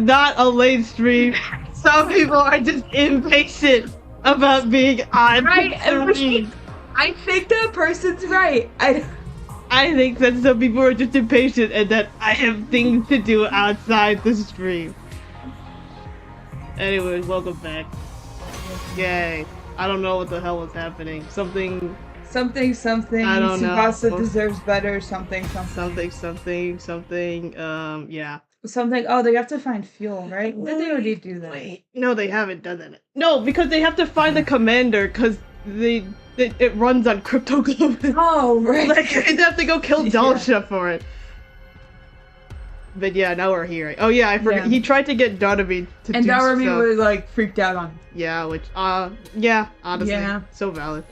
not a late stream. Some people are just impatient about being on stream. I think that person's right. I think that some people are just impatient and that I have things to do outside the stream. Anyways, welcome back. Yay. I don't know what the hell was happening. Something. I don't know. Tsubasa deserves better. Something. Yeah. Something. Oh, they have to find fuel, right? Did they already do that? Wait. No, they haven't done that. No, because they have to find the commander because it runs on Crypto Globin. Oh, right. Like, they have to go kill Dalsha for it. But yeah, now we're here. Oh yeah, I forgot. Yeah. He tried to get Darumi to and do stuff. And Darumi was like freaked out on him. Yeah, which, yeah, honestly. Yeah. So valid.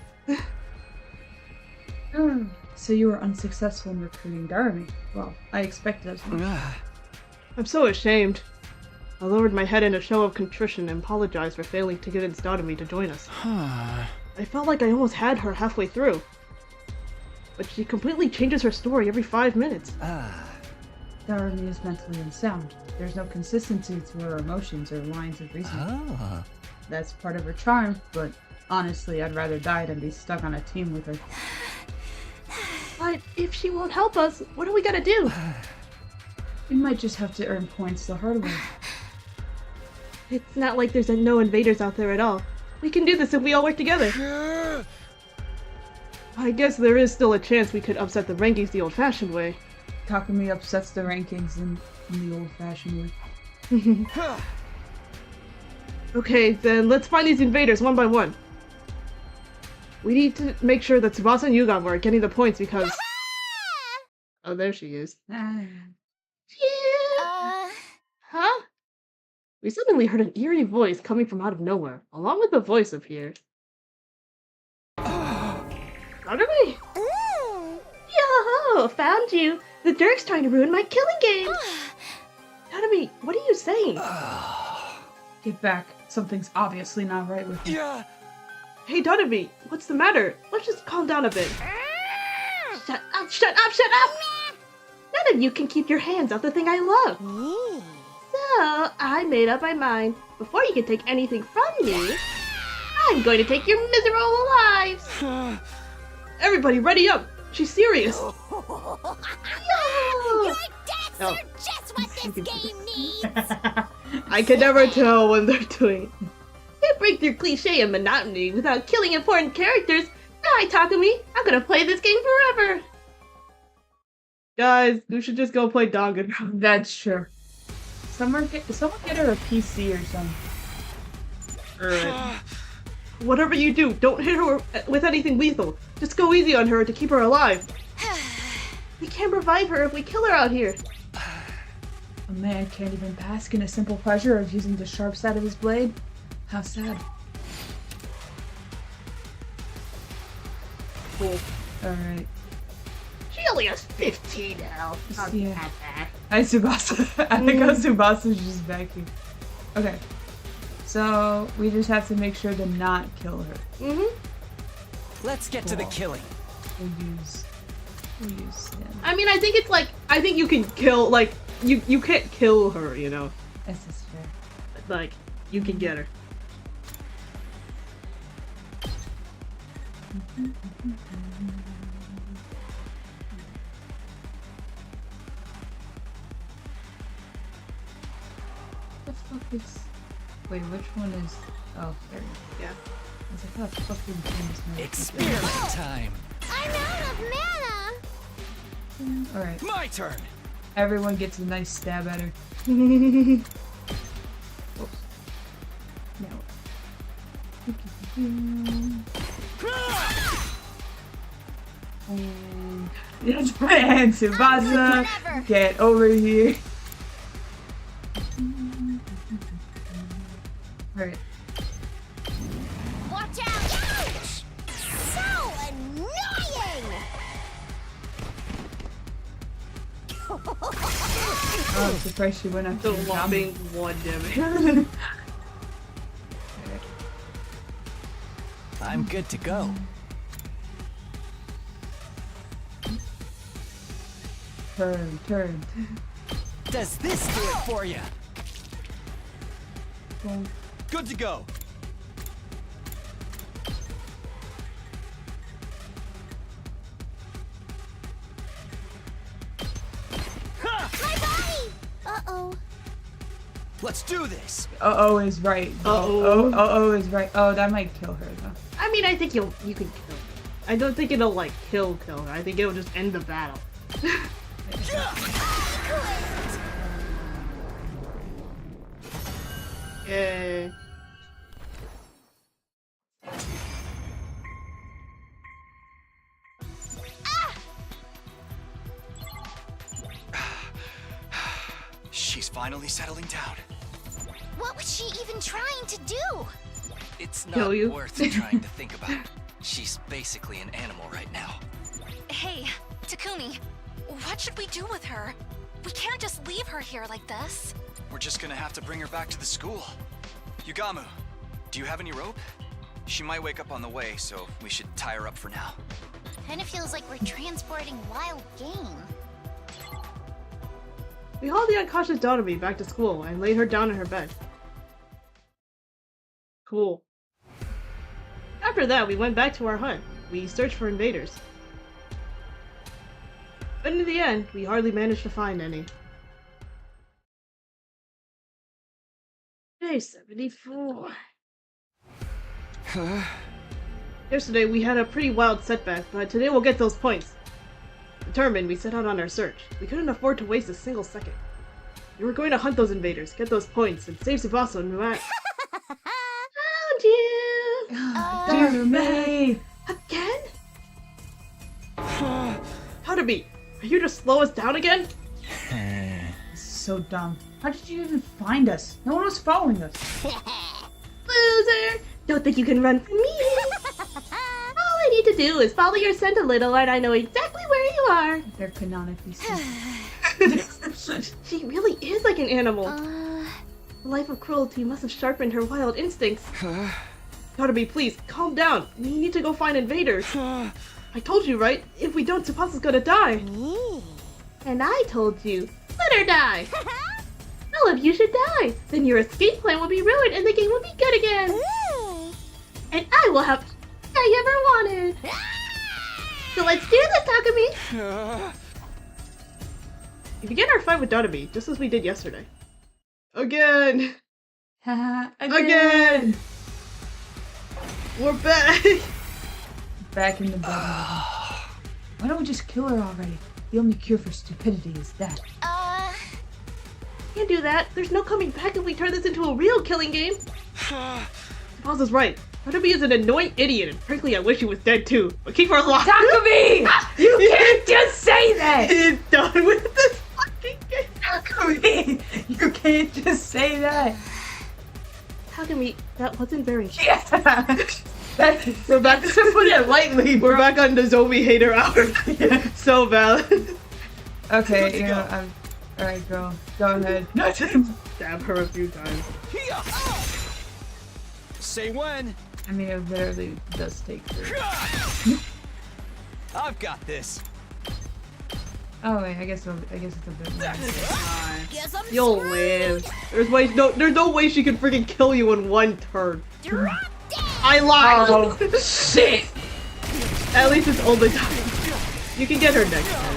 So you were unsuccessful in recruiting Darumi. Well, I expected as much. I'm so ashamed. I lowered my head in a show of contrition and apologized for failing to convince Darumi to join us. I felt like I almost had her halfway through. But she completely changes her story every 5 minutes. Darumi is mentally unsound. There's no consistency to her emotions or lines of reasoning. That's part of her charm, but honestly, I'd rather die than be stuck on a team with her. But if she won't help us, what are we gonna do? We might just have to earn points the hard way. It's not like there's no invaders out there at all. We can do this if we all work together. I guess there is still a chance we could upset the rankings the old-fashioned way. Takumi upsets the rankings in the old-fashioned way. Okay, then let's find these invaders one by one. We need to make sure that Tsubasa and Yugon are getting the points because... Oh, there she is. Huh? We suddenly heard an eerie voice coming from out of nowhere. Along with the voice appeared. Darumi! Yo-ho! Found you! The Dirk's trying to ruin my killing game! Darumi, what are you saying? Get back. Something's obviously not right with you. Hey, Darumi, what's the matter? Let's just calm down a bit. Shut up! None of you can keep your hands off the thing I love. So, I made up my mind. Before you can take anything from me, I'm going to take your miserable lives. Everybody, ready up! She's serious. Your deaths are just what this game needs. I can never tell when they're doing it. Can't break through cliche and monotony without killing important characters. Die, Takumi. I'm gonna play this game forever. Guys, we should just go play Danganronpa. That's true. Someone get her a PC or something. Alright. Whatever you do, don't hit her with anything lethal. Just go easy on her to keep her alive. We can't revive her if we kill her out here. A man can't even bask in a simple pleasure of using the sharp side of his blade. How sad. Cool. Alright. She only has 15 health. Yeah. Hi, Tsubasa. I think Tsubasa's just back here. Okay. So, we just have to make sure to not kill her. Let's get to the killing. We'll use Stan. I mean, I think you can kill, like, you can't kill her, you know? This is fair. Like, you can get her. What the fuck is... Wait, which one is... Oh, there we go. Yeah. I was like, what the fuck is this? Experiment time. I'm out of mana. Alright. My turn. Everyone gets a nice stab at her. Oops. No. And Tsubasa, get over here. Alright. Watch out! Ouch! So annoying! Oh, I'm surprised she went after So the lobbing one damage. I'm good to go. Turn. Does this do it for you? Cool. Good to go. My body! Uh-oh. Let's do this. Uh-oh is right. Uh-oh. Uh-oh is right. Oh, that might kill her, though. I mean, I think you can kill her. I don't think it'll like kill her. I think it'll just end the battle. Yeah. She's finally settling down. What was she even trying to do? It's Kill not you. worth trying to think about. She's basically an animal right now. Hey, Takumi, what should we do with her? We can't just leave her here like this. We're just gonna have to bring her back to the school. Yugamu, do you have any rope? She might wake up on the way, so we should tie her up for now. Kinda feels like we're transporting wild game. We hauled the unconscious Doremi back to school and laid her down in her bed. Cool. After that, we went back to our hut. We searched for invaders. But in the end, we hardly managed to find any. Day 74. Yesterday, we had a pretty wild setback, but today we'll get those points. Determined, we set out on our search. We couldn't afford to waste a single second. We were going to hunt those invaders, get those points, and save Tsubasa no matter. Found you! Doremi! Again? Doremi, are you to slow us down again? This is so dumb. How did you even find us? No one was following us. Loser! Don't think you can run from me! All I need to do is follow your scent a little and I know exactly where you are! They're canonically She really is like an animal. A life of cruelty must have sharpened her wild instincts. Doremi, please, calm down. We need to go find invaders. I told you, right? If we don't, Tsubasa's gonna die. And I told you, let her die. All of you should die. Then your escape plan will be ruined and the game will be good again. And I will have I ever wanted. So let's do this, Takumi. We began our fight with Doremi, just as we did yesterday. Again! Again! We're back! Back in the bed. Why don't we just kill her already? The only cure for stupidity is that. Can't do that. There's no coming back if we turn this into a real killing game. Paul's right. Doremi is an annoying idiot, and frankly, I wish he was dead too. But keep her alive. Takumi! You can't just say that! He's done with this fucking game. Takumi! You can't just say that! Takumi, that wasn't very. Yeah! We're back to put it lightly. We're back on the zombie hater hour. So valid. Okay, I'm... Alright, girl. Go ahead. Stab her a few times. Say when. I mean, it literally does take her. I've got this. Oh wait, I guess it's a bit more. Guess I'm You'll screwed. live. There's no way she can freaking kill you in one turn. Drop dead. I lied. Oh, shit! At least it's only time. You can get her next time.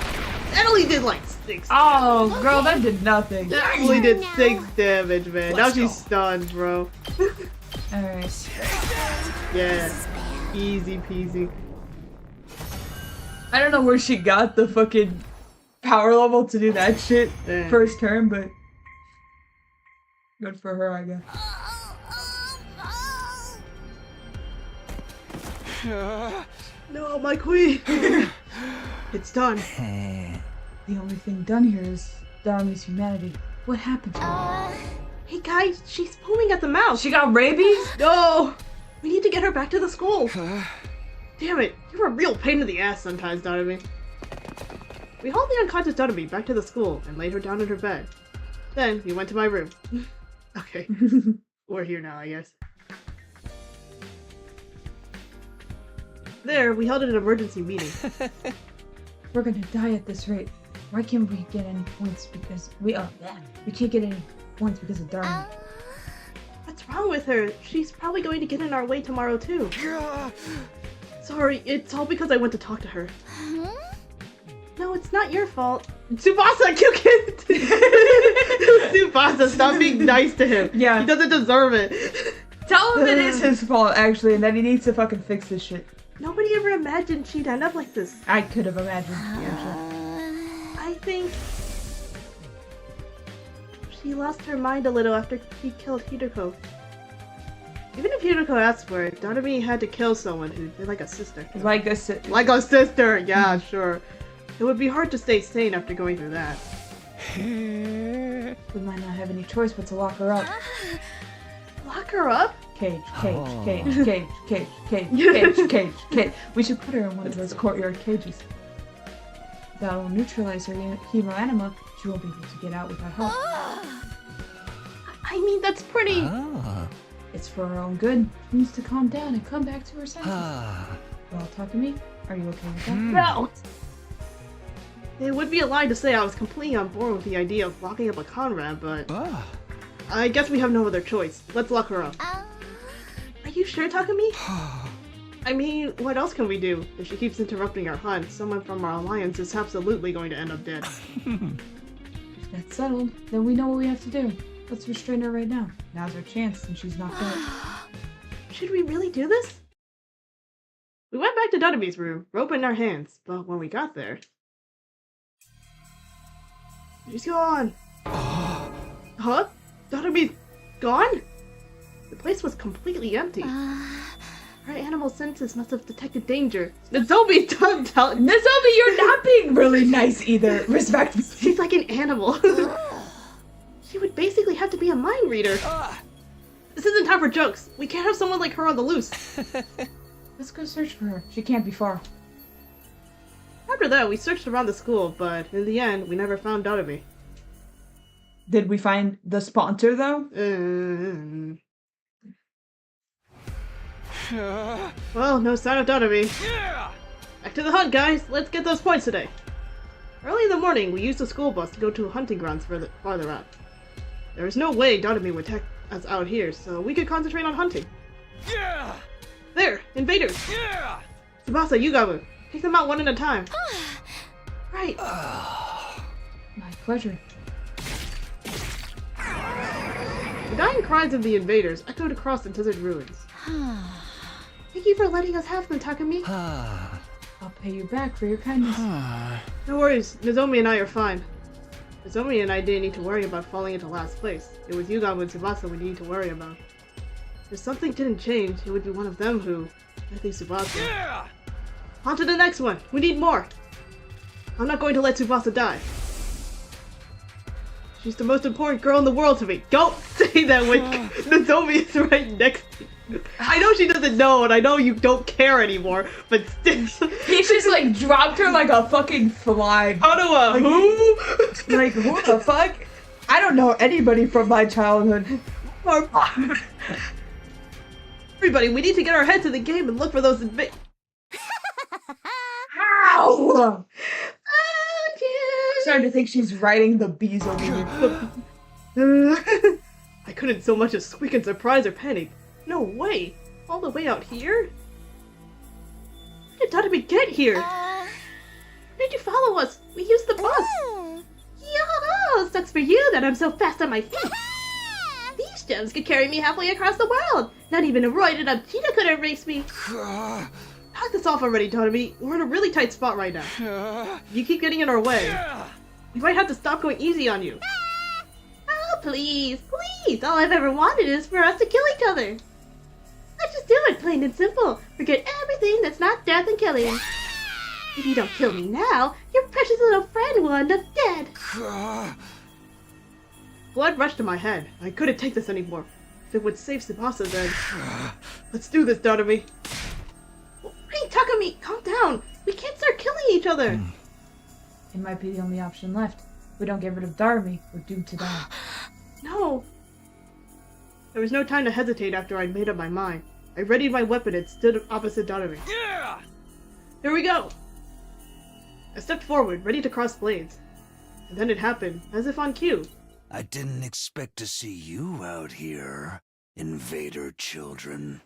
That only did like 6. Oh, girl, that did nothing. That only did No. 6 damage, man. Let's Now go. she's stunned, bro. Alright. Yeah. Easy peasy. I don't know where she got the fucking power level to do that shit Yeah. first turn, but good for her, I guess. No, my queen. It's done. The only thing done here is Doremi's humanity. What happened to her? Hey guys, she's foaming at the mouth. She got rabies? No! We need to get her back to the school. Damn it, you're a real pain in the ass sometimes, Doremi. We hauled the unconscious Doremi back to the school and laid her down in her bed. Then we went to my room. Okay, we're here now, I guess. There, we held an emergency meeting. We're gonna die at this rate. Why can't we get any points because we can't get any points because of Doremi. What's wrong with her? She's probably going to get in our way tomorrow too. Sorry, it's all because I went to talk to her. Huh? No, it's not your fault. Tsubasa, you can't. Tsubasa, stop being nice to him. Yeah. He doesn't deserve it. Tell him it is his fault, actually, and that he needs to fucking fix this shit. Nobody ever imagined she'd end up like this. I could have imagined. Yeah, I think she lost her mind a little after he killed Hideko. Even if Hideko asked for it, Doremi had to kill someone who'd be like a sister. sure. Like a Like a sister, yeah, sure. It would be hard to stay sane after going through that. we might not have any choice but to lock her up. Lock her up? Cage, cage. We should put her in one of those courtyard cages. That'll neutralize her hemoanima. She won't be able to get out without help. I mean, that's pretty. It's for her own good. She needs to calm down and come back to her senses. Well, talk to me. Are you okay with that? No! It would be a lie to say I was completely on board with the idea of locking up a Conrad, but I guess we have no other choice. Let's lock her up. Are you sure, Takumi? I mean, what else can we do? If she keeps interrupting our hunt, someone from our alliance is absolutely going to end up dead. If that's settled, then we know what we have to do. Let's restrain her right now. Now's our chance since she's not dead. Should we really do this? We went back to Doremi's room, rope in our hands, but when we got there... She's gone! Huh? Doremi's gone? The place was completely empty. Her animal senses must have detected danger. Nozomi, don't tell- Nozomi, you're not being really nice either. Respect me. She's like an animal. She would basically have to be a mind reader. This isn't time for jokes. We can't have someone like her on the loose. Let's go search for her. She can't be far. After that, we searched around the school, but in the end, we never found Doremi. Did we find the sponsor, though? Well, no sign of Doremi. Back to the hunt, guys! Let's get those points today! Early in the morning, we used the school bus to go to hunting grounds farther out. There was no way Doremi would attack us out here, so we could concentrate on hunting. There! Invaders! Tsubasa, Yugamu! Take them out one at a time. Right. My pleasure. The dying cries of the invaders echoed across the desert ruins. Thank you for letting us have them, Takumi. I'll pay you back for your kindness. No worries, Nozomi and I are fine. Nozomi and I didn't need to worry about falling into last place. It was Yugamu and Tsubasa we need to worry about. If something didn't change, it would be one of them who... I think Tsubasa. On to the next one! We need more! I'm not going to let Tsubasa die. She's the most important girl in the world to me. Don't say that when Nozomi is right next to you. I know she doesn't know, and I know you don't care anymore, but still. He just like dropped her like a fucking fly. Ottawa, who? Like, who the fuck? I don't know anybody from my childhood. Everybody, we need to get our heads in the game and look for those Ow! Oh, Starting to think she's riding the bees over here. I couldn't so much as squeak in surprise or panic. No way! All the way out here? How did Doremi get here? Why did you follow us? We used the bus! Yo! Sucks for you that I'm so fast on my feet! These gems could carry me halfway across the world! Not even a roided up cheetah could erase me! Knock this off already, Doremi. We're in a really tight spot right now. You keep getting in our way. We might have to stop going easy on you. Oh, please, please! All I've ever wanted is for us to kill each other. Let's just do it, plain and simple. Forget everything that's not death and killing. If you don't kill me now, your precious little friend will end up dead. Blood rushed to my head. I couldn't take this anymore. If it would save Tsubasa, then... Let's do this, Doremi. Hey, Takumi, calm down. We can't start killing each other. It might be the only option left. If we don't get rid of Doremi, we're doomed to die. No. There was no time to hesitate after I'd made up my mind. I readied my weapon and stood opposite Doremi. Here we go. I stepped forward, ready to cross blades. And then it happened, as if on cue. I didn't expect to see you out here. invader children.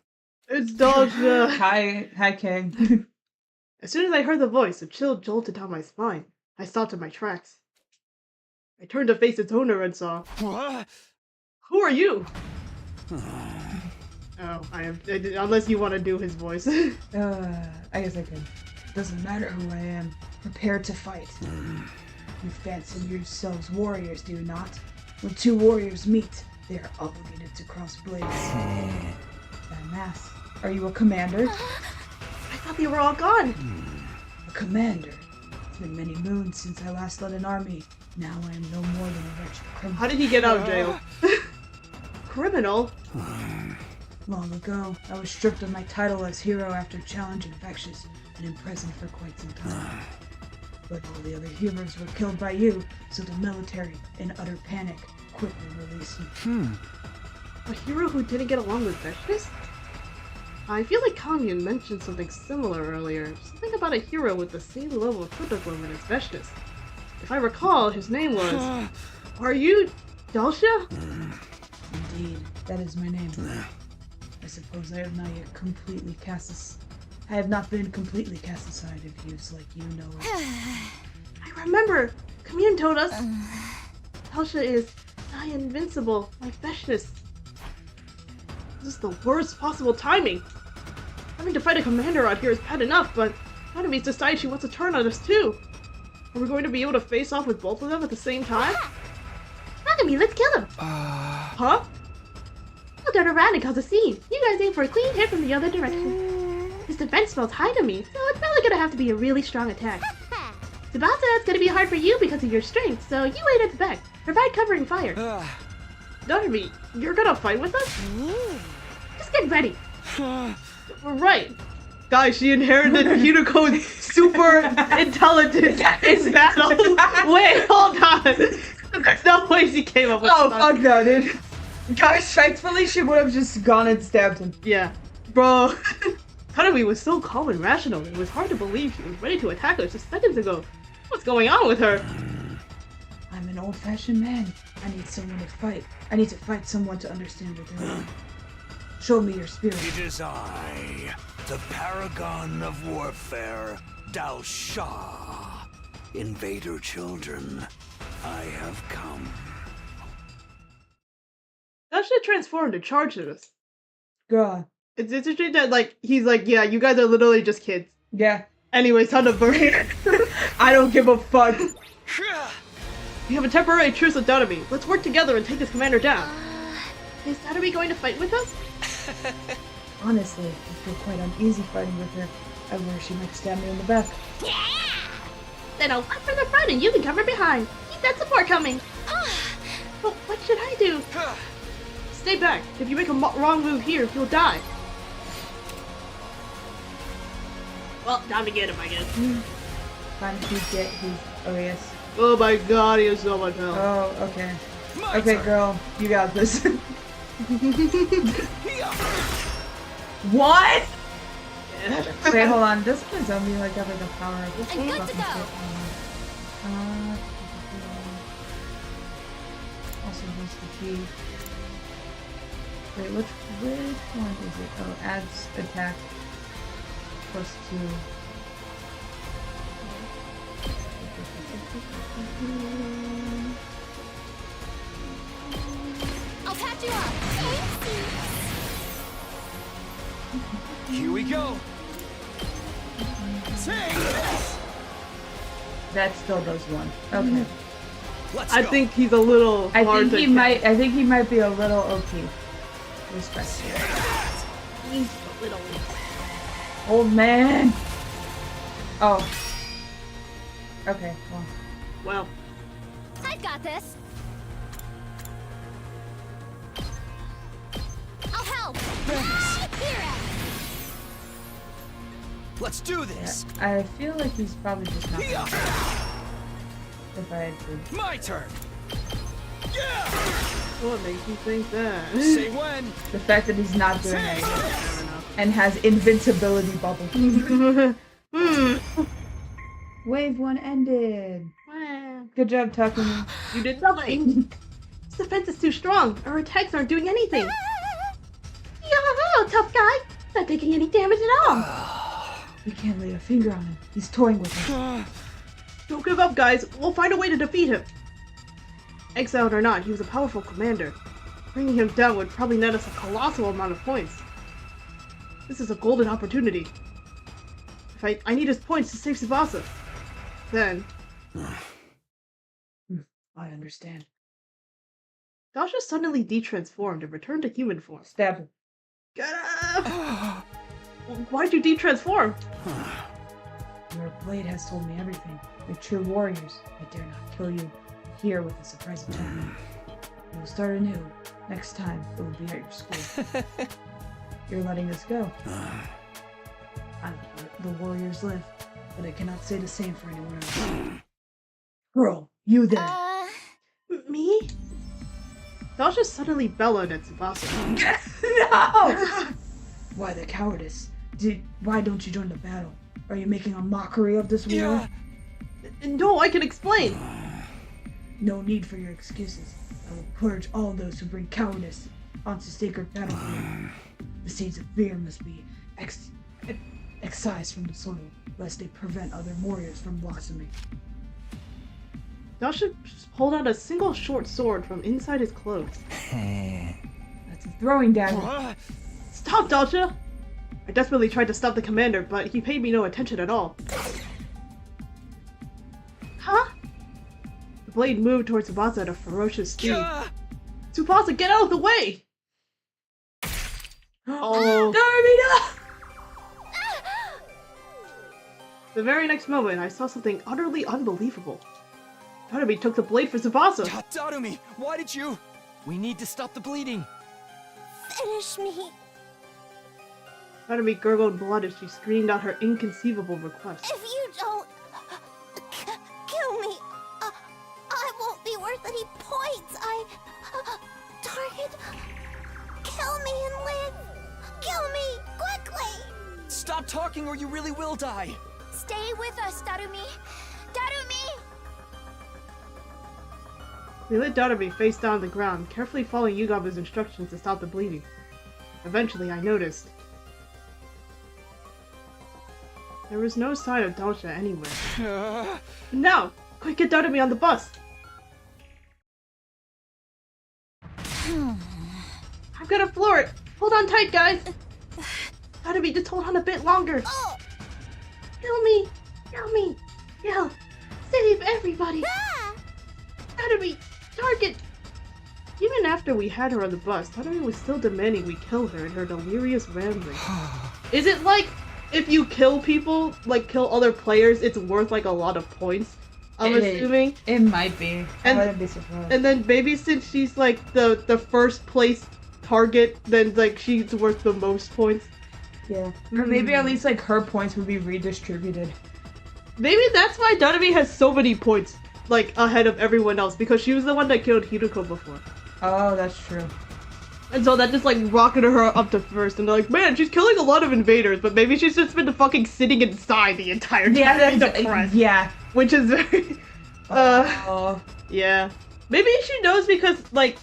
It's Dodger. Hi, King. As soon as I heard the voice, a chill jolted down my spine. I stopped in my tracks. I turned to face its owner and saw. What? Who are you? Oh, I am. Unless you want to do his voice. I guess I could. Doesn't matter who I am. Prepare to fight. You fancy yourselves warriors, do you not? When two warriors meet, they are obligated to cross blades. That mask. Are you a commander? I thought they were all gone. A commander. It's been many moons since I last led an army. Now I am no more than a wretched criminal. How did he get out of jail? Criminal? Long ago, I was stripped of my title as hero after challenging Vexus and in prison for quite some time. But all the other heroes were killed by you, so the military, in utter panic, quickly released me. A hero who didn't get along with Vexus? I feel like Kanyan mentioned something similar earlier. Something about a hero with the same level of criticism as Vexus. If I recall, his name was... Are you... Dulcia? Indeed, that is my name. I suppose I have not yet completely I have not been completely cast aside of use like you know it. I remember! Kamyan told us... Dulcia is nigh invincible, like Vexus. This is the worst possible timing. Having to fight a commander out here is bad enough, but Enemy's decided she wants to turn on us too. Are we going to be able to face off with both of them at the same time? Enemy, let's kill him! Huh? I'll turn around and cause a scene. You guys aim for a clean hit from the other direction. His defense spells high to me, so it's probably gonna have to be a really strong attack. Tsubasa, it's gonna be hard for you because of your strength, so you wait at the back. Provide covering fire. Darby, you're gonna fight with us? Just get ready. Right. Guys, she inherited Hirako's super intelligence in battle. Wait, hold on. There's no way she came up with Oh, that. fuck no, dude. Guys, thankfully she would have just gone and stabbed him. Yeah. Bro. Hanami was so calm and rational, it was hard to believe she was ready to attack us just seconds ago. What's going on with her? I'm an old-fashioned man. I need someone to fight. I need to fight someone to understand what they're doing. Show me your spirit. It is I, the paragon of warfare, Dao Sha. Invader children, I have come. That shit transformed and charged at us. God. It's interesting that, like, he's like, yeah, you guys are literally just kids. Yeah. Anyways, time to burn. I don't give a fuck. We have a temporary truce with Danami. Let's work together and take this commander down. Is Danami going to fight with us? Honestly, I feel quite uneasy fighting with her. I worry she might stab me in the back. Then I'll fight from the front and you can cover behind. Keep that support coming. But what should I do? Stay back. If you make a wrong move here, you'll die. Well, time to get him, I guess. Time to get his... Oh, yes. Oh my god, he has so much health. Oh, okay. Okay, girl. You got this. What? Yeah. Wait, hold on. Doesn't the zombie like have like a power up? I'm good to go. Also use the key. Wait, which one is it? Oh, adds attack +2. I'll patch you up. Here we go. Take this. That still does one. Okay. Let's I go. think he's a little I hard think to he kill. might. I think he might be a little OP. Respect. He's a little... Old man. Oh. Okay. Well. Well, I've got this. I'll help. Here. Let's do Yeah, this. I feel like he's probably just not. Gonna if I had to. My turn. Yeah. what makes you think that? Say when. The fact that he's not doing Take anything this. and has invincibility bubble. Wave 1 ended. Wow. Good job, Takumi. You did nothing. This defense is too strong. Our attacks aren't doing anything. Hello, tough guy. Not taking any damage at all. We can't lay a finger on him. He's toying with us. Don't give up, guys. We'll find a way to defeat him. Exiled or not, he was a powerful commander. Bringing him down would probably net us a colossal amount of points. This is a golden opportunity. If I need his points to save Tsubasa. Then... I understand. Dasha suddenly de-transformed and returned to human form. Stab him. Get up! Why'd you de-transform? Your blade has told me everything. We're true warriors. I dare not kill you here with a surprise attack. We will start anew. Next time, it will be at your school. You're letting us go. I let the warriors live, but I cannot say the same for anyone else. Girl, you there. Me? Dasha suddenly bellowed at Tsubasa. No! Why the cowardice? Why don't you join the battle? Are you making a mockery of this war? No, I can explain. No need for your excuses. I will purge all those who bring cowardice onto sacred battlefield. The seeds of fear must be excised from the soil, lest they prevent other warriors from blossoming. Dasha pulled out a single short sword from inside his clothes. That's a throwing dagger. Stop, Dasha! I desperately tried to stop the commander, but he paid me no attention at all. Huh? The blade moved towards Tsubasa at a ferocious speed. Tsubasa, get out of the way! Oh. The very next moment, I saw something utterly unbelievable. Darumi took the blade for Tsubasa. Darumi, why did you? We need to stop the bleeding. Finish me. Darumi gurgled blood as she screamed out her inconceivable request. If you don't kill me, I won't be worth any points. Target, kill me and live. Kill me quickly. Stop talking or you really will die. Stay with us, Darumi. Darumi. We let Darumi face down on the ground, carefully following Yugaba's instructions to stop the bleeding. Eventually, I noticed. There was no sign of Dasha anywhere. Now, quick, get Darumi on the bus! I've got to floor it! Hold on tight, guys! Darumi, just hold on a bit longer! Kill me! Kill me! Kill! Save everybody! Darumi! Target! Even after we had her on the bus, Darumi was still demanding we kill her in her delirious rambling. Is it like, if you kill people, like kill other players, it's worth like a lot of points? I'm assuming. It might be. I wouldn't be surprised. And then maybe since she's like the first place target, then like she's worth the most points. Yeah. Or maybe at least like her points would be redistributed. Maybe that's why Darumi has so many points, like ahead of everyone else, because she was the one that killed Hiruko before. Oh, that's true. And so that just like rocketed her up to first, and they're like, man, she's killing a lot of invaders, but maybe she's just been fucking sitting inside the entire time. Yeah, depressed. Yeah. Which is very, yeah. Maybe she knows because like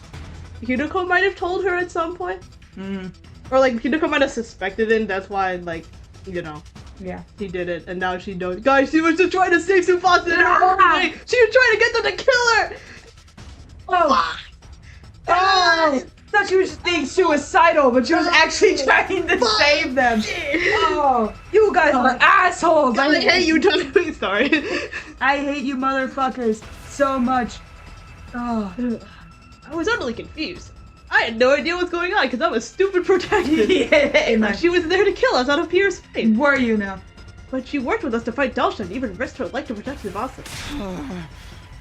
Hiruko might have told her at some point, or like Hiruko might have suspected it. And that's why, like, you know, yeah, he did it, and now she knows. Guys, she was just trying to save Tsubasa in her own way. She was trying to get them to kill her. Oh. Oh. I thought she was just being suicidal, but she was actually trying to save them. Oh, you guys are assholes! I hate you, Darumi. Sorry. I hate you motherfuckers so much. Oh. I was utterly confused. I had no idea what's going on because I was stupid protected. Yeah, she was there to kill us out of pure spite. Were you now? But she worked with us to fight Delsha and even risked her life to protect Tsubasa.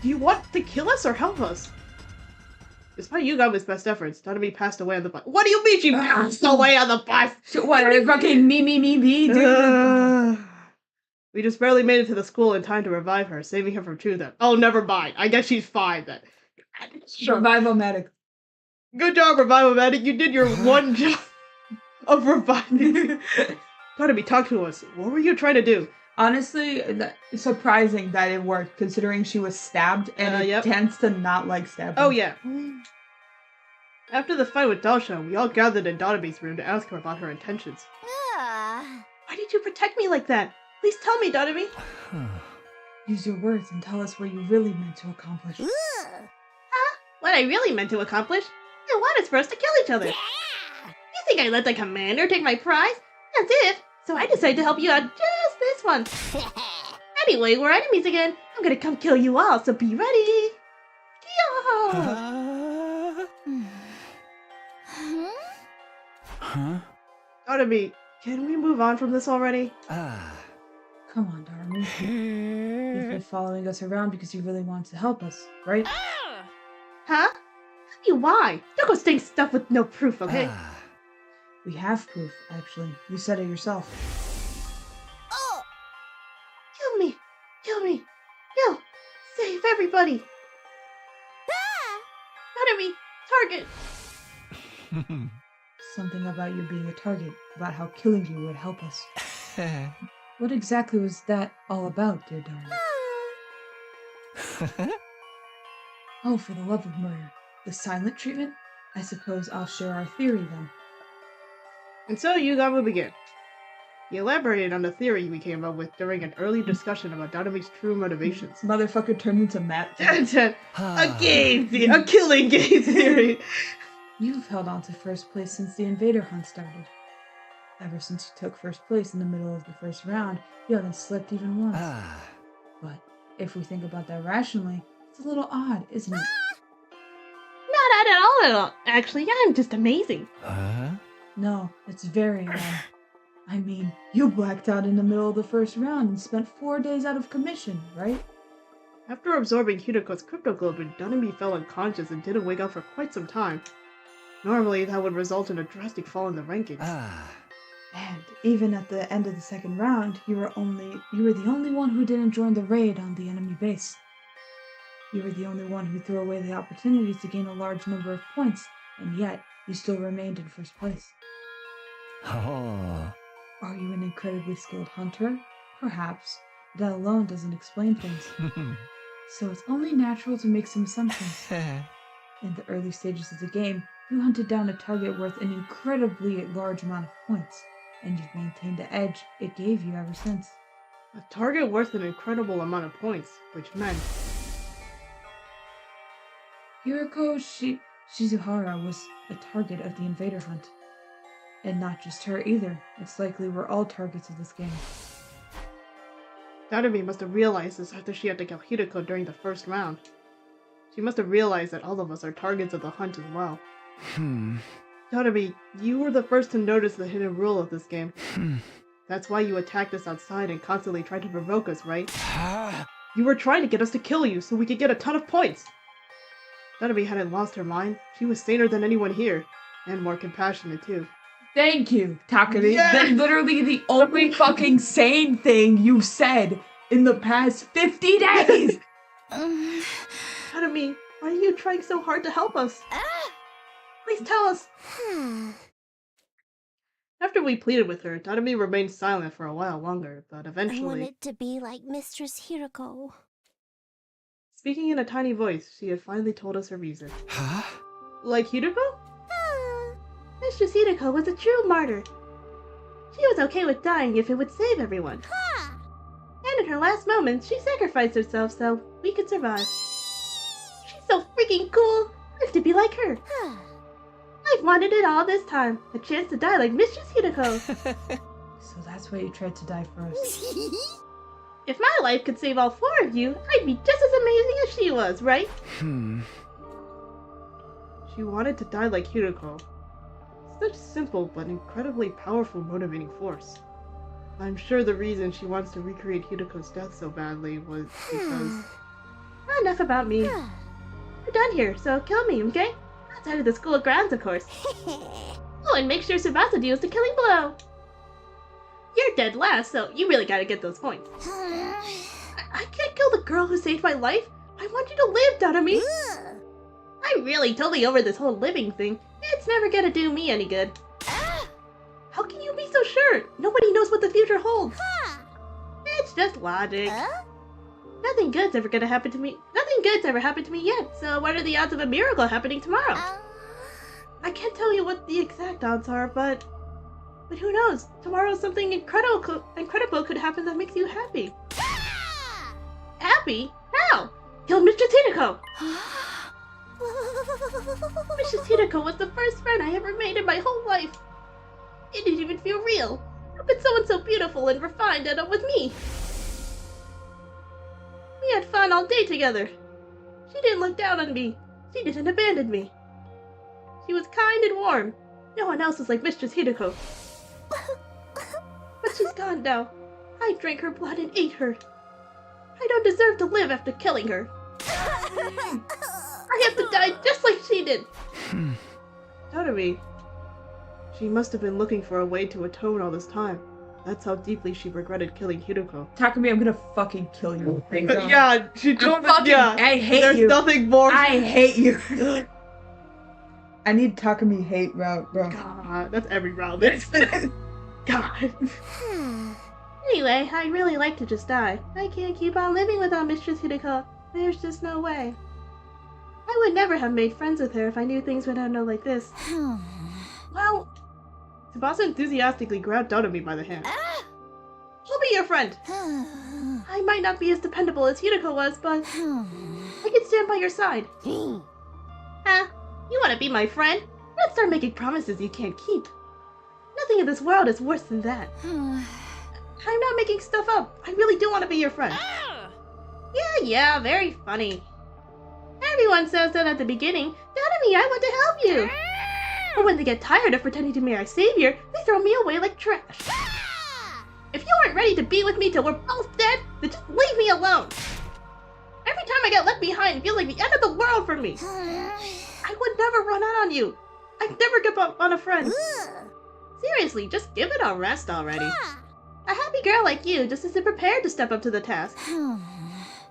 Do you want to kill us or help us? Despite Yugaba's best efforts, Darumi passed away on the bus. What do you mean she passed away on the bus? What, fucking me, dude? We just barely made it to the school in time to revive her, saving her from true death. Oh, never mind. I guess she's fine then. Revival medic. Good job, Revival Medic. You did your one job of reviving. Darumi, talk to us. What were you trying to do? Honestly, surprising that it worked, considering she was stabbed, and it tends to not like stabbing. Oh, yeah. After the fight with Daosha, we all gathered in Dotabe's room to ask her about her intentions. Why did you protect me like that? Please tell me, Dotabe. Use your words and tell us what you really meant to accomplish. What I really meant to accomplish? I wanted for us to kill each other. You think I let the commander take my prize? As if. So I decided to help you out just this once. Anyway, we're enemies again. I'm gonna come kill you all, so be ready. Yeah. Huh? Dotabe, can we move on from this already? Come on, Darmy. You've been following us around because you really want to help us, right? Huh? Tell me why. Don't go saying stuff with no proof, okay? We have proof, actually. You said it yourself. Oh! Kill me! Kill me! Kill! Save everybody! Enemy! Target! Something about you being a target, about how killing you would help us. What exactly was that all about, dear Darmy? Oh, for the love of murder. The silent treatment? I suppose I'll share our theory then. And so Yugamu began. He elaborated on the theory we came up with during an early discussion about Dotabe's true motivations. Motherfucker turned into Matt. A game theory! A killing game theory! You've held on to first place since the invader hunt started. Ever since you took first place in the middle of the first round, you haven't slipped even once. But if we think about that rationally, it's a little odd, isn't it? Not at all. Actually, I'm just amazing. No, it's very odd. I mean, you blacked out in the middle of the first round and spent 4 days out of commission, right? After absorbing Hirako's cryptoglobin, Dotabe fell unconscious and didn't wake up for quite some time. Normally, that would result in a drastic fall in the rankings. And even at the end of the second round, you were the only one who didn't join the raid on the enemy base. You were the only one who threw away the opportunity to gain a large number of points, and yet you still remained in first place. Are you an incredibly skilled hunter? Perhaps. That alone doesn't explain things. So it's only natural to make some assumptions. In the early stages of the game, you hunted down a target worth an incredibly large amount of points, and you've maintained the edge it gave you ever since. A target worth an incredible amount of points, which meant... Hiroko Shizuhara was a target of the invader hunt. And not just her either. It's likely we're all targets of this game. Dotabe must have realized this after she had to kill Hiroko during the first round. She must have realized that all of us are targets of the hunt as well. Dotabe, you were the first to notice the hidden rule of this game. That's why you attacked us outside and constantly tried to provoke us, right? You were trying to get us to kill you so we could get a ton of points. Dotabe hadn't lost her mind. She was saner than anyone here. And more compassionate, too. Thank you, Takari. Yes! That's literally the only fucking sane thing you've said in the past 50 days! Dotabe, why are you trying so hard to help us? Please tell us. After we pleaded with her, Dotabe remained silent for a while longer, but I eventually... wanted to be like Mistress Hiroko. Speaking in a tiny voice, she had finally told us her reason. Like Hiroko? Mistress Hiroko was a true martyr. She was okay with dying if it would save everyone. And in her last moments, she sacrificed herself so we could survive. She's so freaking cool! I have to be like her. I've wanted it all this time. A chance to die like Mistress Hiroko. So that's why you tried to die for us. If my life could save all 4 of you, I'd be just as amazing as she was, right? She wanted to die like Hiroko. Such simple but incredibly powerful motivating force. I'm sure the reason she wants to recreate Hiroko's death so badly was because... Enough about me. We're done here, so kill me, okay? Outside of the school grounds, of course. Oh, and make sure Tsubasa deals the killing blow. You're dead last, so you really gotta get those points. I can't kill the girl who saved my life. I want you to live, Dotabe. I'm really totally over this whole living thing. It's never gonna do me any good. How can you be so sure? Nobody knows what the future holds. It's just logic. Nothing good's ever gonna happen to me. Nothing good's ever happened to me yet, so what are the odds of a miracle happening tomorrow? I can't tell you what the exact odds are, but who knows? Tomorrow something incredible could happen that makes you happy. Happy? How? Kill Mistress Hideko! Mistress Hideko was the first friend I ever made in my whole life. It didn't even feel real. How could someone so beautiful and refined end up with me? We had fun all day together. She didn't look down on me. She didn't abandon me. She was kind and warm. No one else was like Mistress Hideko. But she's gone now. I drank her blood and ate her. I don't deserve to live after killing her. I have to die just like she did. Totemi. She must have been looking for a way to atone all this time. That's how deeply she regretted killing Hideko. Takumi, I'm gonna fucking kill you. Yeah, she told me. Yeah, I hate there's you. nothing more. I hate you. I need Takumi hate route, bro. God, that's every round. God. Anyway, I'd really like to just die. I can't keep on living without Mistress Hideko. There's just no way. I would never have made friends with her if I knew things would end up like this. Well, Tsubasa enthusiastically grabbed Totemi by the hand. I'll be your friend. I might not be as dependable as Hideko was, but I can stand by your side. Huh? You want to be my friend? Let's start making promises you can't keep. Nothing in this world is worse than that. I'm not making stuff up. I really do want to be your friend. Yeah, very funny. Everyone says that at the beginning. Totemi, I want to help you. But when they get tired of pretending to be my savior, they throw me away like trash. If you aren't ready to be with me till we're both dead, then just leave me alone. Every time I get left behind, it feels like the end of the world for me. I would never run out on you. I'd never give up on a friend. Seriously, just give it a rest already. A happy girl like you just isn't prepared to step up to the task.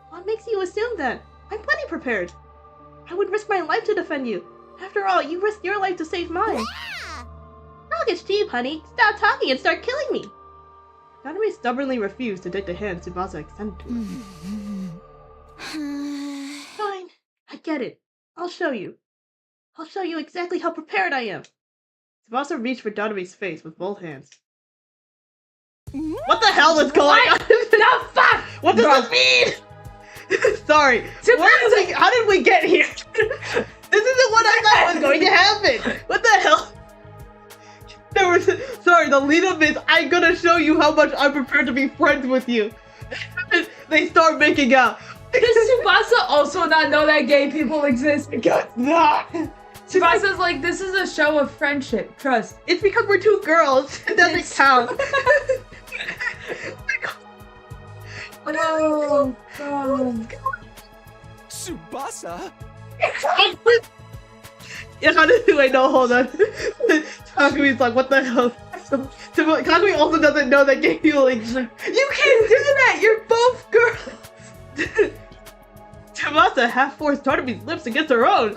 What makes you assume that? I'm plenty prepared. I would risk my life to defend you. After all, you risked your life to save mine. Talk is cheap, honey. Stop talking and start killing me. Totemi stubbornly refused to take the hand Tsubasa extended to her. Fine. I get it. I'll show you. I'll show you exactly how prepared I am. Tsubasa reached for Totemi's face with both hands. What the hell is going on? The fuck? What does this mean? Sorry. How did we get here? This isn't what I thought was going to happen. What the hell? The lead up is I'm gonna show you how much I'm prepared to be friends with you. They start making out. Does Tsubasa also not know that gay people exist? God, nah. Tsubasa's like, this is a show of friendship. Trust. It's because we're two girls. It doesn't count. Oh, God. Tsubasa? Wait, no, hold on. Takumi's like, what the hell? Takumi also doesn't know that gay people exist. You can't do that! You're both girls! Tsubasa half-forced Totemi's lips against her own.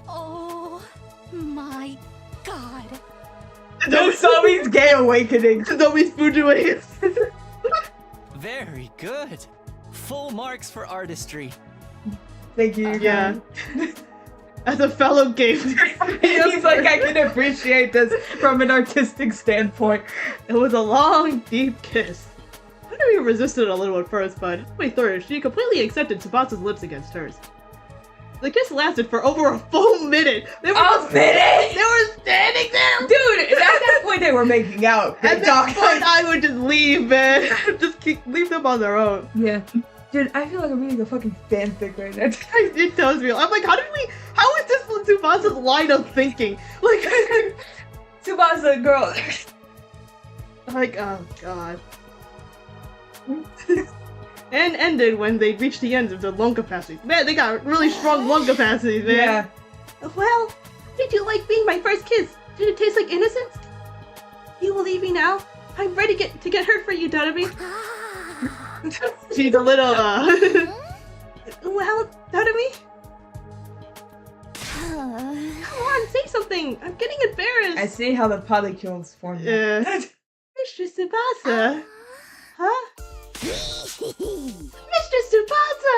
Oh my god. Tomi's gay awakening. Tomi's Fujiway. Very good. Full marks for artistry. Thank you. Yeah. As a fellow gamer. He's like, I can appreciate this from an artistic standpoint. It was a long, deep kiss. Totemi resisted a little at first, but halfway through, she completely accepted Tsubasa's lips against hers. The kiss lasted for over a full minute. They were minute? They were standing there! Dude, at that point they were making out. At that point, I would just leave, man. Just leave them on their own. Yeah. Dude, I feel like I'm reading a fucking fanfic right now. It tells me. I'm like, how is this Tsubasa's line of thinking? Like, Tsubasa, girl. Like, oh god. And ended when they reached the end of their lung capacity. Man, they got really strong lung capacities, man. Yeah. Well, did you like being my first kiss? Did it taste like innocence? You will leave me now? I'm ready to get hurt for you, Totemi. She's a little, Well, Totemi? Come on, say something. I'm getting embarrassed. I see how the polycules form. Yeah. Mr. Tsubasa. Huh? Mr. Tsubasa!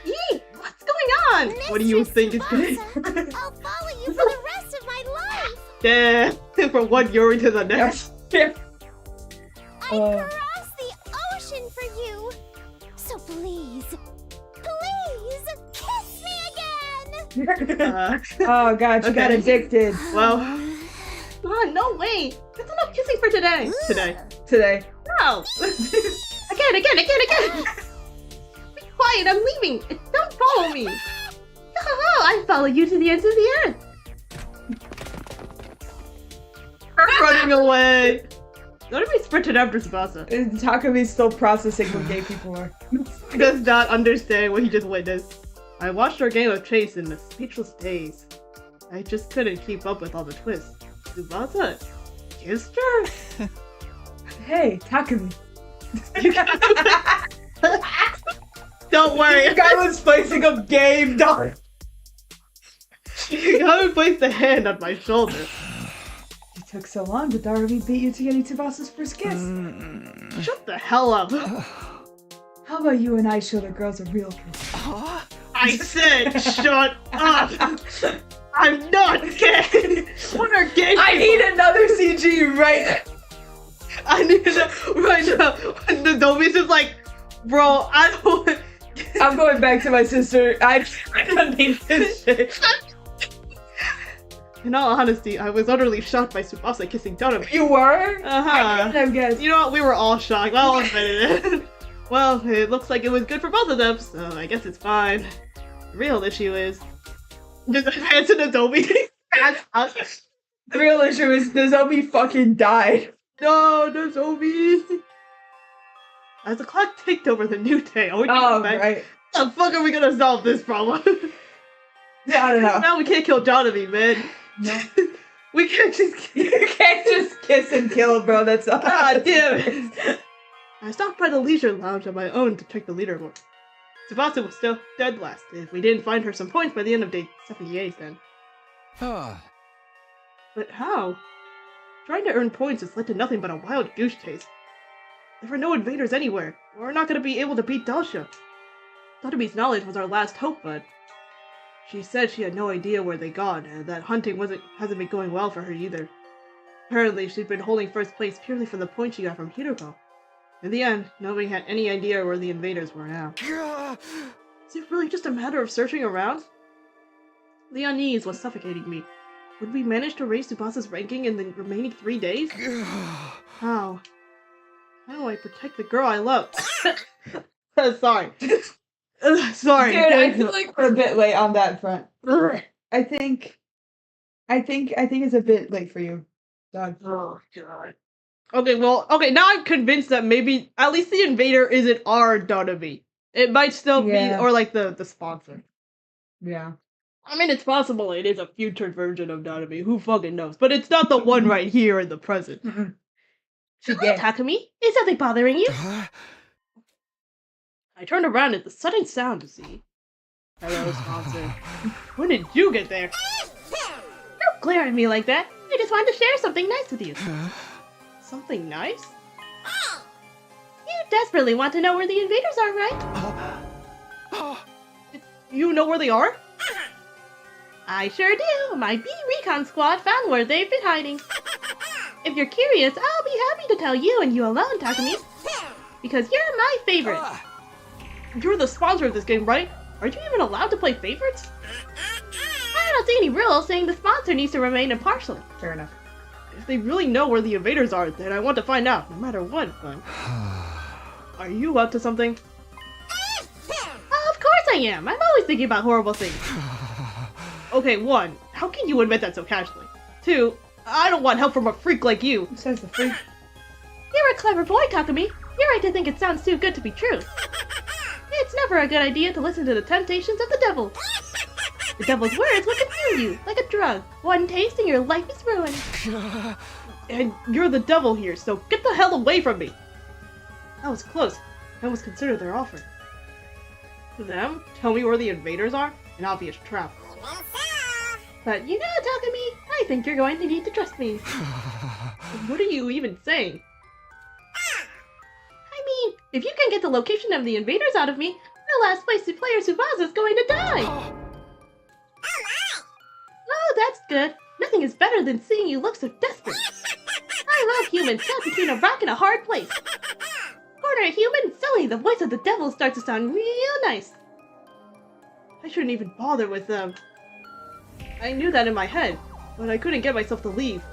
Yee, what's going on? on! What do you Mr. think is good? Tsubasa, I'll follow you for the rest of my life. Yeah, from one Yuri to the next. I'd cross the ocean for you. So please, please kiss me again. Oh god, she got Okay. addicted Well, no way. That's enough kissing for today. today. No. Again. Be quiet, I'm leaving. Don't follow me. I follow you to the ends of the earth. Her running away. Let me sprinted after Tsubasa. Takami's still processing what gay people are. He does not understand what he just witnessed. I watched our game of chase in a speechless daze. I just couldn't keep up with all the twists. Tsubasa kissed her? Hey, Takami. Don't worry. The guy was spicing up game, dog. You haven't placed a hand on my shoulder. It took so long, but Darubi beat you to getting Tsubasa's first kiss. Shut the hell up. How about you and I show the girls a real kiss? I said shut up. I'm not gay. What are gay I people? need another CG right now. I need to right now. When the Dobby's just like, bro, I don't. I'm going back to my sister. I don't need this shit. In all honesty, I was utterly shocked by Tsubasa kissing Totemi. You were? Uh-huh. I couldn't have guessed. You know what? We were all shocked. Well, I'll admit it. Well, it looks like it was good for both of them, so I guess it's fine. The real issue is just Hanson Adobe. The real issue is Nozomi fucking died. No, Nozomi. As the clock ticked over the new day, Oh, right. how the fuck are we gonna solve this problem? Yeah, I don't know. Now we can't kill Johnny, man. No. We can't just. You can't just kiss and kill, bro. That's all. God damn it! I stopped by the leisure lounge on my own to check the leaderboard. Tsubasa was still dead last. If we didn't find her some points by the end of day 78, then. But how? Trying to earn points has led to nothing but a wild goose chase. There were no invaders anywhere. We're not going to be able to beat Dalsha. Totemi's knowledge was our last hope, but she said she had no idea where they gone, and that hunting hasn't been going well for her either. Apparently, she'd been holding first place purely for the points she got from Hiroko. In the end, nobody had any idea where the invaders were now. Is it really just a matter of searching around? The unease was suffocating me. Would we manage to raise Tsubasa's ranking in the remaining 3 days? How? How do I protect the girl I love? Sorry. Sorry. Dude, I feel like we're a bit late on that front. I think it's a bit late for you, dog. Oh god. Okay, now I'm convinced that maybe at least the invader isn't our Donobi. It might still Yeah. be, or like the sponsor. Yeah. I mean, it's possible it is a future version of Donobi. Who fucking knows? But it's not the one right here in the present. Yeah. Takumi, is something bothering you? I turned around at the sudden sound to see. Hello, sponsor. When did you get there? Don't glare at me like that. I just wanted to share something nice with you. Something nice? You desperately want to know where the invaders are, right? You know where they are? I sure do. My B Recon squad found where they've been hiding. If you're curious, I'll be happy to tell you and you alone, Takumi. Because you're my favorite. You're the sponsor of this game, right? Aren't you even allowed to play favorites? I don't see any rules saying the sponsor needs to remain impartial. Fair enough. If they really know where the invaders are, then I want to find out, no matter what. But are you up to something? Of course I am. I'm always thinking about horrible things. Okay, 1, how can you admit that so casually? 2, I don't want help from a freak like you. Who says the freak? You're a clever boy, Takumi. You're right to think it sounds too good to be true. It's never a good idea to listen to the temptations of the devil. The devil's words will consume you, like a drug. One taste and your life is ruined. And you're the devil here, so get the hell away from me. That was close. I almost considered their offer. To them, tell me where the invaders are? An obvious trap. But you know, Takumi, I think you're going to need to trust me. What are you even saying? I mean, if you can get the location of the invaders out of me, the last place player Tsubasa is going to die. good. Nothing is better than seeing you look so desperate. I love humans caught between a rock and a hard place. Corner a human, suddenly the voice of the devil starts to sound real nice. I shouldn't even bother with them. I knew that in my head, but I couldn't get myself to leave.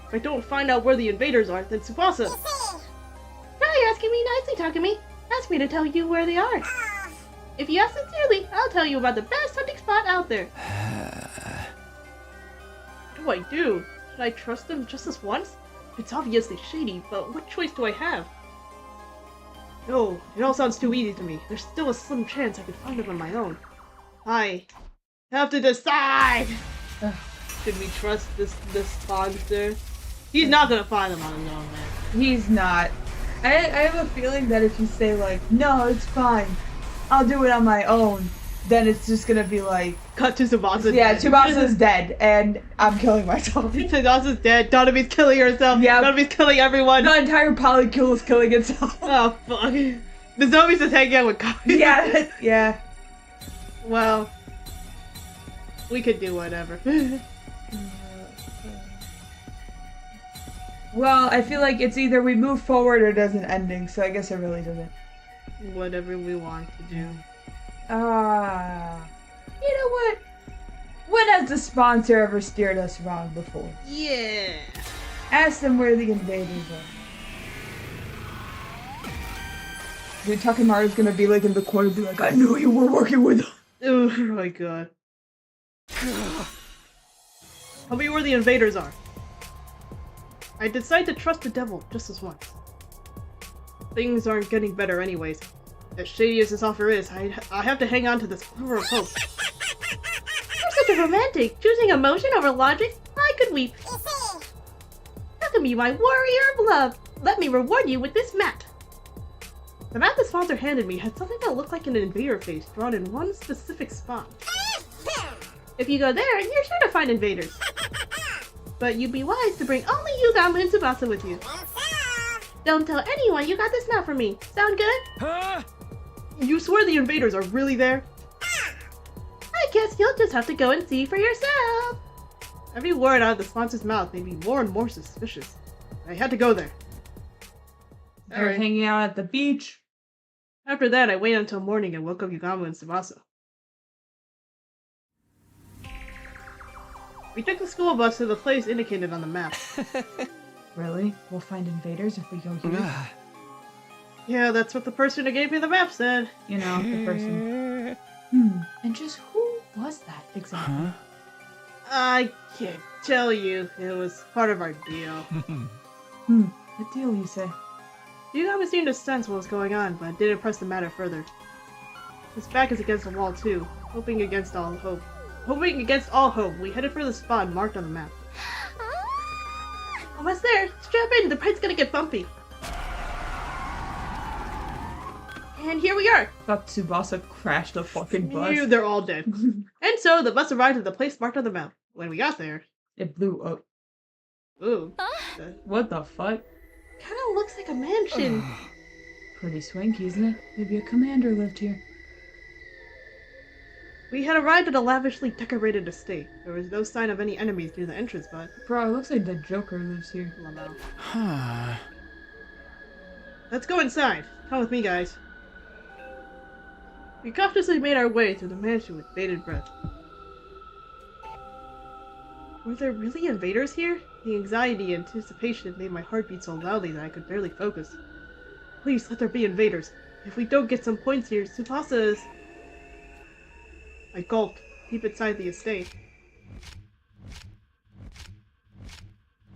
If I don't find out where the invaders are, then Tsubasa. Try asking me nicely, Takumi. Ask me to tell you where they are. If you ask sincerely, I'll tell you about the best hunting spot out there. What do I do? Should I trust them just this once? It's obviously shady, but what choice do I have? No, it all sounds too easy to me. There's still a slim chance I could find them on my own. I have to decide! Should we trust this monster? He's not gonna find them on his own, man. He's not. I have a feeling that if you say like, no, it's fine, I'll do it on my own, then it's just gonna be like, Cut to Tsubasa's yeah, dead. Tsubasa's dead, and I'm killing myself. Tsubasa's dead, Donabe's killing herself, Yeah. Donabe's killing everyone. The entire polycule is killing itself. Oh, fuck. The zombies just hanging out with Kami. Yeah, yeah. Well, we could do whatever. Well, I feel like it's either we move forward or there's an ending, so I guess it really doesn't. Whatever we want to do. You know what? When has the sponsor ever steered us wrong before? Yeah. Ask them where the invaders are. Dude, Takemaru's gonna be like in the corner, be like, I knew you were working with them. Oh my god. Tell me where the invaders are. I decide to trust the devil just this once. Things aren't getting better anyways. As shady as this offer is, I have to hang on to this glimmer of hope. You're such a romantic, choosing emotion over logic. I could weep. Takumi, my warrior of love, let me reward you with this map. The map the sponsor handed me had something that looked like an invader face drawn in one specific spot. If you go there, you're sure to find invaders. But you'd be wise to bring only Yugamu and Tsubasa with you. Don't tell anyone you got this map from me. Sound good? Huh? You swear the invaders are really there? I guess you'll just have to go and see for yourself. Every word out of the sponsor's mouth made me more and more suspicious. I had to go there. They're Alright. hanging out at the beach. After that, I waited until morning and woke up Yugamu and Tsubasa. We took the school bus to the place indicated on the map. Really? We'll find invaders if we go here? Yeah, that's what the person who gave me the map said. You know, the person. And just who was that exactly? Huh? I can't tell you. It was part of our deal. What deal, you say? Yugamu seemed to sense what was going on, but didn't press the matter further. His back is against the wall too, hoping against all hope, we headed for the spot marked on the map. Almost there! Strap in, the ride's gonna get bumpy! And here we are! Thought Tsubasa crashed the fucking bus. They're all dead. And so, the bus arrived at the place marked on the map. When we got there... It blew up. Ooh. What the fuck? Kinda looks like a mansion. Pretty swanky, isn't it? Maybe a commander lived here. We had arrived at a lavishly decorated estate. There was no sign of any enemies near the entrance, but... Bro, it looks like the Joker lives here. Huh. Let's go inside. Come with me, guys. We cautiously made our way through the mansion with bated breath. Were there really invaders here? The anxiety and anticipation made my heart beat so loudly that I could barely focus. Please, let there be invaders. If we don't get some points here, Tsubasa is... I gulped, deep inside the estate.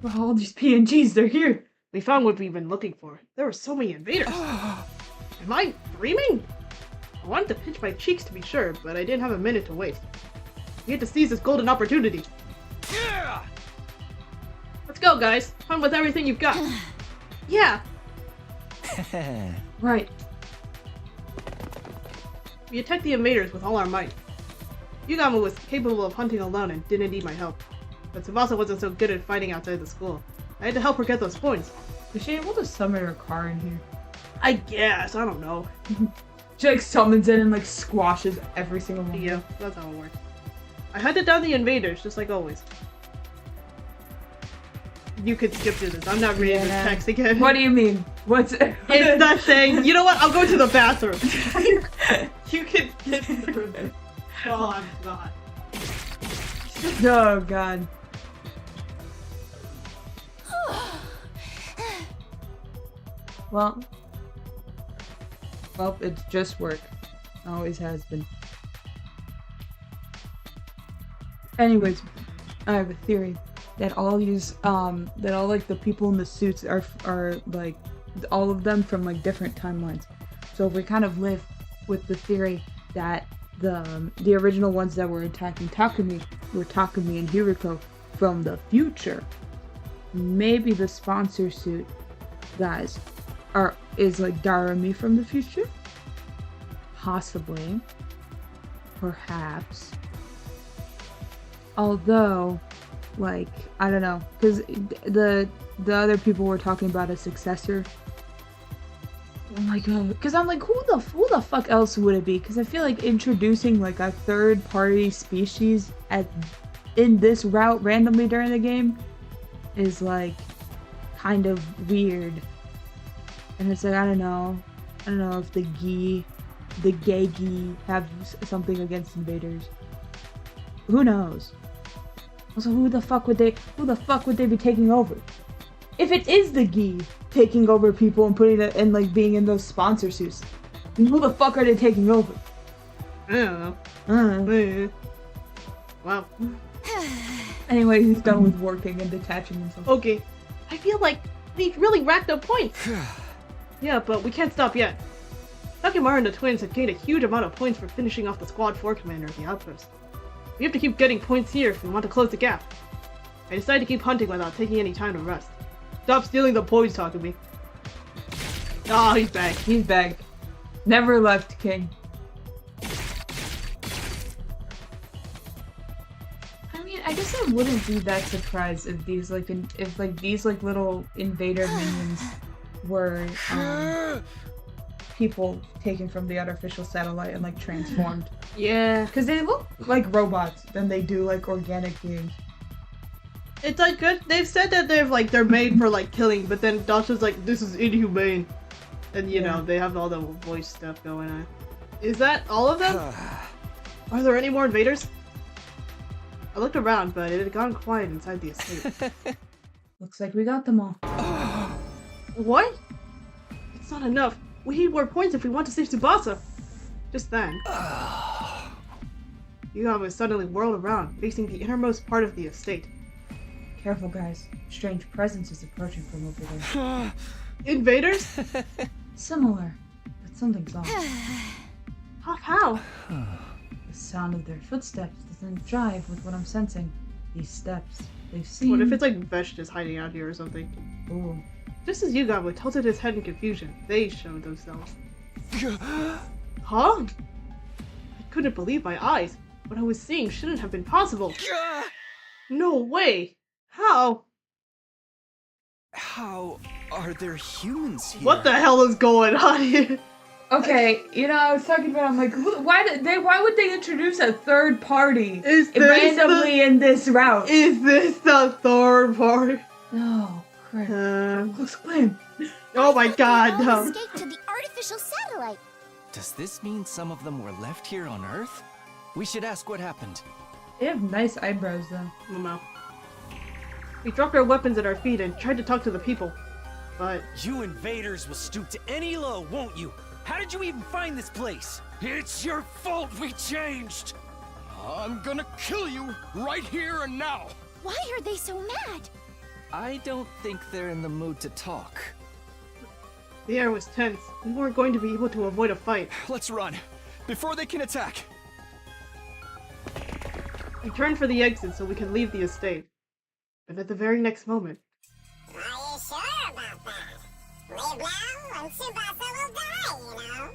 Wow, all these PNGs, they're here! We found what we've been looking for. There were so many invaders. Am I dreaming? I wanted to pinch my cheeks to be sure, but I didn't have a minute to waste. We had to seize this golden opportunity. Yeah! Let's go, guys. Hunt with everything you've got. Yeah. Right. We attacked the invaders with all our might. Yugamu was capable of hunting alone and didn't need my help. But Tsubasa wasn't so good at fighting outside the school. I had to help her get those points. Is she able to summon her car in here? I guess, I don't know. She like summons it and like squashes every single one. Yeah, that's how it works. I hunted down the invaders, just like always. You could skip through this. I'm not reading this text again. What do you mean? What's It's not saying. You know what? I'll go to the bathroom. You can skip through this. Oh, I'm not. Oh god. Well, it's just work. Always has been. Anyways, I have a theory that all these, that all like the people in the suits are like all of them from like different timelines. So if we kind of live with the theory that the original ones that were attacking Takumi were Takumi and Hiriko from the future, maybe the sponsor suit guys is like Darumi from the future? Possibly. Perhaps. Although, like, I don't know, because the other people were talking about a successor. Oh my god, because I'm like, who the fuck else would it be? Because I feel like introducing like a third party species in this route randomly during the game is like kind of weird. And it's like, I don't know if the gay Gi have something against invaders. Who knows? Also, who the fuck would they be taking over? If it is the Gi taking over people and putting it and like being in those sponsor suits, then who the fuck are they taking over? I don't know. Wow. Anyway, he's done with working and detaching himself. Okay. I feel like we really racked up points. Yeah, but we can't stop yet. Takimaru and the twins have gained a huge amount of points for finishing off the Squad 4 commander at the outpost. We have to keep getting points here if we want to close the gap. I decided to keep hunting without taking any time to rest. Stop stealing the points, Takumi. Oh, he's back. He's back. Never left, King. I mean, I guess I wouldn't be that surprised if these like little invader minions were people taken from the artificial satellite and like transformed. Yeah. Because they look like robots than they do like organic beings. It's like good. They've said that they're made for like killing, but then Dasha's like, this is inhumane. And you know, they have all the voice stuff going on. Is that all of them? Are there any more invaders? I looked around, but it had gone quiet inside the estate. Looks like we got them all. What? It's not enough. We need more points if we want to save Tsubasa. Just then, Yugamo suddenly whirled around, facing the innermost part of the estate. Careful, guys. Strange presence is approaching from over there. Invaders? Similar, but something's off. How? The sound of their footsteps doesn't jive with what I'm sensing. These steps, they seem... What if it's like Vesh just hiding out here or something? Ooh. Just as Yugamo tilted his head in confusion, they showed themselves. Huh? I couldn't believe my eyes. What I was seeing shouldn't have been possible. No way! How? How are there humans here? What the hell is going on here? Okay, you know, I was talking about, I'm like, why would they introduce a third party Is this randomly in this route? Is this the third party? Oh, crap. Exclaim. Oh my god, They all no. escaped to the artificial satellite. Does this mean some of them were left here on Earth? We should ask what happened. They have nice eyebrows, though. No. We dropped our weapons at our feet and tried to talk to the people, but... You invaders will stoop to any low, won't you? How did you even find this place? It's your fault we changed! I'm gonna kill you right here and now! Why are they so mad? I don't think they're in the mood to talk. The air was tense. We weren't going to be able to avoid a fight. Let's run, before they can attack! We turned for the exit so we could leave the estate. But at the very next moment... Are you sure about that? Live long and Tsubasa will die, you know?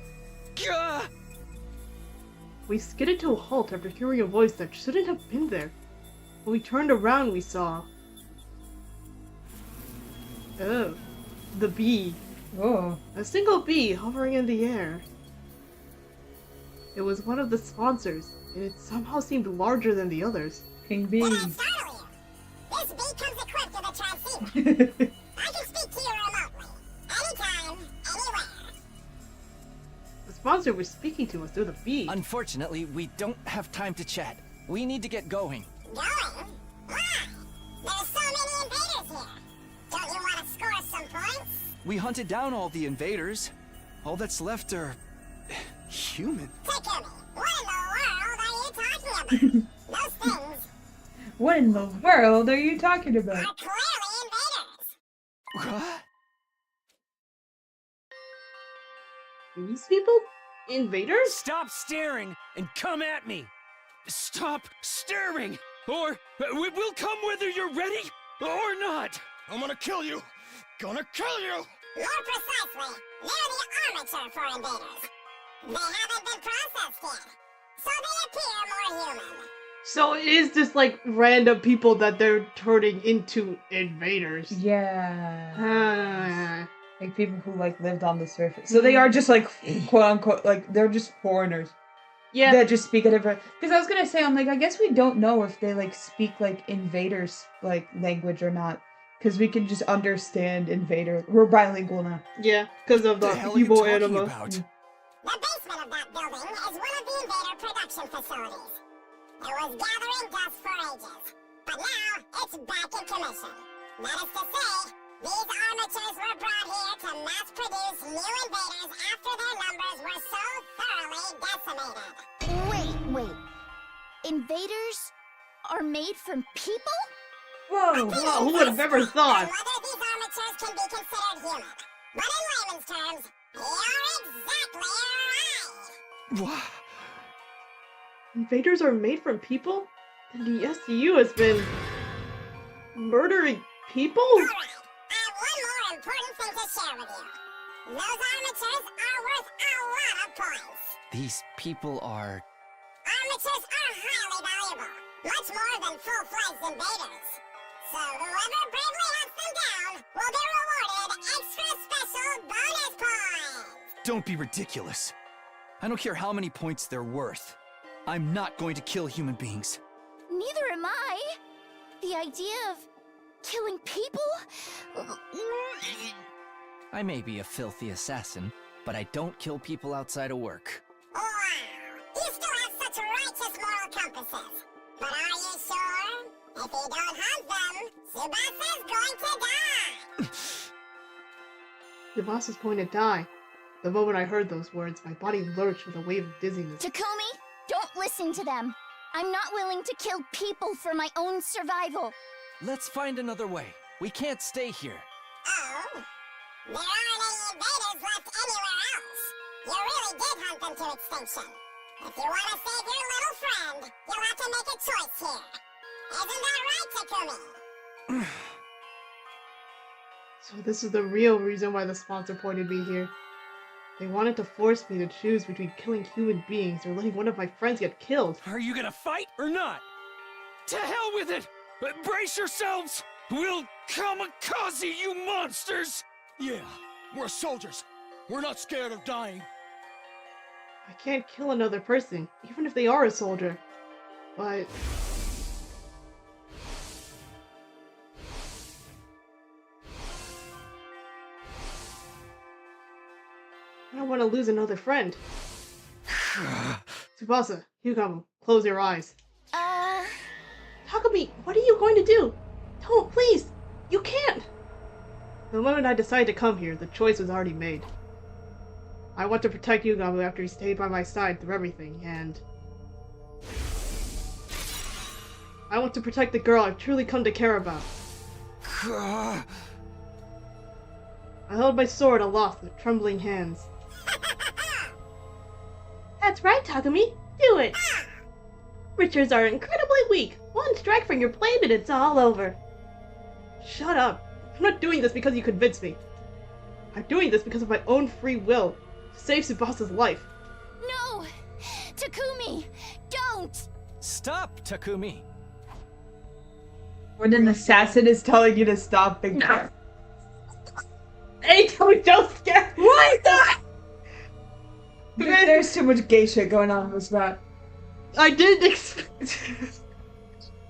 Gah! We skidded to a halt after hearing a voice that shouldn't have been there. When we turned around, we saw... Oh. The bee. Oh. A single bee hovering in the air. It was one of the sponsors. and it somehow seemed larger than the others. King Bee. Then I'll startle you. This bee comes equipped with a transceiver. I can speak to you remotely. Anytime, anywhere. The sponsor was speaking to us through the bee. Unfortunately, we don't have time to chat. We need to get going. Going? Why? There's so many invaders here. Don't you want to score some points? We hunted down all the invaders. All that's left are... human. Takumi, what in the world are you talking about? Those things What in the world are you talking about? are clearly invaders. What? These people? Invaders? Stop staring and come at me! Stop staring! Or we'll come whether you're ready or not! I'm gonna kill you! Gonna kill you! More precisely, they're the armature for invaders. They haven't been processed yet, so they appear more human. So it is just like random people that they're turning into invaders. Yeah. Ah. Like people who like lived on the surface. So they are just like quote unquote like they're just foreigners. Yeah. That just speak a different. Because I was gonna say, I'm like, I guess we don't know if they like speak like invaders like language or not. Because we can just understand invader. We're bilingual now. Yeah, because of the What the hell are you evil talking anima. about? The basement of that building is one of the invader production facilities. It was gathering dust for ages, but now it's back in commission. That is to say, these armatures were brought here to mass produce new invaders after their numbers were so thoroughly decimated. Wait. Invaders are made from people? Whoa! Wow, who would have ever thought? And whether these armatures can be considered human. But in layman's terms, you're exactly right. What? Invaders are made from people? Then the SCU has been murdering people? Alright, I have one more important thing to share with you. Those armatures are worth a lot of points. These people are... Armatures are highly valuable, much more than full-fledged invaders. So whoever bravely hunts them down will be rewarded extra special bonus points. Don't be ridiculous. I don't care how many points they're worth. I'm not going to kill human beings. Neither am I. The idea of killing people? I may be a filthy assassin, but I don't kill people outside of work. Wow, you still have such righteous moral compasses. But are you sure? If you don't hunt them, Tsubasa's going to die. The boss is going to die. The moment I heard those words, my body lurched with a wave of dizziness. Takumi, don't listen to them. I'm not willing to kill people for my own survival. Let's find another way. We can't stay here. Oh? There aren't any invaders left anywhere else. You really did hunt them to extinction. If you want to save your little friend, you'll have to make a choice here. Isn't that right, Takumi? So this is the real reason why the sponsor pointed me here. They wanted to force me to choose between killing human beings or letting one of my friends get killed. Are you gonna fight or not? To hell with it! Brace yourselves! We'll kamikaze you monsters! Yeah, we're soldiers. We're not scared of dying. I can't kill another person, even if they are a soldier. But... I don't want to lose another friend. Tsubasa, Hyugamu, close your eyes. Takumi, what are you going to do? Don't, please! You can't! The moment I decided to come here, the choice was already made. I want to protect Hyugamu after he stayed by my side through everything, and... I want to protect the girl I've truly come to care about. I held my sword aloft with trembling hands. That's right, Takumi. Do it! Richards are incredibly weak. One strike from your blade and it's all over. Shut up. I'm not doing this because you convinced me. I'm doing this because of my own free will. To save Tsubasa's life. No! Takumi, don't! Stop, Takumi! When an assassin is telling you to stop, big No. Hey, don't scare. What the? There's too much gay shit going on in this map. I didn't expect.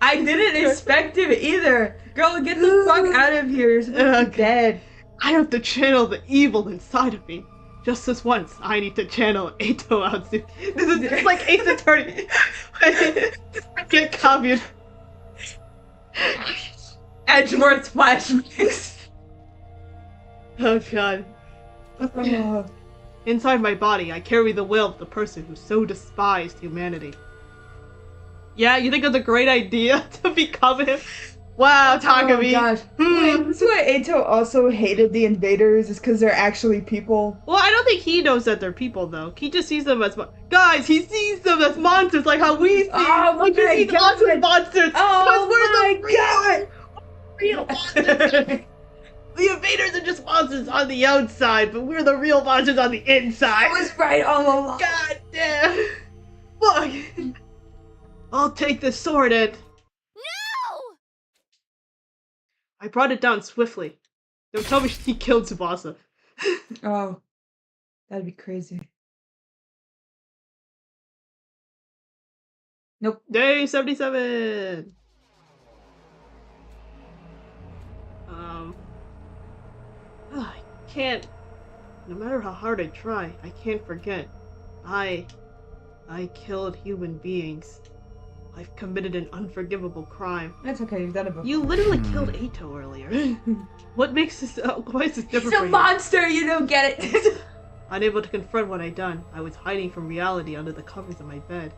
I didn't expect it either. Girl, get the fuck out of here. You're supposed to be dead. I have to channel the evil inside of me. Just this once, I need to channel Eito Atsu. This is just like Ace Attorney. Get copied. Edgeworth flashbacks. Oh god. Inside my body, I carry the will of the person who so despised humanity. Yeah, you think it's a great idea to become him? Wow, Takumi. Oh gosh. Wait, this is why Eito also hated the invaders, is because they're actually people. Well, I don't think he knows that they're people, though. He just sees them as guys. He sees them as monsters, like how we see. Oh like my he sees God. us as monsters. Oh we're the my real monsters. The invaders are just monsters on the outside, but we're the real monsters on the inside. I was right all along. God damn. Fuck. I'll take this sword and. No! I brought it down swiftly. Don't tell me he killed Tsubasa. Oh, that'd be crazy. Nope. Day 77. I can't. No matter how hard I try, I can't forget. I killed human beings. I've committed an unforgivable crime. That's okay, you've done it before. You literally killed Eito earlier. What makes this? Why is this different? He's for a you? monster, you don't get it. Unable to confront what I'd done, I was hiding from reality under the covers of my bed.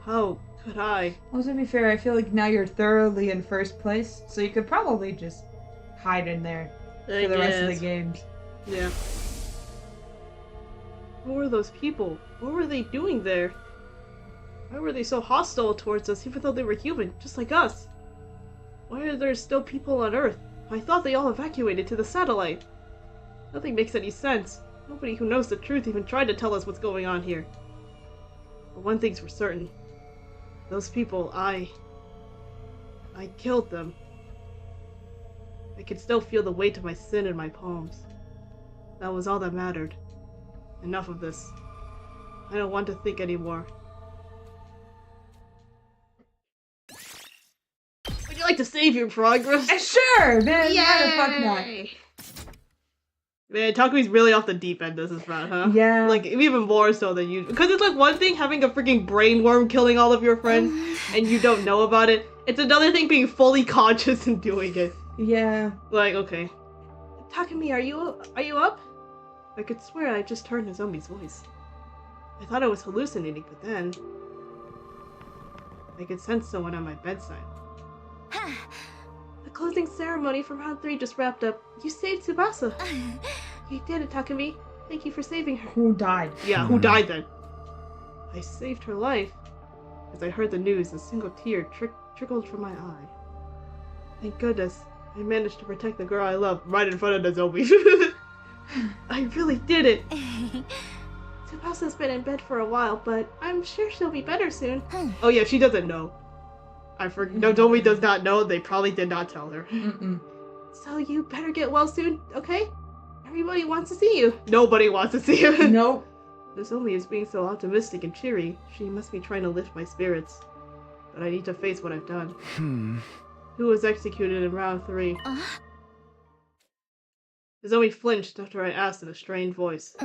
How could I? Well, to be fair, I feel like now you're thoroughly in first place, so you could probably just hide in there for the rest of the games. Yeah. Who were those people? What were they doing there? Why were they so hostile towards us even though they were human, just like us? Why are there still people on Earth? I thought they all evacuated to the satellite. Nothing makes any sense. Nobody who knows the truth even tried to tell us what's going on here. But one thing's for certain. Those people, I killed them. I could still feel the weight of my sin in my palms. That was all that mattered. Enough of this. I don't want to think anymore. Would you like to save your progress? Sure, man. Why the fuck not? Man, Takumi's really off the deep end this is round, huh? Yeah. Like, even more so than you. Because it's like one thing having a freaking brain worm killing all of your friends and you don't know about it. It's another thing being fully conscious and doing it. Yeah. Like, okay. Takumi, are you up? I could swear I just heard Nozomi's voice. I thought I was hallucinating, but then I could sense someone at my bedside. The closing ceremony for round 3 just wrapped up. You saved Tsubasa. You did it, Takumi. Thank you for saving her. Who died? Yeah, who died then? I saved her life. As I heard the news, a single tear trickled from my eye. Thank goodness, I managed to protect the girl I love right in front of Nozomi. I really did it. Tsubasa's been in bed for a while, but I'm sure she'll be better soon. Oh yeah, she doesn't know. Nozomi does not know. They probably did not tell her. So you better get well soon, okay? Everybody wants to see you. Nobody wants to see you. Nope. Nozomi is being so optimistic and cheery. She must be trying to lift my spirits. But I need to face what I've done. Who was executed in round 3? Nozomi flinched after I asked in a strained voice.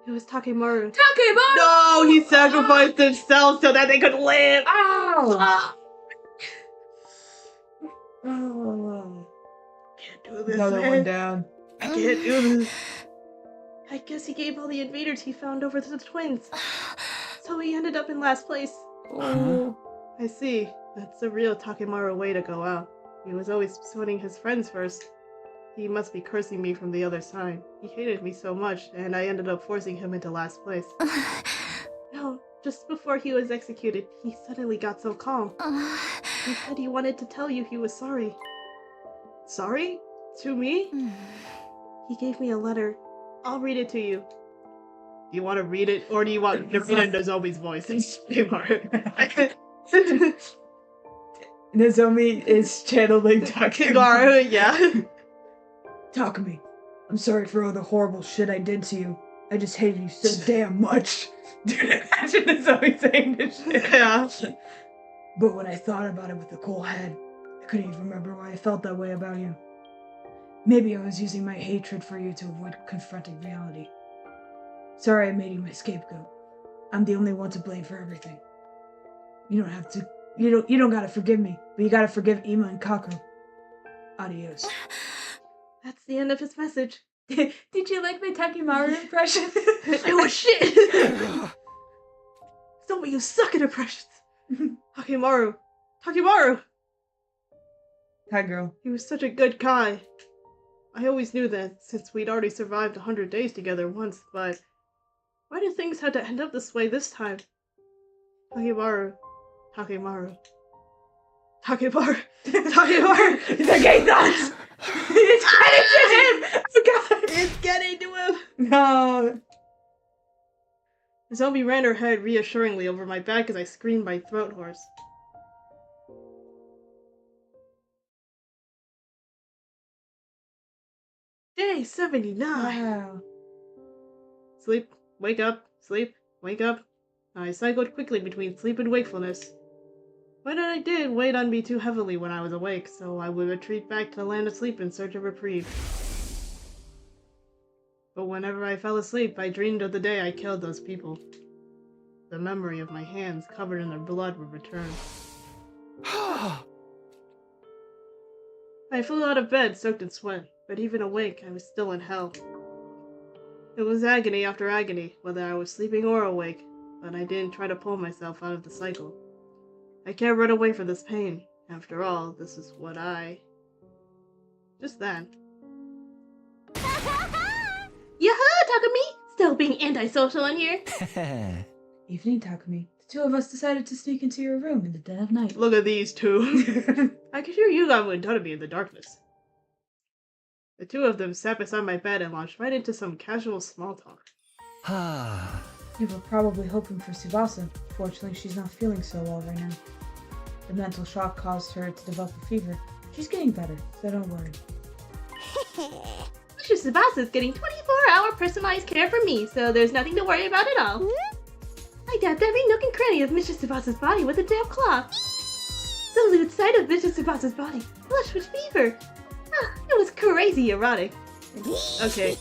It was Takemaru. Takemaru! No, he sacrificed himself so that they could live! Ow! Can't do this, Another man. one down. I can't do this. I guess he gave all the invaders he found over to the twins. So he ended up in last place. Oh. I see. That's the real Takemaru way to go out. He was always putting his friends first. He must be cursing me from the other side. He hated me so much, and I ended up forcing him into last place. No, just before he was executed, he suddenly got so calm. He said he wanted to tell you he was sorry. Sorry? To me? He gave me a letter. I'll read it to you. Do you want to read it, or do you want to read it in Nozomi's voice? Nozomi is channeling Takemaru, yeah. Takumi, I'm sorry for all the horrible shit I did to you. I just hated you so damn much. Dude, imagine this always saying this shit. Yeah. But when I thought about it with a cool head, I couldn't even remember why I felt that way about you. Maybe I was using my hatred for you to avoid confronting reality. Sorry I made you my scapegoat. I'm the only one to blame for everything. You don't have to. You don't gotta forgive me, but you gotta forgive Ima and Kaku. Adios. That's the end of his message. Did you like my Takimaru impression? Oh shit! Some of you suck at impressions. Takimaru. Takimaru! Hi, girl. He was such a good guy. I always knew that, since we'd already survived 100 days together once, but why did things have to end up this way this time? Takimaru. Takimaru. Takimaru. Takimaru! The gay thoughts! It's getting to him! Oh god! It's getting to him! No! The zombie ran her head reassuringly over my back as I screamed my throat hoarse. Day 79! Wow. Sleep, wake up, sleep, wake up. I cycled quickly between sleep and wakefulness. What I did weighed on me too heavily when I was awake, so I would retreat back to the land of sleep in search of reprieve. But whenever I fell asleep, I dreamed of the day I killed those people. The memory of my hands covered in their blood would return. I flew out of bed, soaked in sweat, but even awake, I was still in hell. It was agony after agony, whether I was sleeping or awake, but I didn't try to pull myself out of the cycle. I can't run away from this pain. After all, this is what I... Just then. Yahoo, Takumi! Still being antisocial in here? Evening, Takumi. The two of us decided to sneak into your room in the dead of night. Look at these two. I could hear Yugamu and Totemi in the darkness. The two of them sat beside my bed and launched right into some casual small talk. You were probably hoping for Tsubasa. Fortunately, she's not feeling so well right now. The mental shock caused her to develop a fever. She's getting better, so don't worry. Mr. Tsubasa's getting 24-hour personalized care from me, so there's nothing to worry about at all. I dabbed every nook and cranny of Mr. Tsubasa's body with a damp cloth. The lewd sight of Mr. Tsubasa's body, flushed with fever. It was crazy erotic. Okay.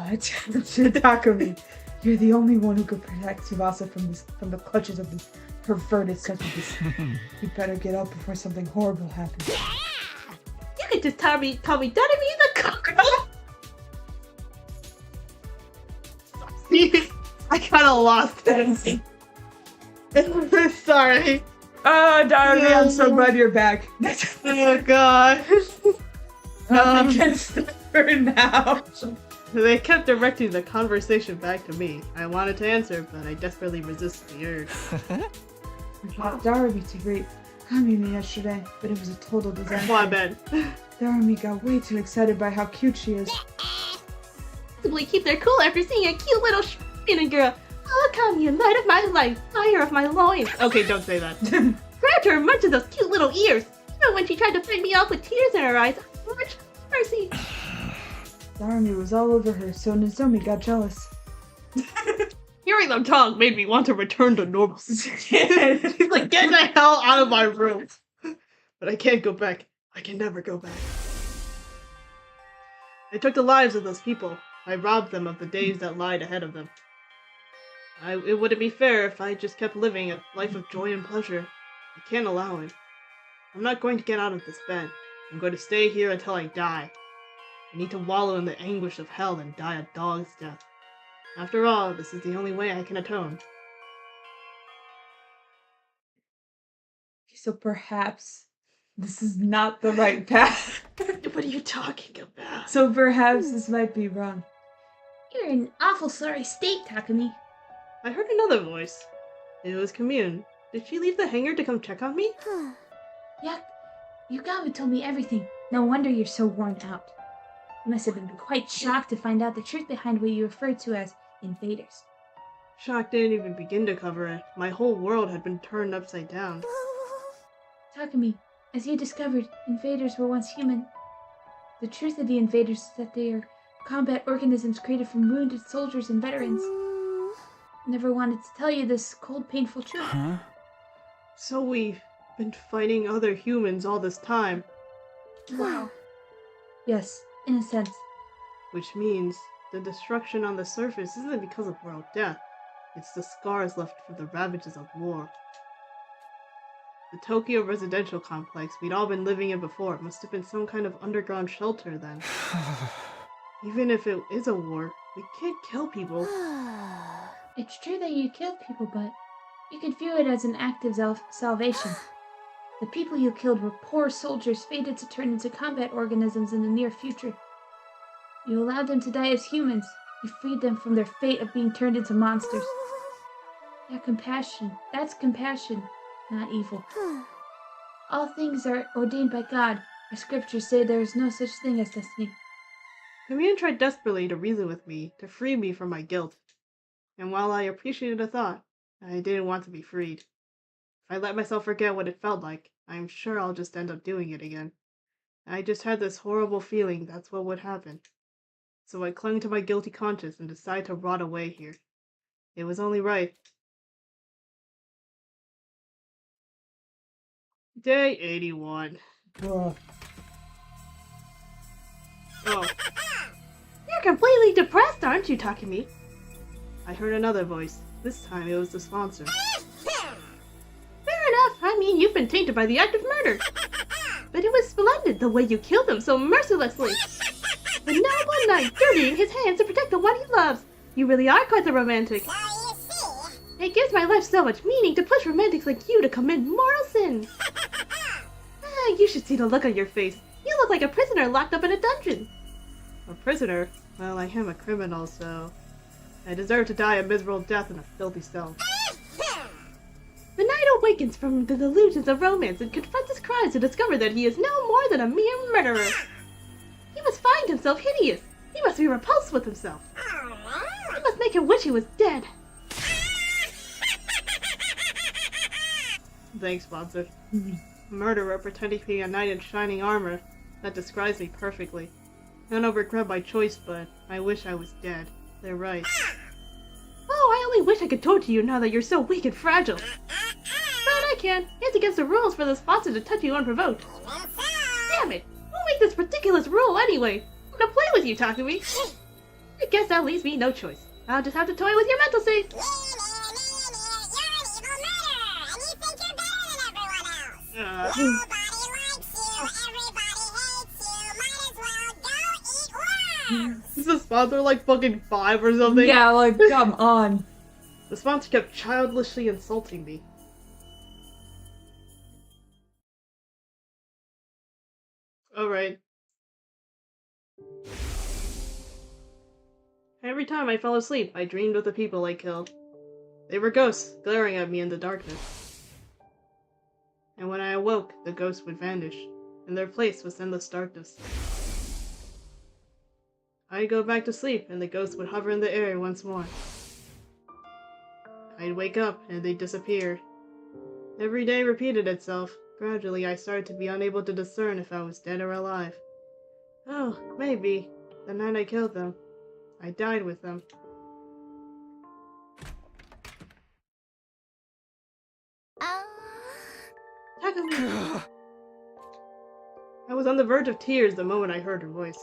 It's Takumi. You're the only one who could protect Tsubasa from the clutches of this perverted succubus. You better get up before something horrible happens. You could just call me Totemi the cockroach. I kind of lost it. Sorry. Oh, Darby, I'm so glad you're back. Oh god. I can stop her now. They kept directing the conversation back to me. I wanted to answer, but I desperately resisted the urge. I brought Darby to rape Kamimi yesterday, but it was a total disaster. Come on, Ben. Darby got way too excited by how cute she is. Simply keep their cool after seeing a cute little spinning girl. Oh, Kami, light of my life, fire of my loins. Okay, don't say that. Grabbed her and munched those cute little ears. Even when she tried to fight me off with tears in her eyes, much mercy. Darby was all over her, so Nozomi got jealous. Hearing them talk made me want to return to normalcy. She's like, get the hell out of my room. But I can't go back. I can never go back. I took the lives of those people. I robbed them of the days that lied ahead of them. It wouldn't be fair if I just kept living a life of joy and pleasure. I can't allow it. I'm not going to get out of this bed. I'm going to stay here until I die. I need to wallow in the anguish of hell and die a dog's death. After all, this is the only way I can atone. So perhaps this is not the right path. What are you talking about? So perhaps this might be wrong. You're in an awful sorry state, Takumi. I heard another voice. It was Commune. Did she leave the hangar to come check on me? Yeah, Yugamu told me everything. No wonder you're so worn out. You must have been quite shocked to find out the truth behind what you referred to as invaders. Shock didn't even begin to cover it. My whole world had been turned upside down. Takumi, as you discovered, invaders were once human. The truth of the invaders is that they are combat organisms created from wounded soldiers and veterans. Never wanted to tell you this cold, painful truth. Huh? So we've been fighting other humans all this time, Wow. Yes, in a sense. which means the destruction on the surface isn't because of world death. It's the scars left from the ravages of war. The Tokyo residential complex we'd all been living in before must have been some kind of underground shelter then. Even if it is a war, we can't kill people. It's true that you killed people, but you could view it as an act of salvation. The people you killed were poor soldiers fated to turn into combat organisms in the near future. You allowed them to die as humans. You freed them from their fate of being turned into monsters. That's compassion, not evil. All things are ordained by God. Our scriptures say there is no such thing as destiny. Camille tried desperately to reason with me, to free me from my guilt. And while I appreciated the thought, I didn't want to be freed. If I let myself forget what it felt like, I'm sure I'll just end up doing it again. I just had this horrible feeling that's what would happen. So I clung to my guilty conscience and decided to rot away here. It was only right. Day 81. Ugh. Oh. You're completely depressed, aren't you, Takumi? I heard another voice. This time it was the sponsor. Fair enough. I mean, you've been tainted by the act of murder. But it was splendid the way you killed him so mercilessly. The noble knight dirtying his hands to protect the one he loves. You really are quite the romantic. It gives my life so much meaning to push romantics like you to commit mortal sins. You should see the look on your face. You look like a prisoner locked up in a dungeon. A prisoner? Well, I am a criminal, so I deserve to die a miserable death in a filthy cell. The knight awakens from the delusions of romance and confronts his crimes to discover that he is no more than a mere murderer. He must find himself hideous. He must be repulsed with himself. He must make him wish he was dead. Thanks, sponsor. Murderer pretending to be a knight in shining armor. That describes me perfectly. I don't regret my choice, but I wish I was dead. They're right. Oh, I only wish I could torture you now that you're so weak and fragile. But I can't. It's against the rules for the sponsor to touch you unprovoked. Damn it! Who made this ridiculous rule anyway? I'm gonna play with you, Takumi. I guess that leaves me no choice. I'll just have to toy with your mental state. Nobody likes you, everybody hates you, might as well go eat worms! Is the sponsor like fucking 5 or something? Yeah, like, come on. The sponsor kept childishly insulting me. Alright. Every time I fell asleep, I dreamed of the people I killed. They were ghosts, glaring at me in the darkness. And when I awoke, the ghosts would vanish, and their place was endless darkness. I'd go back to sleep, and the ghosts would hover in the air once more. I'd wake up, and they'd disappear. Every day repeated itself. Gradually, I started to be unable to discern if I was dead or alive. Oh, maybe. The night I killed them, I died with them. Takumi! I was on the verge of tears the moment I heard her voice.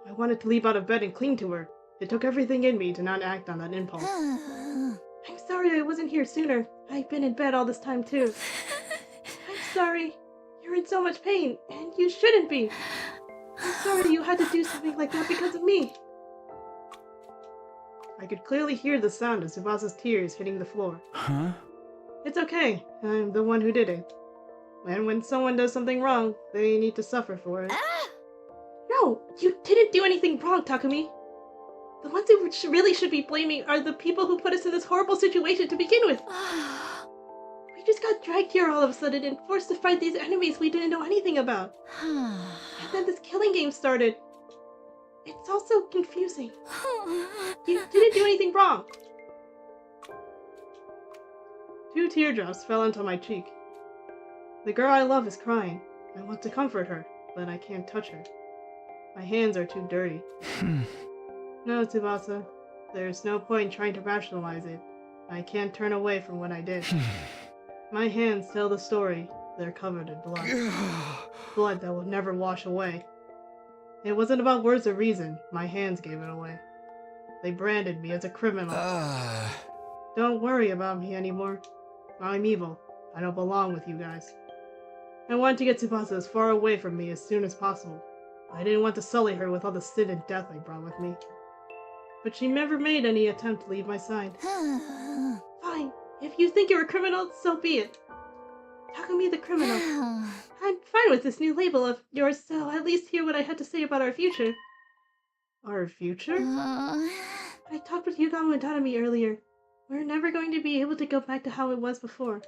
I wanted to leap out of bed and cling to her. It took everything in me to not act on that impulse. I'm sorry I wasn't here sooner. I've been in bed all this time too. I'm sorry. You're in so much pain, and you shouldn't be. I'm sorry you had to do something like that because of me. I could clearly hear the sound of Tsubasa's tears hitting the floor. Huh? It's okay. I'm the one who did it. And when someone does something wrong, they need to suffer for it. No, you didn't do anything wrong, Takumi. The ones who really should be blaming are the people who put us in this horrible situation to begin with. We just got dragged here all of a sudden and forced to fight these enemies we didn't know anything about. And then this killing game started. It's all so confusing. You didn't do anything wrong. 2 teardrops fell onto my cheek. The girl I love is crying. I want to comfort her, but I can't touch her. My hands are too dirty. No, Tsubasa. There's no point trying to rationalize it. I can't turn away from what I did. My hands tell the story. They're covered in blood. Blood that will never wash away. It wasn't about words or reason. My hands gave it away. They branded me as a criminal. Don't worry about me anymore. I'm evil. I don't belong with you guys. I wanted to get Tsubasa as far away from me as soon as possible. I didn't want to sully her with all the sin and death I brought with me. But she never made any attempt to leave my side. Fine. If you think you're a criminal, so be it. Takumi the criminal. I'm fine with this new label of yours, so at least hear what I had to say about our future. Our future? I talked with Yugamo and Tadami earlier. We're never going to be able to go back to how it was before.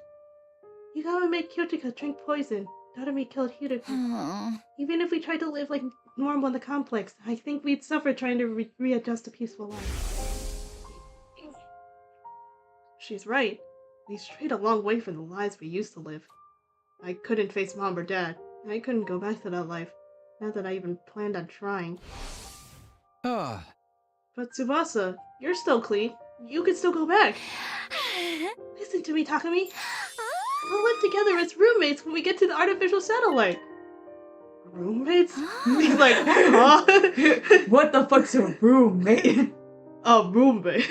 Yugamo made Kyotika drink poison. Tadami killed Hideko. Even if we tried to live like normal in the complex, I think we'd suffer trying to readjust a peaceful life. She's right. We strayed a long way from the lives we used to live. I couldn't face Mom or Dad, and I couldn't go back to that life, not that I even planned on trying. But Tsubasa, you're still clean. You can still go back. Listen to me, Takumi. We'll live together as roommates when we get to the artificial satellite. Roommates? He's like, huh? What the fuck's a roommate? A roommate.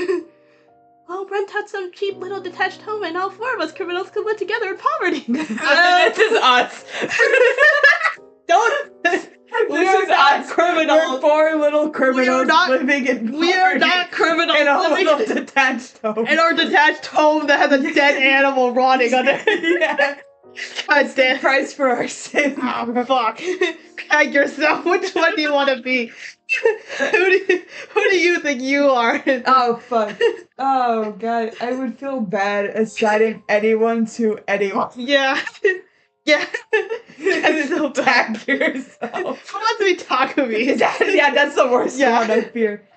We'll rent out some cheap little detached home and all four of us criminals could live together in poverty. This is us. Don't. This is us. Criminals. We're four little criminals living in poverty. We are not criminals. In a little detached home. In our detached home that has a dead animal rotting under it. Yeah. God damn. Price for our sin. Oh, fuck. Peg yourself. Which one do you want to be? Who do you think you are? Oh, fuck. Oh, God. I would feel bad assigning anyone to anyone. Yeah. Yeah. That's so bad. Tag yourself. Who wants to be Takumi? Yeah, that's the worst one, I fear.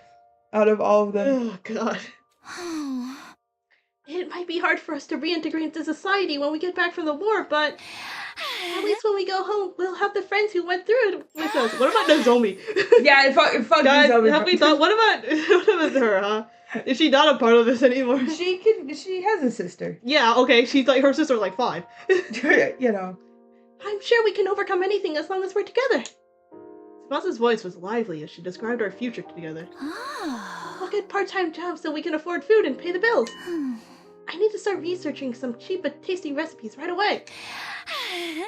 Out of all of them. Oh, God. It might be hard for us to reintegrate into society when we get back from the war, but at least when we go home, we'll have the friends who went through it with us. What about Nozomi? Yeah, fuck God, Nozomi. have we thought, what about her, huh? Is she not a part of this anymore? She has a sister. Yeah, okay, she's like, her sister's like 5. You know. I'm sure we can overcome anything as long as we're together. Tsubasa's voice was lively as she described our future together. We'll get part-time jobs so we can afford food and pay the bills. I need to start researching some cheap but tasty recipes right away.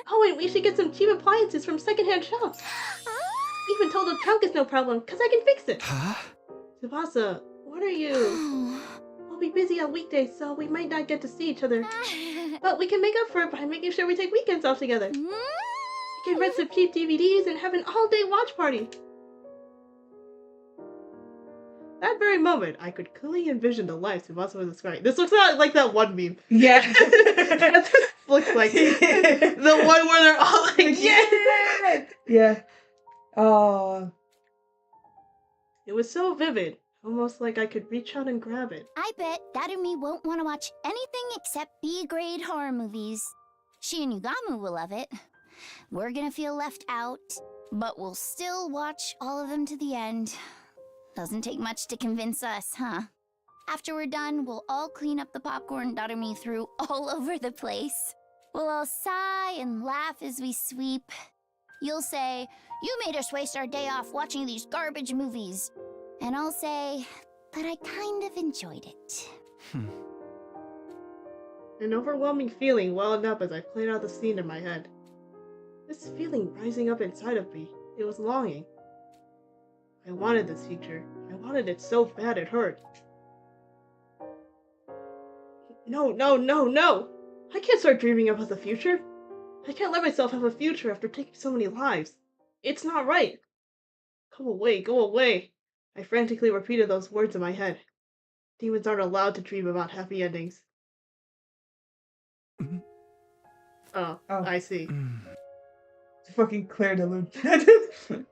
Oh, and we should get some cheap appliances from secondhand shops. Even told the trunk is no problem, because I can fix it. Huh? Tsubasa, what are you? We'll be busy on weekdays, so we might not get to see each other. But we can make up for it by making sure we take weekends off together. We can rent some cheap DVDs and have an all-day watch party. That very moment, I could clearly envision the life Tsubasa was describing. This looks like that one meme. Yeah. That's what it looks like. The one where they're all like, yeah! Yeah. Oh. It was so vivid, almost like I could reach out and grab it. I bet Darumi won't want to watch anything except B-grade horror movies. She and Yugamu will love it. We're gonna feel left out, but we'll still watch all of them to the end. Doesn't take much to convince us, huh? After we're done, we'll all clean up the popcorn Darumi threw all over the place. We'll all sigh and laugh as we sweep. You'll say, "You made us waste our day off watching these garbage movies." And I'll say that I kind of enjoyed it. An overwhelming feeling welled up as I played out the scene in my head. This feeling rising up inside of me, it was longing. I wanted this future. I wanted it so bad it hurt. No! I can't start dreaming about the future. I can't let myself have a future after taking so many lives. It's not right. Go away. I frantically repeated those words in my head. Demons aren't allowed to dream about happy endings. Oh, I see. Fucking Claire de Lune.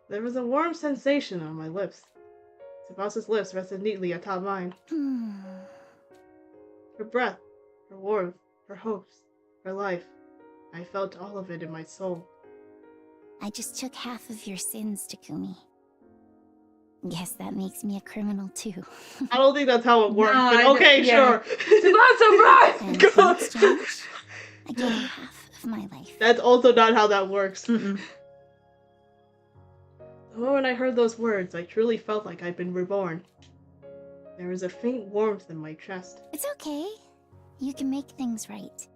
There was a warm sensation on my lips. Tsubasa's lips rested neatly atop mine. Her breath, her warmth, her hopes, her life. I felt all of it in my soul. I just took half of your sins, Takumi. Guess that makes me a criminal too. I don't think that's how it works, No, but I okay, don't- sure. Tsubasa, And run! in exchange, I give you half of my life. That's also not how that works. Mm-mm. The moment I heard those words, I truly felt like I'd been reborn. There was a faint warmth in my chest. It's okay. You can make things right.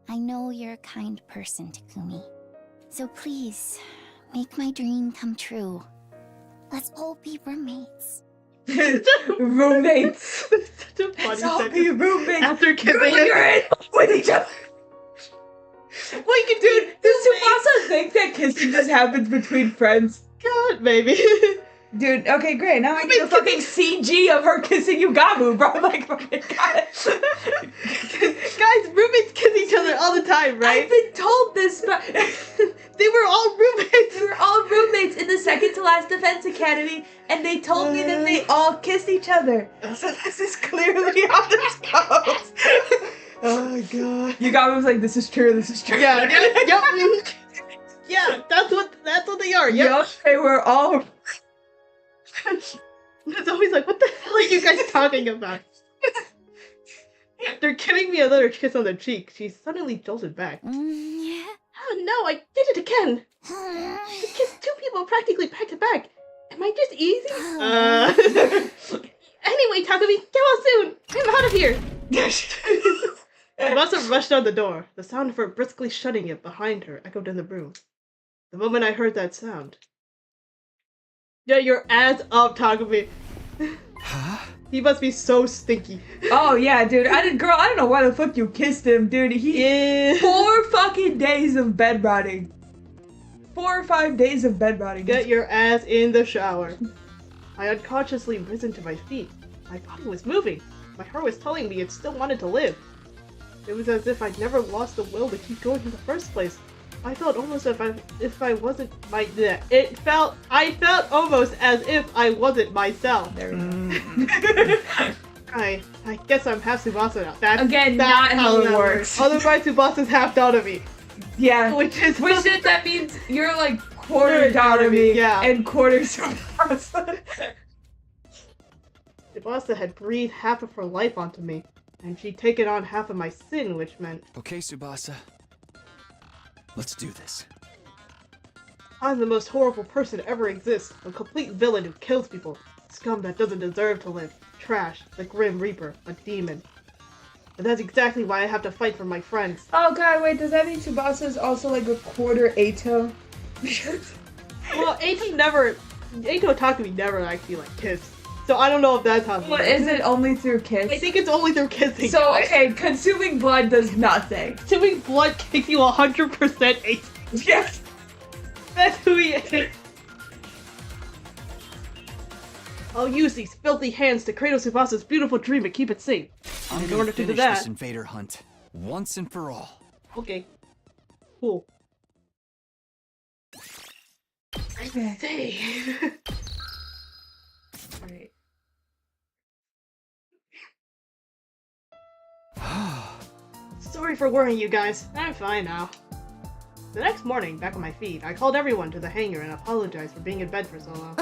I know you're a kind person, Takumi. So please, make my dream come true. Let's all be roommates. Roommates. Such a funny Let's all be sentence. roommates. After kissing You're him. in with each other. What you can do? Does Tsubasa think that kissing just happens between friends? God, baby. Dude, okay, great. Now I get a Roommates fucking CG of her kissing Yugamu, bro. Like, oh my god. Guys, roommates kiss each other all the time, right? I've been told this, but They were all roommates. we were all roommates in the second to last defense academy, and they told me that they all kiss each other. So this is clearly how this goes. Oh god. Yugamu was like, this is true, this is true. Yeah, yep. Yeah, that's what they are. Yep. Yup, they were all. It's always like, what the hell are you guys talking about? After giving me another kiss on the cheek, she suddenly jolted back. Yeah. Oh no, I did it again! I kissed two people practically back to back. Am I just easy? Anyway, Takumi, get well soon! I'm out of here! Tsubasa rushed out the door. The sound of her briskly shutting it behind her echoed in the room. The moment I heard that sound... Get your ass up, Takumi! Huh? He must be so stinky. Oh yeah, dude. I don't know why the fuck you kissed him, dude. Yeah. 4 fucking days of bed rotting. 4 or 5 days of bed rotting. Get your ass in the shower. I unconsciously risen to my feet. My body was moving. My heart was telling me it still wanted to live. It was as if I'd never lost the will to keep going in the first place. I felt almost if I wasn't my. I felt almost as if I wasn't myself. There we go. I guess I'm half Tsubasa now. That's Again, not how it that works. Otherwise, Tsubasa's half Donomi. Yeah. Which is that means you're like quarter Donomi Yeah. and quarter Tsubasa. Tsubasa had breathed half of her life onto me, and she'd taken on half of my sin, which meant Okay, Tsubasa. Let's do this. I'm the most horrible person to ever exist, a complete villain who kills people, scum that doesn't deserve to live, trash, the Grim Reaper, a demon. But that's exactly why I have to fight for my friends. Oh god, wait, does that mean Tsubasa is also like a quarter Ato? Well, Ato Takumi never actually like kissed, so I don't know if that's how. Well, is it only through kiss? I think it's only through kissing. So, okay, consuming blood does nothing. Consuming blood kicks you 100% Ato. Yes. That's who he is. I'll use these filthy hands to cradle Tsubasa's beautiful dream and keep it safe. I'm In gonna order to do finish that- this invader hunt once and for all. Okay. Cool. Okay. Say. Alright. Sorry for worrying you guys. I'm fine now. The next morning, back on my feet, I called everyone to the hangar and apologized for being in bed for so long.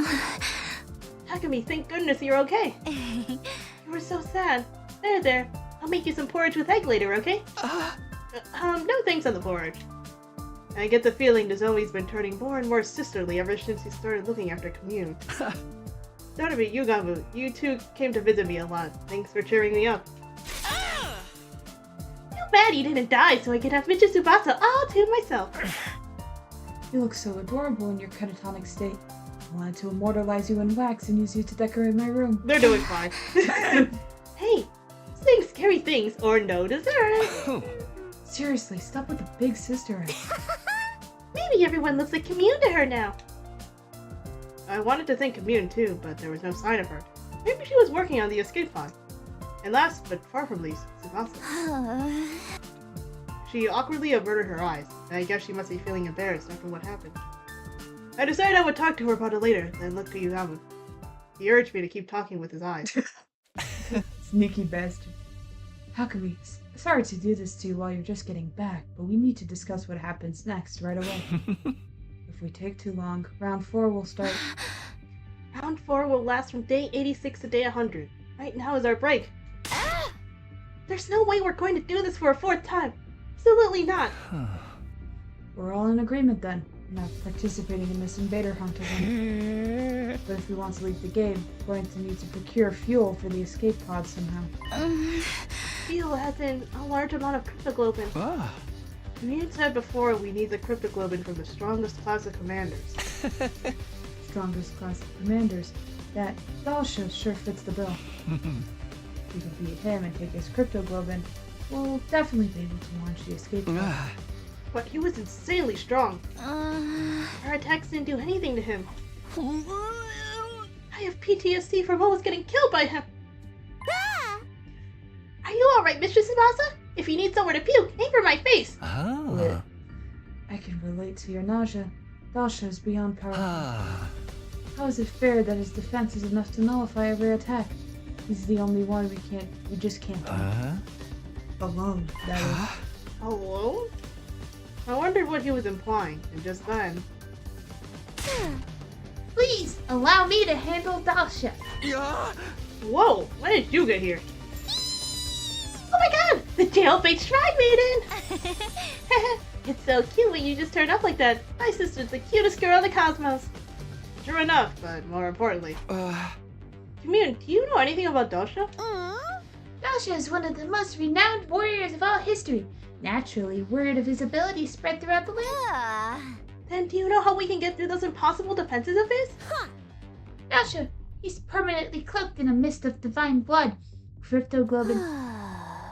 Takumi, thank goodness you're okay. You were so sad. There. I'll make you some porridge with egg later, okay? No thanks on the porridge. I get the feeling Nozomi's been turning more and more sisterly ever since he started looking after Commune. Donomi, Yugamu, you two came to visit me a lot. Thanks for cheering me up. Too bad he didn't die so I could have Mr. Tsubasa all to myself. You look so adorable in your catatonic state. I wanted to immortalize you in wax and use you to decorate my room. They're doing fine. Hey, saying scary things or no dessert. Seriously, stop with the big sister act. Maybe everyone looks like Commune to her now. I wanted to thank Commune too, but there was no sign of her. Maybe she was working on the escape pod. And last, but far from least, Tsubasa. She awkwardly averted her eyes, and I guess she must be feeling embarrassed after what happened. I decided I would talk to her about it later, then looked to Yugamu. He urged me to keep talking with his eyes. Sneaky bastard. Takumi, sorry to do this to you while you're just getting back, but we need to discuss what happens next right away. If we take too long, round 4 will start. Round 4 will last from day 86 to day 100. Right now is our break. There's no way we're going to do this for a 4th time. Absolutely not. We're all in agreement then. Not participating in this invader hunt again. But if we want to leave the game, we're going to need to procure fuel for the escape pod somehow. Fuel has in a large amount of cryptoglobin. You had said before we need the cryptoglobin from the strongest class of commanders. Strongest class of commanders. That Dalsha sure fits the bill. If we can beat him and take his cryptoglobin, we'll definitely be able to launch the escape pod. But he was insanely strong. Our attacks didn't do anything to him. I have PTSD from almost getting killed by him. Are you alright, Mistress Tsubasa? If you need somewhere to puke, aim for my face. I can relate to your nausea. Dalsha is beyond powerful. How is it fair that his defense is enough to nullify every attack? He's the only one we just can't do. Alone, that is. Alone? I wondered what he was implying, and just then... Please allow me to handle Dalsha. Whoa! When did you get here? Oh my god! The jailbait Shrine Maiden! It's so cute when you just turn up like that. My sister's the cutest girl in the cosmos. True enough, but more importantly. Commune, do you know anything about Dalsha? Dalsha is one of the most renowned warriors of all history. Naturally, word of his abilities spread throughout the land. Then do you know how we can get through those impossible defenses of his? Dalsha, he's permanently cloaked in a mist of divine blood. Cryptoglobin.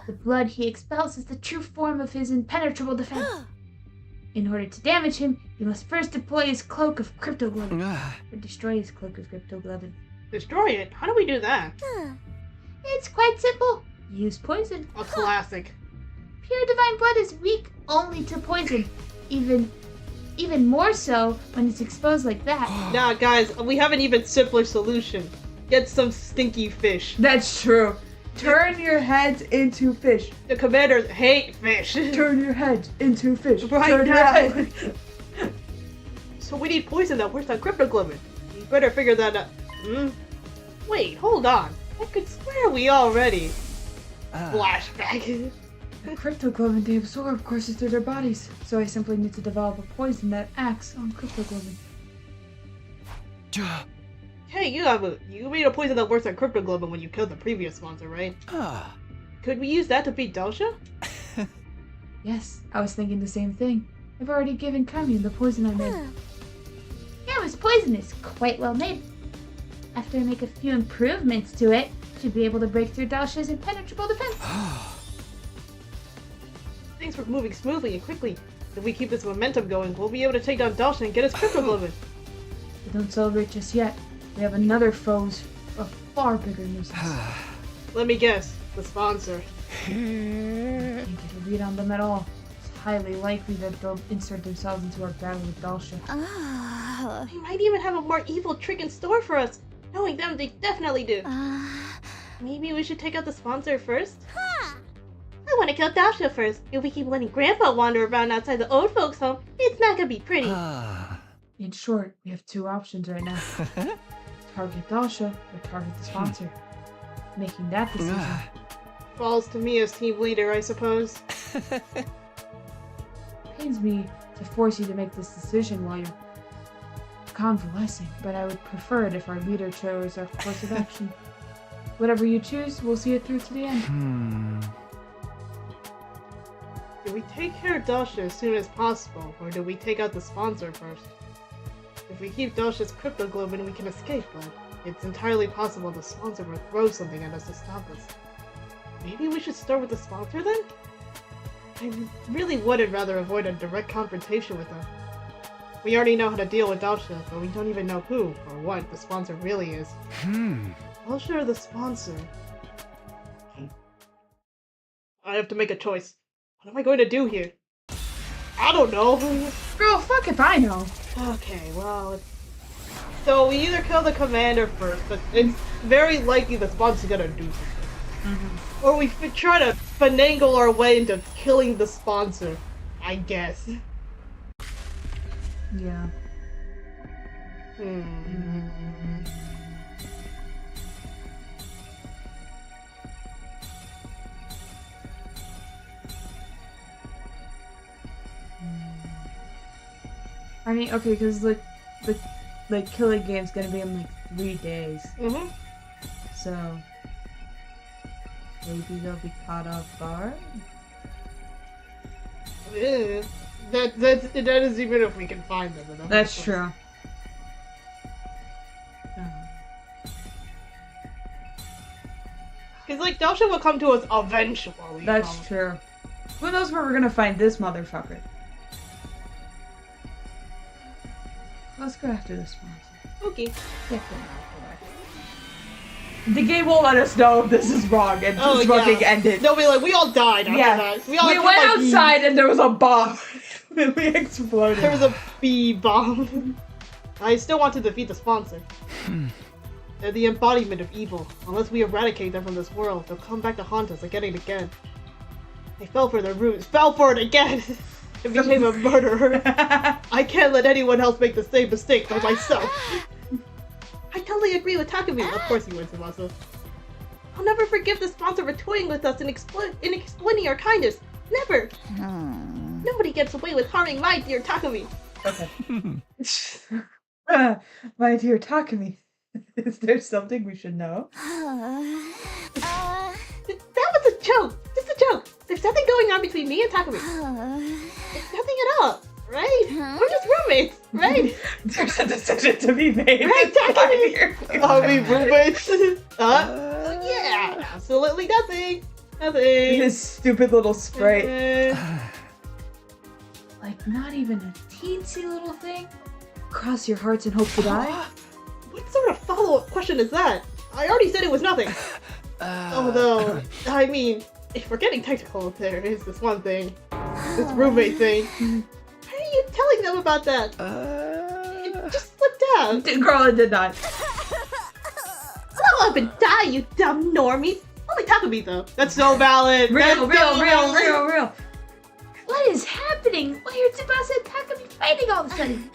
The blood he expels is the true form of his impenetrable defense. In order to damage him, you must first deploy his cloak of cryptoglobin. Or destroy his cloak of cryptoglobin. Destroy it? How do we do that? It's quite simple. Use poison. A classic. Pure divine blood is weak only to poison. Even more so when it's exposed like that. Nah, guys, we have an even simpler solution. Get some stinky fish. That's true. Turn your heads into fish. The commanders hate fish. Turn your heads into fish. Right Turn your now. head. So we need poison that works on cryptoglobin. You better figure that out. Wait, hold on. I could swear we already. Flashback. The cryptoglobin they absorb courses through their bodies, so I simply need to develop a poison that acts on cryptoglobin. Hey, you made a poison that works on cryptoglobin when you killed the previous sponsor, right? Could we use that to beat Dalsha? Yes, I was thinking the same thing. I've already given Kami the poison I made. Yama's poison is quite well made. After I make a few improvements to it, should be able to break through Dalsha's impenetrable defense. Things were moving smoothly and quickly. If we keep this momentum going, we'll be able to take down Dalsha and get his cryptoglobin. But don't celebrate just yet. We have another foe's a far bigger nuisance. Let me guess. The sponsor. Can't get a read on them at all. It's highly likely that they'll insert themselves into our battle with Dalsha. They might even have a more evil trick in store for us. Knowing them, they definitely do. Maybe we should take out the sponsor first? I want to kill Dalsha first. If we keep letting Grandpa wander around outside the old folks' home, it's not gonna be pretty. In short, we have two options right now. Target Dalsha or target the sponsor. Making that decision. Falls to me as team leader, I suppose. Pains me to force you to make this decision while you're convalescing, but I would prefer it if our leader chose our course of action. Whatever you choose, we'll see it through to the end. Do we take care of Dalsha as soon as possible, or do we take out the sponsor first? If we keep Dalsha's cryptoglobin, we can escape, but it's entirely possible the sponsor will throw something at us to stop us. Maybe we should start with the sponsor then? I really would rather avoid a direct confrontation with them. We already know how to deal with Dalsha, but we don't even know who or what the sponsor really is. Dalsha or the sponsor? I have to make a choice. What am I going to do here? I don't know. Girl, fuck if I know. Okay, well... So we either kill the commander first, but it's very likely the sponsor's gonna do something. Or we try to finagle our way into killing the sponsor, I guess. Yeah. I mean, okay, because the killing game's gonna be in like 3 days, Mm-hmm. so maybe they'll be caught off guard. Yeah. That is even if we can find them. In the That's first true. Because like Dosha will come to us eventually. That's probably. true. Who knows where we're gonna find this motherfucker? Let's go after this sponsor. Okay. The game won't let us know if this is wrong and Oh, just yeah. fucking ended. They'll be like, we all died after Yeah. that. We all went killed by outside and there was a bomb. And we exploded. There was a bee bomb. I still want to defeat the sponsor. They're the embodiment of evil. Unless we eradicate them from this world, they'll come back to haunt us again and again. They fell for their ruse. Fell for it again! And became a murderer. I can't let anyone else make the same mistake by myself. I totally agree with Takumi. Of course you would, Tsubasa. I'll never forgive the sponsor for toying with us and exploiting our kindness. Never! Nobody gets away with harming my dear Takumi. Okay. My dear Takumi, is there something we should know? Uh, That was a joke! Just a joke! There's nothing going on between me and Takumi. It's nothing at all, right? We're just roommates, right? There's a decision to be made. Right, Takumi? Are we Takumi? roommates? Yeah, absolutely nothing. Nothing. His stupid little sprite. Uh, Like, not even a teensy little thing? Cross your hearts and hope to die? What sort of follow-up question is that? I already said it was nothing. Although, I mean, if we're getting technical, there is this one thing. This roommate thing. How are you telling them about that? It just slipped out. Girl, it did not. Grow up and die, you dumb normies. Only Takumi, though. That's so valid. That's so valid. Real. What is happening? Why are Tsubasa and Takumi fighting all of a sudden?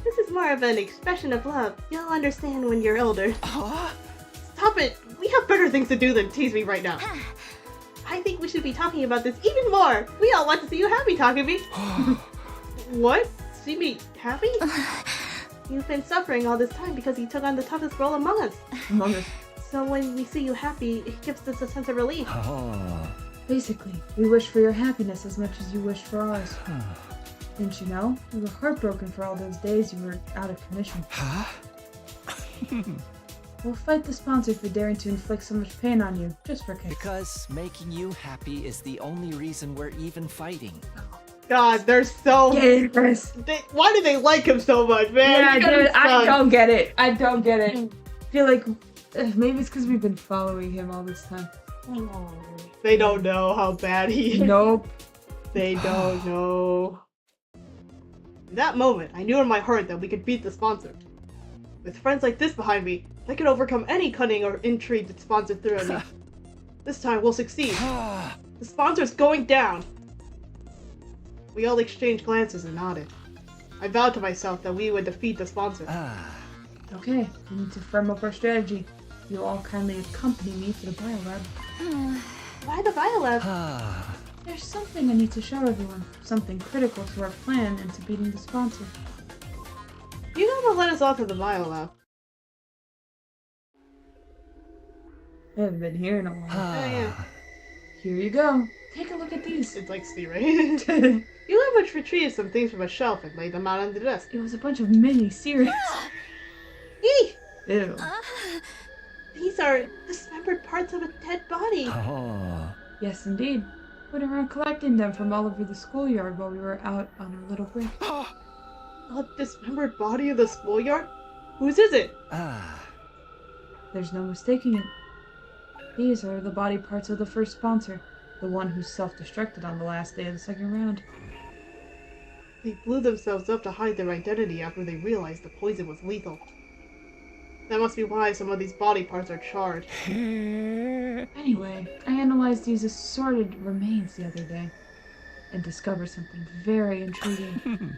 This is more of an expression of love. You'll understand when you're older. Stop it. We have better things to do than tease me right now. I think we should be talking about this even more. We all want to see you happy, Takumi. What? See me happy? You've been suffering all this time because you took on the toughest role among us. So when we see you happy, it gives us a sense of relief. Basically, we wish for your happiness as much as you wish for ours. Didn't you know? We were heartbroken for all those days you were out of commission. We'll fight the sponsor for daring to inflict so much pain on you, just for kicks. Because making you happy is the only reason we're even fighting. God, they're so... Get Chris. Why do they like him so much, man? Yeah, You gotta dude, be I son. don't get it. I don't get it. I feel like maybe it's because we've been following him all this time. They don't know how bad he is. Nope. They don't know. In that moment, I knew in my heart that we could beat the sponsor. With friends like this behind me, I could overcome any cunning or intrigue that sponsor threw at me. This time we'll succeed. The sponsor's going down. We all exchanged glances and nodded. I vowed to myself that we would defeat the sponsor. Okay, we need to firm up our strategy. You'll all kindly accompany me to the biolab. Why the biolab? There's something I need to show everyone. Something critical to our plan and to beating the sponsor. You never let us off to the biolab. I haven't been here in a while. Yeah. Here you go. Take a look at these. It's like Steve, right? You have retrieved some things from a shelf and laid them out on the desk. It was a bunch of mini series. Eek! Ew. These are dismembered parts of a dead body. Yes, indeed. Went around collecting them from all over the schoolyard while we were out on our little break. A dismembered body of the schoolyard? Whose is it? There's no mistaking it. These are the body parts of the first sponsor, the one who self-destructed on the last day of the second round. They blew themselves up to hide their identity after they realized the poison was lethal. That must be why some of these body parts are charred. Anyway, I analyzed these assorted remains the other day and discovered something very intriguing.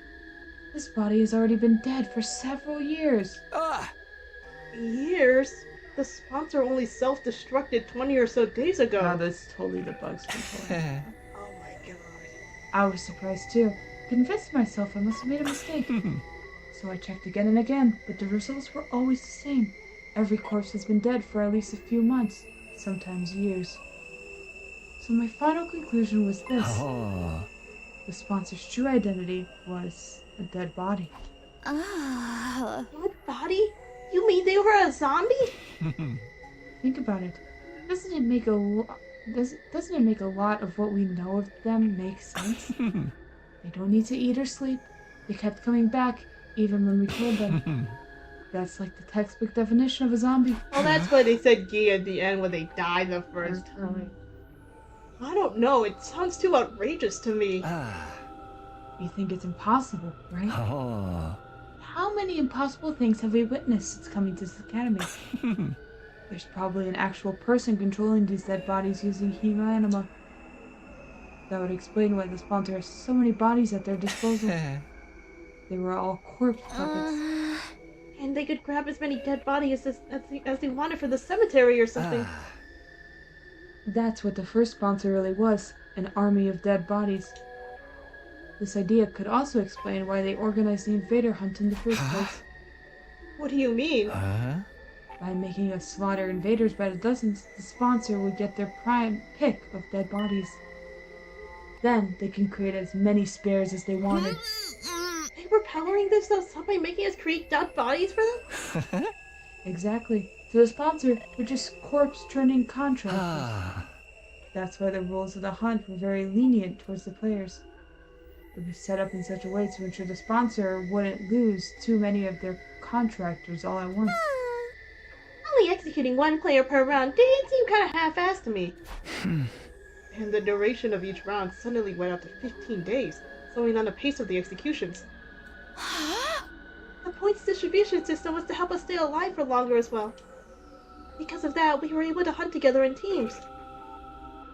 This body has already been dead for several years. Years? The sponsor only self-destructed 20 or so days ago. Wow, that's totally the bug's control. Oh my god. I was surprised too. convinced myself I must have made a mistake. So I checked again and again, but the results were always the same. Every corpse has been dead for at least a few months, sometimes years. So my final conclusion was this. Oh. The sponsor's true identity was a dead body. Ah. Dead body? You mean they were a zombie? Think about it. Doesn't it make a lot of what we know of them make sense? They don't need to eat or sleep. They kept coming back even when we killed them. That's like the textbook definition of a zombie. Well, that's why they said "gee" at the end when they died the first time. I don't know. It sounds too outrageous to me. You think it's impossible, right? Oh. How many impossible things have we witnessed since coming to this academy? There's probably an actual person controlling these dead bodies using hemanima. That would explain why the sponsor has so many bodies at their disposal. They were all corpse puppets. And they could grab as many dead bodies as they wanted for the cemetery or something. That's what the first sponsor really was, an army of dead bodies. This idea could also explain why they organized the invader hunt in the first place. What do you mean? By making us slaughter invaders by the dozens, the sponsor would get their prime pick of dead bodies. Then they can create as many spares as they wanted. They were powering themselves up by making us create dead bodies for them? Exactly. So the sponsor were just corpse-turning contractors. That's why the rules of the hunt were very lenient towards the players. It was set up in such a way to ensure the sponsor wouldn't lose too many of their contractors all at once. Only executing one player per round didn't seem kind of half-assed to me. And the duration of each round suddenly went up to 15 days, slowing down the pace of the executions. The points distribution system was to help us stay alive for longer as well. Because of that, we were able to hunt together in teams.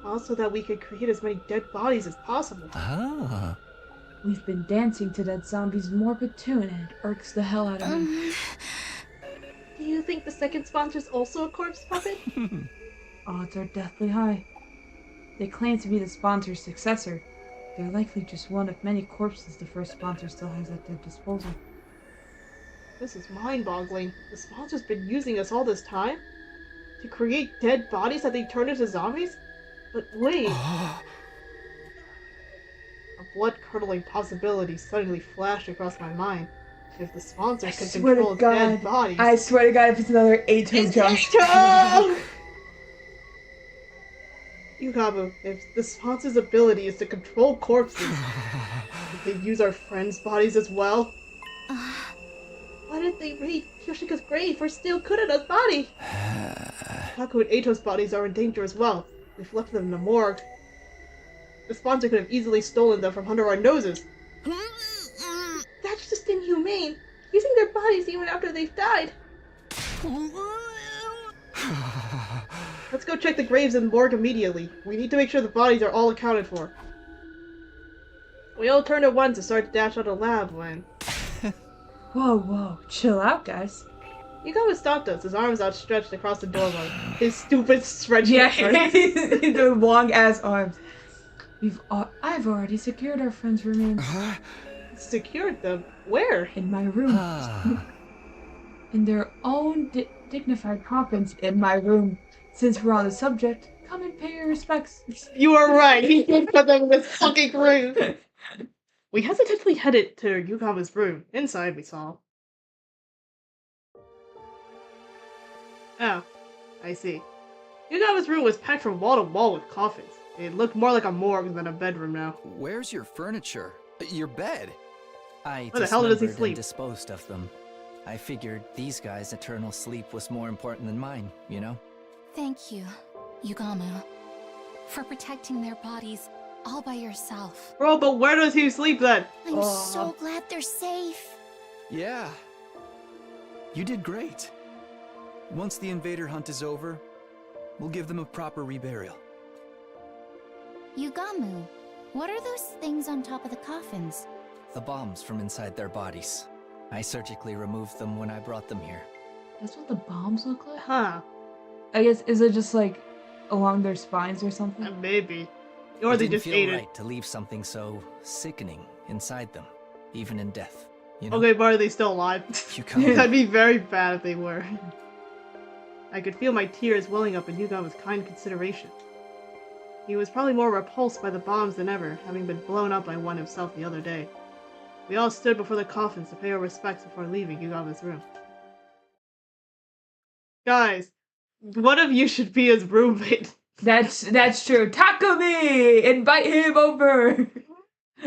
Also that we could create as many dead bodies as possible. We've been dancing to that zombie's morbid tune and it irks the hell out of me. Do you think the second sponsor's also a corpse puppet? Odds are deathly high. They claim to be the sponsor's successor. They're likely just one of many corpses the first sponsor still has at their disposal. This is mind-boggling. The sponsor's been using us all this time? To create dead bodies that they turn into zombies? But wait... A blood-curdling possibility suddenly flashed across my mind. If the sponsor can control dead bodies... I swear to God, if it's another Eito jump. Yugamu, if the sponsor's ability is to control corpses, did they use our friends' bodies as well? Why did they raid Yoshika's grave for still Kurata's body? Taku and Eito's bodies are in danger as well. We've left them in the morgue. The sponsor could have easily stolen them from under our noses. That's just inhumane. Using their bodies even after they've died. Let's go check the graves and morgue immediately. We need to make sure the bodies are all accounted for. We all turned at once and started to dash out of the lab when... Whoa, chill out, guys. Yugawa stopped us, his arms outstretched across the doorway. His stupid stretchy arms. The long-ass arms. I've already secured our friend's remains. Secured them? Where? In my room. In their own dignified coffins in my room. Since we're on the subject, come and pay your respects. You are right, he did put them in his fucking room. We hesitantly headed to Yugawa's room. Inside we saw... Oh, I see. Yugawa's room was packed from wall to wall with coffins. It looked more like a morgue than a bedroom now. Where's your furniture? Your bed? I Where the hell does he dismembered sleep? and disposed of them. I figured these guys' eternal sleep was more important than mine, you know? Thank you, Yugamu, for protecting their bodies all by yourself. Bro, but where does he sleep then? I'm so glad they're safe. Yeah. You did great. Once the invader hunt is over, we'll give them a proper reburial. Yugamu, what are those things on top of the coffins? The bombs from inside their bodies. I surgically removed them when I brought them here. That's what the bombs look like? Huh. I guess, is it just like along their spines or something? Maybe. Or It they didn't just feel ate it. right to leave something so sickening inside them, even in death. You know? Okay, but are they still alive? Yukama. That'd be very bad if they were. I could feel my tears welling up in Yugama's kind consideration. He was probably more repulsed by the bombs than ever, having been blown up by one himself the other day. We all stood before the coffins to pay our respects before leaving Yugama's room. Guys, one of you should be his roommate. That's true. Takumi! Invite him over!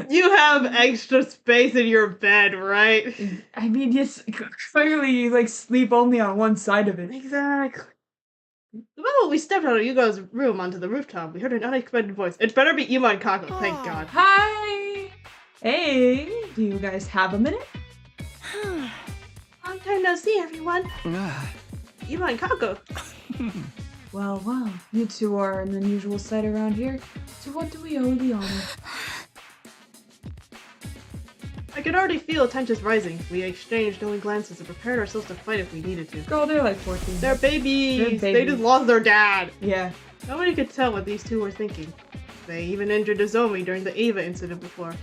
You have extra space in your bed, right? I mean, yes, clearly you, like, sleep only on one side of it. Exactly. The moment we stepped out of Yugo's room onto the rooftop, we heard an unexpected voice. It better be Ima and Kako, thank God. Hi! Hey, do you guys have a minute? Long time no see, everyone. Ima and Kako. Well, you two are an unusual sight around here, so what do we owe the honor? I could already feel tensions rising. We exchanged knowing glances and prepared ourselves to fight if we needed to. Girl, they're like 14. They're babies! They're babies. They just lost their dad! Yeah. Nobody could tell what these two were thinking. They even injured Nozomi during the Eva incident before.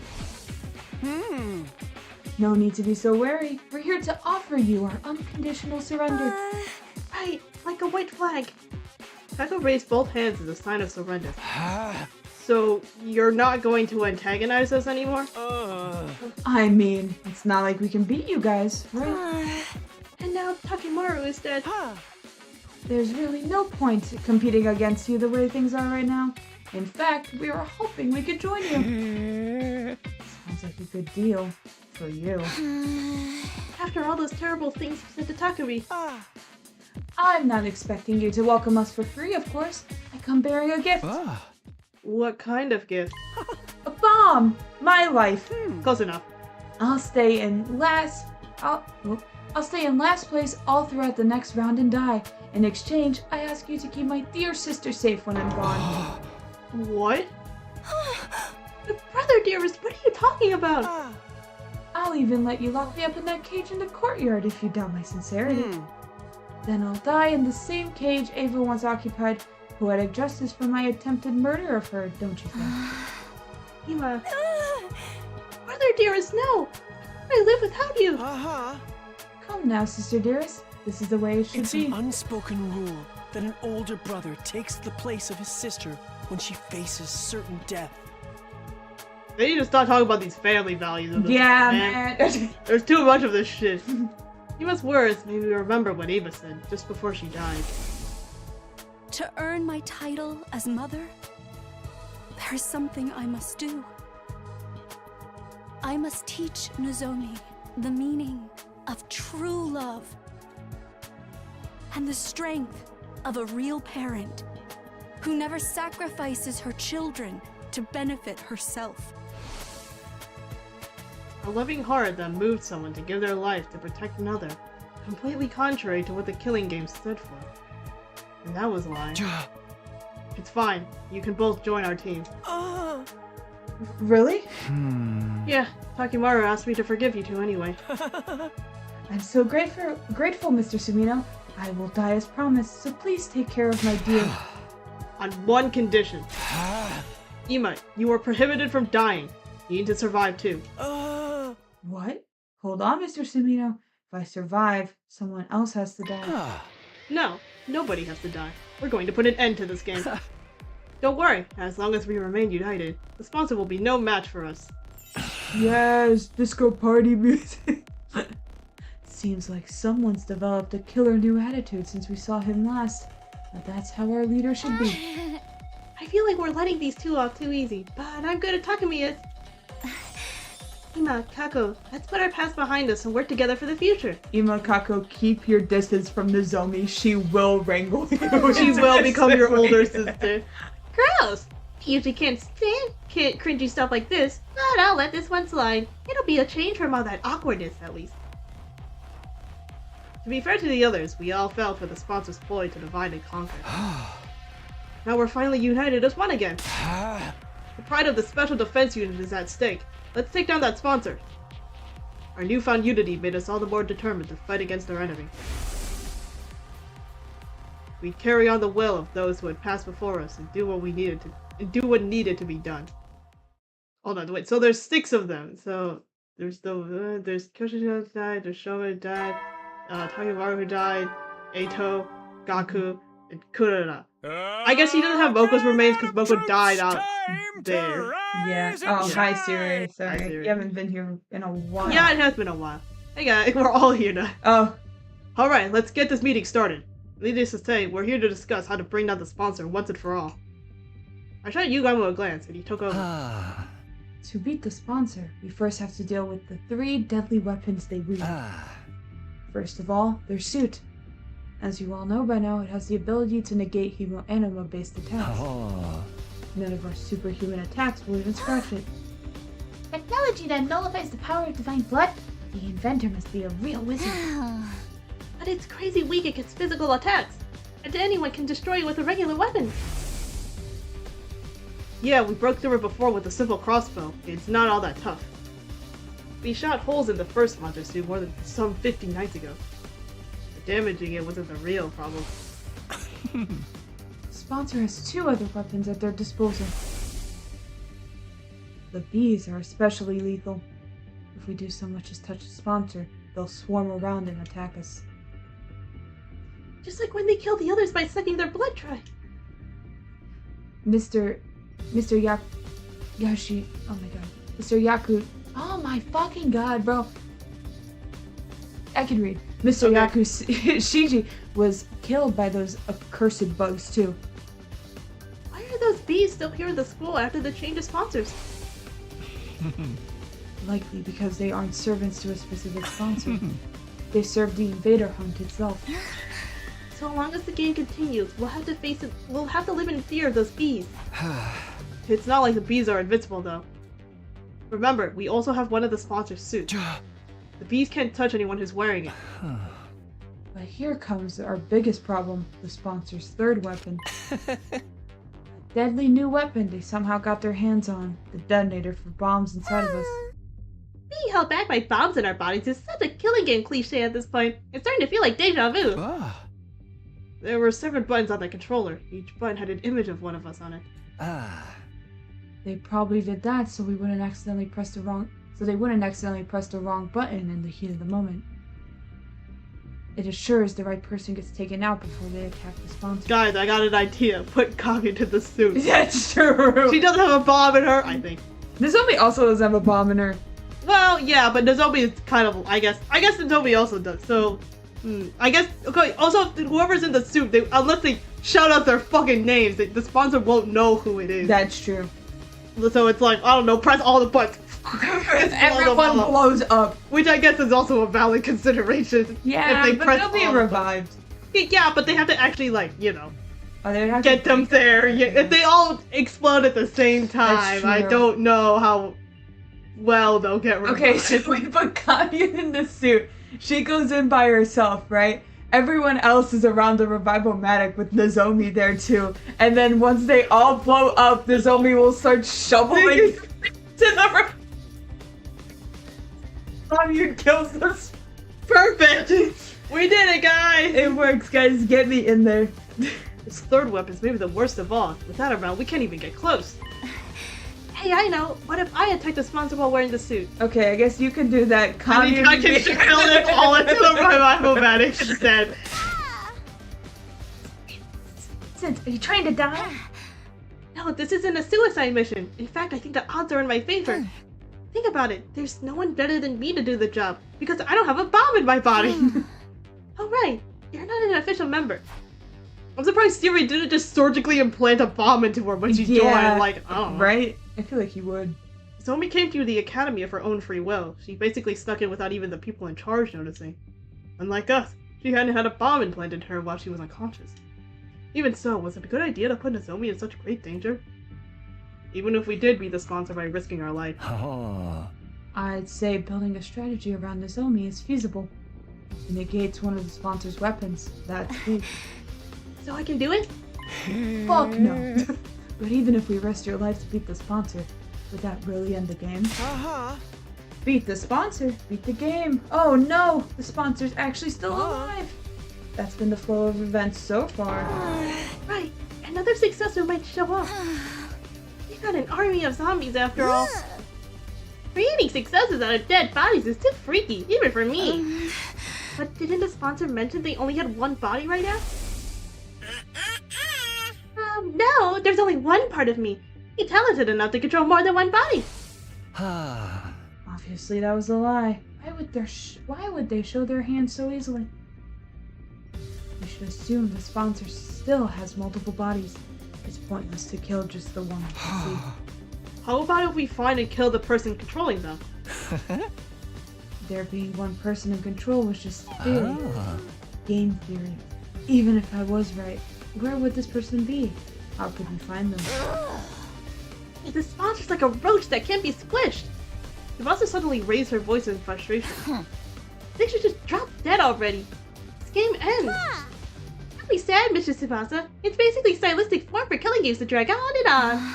No need to be so wary. We're here to offer you our unconditional surrender. Right, like a white flag. Kako raised both hands as a sign of surrender. So, you're not going to antagonize us anymore? I mean, it's not like we can beat you guys, right? And now Takimaru is dead. There's really no point competing against you the way things are right now. In fact, we were hoping we could join you. Sounds like a good deal. For you. After all those terrible things you said to Takumi. I'm not expecting you to welcome us for free, of course. I come bearing a gift. What kind of gift? A bomb! My life. Close enough. I'll stay in last place all throughout the next round and die. In exchange, I ask you to keep my dear sister safe when I'm gone. What? Brother dearest, what are you talking about? I'll even let you lock me up in that cage in the courtyard if you doubt my sincerity. Then I'll die in the same cage Ava once occupied. Poetic justice for my attempted murder of her, don't you think? Ima. Brother dearest, no! I live without you! Come now, sister dearest. This is the way it should It's be. an unspoken rule that an older brother takes the place of his sister when she faces certain death. They need to stop talking about these family values of this, Yeah, man. There's too much of this shit. Ima's words made me remember what Ava said just before she died. To earn my title as mother, there is something I must do. I must teach Nozomi the meaning of true love and the strength of a real parent who never sacrifices her children to benefit herself. A loving heart that moved someone to give their life to protect another, completely contrary to what the Killing Game stood for. And that was lying. It's fine. You can both join our team. Really? Yeah, Takimaru asked me to forgive you two anyway. I'm so grateful, Mr. Sumino. I will die as promised, so please take care of my dear. On one condition. Ima, you are prohibited from dying. You need to survive too. What? Hold on, Mr. Sumino. If I survive, someone else has to die. No, nobody has to die. We're going to put an end to this game. Don't worry, as long as we remain united, the sponsor will be no match for us. Yes, disco party music. Seems like someone's developed a killer new attitude since we saw him last. But that's how our leader should be. I feel like we're letting these two off too easy, but I'm good at Takumi is. Ima, Kako, let's put our past behind us and work together for the future. Ima, Kako, keep your distance from Nozomi. She will wrangle you. She will become your older sister. Gross! I usually can't stand cringy stuff like this, but I'll let this one slide. It'll be a change from all that awkwardness, at least. To be fair to the others, we all fell for the sponsor's ploy to divide and conquer. Now we're finally united as one again. The pride of the Special Defense Unit is at stake. Let's take down that sponsor. Our newfound unity made us all the more determined to fight against our enemy. We carry on the will of those who had passed before us and do what we needed to and do what needed to be done. Hold on, wait. So there's 6 of them. So there's Kyoshiro who died, there's Shoma who died, Takewaru who died, Eito, Gaku, and Kurara. I guess he doesn't have Moko's remains because Moko died out there. Yeah. Oh, hi, Siri. Hi, Sorry. Siri. You haven't been here in a while. Yeah, it has been a while. Hey guys, we're all here now. Oh, Alright, let's get this meeting started. Needless to say, we're here to discuss how to bring down the sponsor once and for all. I shot Yugamu a glance and he took over. to beat the sponsor, we first have to deal with the 3 deadly weapons they wield. First of all, their suit. As you all know by now, it has the ability to negate Anima-based attacks. None of our superhuman attacks will even scratch it. Technology that nullifies the power of divine blood? The inventor must be a real wizard. But it's crazy weak against physical attacks, and anyone can destroy it with a regular weapon. Yeah, we broke through it before with a simple crossbow. It's not all that tough. We shot holes in the first monster suit more than some 50 nights ago. Damaging it wasn't the real problem. Sponsor has 2 other weapons at their disposal. The bees are especially lethal. If we do so much as touch the sponsor, they'll swarm around and attack us. Just like when they killed the others by sucking their blood dry. Mr. Yashi. Oh my god. Mr. Yaku. Oh my fucking god, bro. I can read. Mr. Okay. Yaku Shiji was killed by those accursed bugs too. Why are those bees still here in the school after the change of sponsors? Likely because they aren't servants to a specific sponsor. They serve the invader hunt itself. So long as the game continues, we'll have to face it. We'll have to live in fear of those bees. It's not like the bees are invincible though. Remember, we also have one of the sponsor's suits. The bees can't touch anyone who's wearing it. But here comes our biggest problem, the sponsor's 3rd weapon. Deadly new weapon they somehow got their hands on, the detonator for bombs inside of us. Being held back by bombs in our bodies is such a killing game cliche at this point. It's starting to feel like deja vu. There were 7 buttons on the controller. Each button had an image of one of us on it. They probably did that so we wouldn't accidentally press the wrong button in the heat of the moment. It assures the right person gets taken out before they attack the sponsor. Guys, I got an idea. Put Kage into the suit. That's true. She doesn't have a bomb in her, I think. Nozomi also doesn't have a bomb in her. Well, yeah, but Nozomi is kind of, I guess Nozomi also does. So, I guess, okay, also, whoever's in the suit, unless they shout out their fucking names, the sponsor won't know who it is. That's true. So it's like, I don't know, press all the buttons. Everyone blows up. Which I guess is also a valid consideration. Yeah, if they but press they'll be all the revived. buttons. Yeah, but they have to actually, like, you know, Oh, get them there. Yeah, if they all explode at the same time, I true. don't know how well they'll get revived. Okay, so we put Kanye in the suit. She goes in by herself, right? Everyone else is around the Revival-matic with Nozomi there too. And then once they all blow up, Nozomi will start shoveling to the Kanye kills us. Perfect! We did it, guys! It works, guys. Get me in there. This 3rd weapon's maybe the worst of all. With that around, we can't even get close. Hey, I know. What if I attack the sponsor while wearing the suit? Okay, I guess you can do that. I mean, I can drill it all into the Revival-matic instead. Since, are you trying to die? No, this isn't a suicide mission. In fact, I think the odds are in my favor. Think about it. There's no one better than me to do the job, because I don't have a bomb in my body. Oh right, you're not an official member. I'm surprised Siri didn't just surgically implant a bomb into her when she joined. Like, I don't know. Right? I feel like he would. Zomi came through the academy of her own free will. She basically snuck in without even the people in charge noticing. Unlike us, she hadn't had a bomb implanted in her while she was unconscious. Even so, was it a good idea to put Nozomi in such great danger? Even if we did beat the sponsor by risking our life. I'd say building a strategy around Nozomi is feasible. It negates one of the sponsor's weapons. That's big. So I can do it? Fuck no. But even if we risk your life to beat the sponsor, would that really end the game? Beat the sponsor, beat the game. Oh no, the sponsor's actually still alive. That's been the flow of events so far. Right, another successor might show up. You got an army of zombies after all. Creating successes out of dead bodies is too freaky, even for me. But didn't the sponsor mention they only had one body right now? No, there's only one part of me. You're talented enough to control more than one body. Obviously, that was a lie. Why would they show their hands so easily? You should assume the sponsor still has multiple bodies. It's pointless to kill just the one. How about if we find and kill the person controlling them? There being one person in control was just theory. Game theory. Even if I was right, where would this person be? How could we find them? The sponsor's like a roach that can't be squished. Tsubasa suddenly raised her voice in frustration. They should just drop dead already. This game ends. Don't be sad, Mr. Tsubasa. It's basically stylistic form for killing games to drag on and on.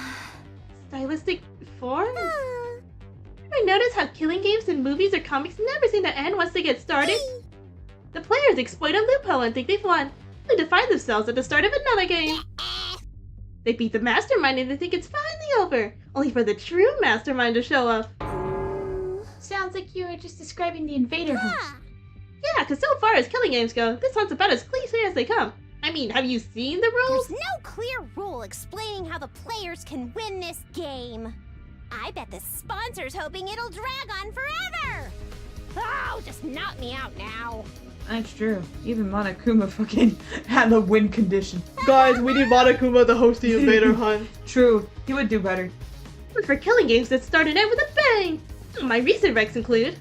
Stylistic form? Ever notice how killing games in movies or comics never seem to end once they get started? The players exploit a loophole and think they've won, only to find themselves at the start of another game. They beat the mastermind and they think it's finally over, only for the true mastermind to show up. Sounds like you were just describing the invader hunt. Yeah, because so far as killing games go, this one's about as cliche as they come. I mean, have you seen the rules? There's no clear rule explaining how the players can win this game. I bet the sponsor's hoping it'll drag on forever. Oh, just knock me out now. That's true. Even Monokuma fucking had the win condition. Guys, we need Monokuma to host the invader hunt. True. He would do better. But for killing games that started out with a bang! My recent recs included.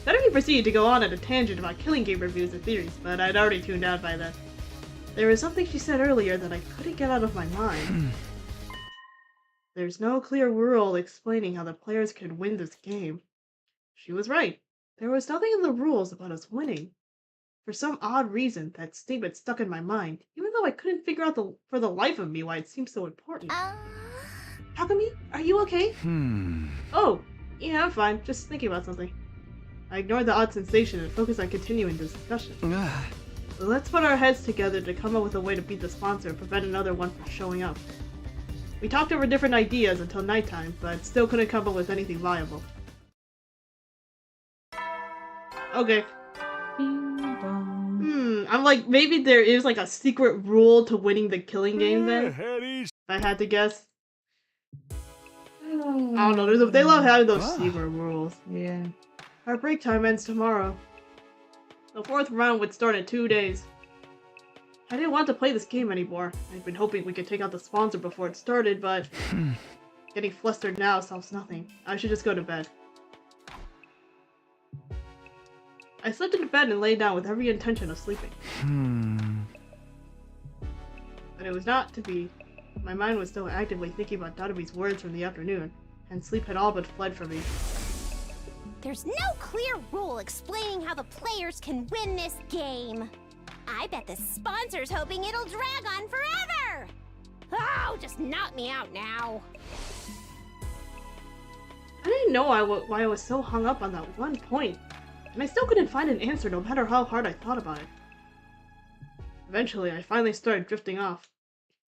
Better proceeded to go on at a tangent about killing game reviews and theories, but I'd already tuned out by then. There was something she said earlier that I couldn't get out of my mind. There's no clear rule explaining how the players could win this game. She was right. There was nothing in the rules about us winning. For some odd reason, that statement stuck in my mind, even though I couldn't figure out for the life of me why it seemed so important. Takumi, are you okay? Oh, yeah, I'm fine. Just thinking about something. I ignored the odd sensation and focused on continuing the discussion. So let's put our heads together to come up with a way to beat the sponsor and prevent another one from showing up. We talked over different ideas until nighttime, but still couldn't come up with anything viable. Okay. I'm like, maybe there is like a secret rule to winning the killing game then? If I had to guess. I don't know, they love having those secret rules. Yeah. Our break time ends tomorrow. The 4th round would start in 2 days. I didn't want to play this game anymore. I'd been hoping we could take out the sponsor before it started, but getting flustered now solves nothing. I should just go to bed. I slipped into bed and lay down with every intention of sleeping. But it was not to be. My mind was still actively thinking about Dadabi's words from the afternoon, and sleep had all but fled from me. There's no clear rule explaining how the players can win this game. I bet the sponsor's hoping it'll drag on forever. Oh, just knock me out now. I didn't know why I was so hung up on that one point, and I still couldn't find an answer no matter how hard I thought about it. Eventually, I finally started drifting off.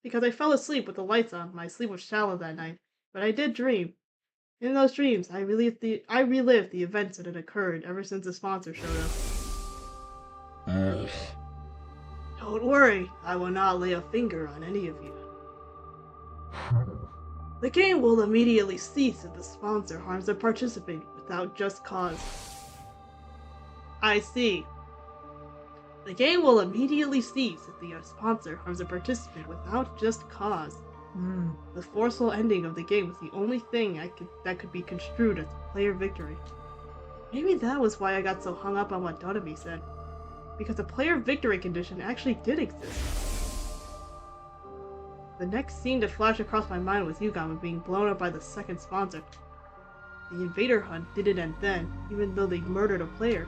Because I fell asleep with the lights on, my sleep was shallow that night, but I did dream. In those dreams, I relived the events that had occurred ever since the sponsor showed up. Don't worry, I will not lay a finger on any of you. The game will immediately cease if the sponsor harms a participant without just cause. I see. The game will immediately cease if the sponsor harms a participant without just cause. The forceful ending of the game was the only thing that could be construed as player victory. Maybe that was why I got so hung up on what Dodami said. Because a player victory condition actually did exist. The next scene to flash across my mind was Yugama being blown up by the second sponsor. The invader hunt didn't end then, even though they murdered a player.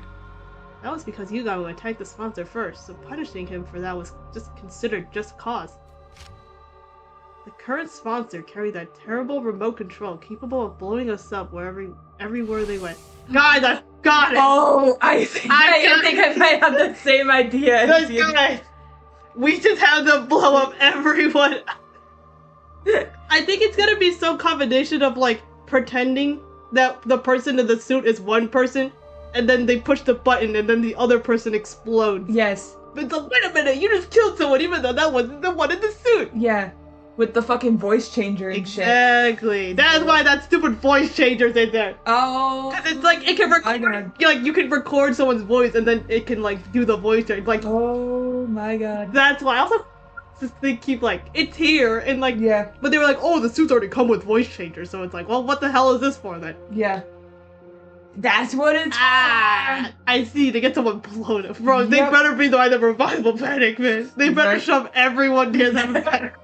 That was because Yugama attacked the sponsor first, so punishing him for that was just considered just cause. The current sponsor carried that terrible remote control capable of blowing us up everywhere they went. Guys, I've got it! Oh, I think I might have the same idea as you. Guys, we just have to blow up everyone. I think it's gonna be some combination of like pretending that the person in the suit is one person, and then they push the button and then the other person explodes. Yes. But it's like, wait a minute, you just killed someone even though that wasn't the one in the suit. Yeah. With the fucking voice changer and shit. Exactly. That's why that stupid voice changer's in there. Oh. Cause it's like it can record, like you can record someone's voice and then it can like do the voice change. Like, oh my god. That's why. Also, this thing keep like it's here and like yeah. But they were like, oh, the suits already come with voice changers, so it's like, well, what the hell is this for then? Yeah. That's what it's for. I see. To get someone blown up, bro. They better be the revival medic, man. They better shove everyone near them medic.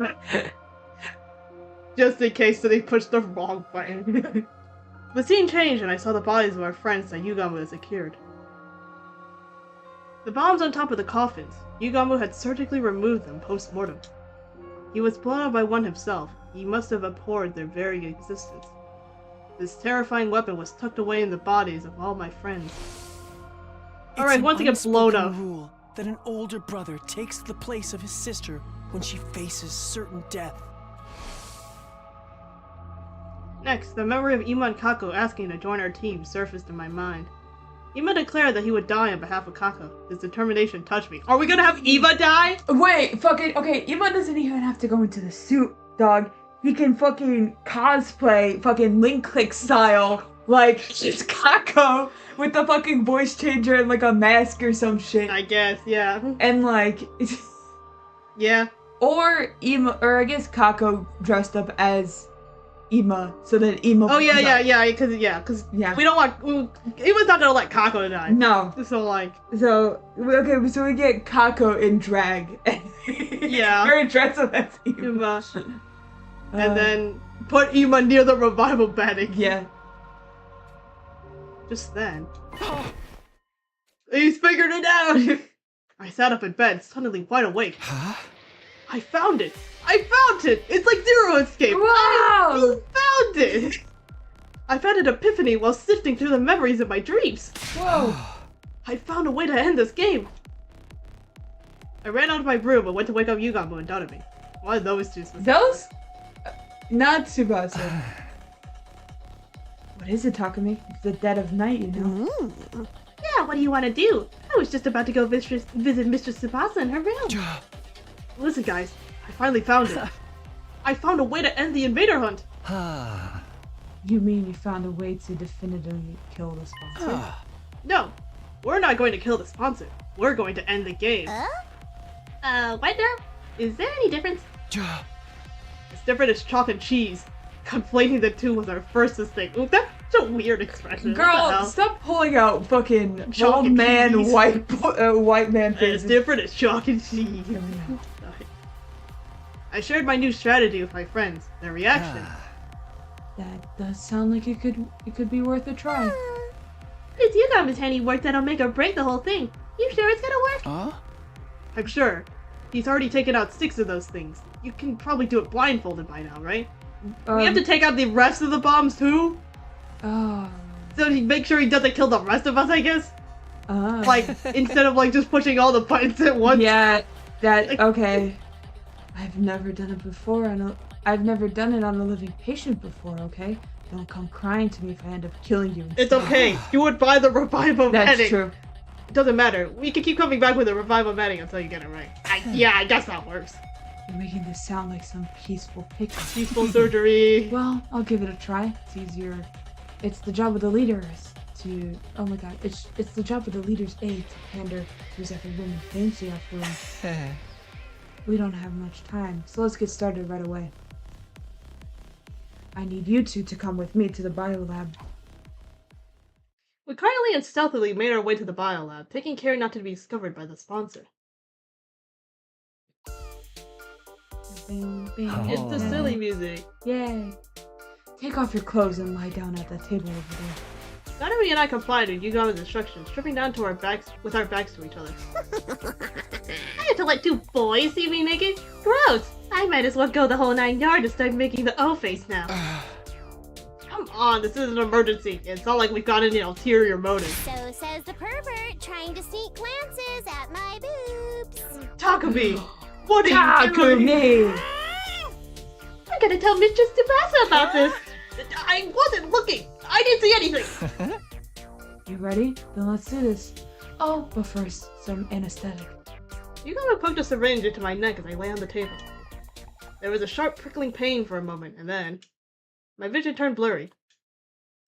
Just in case so they push the wrong button. The scene changed and I saw the bodies of our friends that Yugamu had secured. The bombs on top of the coffins. Yugamu had surgically removed them post-mortem. He was blown up by one himself. He must have abhorred their very existence. This terrifying weapon was tucked away in the bodies of all my friends. Alright, once it gets blown up. Rule that an older brother takes the place of his sister when she faces certain death. Next, the memory of Ima and Kako asking to join our team surfaced in my mind. Ima declared that he would die on behalf of Kako. His determination touched me. Are we gonna have Ima die? Wait, fucking, okay, Ima doesn't even have to go into the suit, dog. He can fucking cosplay fucking Link Click style, like, it's Kako with the fucking voice changer and like a mask or some shit. I guess, yeah. And like, yeah. Or Ima, or I guess Kako dressed up as Ima, so that Ima. Oh yeah, because we don't want. Ima's not gonna let Kako die. No. So like. So okay, so we get Kako in drag. Yeah. Or dress up as Ima. And then put Ima near the revival medic. Yeah. Just then. He's figured it out. I sat up in bed, suddenly wide awake. Huh? I found it. I found it! It's like Zero Escape! Wow! I found it! I had an epiphany while sifting through the memories of my dreams. Whoa! I found a way to end this game. I ran out of my room and went to wake up Yugamu and Donami. Why those two specifically? Those? Not Tsubasa. What is it, Takumi? It's the dead of night, you know? Yeah, what do you want to do? I was just about to go visit Mistress Tsubasa in her room. Listen, guys. I finally found it. I found a way to end the invader hunt. You mean you found a way to definitively kill the sponsor? No, we're not going to kill the sponsor. We're going to end the game. What now? Is there any difference? It's different as chalk and cheese. Conflating the two was our first mistake. Ooh, that's a weird expression. Girl, stop pulling out fucking Chalk old and man, cheese. white man It's faces. different as chalk and cheese. I shared my new strategy with my friends. Their reaction. That does sound like it could be worth a try. It's Yugamu's handiwork that'll make or break the whole thing. You sure it's gonna work? Huh? I'm sure. He's already taken out 6 of those things. You can probably do it blindfolded by now, right? We have to take out the rest of the bombs too? Oh. So to make sure he doesn't kill the rest of us, I guess? Oh. Like, instead of like just pushing all the buttons at once? Yeah, okay. I've never done it before, I've never done it on a living patient before, okay? Don't come crying to me if I end up killing you. It's okay. You would buy the revival medic. That's true. It doesn't matter. We can keep coming back with a revival medic until you get it right. I guess that works. You're making this sound like some peaceful picture. Peaceful surgery. Well, I'll give it a try. It's easier. It's the job of the leaders to... Oh my god. It's the job of the leader's aide to pander to every woman fancy after all. We don't have much time, so let's get started right away. I need you two to come with me to the biolab. We quietly and stealthily made our way to the biolab, taking care not to be discovered by the sponsor. Bing, bing. It's the silly music. Yay. Take off your clothes and lie down at the table over there. Donami and I complied with Yugamu's instructions, stripping down to our backs with our backs to each other. I had to let 2 boys see me naked? Gross! I might as well go the whole 9 yards and start making the O face now. Come on, this is an emergency. It's not like we've got any ulterior motive. So says the pervert trying to sneak glances at my boobs. Takumi! What are you doing? Takumi! I gotta tell Mistress Tsubasa about this. I wasn't looking. I didn't see anything. You ready? Then let's do this. Oh, but first, some anesthetic. Yugamo poked a syringe into my neck as I lay on the table. There was a sharp prickling pain for a moment, and then my vision turned blurry.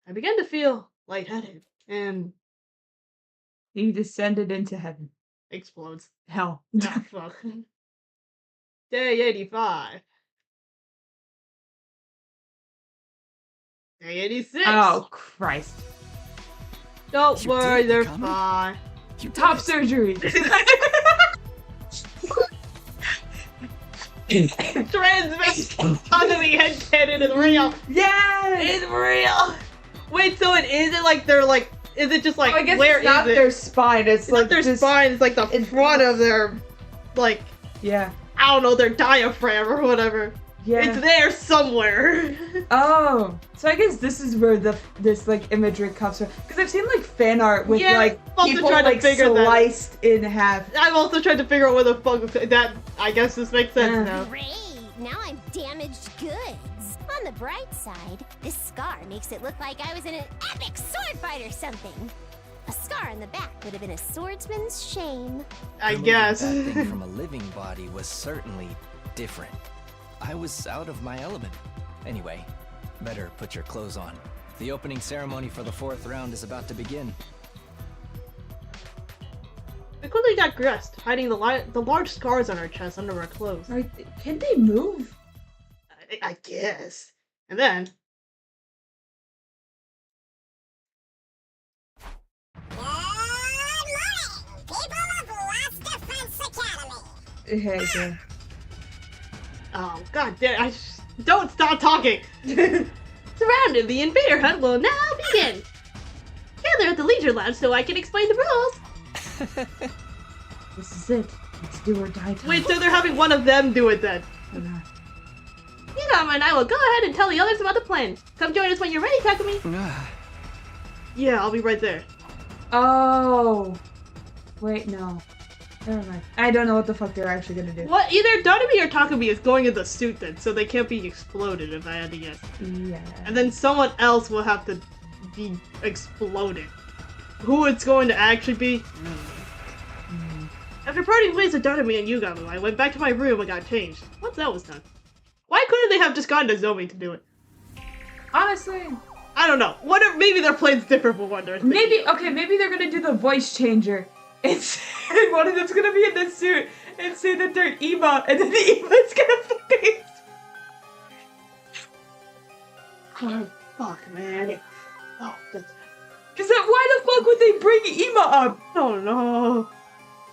I began to feel lightheaded and He descended into heaven. explodes. Hell. Ah, fuck. Day 85. Day 86. Oh, Christ. Don't You worry, did, they're Yukami? fine. You did Top it. surgery. Transmission onto the head cannon is real. Yes! It's real. Wait, so it is it like they're like? Is it just like I guess where it's not is it? their spine. It's, It's like not their this- spine. It's like the front of their, like, Yeah. I don't know, their diaphragm or whatever. Yeah. It's there somewhere. Oh, so I guess this is where this like imagery comes from. Because I've seen like fan art with Yeah, like I'm also people trying to like figure that- sliced in half. I'm also trying to figure out where the fuck that. I guess this makes sense now. Great! Now I'm damaged goods. On the bright side, this scar makes it look like I was in an epic sword fight or something. A scar on the back would have been a swordsman's shame. I Removing guess. that thing from a living body was certainly different. I was out of my element. Anyway, better put your clothes on. The opening ceremony for the 4th round is about to begin. I quickly got dressed, hiding the large scars on her chest under her clothes. Right? Can they move? I guess. And then Yeah. oh god damn! Don't stop talking. Surrounded, the invader hunt will now begin. Gather at the leisure lounge so I can explain the rules. This is it. It's do or die time. Wait, so they're having one of them do it then? Yeah. Yugamo and I will go ahead and tell the others about the plan. Come join us when you're ready, Takumi. Yeah, I'll be right there. Oh. Wait, no. Never mind. I don't know what the fuck they're actually gonna do. What? Either Donami or Takumi is going in the suit then, so they can't be exploded if I had to guess. Yeah. And then someone else will have to be exploded. Who it's going to actually be? After parting ways with Donami and Yugamo, I went back to my room and got changed. Once that was done, why couldn't they have just gone to Zomi to do it? Honestly, I don't know. What if maybe their plan's different for Wonder? maybe they're gonna do the voice changer. It's one of them's gonna be in the suit and say that they're Ema, and then the Ema's gonna fucking. Oh, fuck, man. Oh, that's... Cause then why the fuck would they bring Ema up? Oh no.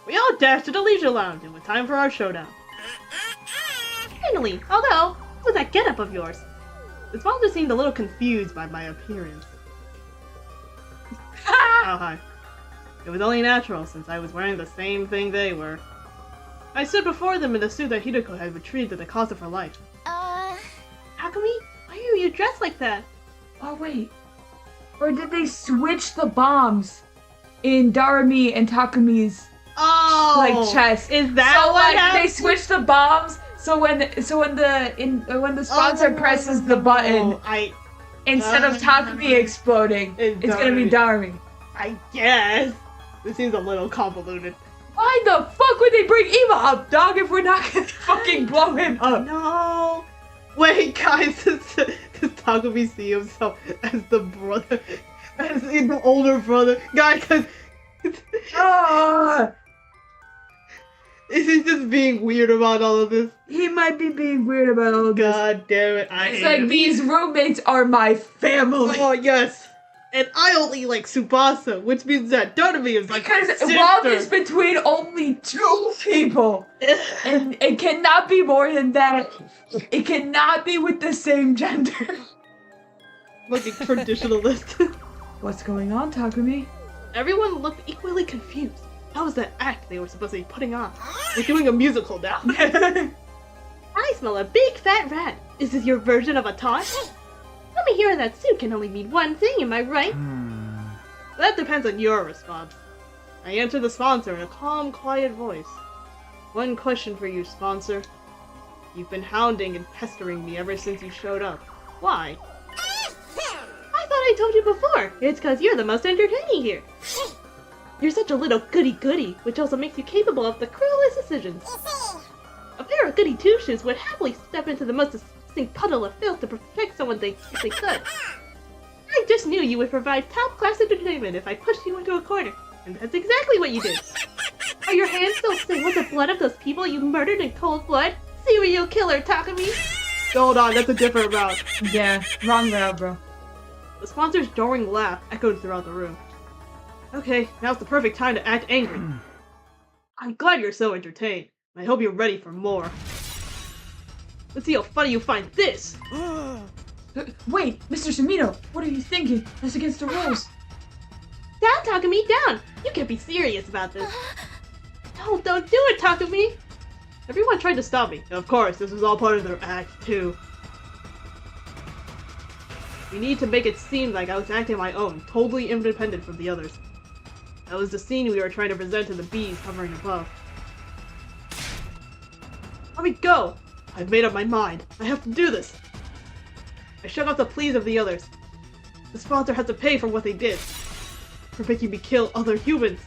We all dashed to the leisure lounge, and it was time for our showdown. Finally, although, what was that getup of yours? The sponsor seemed a little confused by my appearance. Oh, hi. It was only natural, since I was wearing the same thing they were. I stood before them in the suit that Hideko had retrieved at the cost of her life. Takumi? Why are you dressed like that? Oh wait, or did they switch the bombs in Darami and Takumi's Oh! chest? Is that So what like happened? they switched the bombs. So when the sponsor presses the button, instead of Takumi exploding, it's gonna be Darami. I guess. This seems a little convoluted. Why the fuck would they bring Ema up, dog, if we're not gonna fucking blow him up? No. Wait, guys, does Takumi see himself as the brother, as in the older brother? Guys, Ah, is he just being weird about all of this? he might be being weird about all this. God damn it! It's like these roommates are my family. Oh yes, and I only like Tsubasa, which means that Donami is like Because my sister. love is between only two people. And it cannot be more than that. It cannot be with the same gender. Looking traditionalist. What's going on, Takumi? Everyone looked equally confused. How was that act they were supposed to be putting on? They're doing a musical now. I smell a big fat rat. Is this your version of a taunt? Coming here in that suit can only mean one thing, am I right? That depends on your response. I answered the sponsor in a calm, quiet voice. One question for you, sponsor. You've been hounding and pestering me ever since you showed up. Why? I thought I told you before. It's because you're the most entertaining here. You're such a little goody-goody, which also makes you capable of the cruelest decisions. A pair of goody two-shoes would happily step into the most disgusting puddle of filth to protect someone if they could. I just knew you would provide top-class entertainment if I pushed you into a corner, and that's exactly what you did. Are your hands still stained with the blood of those people you murdered in cold blood? Serial killer Takumi? Hold on, that's a different route. Yeah, wrong route, bro. The sponsor's jarring laugh echoed throughout the room. Okay, now's the perfect time to act angry. I'm glad you're so entertained. I hope you're ready for more. Let's see how funny you find this! Wait, Mr. Sumino, what are you thinking? That's against the rules. Down, Takumi, down! You can't be serious about this. Don't do it, Takumi! Everyone tried to stop me. Of course, this was all part of their act, too. We need to make it seem like I was acting my own, totally independent from the others. That was the scene we were trying to present to the bees hovering above. Let me go! I've made up my mind. I have to do this. I shut off the pleas of the others. The sponsor has to pay for what they did. For making me kill other humans.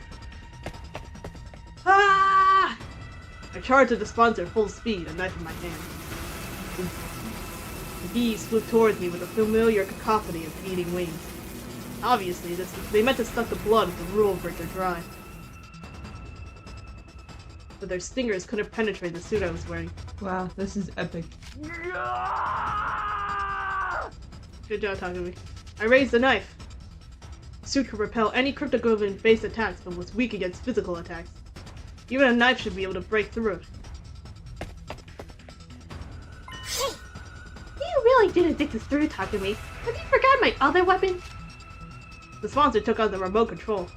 Ah! I charged at the sponsor full speed, a knife in my hand. The bees flew towards me with a familiar cacophony of beating wings. Obviously, they meant to suck the blood of the rule breaker dry. But their stingers couldn't penetrate the suit I was wearing. Wow, this is epic. Good job, Takumi. I raised the knife. The suit could repel any cryptogoblin-based attacks, but was weak against physical attacks. Even a knife should be able to break through it. You really didn't think this through, Takumi. Have you forgotten my other weapon? The sponsor took on the remote control.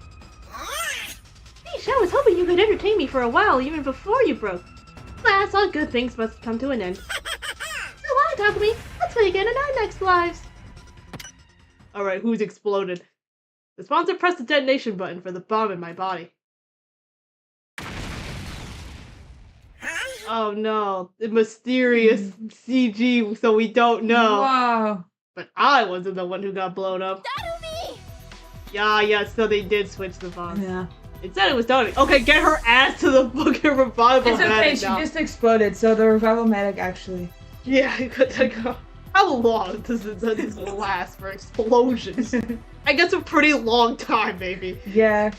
Hey, I was hoping you could entertain me for a while, even before you broke. Alas, all good things must come to an end. So long, Takumi. Let's play again in our next lives. Alright, who's exploded? The sponsor pressed the detonation button for the bomb in my body. Oh no, the mysterious CG, so we don't know. Wow. But I wasn't the one who got blown up. Darumi! Yeah, so they did switch the bomb. Yeah. It said it was done. Okay, get her ass to the fucking revival It's okay, medic she now. just exploded, so the revival medic actually. Yeah, you could go. How long does this last for explosions? I guess a pretty long time, maybe. Yeah.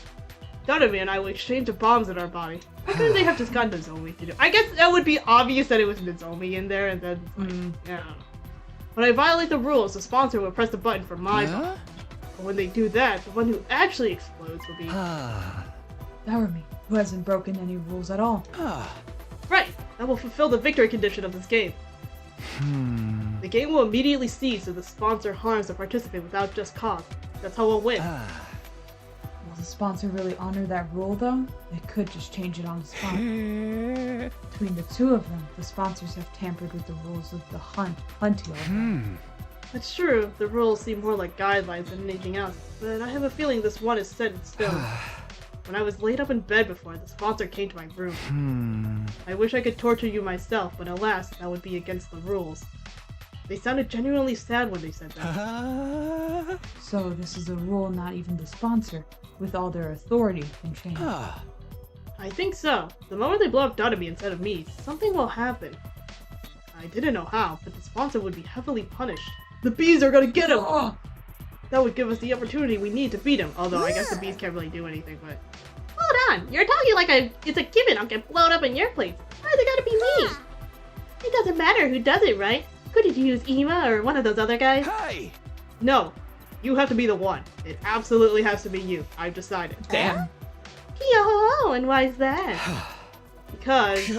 Darumi and I will exchange the bombs in our body. Why couldn't they have just gotten Nozomi to do? I guess that would be obvious that it was Nozomi in there, and then yeah. When I violate the rules, the sponsor will press the button for my bomb. But when they do that, the one who actually explodes will be Darumi, who hasn't broken any rules at all. right. That will fulfill the victory condition of this game. The game will immediately cease if the sponsor harms the participant without just cause. That's how we'll win. Will the sponsor really honor that rule, though? They could just change it on the spot. Between the two of them, the sponsors have tampered with the rules of the hunty. That's true. The rules seem more like guidelines than anything else, but I have a feeling this one is set in stone. When I was laid up in bed before, the sponsor came to my room. I wish I could torture you myself, but alas, that would be against the rules. They sounded genuinely sad when they said that. So this is a rule not even the sponsor, with all their authority, can change. I think so. The moment they blow up Darumi instead of me, something will happen. I didn't know how, but the sponsor would be heavily punished. The bees are gonna get him! That would give us the opportunity we need to beat him, although I guess the bees can't really do anything, but... Hold on! You're talking like it's a given I'll get blown up in your place. Why's it gotta be me? It doesn't matter who does it, right? Couldn't you use Ima or one of those other guys? Hey! No. You have to be the one. It absolutely has to be you. I've decided. Damn. Yo, and why is that? Because...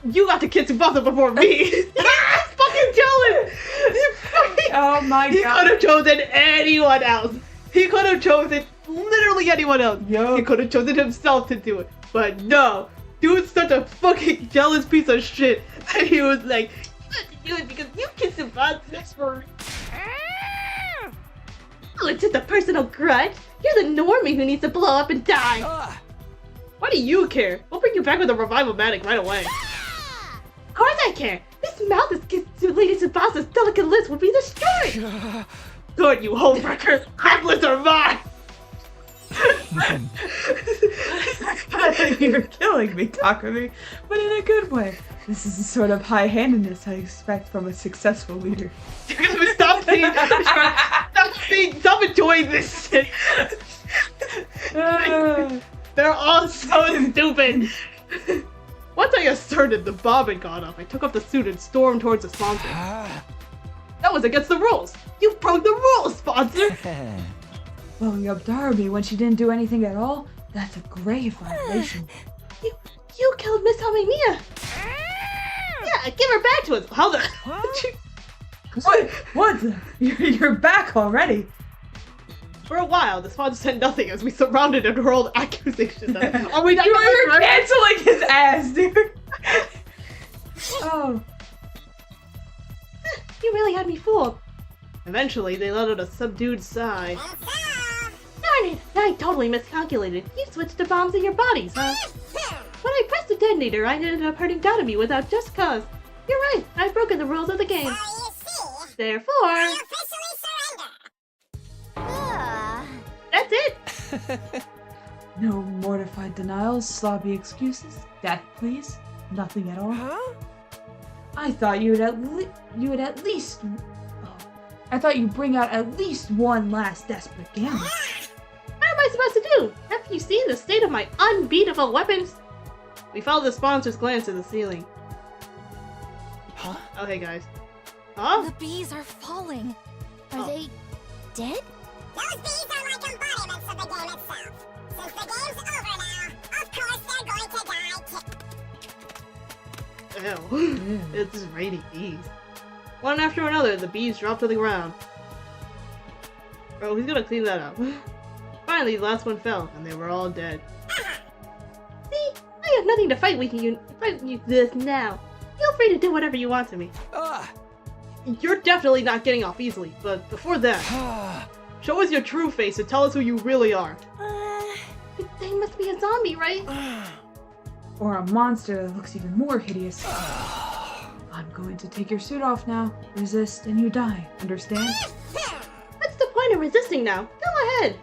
you got to kiss Tsubasa before me! He's fucking jealous! Oh my He god. could have chosen anyone else. He could have chosen literally anyone else. Yo. He could have chosen himself to do it. But no. Dude's such a fucking jealous piece of shit that he was like, you have to do it because you kissed Tsubasa. Oh, it's just a personal grudge. You're the normie who needs to blow up and die. Why do you care? We'll bring you back with a revival medic right away. course I care! This mouth is to Lady Tsubasa's delicate lips will be destroyed! Good, you homewrecker! Heartless are mine! You're killing me, Takumi, but in a good way. This is the sort of high-handedness I expect from a successful leader. Stop enjoying this shit! They're all so stupid! Once I asserted the bomb had gone off, I took up the suit and stormed towards the sponsor. That was against the rules! You broke the rules, sponsor! Blowing up Darby when she didn't do anything at all? That's a grave violation. You killed Miss Hamamiya! Yeah, give her back to us! How the... What? You're back already? For a while, the sponsor said nothing as we surrounded and hurled accusations at him. Are we not You were canceling his ass, dude! Oh. You really had me fooled. Eventually, they let out a subdued sigh. Darn it! I totally miscalculated. You switched the bombs in your bodies, huh? When I pressed the detonator, I ended up hurting Nanami without just cause. You're right, I've broken the rules of the game. Therefore... That's it! No mortified denials, sloppy excuses, death please, nothing at all. I thought you would at least... Oh, I thought you'd bring out at least one last desperate gamble. What am I supposed to do? Have you seen the state of my unbeatable weapons? We followed the sponsor's glance to the ceiling. Huh? Okay, guys. Huh? The bees are falling. Are they dead? Those bees are like embodiments of the game itself. Since the game's over now, of course they're going to die too. Ew. It's raining bees. One after another, the bees dropped to the ground. Bro, he's gonna clean that up. Finally, the last one fell, and they were all dead. See? I have nothing to fight you this now. Feel free to do whatever you want to me. You're definitely not getting off easily, but before that, show us your true face and tell us who you really are. They must be a zombie, right? Or a monster that looks even more hideous. I'm going to take your suit off now. Resist and you die, understand? What's the point of resisting now? Go ahead!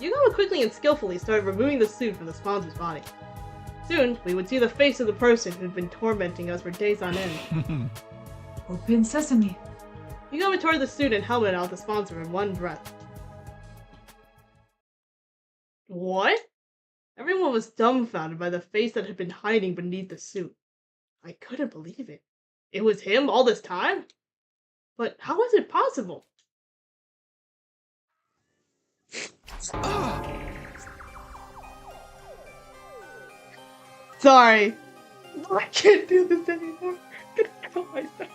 Yugama quickly and skillfully started removing the suit from the sponsor's body. Soon, we would see the face of the person who'd been tormenting us for days on end. Open sesame. Yugama tore the suit and helmet out the sponsor in one breath. What? Everyone was dumbfounded by the face that had been hiding beneath the suit. I couldn't believe it. It was him all this time? But how was it possible? Sorry. I can't do this anymore. I'm gonna kill myself.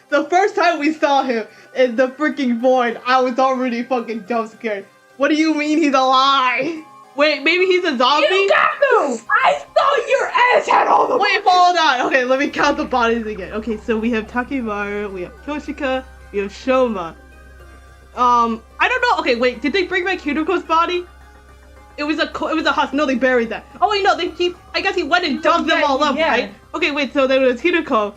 The first time we saw him in the freaking void, I was already fucking jump scared. What do you mean he's alive? Wait, maybe he's a zombie? Yugama! I thought your ass had all the... Wait, hold on. Okay, let me count the bodies again. Okay, so we have Takimaru, we have Koshika, we have Shoma. I don't know. Okay, wait, did they bring back Hiruko's body? It was a husk. No, they buried that. Oh wait, no, I guess he went and dug them all up, right? Okay, wait, so there was Hiruko,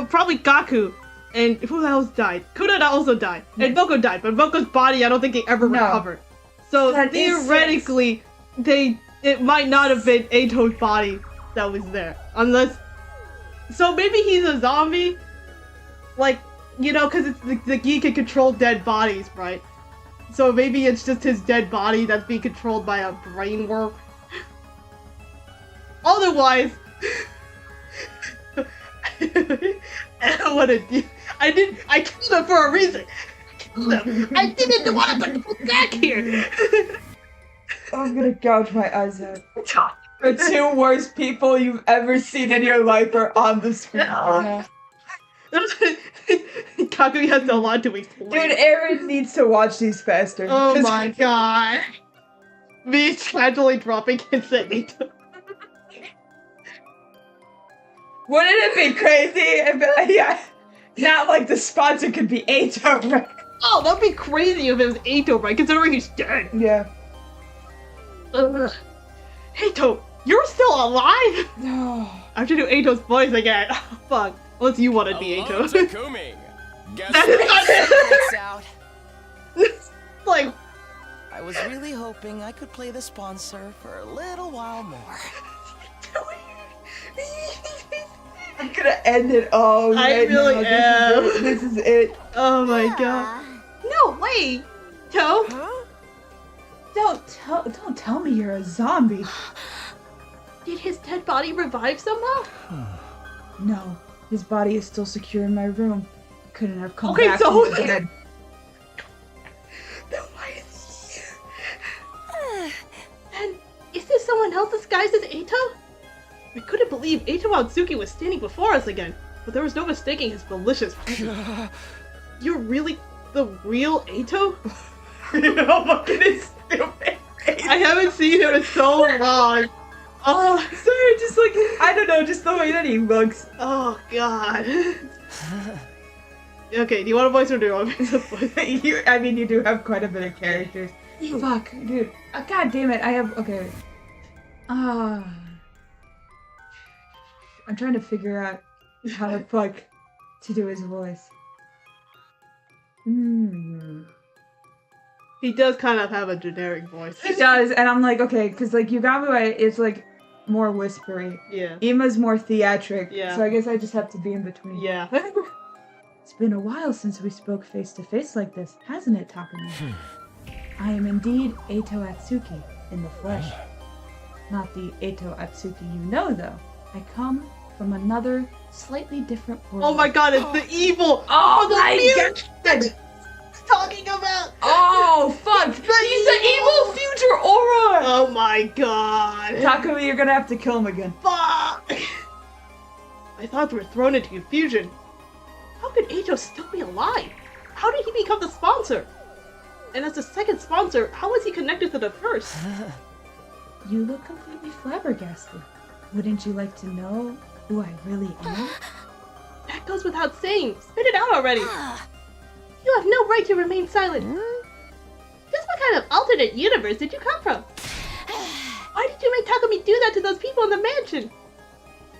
probably Gaku, and who else died? Kurada also died, and Boko died, but Boko's body I don't think they ever recovered. So That is theoretically, it might not have been Eito's body that was there, unless. So maybe he's a zombie, like, you know, because it's the Gi can control dead bodies, right? So maybe it's just his dead body that's being controlled by a brain worm. Otherwise, I don't want to do. I killed him for a reason. I didn't want to put back here. I'm gonna gouge my eyes out. The two worst people you've ever seen in your life are on the screen. Kaguya has a lot to explain. Dude, Aaron needs to watch these faster. Oh my god. Me casually dropping hints at me. Wouldn't it be crazy if, not like the sponsor could be Eito? Oh, that'd be crazy if it was Eito, right? Considering he's dead. Yeah. Ugh. Eito, you're still alive? No. I have to do Eito's voice again. Fuck. Unless you want to be Hello, Eito. Takumi. Guess That is not it. It's out. Like, I was really hoping I could play the sponsor for a little while more. I'm gonna end it all. I right really now. am. This is it. oh my god. No, wait. Toe? Huh? Don't tell me you're a zombie. Did his dead body revive somehow? No, his body is still secure in my room. Couldn't have come Okay, back so- from the dead. Then why is he here? And is this someone else disguised as Eito? I couldn't believe Eito Atsuki was standing before us again, but there was no mistaking his malicious presence. You're really the real Eito? Oh my goodness, stupid. I haven't seen him in so long. Oh, sorry, just like, I don't know, just the way that he looks. Oh god. Okay, do you want a voice or do you want me to voice? I mean, you do have quite a bit of characters. Fuck, dude. God damn it, I have, okay. I'm trying to figure out how the fuck to do his voice. He does kind of have a generic voice. He does, and I'm like, okay, because like Yugamu is like more whispery. Yeah. Ima's more theatric. Yeah. So I guess I just have to be in between. Yeah. It's been a while since we spoke face to face like this, hasn't it, Takumi? I am indeed Eito Atsuki in the flesh. Not the Eito Atsuki you know, though. I come from another, slightly different world. Oh my god, it's the evil! Oh the my mute god! that's talking about! Oh fuck! He's the evil future Aura! Oh my god! Takumi, you're gonna have to kill him again. Fuck! I thought we were thrown into confusion. How could Eito still be alive? How did he become the sponsor? And as the second sponsor, how was he connected to the first? You look completely flabbergasted. Wouldn't you like to know who I really am? That goes without saying. Spit it out already. You have no right to remain silent. Just what kind of alternate universe did you come from? Why did you make Takumi do that to those people in the mansion?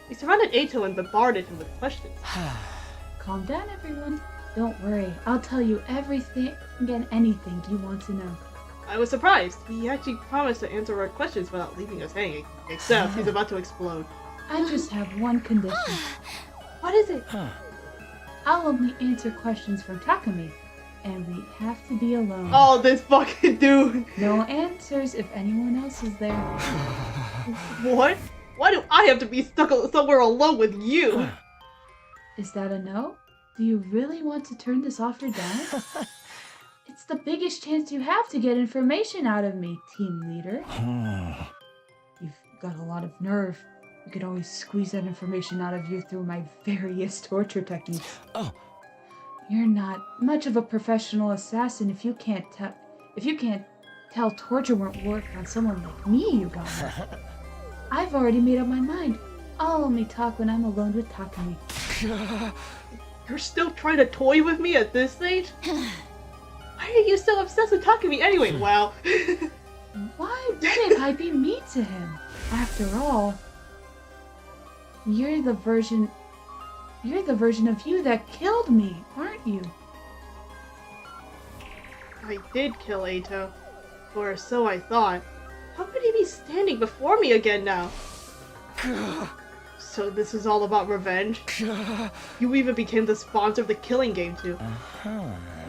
We surrounded Eito and bombarded him with questions. Calm down, everyone. Don't worry. I'll tell you everything and anything you want to know. I was surprised. He actually promised to answer our questions without leaving us hanging. Except he's about to explode. I just have one condition. What is it? I'll only answer questions from Takumi, and we have to be alone. Oh, this fucking dude. No answers if anyone else is there. What? Why do I have to be stuck somewhere alone with you? Is that a no? Do you really want to turn this offer down? It's the biggest chance you have to get information out of me, team leader. You've got a lot of nerve. I could always squeeze that information out of you through my various torture techniques. Oh. You're not much of a professional assassin if you can't tell torture won't work on someone like me, Yugamu. I've already made up my mind. I'll only talk when I'm alone with Takumi. You're still trying to toy with me at this stage? Why are you so obsessed with Takumi anyway? Wow. Why wouldn't I be mean to him? After all, you're the version of you that killed me, aren't you? I did kill Eito. Or so I thought. How could he be standing before me again now? So this is all about revenge? You even became the sponsor of the killing game too.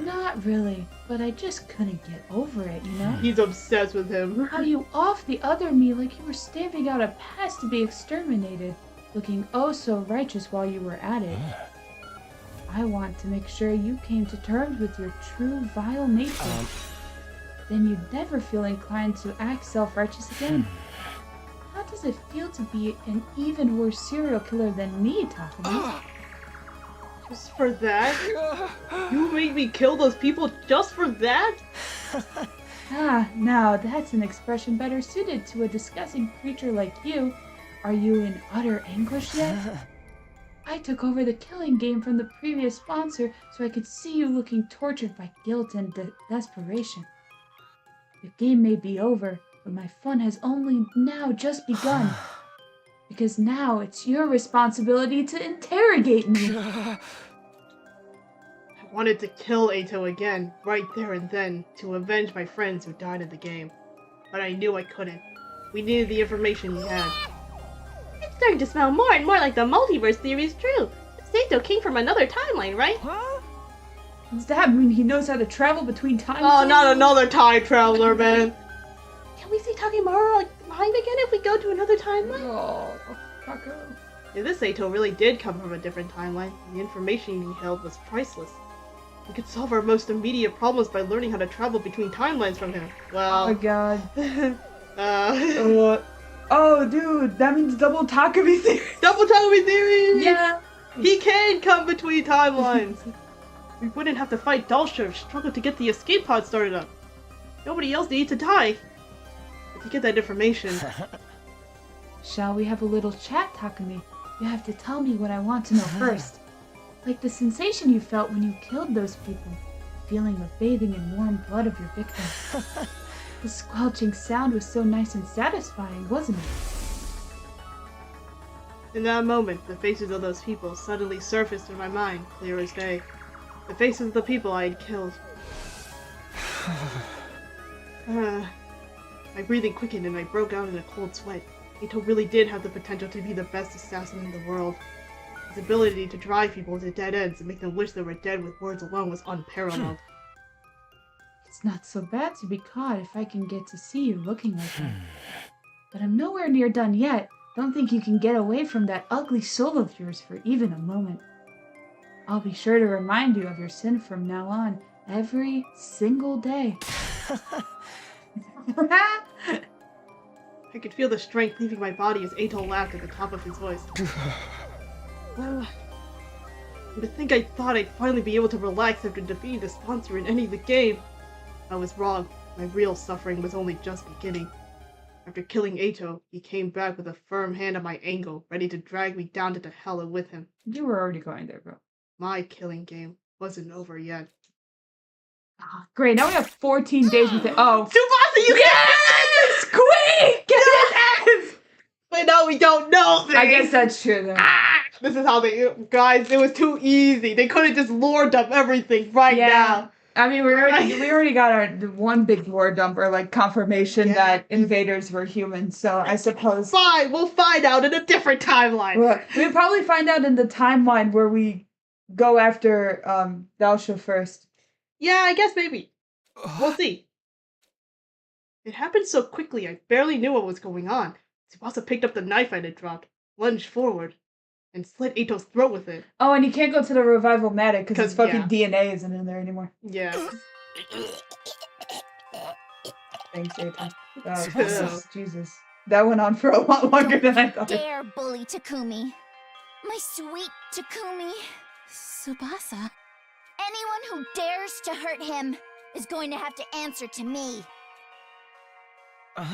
Not really, but I just couldn't get over it, you know? He's obsessed with him. How you off the other me like you were stamping out a past to be exterminated, looking oh so righteous while you were at it. I want to make sure you came to terms with your true vile nature. Then you'd never feel inclined to act self-righteous again. How does it feel to be an even worse serial killer than me, Takumi? Just for that? You made me kill those people just for that? Now that's an expression better suited to a disgusting creature like you. Are you in utter anguish yet? I took over the killing game from the previous sponsor so I could see you looking tortured by guilt and desperation. The game may be over, but my fun has only now just begun. Because now it's your responsibility to interrogate me. I wanted to kill Ato again, right there and then, to avenge my friends who died in the game. But I knew I couldn't. We needed the information he had. It's starting to smell more and more like the multiverse theory is true. Sato came from another timeline, right? Huh? Does that mean he knows how to travel between timelines? Oh, not another time traveler, man. Can we see Takemaru alive again if we go to another timeline? Oh, Kako. If this Sato really did come from a different timeline, the information he held was priceless. We could solve our most immediate problems by learning how to travel between timelines from him. Well... Oh my god. What? Oh, dude, that means double Takumi theory. Double Takumi theory! Yeah. He can come between timelines! We wouldn't have to fight Dulce or struggle to get the escape pod started up. Nobody else needs to die. But to get that information... Shall we have a little chat, Takumi? You have to tell me what I want to know first. Like the sensation you felt when you killed those people. The feeling of bathing in warm blood of your victim. The squelching sound was so nice and satisfying, wasn't it? In that moment, the faces of those people suddenly surfaced in my mind, clear as day. The faces of the people I had killed. My breathing quickened and I broke out in a cold sweat. Ato really did have the potential to be the best assassin in the world. His ability to drive people into dead ends and make them wish they were dead with words alone was unparalleled. It's not so bad to be caught if I can get to see you looking like that. But I'm nowhere near done yet. Don't think you can get away from that ugly soul of yours for even a moment. I'll be sure to remind you of your sin from now on, every single day. I could feel the strength leaving my body as Ato laughed at the top of his voice. Well, to think I thought I'd finally be able to relax after defeating the sponsor and ending the game. I was wrong. My real suffering was only just beginning. After killing Ato, he came back with a firm hand on my ankle, ready to drag me down to hell with him. You were already going there, bro. My killing game wasn't over yet. Ah, great, now we have 14 days with it. Oh. Tsubasa, you yes! Queen! Yes! But now we don't know things! I guess that's true, though. This is how they... Guys, it was too easy. They could have just lored up everything now. I mean, we already got our one big lore dumper, like, confirmation that invaders were humans, so I suppose... Fine, we'll find out in a different timeline. We'll probably find out in the timeline where we go after Dulce first. Yeah, I guess maybe. We'll see. It happened so quickly, I barely knew what was going on. Tsubasa picked up the knife I had dropped, lunged forward, and slit Ato's throat with it. Oh, and he can't go to the revival matic because his fucking DNA isn't in there anymore. Yeah. Thanks, Ato. Oh, Jesus. That went on for a lot longer than I thought. Dare bully Takumi. My sweet Takumi. Tsubasa. Anyone who dares to hurt him is going to have to answer to me.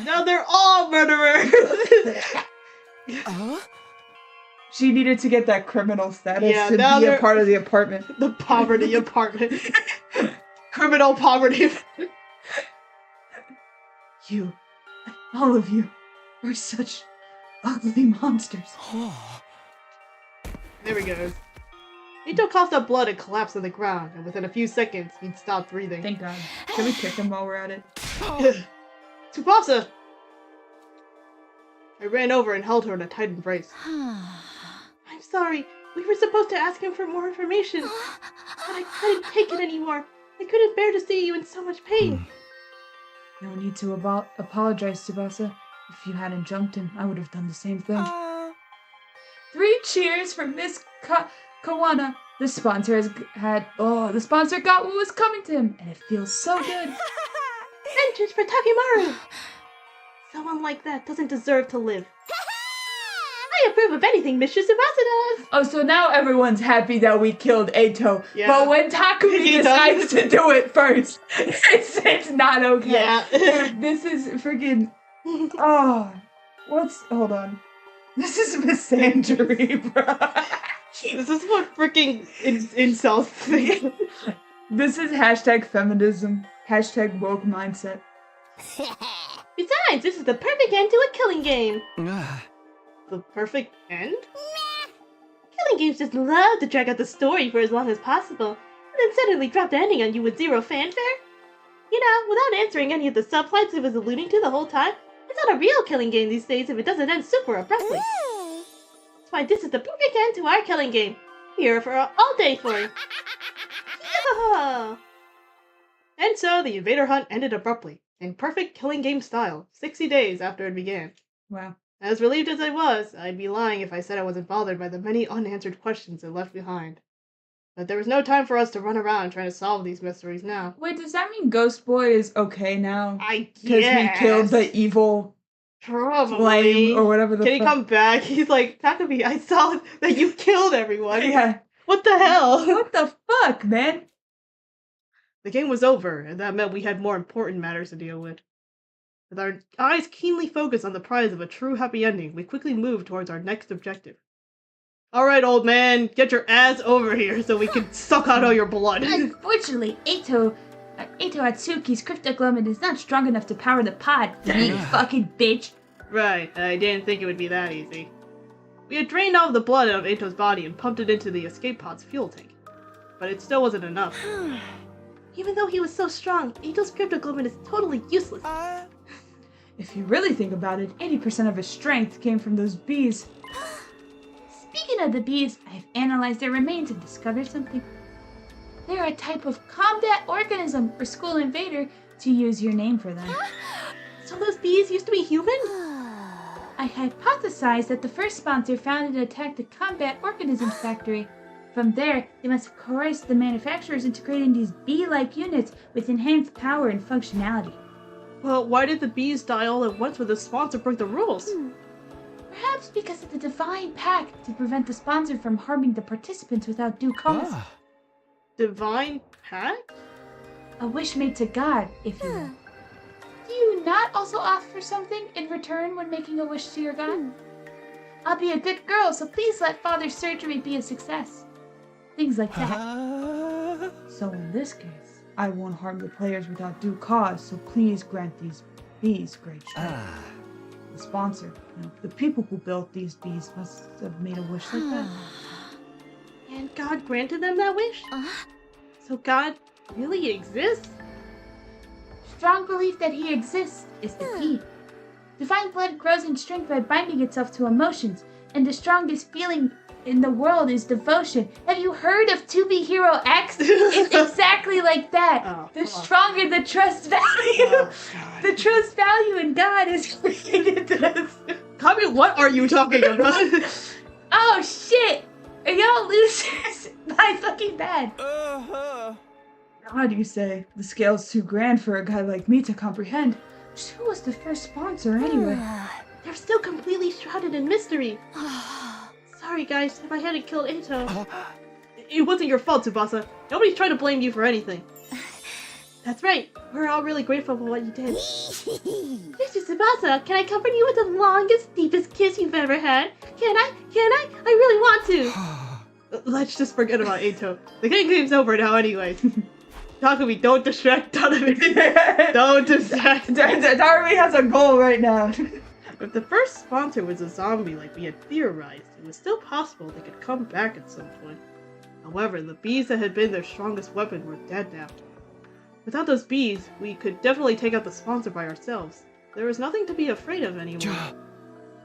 Now they're all murderers! She needed to get that criminal status to be a part of the apartment. The poverty apartment. Criminal poverty. You, all of you, are such ugly monsters. There he goes. Ito coughed up blood and collapsed on the ground, and within a few seconds, he'd stopped breathing. Thank God. Can we kick him while we're at it? Tsubasa! I ran over and held her in a tight embrace. I'm sorry. We were supposed to ask him for more information. But I couldn't take it anymore. I couldn't bear to see you in so much pain. No need to apologize, Tsubasa. If you hadn't jumped him, I would have done the same thing. 3 cheers for Miss Kawana. The sponsor the sponsor got what was coming to him, and it feels so good. Vengeance for Takemaru! Someone like that doesn't deserve to live. I approve of anything Mr. Tsubasa does! Oh, so now everyone's happy that we killed Ato. Yeah. But when Takumi decides to do it first, it's not okay. Yeah. This is freaking... Oh. Hold on. This is misandry, bro. This is what freaking incels think. This is hashtag feminism, hashtag woke mindset. Besides, this is the perfect end to a killing game. The perfect end? Killing games just love to drag out the story for as long as possible, and then suddenly drop the ending on you with zero fanfare. You know, without answering any of the subplots it was alluding to the whole time, it's not a real killing game these days if it doesn't end super abruptly. That's why this is the perfect end to our killing game. Here for all day for you. Yeah. And so the invader hunt ended abruptly, in perfect killing game style, 60 days after it began. Wow. As relieved as I was, I'd be lying if I said I wasn't bothered by the many unanswered questions it left behind. But there was no time for us to run around trying to solve these mysteries now. Wait, does that mean Ghost Boy is okay now? I Because guess. he killed the evil Probably. flame or whatever the Can he fuck. come back? He's like, Takumi, I saw that you killed everyone. Yeah. What the hell? What the fuck, man? The game was over, and that meant we had more important matters to deal with. With our eyes keenly focused on the prize of a true happy ending, we quickly moved towards our next objective. Alright, old man, get your ass over here so we can suck out all your blood. Unfortunately, Eito Atsuki's cryptoglobin is not strong enough to power the pod. You fucking bitch. Right, I didn't think it would be that easy. We had drained all of the blood out of Eito's body and pumped it into the escape pod's fuel tank. But it still wasn't enough. Even though he was so strong, Eito's cryptoglobin is totally useless. If you really think about it, 80% of his strength came from those bees. Speaking of the bees, I've analyzed their remains and discovered something. They're a type of combat organism, or school invader, to use your name for them. So those bees used to be human? I hypothesized that the first sponsor found and attacked the combat organisms factory. From there, they must have coerced the manufacturers into creating these bee-like units with enhanced power and functionality. Well, why did the bees die all at once when the sponsor broke the rules? Perhaps because of the divine pact to prevent the sponsor from harming the participants without due cause. Divine pact? A wish made to God, if you will. Do you not also offer something in return when making a wish to your God? I'll be a good girl, so please let Father's surgery be a success. Things like that. So in this case, I won't harm the players without due cause, so please grant these bees great strength. The sponsor, the people who built these bees must have made a wish like that. And God granted them that wish? So God really exists? Strong belief that he exists is the key. Divine blood grows in strength by binding itself to emotions, and the strongest feeling in the world is devotion. Have you heard of To Be Hero X? It's exactly like that. The stronger the trust value, the trust value in God is created this. Kami, what are you talking about? Oh shit! Are y'all losers? My fucking bad. God, you say? The scale's too grand for a guy like me to comprehend. Just who was the first sponsor, anyway? They're still completely shrouded in mystery. Sorry, guys, if I hadn't killed Eito. It wasn't your fault, Tsubasa. Nobody's trying to blame you for anything. That's right. We're all really grateful for what you did. Mr. Tsubasa, can I comfort you with the longest, deepest kiss you've ever had? Can I? Can I? I really want to. Let's just forget about Eito. The game's over now anyway. Takumi, don't distract Donovan. Don't distract. Darby has a goal right now. If the first sponsor was a zombie like we had theorized, it was still possible they could come back at some point. However, the bees that had been their strongest weapon were dead now. Without those bees, we could definitely take out the sponsor by ourselves. There is nothing to be afraid of anymore.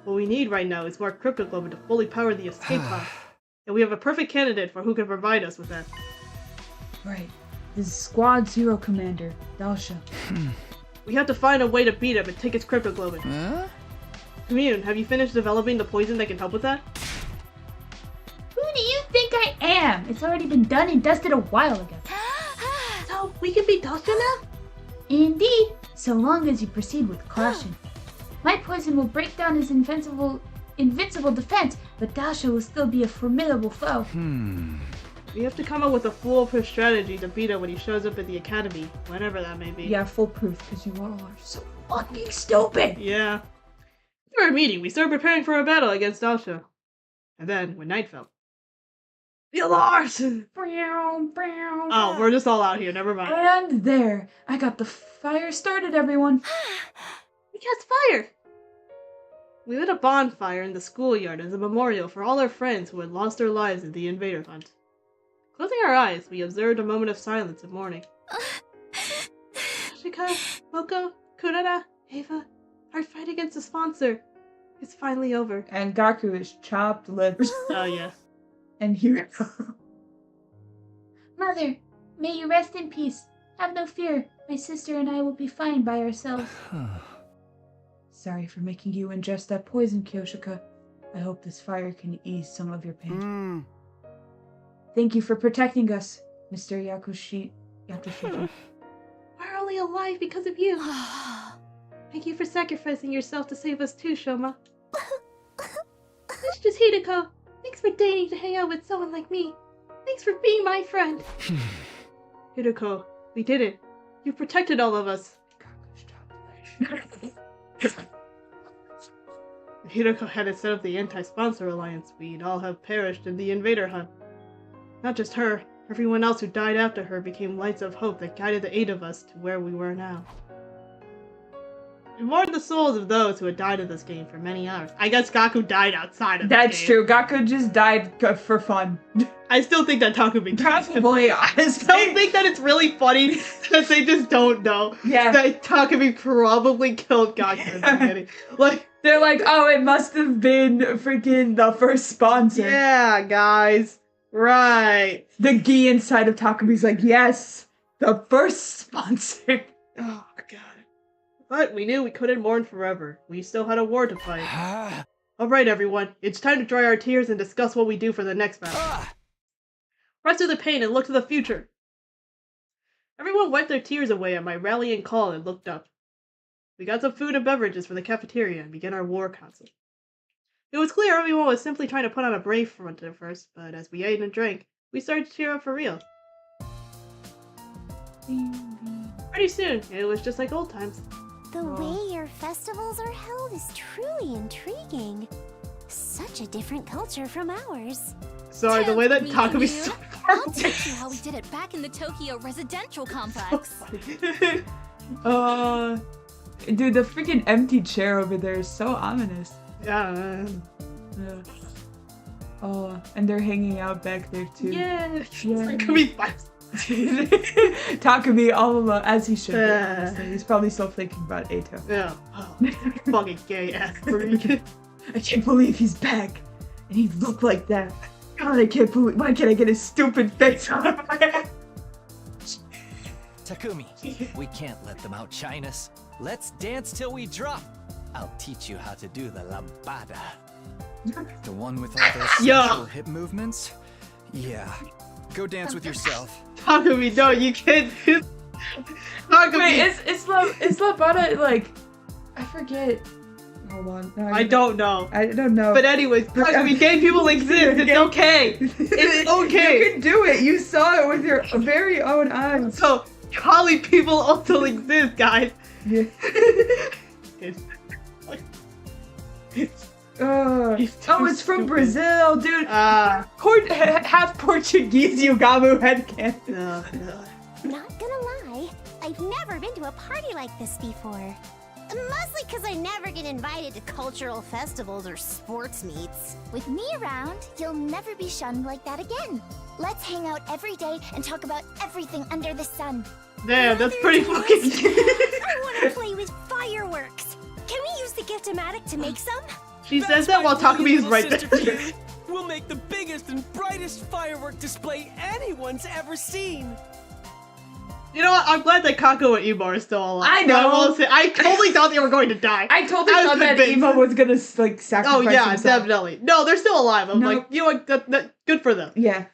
What we need right now is more cryptoglobin to fully power the escape pod. And we have a perfect candidate for who can provide us with that. Right. This is Squad Zero Commander, Dalsha. We have to find a way to beat him and take his cryptoglobin. Commune, have you finished developing the poison that can help with that? Who do you think I am? It's already been done and dusted a while ago. So, we can beat Dalsha now? Indeed, so long as you proceed with caution. My poison will break down his invincible defense, but Dalsha will still be a formidable foe. We have to come up with a foolproof strategy to beat him when he shows up at the academy, whenever that may be. Yeah, foolproof, because you all are so Fucking stupid! Yeah. After our meeting, we started preparing for a battle against Dalsha. And then, when night fell, The alarms! Oh, Oh, we're just all out here, never mind. and there, I got the fire started, everyone. We cast fire! We lit a bonfire in the schoolyard as a memorial for all our friends who had lost their lives in the invader hunt. Closing our eyes, we observed a moment of silence of mourning. Shika, Moko, Kurara, Ava, our fight against the sponsor is finally over. And Gaku is chopped lips. Oh, yeah. And Hiriko. Mother, may you rest in peace. Have no fear. My sister and I will be fine by ourselves. Sorry for making you ingest that poison, Kyoshika. I hope this fire can ease some of your pain. Thank you for protecting us, Mr. Yatoshiki. We're only alive because of you. Thank you for sacrificing yourself to save us too, Shoma. Mistress Hideko, thanks for deigning to hang out with someone like me. Thanks for being my friend. Hideko, we did it. You protected all of us. If Hideko hadn't set up the anti-sponsor alliance, we'd all have perished in the invader hunt. Not just her, everyone else who died after her became lights of hope that guided the 8 of us to where we were now. We mourned the souls of those who had died in this game for many hours. I guess Gaku died outside of That's the game. true. Gaku just died for fun. I still think that Takumi Probably, I honestly. don't think that it's really funny that they just don't know Yeah. that Takumi probably killed Gaku in the beginning. Like, They're like, oh, it must have been freaking the first sponsor. yeah, guys. Right. The gi inside of Takumi's like, yes, the first sponsor. Oh, God. But we knew we couldn't mourn forever. We still had a war to fight. Alright, everyone. It's time to dry our tears and discuss what we do for the next battle. Rest through the pain and look to the future. Everyone wiped their tears away at my rallying call and looked up. We got some food and beverages from the cafeteria and began our war council. It was clear everyone was simply trying to put on a brave front at first, but as we ate and drank, we started to cheer up for real. Pretty soon, it was just like old times. The way your festivals are held is truly intriguing. Such a different culture from ours. Sorry, the way that Me Takumi too. so I'll teach you how we did it back in the Tokyo residential complex. Dude, the freaking empty chair over there is so ominous. Yeah. Yeah. Oh, and they're hanging out back there too. Yeah. Yeah. Takumi vibes. Takumi all alone, as he should be, Yeah. honestly. He's probably still thinking about Eito. Yeah. Oh, fucking gay ass freak. I can't believe he's back. And he looked like that. God, I can't believe. Why can't I get his stupid face out of my head? Takumi, we can't let them outshine us. Let's dance till we drop. I'll teach you how to do the lambada. The one with all those Yeah. sensual hip movements? Yeah. Go dance with yourself. Takumi, no, you can't do. Takumi. Wait, is Labada like? I forget. Hold on. No, I don't know. I don't know. But anyways, Takumi, gay people exist. It's okay. It's okay. You can do it. You saw it with your very own eyes. So, poly people also exist, guys. Yeah. It's from stupid. Brazil, dude. Half Portuguese Yugamu headcanon. Not gonna lie, I've never been to a party like this before. Mostly because I never get invited to cultural festivals or sports meets. With me around, you'll never be shunned like that again. Let's hang out every day and talk about everything under the sun. Damn, that's pretty fucking. I want to play with fireworks. Can we use the Gift-O-Matic to make some? She says that while Takumi is right there. We'll make the biggest and brightest firework display anyone's ever seen. You know what? I'm glad that Kako and Emo are still alive. I know. will say, I totally thought they were going to die. I totally I was thought that convinced. Emo was gonna like sacrifice Oh yeah, himself. definitely. No, they're still alive. I'm No. like, you know what? That, good for them. Yeah.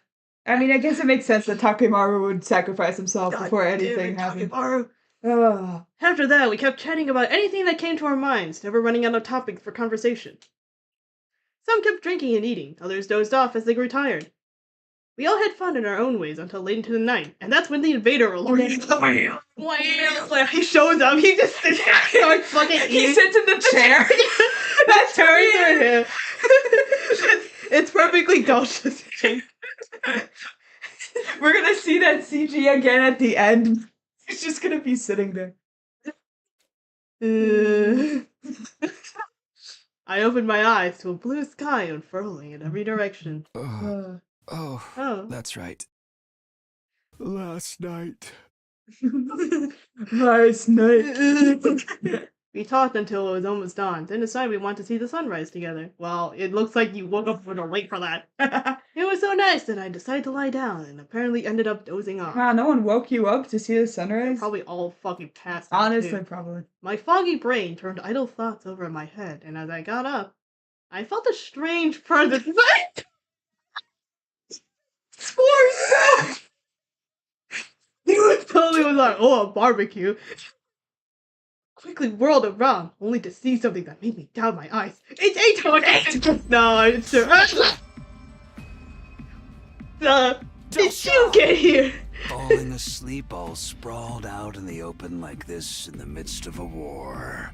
I mean, I guess it makes sense that Takemaru would sacrifice himself God before damn anything it, happened. Takebaru. Ugh. After that, we kept chatting about anything that came to our minds, never running out of topics for conversation. Some kept drinking and eating, others dozed off as they grew tired. We all had fun in our own ways until late into the night, and that's when the invader alert. Like, he shows up, he just sits there, starts fucking eating. He sits in the chair. That turns to him. It's perfectly Dosha's thing. We're gonna see that CG again at the end. It's just gonna be sitting there. I opened my eyes to a blue sky unfurling in every direction. Oh, Oh. that's right. Last night. Last night. We talked until it was almost dawn, then decided we want to see the sunrise together. Well, it looks like you woke up a little late for that. It was so nice that I decided to lie down and apparently ended up dozing off. Wow, no one woke you up to see the sunrise? Probably all fucking passed out, Honestly, too. probably. My foggy brain turned idle thoughts over in my head, and as I got up, I felt a strange presence. S'mores! You totally was like, oh, a barbecue. Quickly whirled around, only to see something that made me doubt my eyes. It's 8! No, it's true. Did you get here? Falling asleep all sprawled out in the open like this in the midst of a war.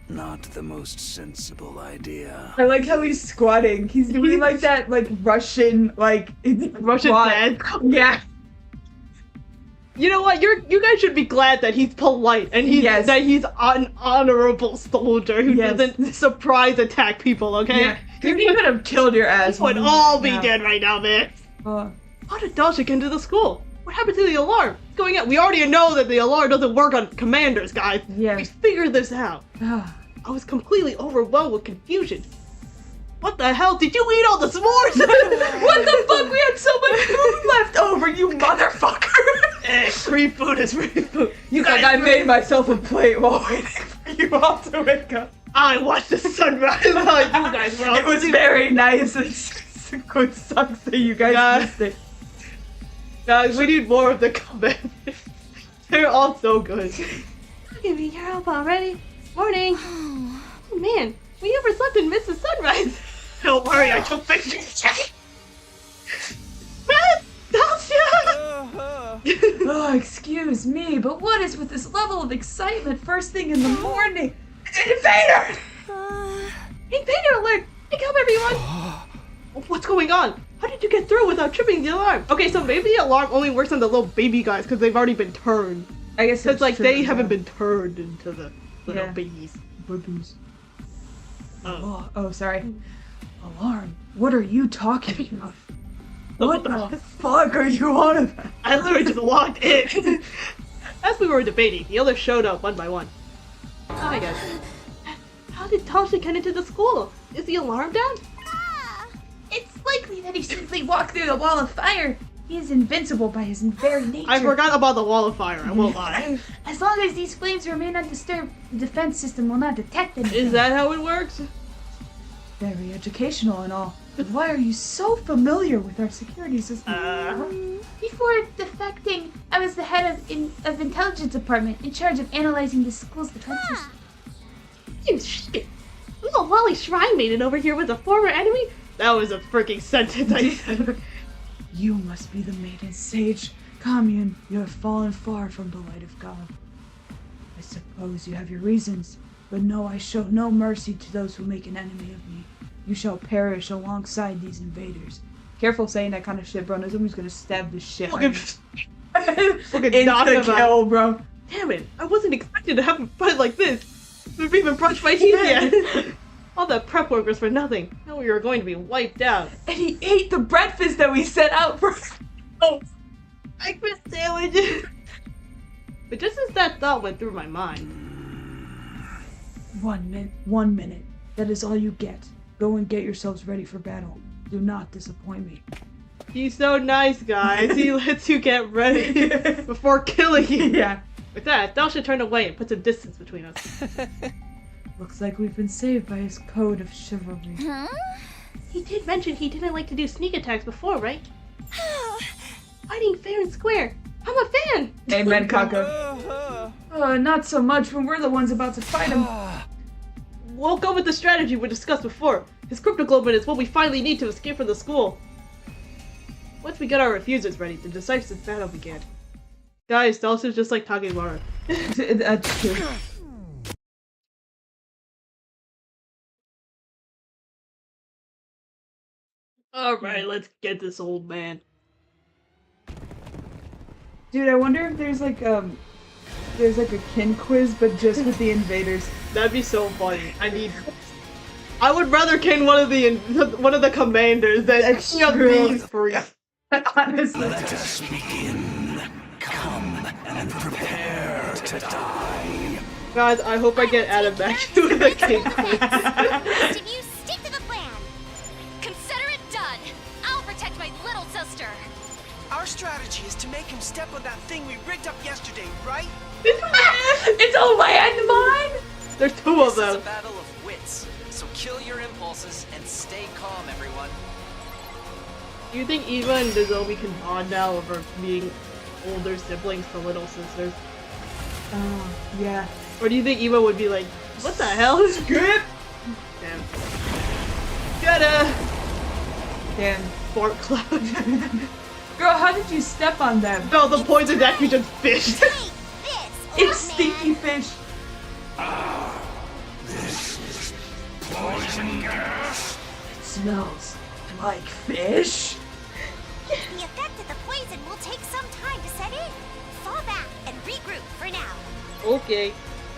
Not the most sensible idea. I like how he's squatting. He's doing like that, like Russian, like Russian dad. Yeah. You know what? You guys should be glad that he's polite and that he's an honorable soldier who doesn't surprise attack people. Okay? Yeah. He could have killed your ass. Would all be dead right now, man. How did Dasha get into the school? What happened to the alarm? What's going on? We already know that the alarm doesn't work on commanders, guys. Yeah. We figured this out. I was completely overwhelmed with confusion. What the hell? Did you eat all the s'mores? What the fuck? We had so much food left over, you motherfucker! Free food is free food. You guys, I made myself a plate while waiting for you all to wake up. I watched the sunrise while you guys were all It was very nice. It sucks that you guys missed it. Guys, we need more of the commanders. They're all so good. Give me your help already. Morning. Oh man, we overslept and missed the sunrise. Don't worry, I took pictures. Oh, excuse me, but what is with this level of excitement first thing in the morning? Invader! Invader alert! Pick up, everyone! What's going on? How did you get through without tripping the alarm? Okay, so maybe the alarm only works on the little baby guys because they've already been turned. I guess it's like they haven't been turned into the little babies. Babies. Oh, sorry. Alarm. What are you talking about? What the fuck are you on about? I literally just walked in. As we were debating, the others showed up one by one. Hi guys. How did Tasha get into the school? Is the alarm down? It's likely that he simply walked through the wall of fire. He is invincible by his very nature. I forgot about the wall of fire, I won't lie. As long as these flames remain undisturbed, the defense system will not detect anything. Is that how it works? Very educational and all. But why are you so familiar with our security system? Before defecting, I was the head of intelligence department in charge of analyzing the school's defense system. You shit. Little Lolly Shrine Maiden over here was a former enemy? That was a freaking sentence I said. You must be the maiden sage. Commune, you have fallen far from the light of God. I suppose you have your reasons, but no, I show no mercy to those who make an enemy of me. You shall perish alongside these invaders. Careful saying that kind of shit, bro. No, somebody's gonna stab the shit out of you. Insta kill, bro. Damn it, I wasn't expecting to have a fight like this. We've even brushed my teeth yet. All that prep work was for nothing. Now we were going to be wiped out. And he ate the breakfast that we set out for. Oh, breakfast sandwiches. But just as that thought went through my mind. 1 minute. That is all you get. Go and get yourselves ready for battle. Do not disappoint me. He's so nice, guys. He lets you get ready before killing you. Yeah. With that, Dasha turned away and put some distance between us. Looks like we've been saved by his code of chivalry. Huh? He did mention he didn't like to do sneak attacks before, right? Fighting fair and square. I'm a fan! Amen, Kaka. Not so much when we're the ones about to fight him. We'll go with the strategy we discussed before. His cryptoglobin is what we finally need to escape from the school. Once we get our refusers ready, the decisive battle began. Guys, Dalsha's just like Takebara. That's true. Alright, let's get this old man. Dude, I wonder if there's like a kin quiz, but just with the invaders. That'd be so funny. I would rather kin one of the commanders than any of these three. Honestly. Let us begin. Come and prepare to die. Guys, I hope I get added back to the king quiz. Most of you stick to the plan. Consider it done. I'll protect my little sister. Our strategy is to make him step on that thing we rigged up yesterday, right? It's a landmine! There's two of This is them. a battle of wits, so kill your impulses and stay calm, everyone. Do you think Eva and Nozomi can bond now over being older siblings to little sisters? Oh, yeah. Or do you think Eva would be like, what the hell? Script! Damn. Gotta! Damn. Fart cloud. Girl, how did you step on them? No, the poison's actually just fish. Take this, It's old stinky man. fish. This is poison gas. It smells like fish. The effect of the poison will take some time to set in. Fall back and regroup for now. Okay.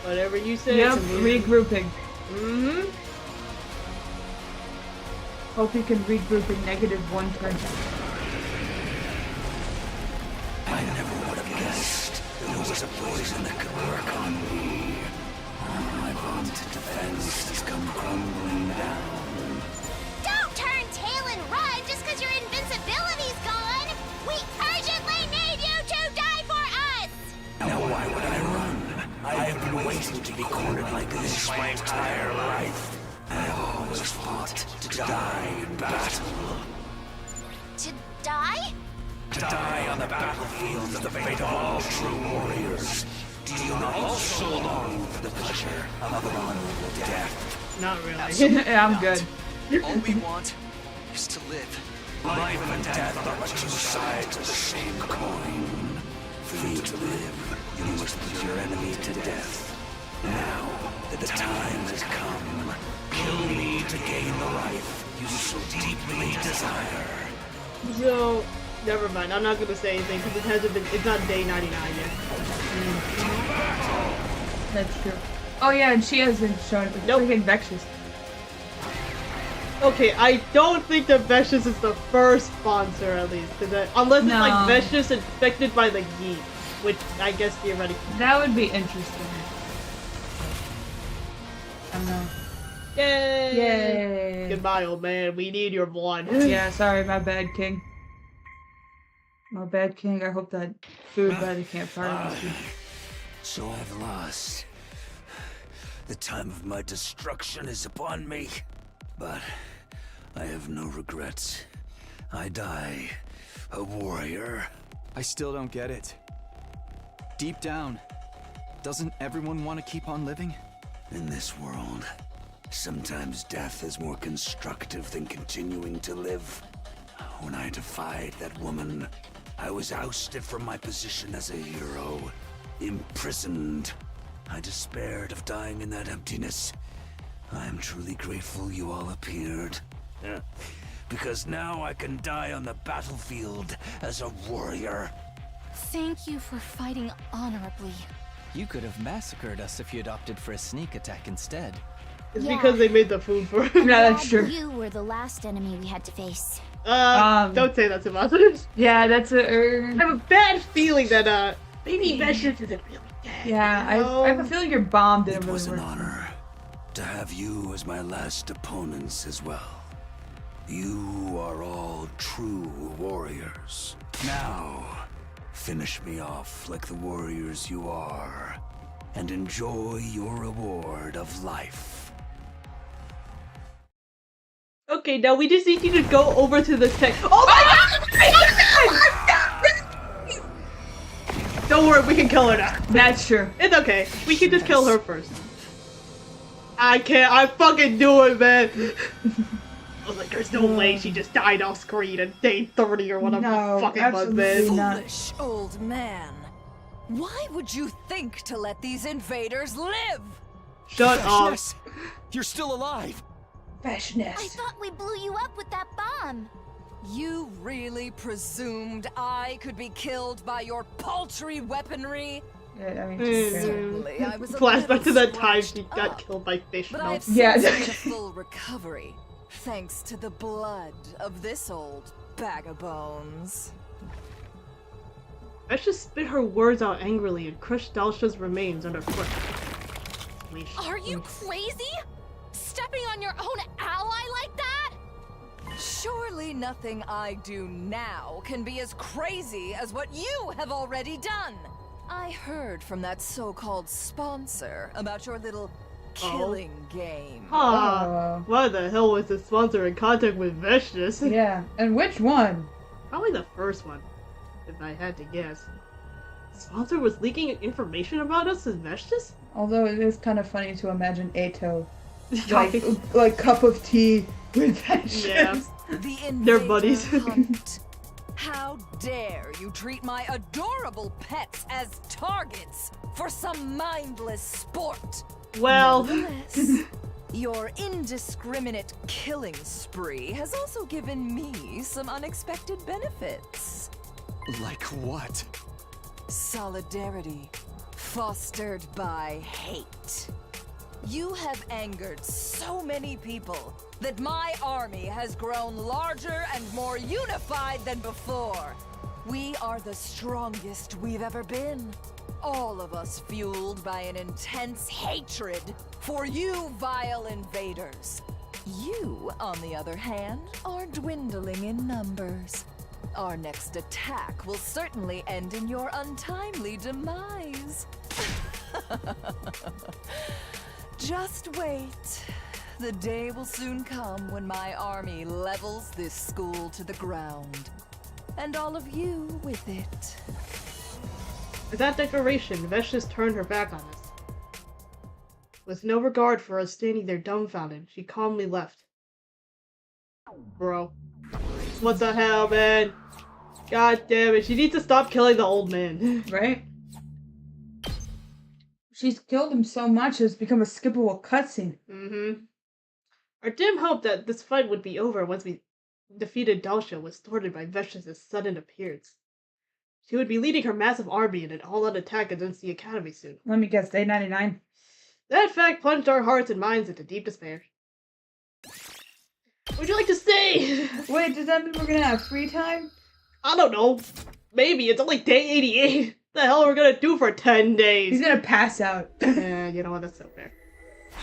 Whatever you say. Yep, to me. regrouping. Mm-hmm. Hope you can regroup in -1 turn. I never would have guessed there was a poison that could work on me. My vaunted defense has come crumbling down. Don't turn tail and run just because your invincibility's gone. We urgently need you to die for us. Now why would I run? I have been waiting to be cornered like this my entire life. I have always fought to die in battle. To die? To die on the battlefield of the fate of all true warriors. Do you not also long for the pleasure of an honorable death? Not really. Yeah, I'm good. All we want is to live. Life and death are but two sides of the same coin. For you to live, you must put your enemy to death. Now that the time has come, kill me to gain the life you so deeply desire. So, never mind. I'm not gonna say anything because it hasn't been. It's not day 99 yet. That's true. Oh yeah, and she hasn't shown it. Nope. Freaking Vexus. Okay, I don't think that Vicious is the first sponsor, at least. Unless it's like No. Vicious infected by the geek, which I guess theoretically. That would be interesting. I don't know. Yay! Yay! Goodbye, old man. We need your blood. Yeah, sorry, my bad, King. My bad, King. I hope that food by the campfire was good. So I've lost. The time of my destruction is upon me. But I have no regrets. I die a warrior. I still don't get it. Deep down, doesn't everyone want to keep on living? In this world, sometimes death is more constructive than continuing to live. When I defied that woman, I was ousted from my position as a hero. Imprisoned. I despaired of dying in that emptiness. I am truly grateful you all appeared. Because now I can die on the battlefield as a warrior. Thank you for fighting honorably. You could have massacred us if you'd opted for a sneak attack instead. It's Yeah. because they made the food for him. Yeah, that's true. You were the last enemy we had to face. Don't say that to us. Yeah, that's a. I have a bad feeling that, maybe Vicious isn't really dead. Yeah, I have a feeling your bomb didn't It really was an work. honor to have you as my last opponents as well. You are all true warriors. Now, finish me off like the warriors you are, and enjoy your reward of life. Okay, now we just need you to go over to the tech. Oh my god! Don't worry, we can kill her now. That's true. It's okay. We can just kill her first. I can't. I fucking do it, man. I was like, there's no way she just died off screen at day 30 or whatever No, the fuck it was, man. absolutely not. Foolish old man. Why would you think to let these invaders live? Shut up. Yes, you're still alive. I thought we blew you up with that bomb. You really presumed I could be killed by your paltry weaponry? Yeah, I mean, Certainly, I was a Flashback little to that time she scratched got up, killed by fish. But No. I've Yeah. since made a full recovery, thanks to the blood of this old bag of bones. Vetch just spit her words out angrily and crushed Dalsha's remains underfoot. Are you crazy? Stepping on your own ally like that? Surely nothing I do now can be as crazy as what you have already done. I heard from that so-called sponsor about your little killing game. Why the hell was the sponsor in contact with Veshtus? Yeah, and which one? Probably the first one, if I had to guess. The sponsor was leaking information about us as Veshtus? Although it is kind of funny to imagine Ato like cup of tea with Veshtus. Yeah. The They're invader buddies. hunt. How dare you treat my adorable pets as targets for some mindless sport? Well, Nevertheless, your indiscriminate killing spree has also given me some unexpected benefits. Like what? Solidarity, fostered by hate. You have angered so many people that my army has grown larger and more unified than before. We are the strongest we've ever been. All of us fueled by an intense hatred for you vile invaders. You, on the other hand, are dwindling in numbers. Our next attack will certainly end in your untimely demise. Just wait. The day will soon come when my army levels this school to the ground. And all of you with it. with that declaration, Veshtus turned her back on us. With no regard for us standing there dumbfounded, she calmly left. Bro. What the hell, man? God damn it, she needs to stop killing the old man. Right? She's killed him so much it's become a skippable cutscene. Mm-hmm. Our dim hope that this fight would be over once we defeated Dalsha was thwarted by Veshtus' sudden appearance. She would be leading her massive army in an all-out attack against the Academy soon. Let me guess, day 99. That fact plunged our hearts and minds into deep despair. What would you like to say? Wait, does that mean we're gonna have free time? I don't know. Maybe. It's only day 88. The hell are we gonna do for 10 days? He's gonna pass out. Yeah, you know what? That's so fair.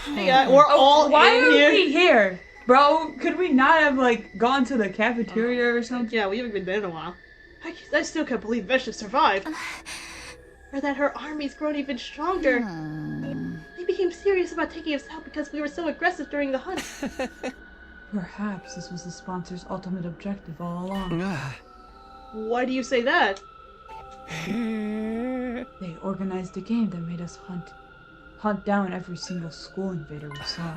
Hey, we're all Why in are here. we here? Bro, could we not have, like, gone to the cafeteria or something? Yeah, we haven't been there in a while. I still can't believe Vesha survived. Or that her army's grown even stronger. They became serious about taking us out because we were so aggressive during the hunt. Perhaps this was the sponsor's ultimate objective all along. Why do you say that? They organized a game that made us hunt down every single school invader we saw.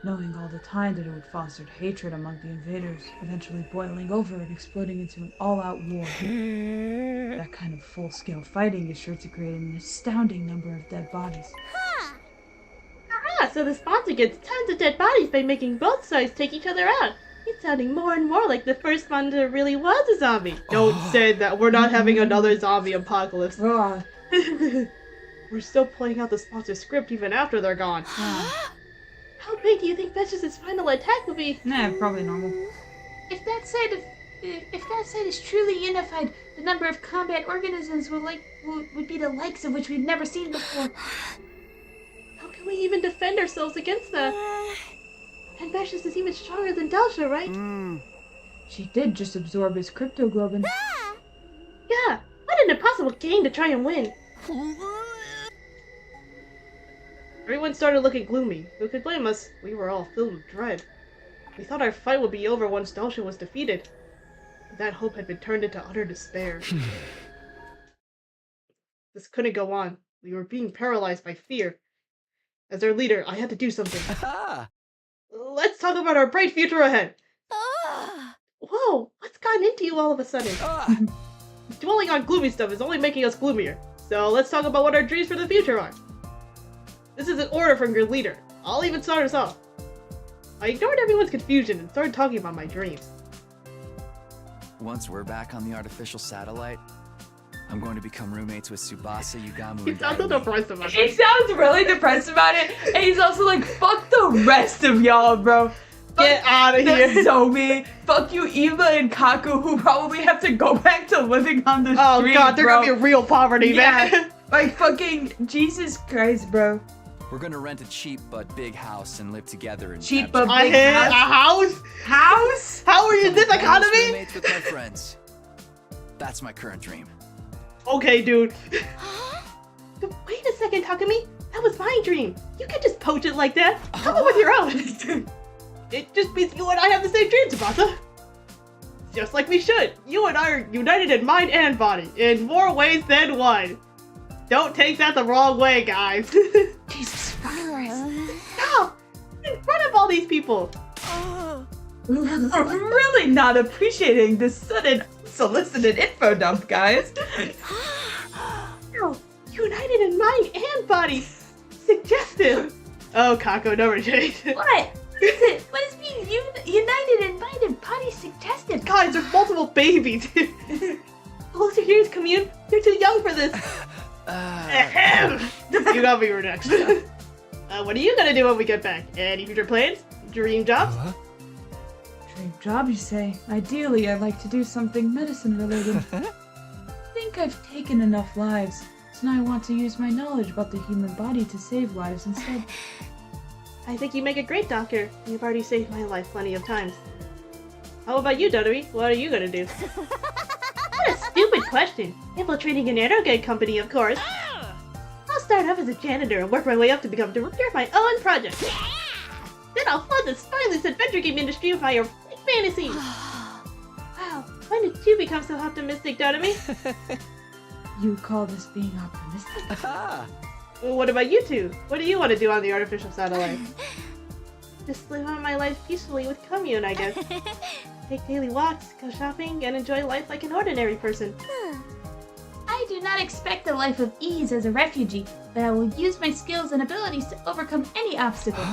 Knowing all the time that it would foster hatred among the invaders, eventually boiling over and exploding into an all-out war. That kind of full-scale fighting is sure to create an astounding number of dead bodies. Ah, so the sponsor gets tons of dead bodies by making both sides take each other out. It's sounding more and more like the first sponsor really was a zombie. Don't say that. We're not having another zombie apocalypse. We're still playing out the sponsor script even after they're gone. How big do you think Veshtus' final attack will be? Nah, probably normal. If that side is truly unified, the number of combat organisms would be the likes of which we've never seen before. How can we even defend ourselves against that? And Veshtus is even stronger than Dalsha, right? She did just absorb his cryptoglobin. Yeah, what an impossible game to try and win. Everyone started looking gloomy. Who could blame us? We were all filled with dread. We thought our fight would be over once Dalsha was defeated. But that hope had been turned into utter despair. This couldn't go on. We were being paralyzed by fear. As their leader, I had to do something. Let's talk about our bright future ahead. Whoa, what's gotten into you all of a sudden? Dwelling on gloomy stuff is only making us gloomier. So let's talk about what our dreams for the future are. This is an order from your leader. I'll even start us off. I ignored everyone's confusion and started talking about my dreams. once we're back on the artificial satellite, I'm going to become roommates with Tsubasa, Yugamu, He and sounds so Daiwi. depressed about He it. sounds really depressed about it, and he's also like, fuck the rest of y'all, bro. Get out of here. Zomi. Fuck you, Eva and Kaku, who probably have to go back to living on the Oh street, god, they're bro. gonna be real poverty, Yeah. man. Like, fucking Jesus Christ, bro. We're gonna rent a cheap but big house and live together in Cheap Amsterdam. but I big hit a house? house? House? How are you in this Bonus economy? roommates with my friends. That's my current dream. Okay, dude. Wait a second, Takumi. That was my dream. You can't just poach it like that. Come up with your own. It just means you and I have the same dreams, Tsubasa. Just like we should. You and I are united in mind and body, in more ways than one. Don't take that the wrong way, guys. Jesus fucking Christ. Stop! In front of all these people. I'm really not appreciating this sudden solicited info dump, guys. United in mind and body. Suggestive. Oh, Kako, no retreat. What? What is it? What is being united in mind and body suggestive? Guys, there's multiple babies. Closer here, commune. You're too young for this. Ahem. You got me, you're next. What are you gonna do when we get back? Any future plans? Dream jobs? Dream job, you say? Ideally, I'd like to do something medicine related. I think I've taken enough lives, so now I want to use my knowledge about the human body to save lives instead. I think you make a great doctor. You've already saved my life plenty of times. How about you, Dodori? What are you gonna do? What a stupid question. Infiltrating an aerogate company, of course. I'll start off as a janitor and work my way up to become director of my own project. Then I'll flood the spineless adventure game industry with my erotic fantasies. Wow, when did you become so optimistic, Dodori? You call this being optimistic? Well, what about you two? What do you want to do on the artificial satellite? Just live out my life peacefully with commune, I guess. Take daily walks, go shopping, and enjoy life like an ordinary person. I do not expect a life of ease as a refugee, but I will use my skills and abilities to overcome any obstacle.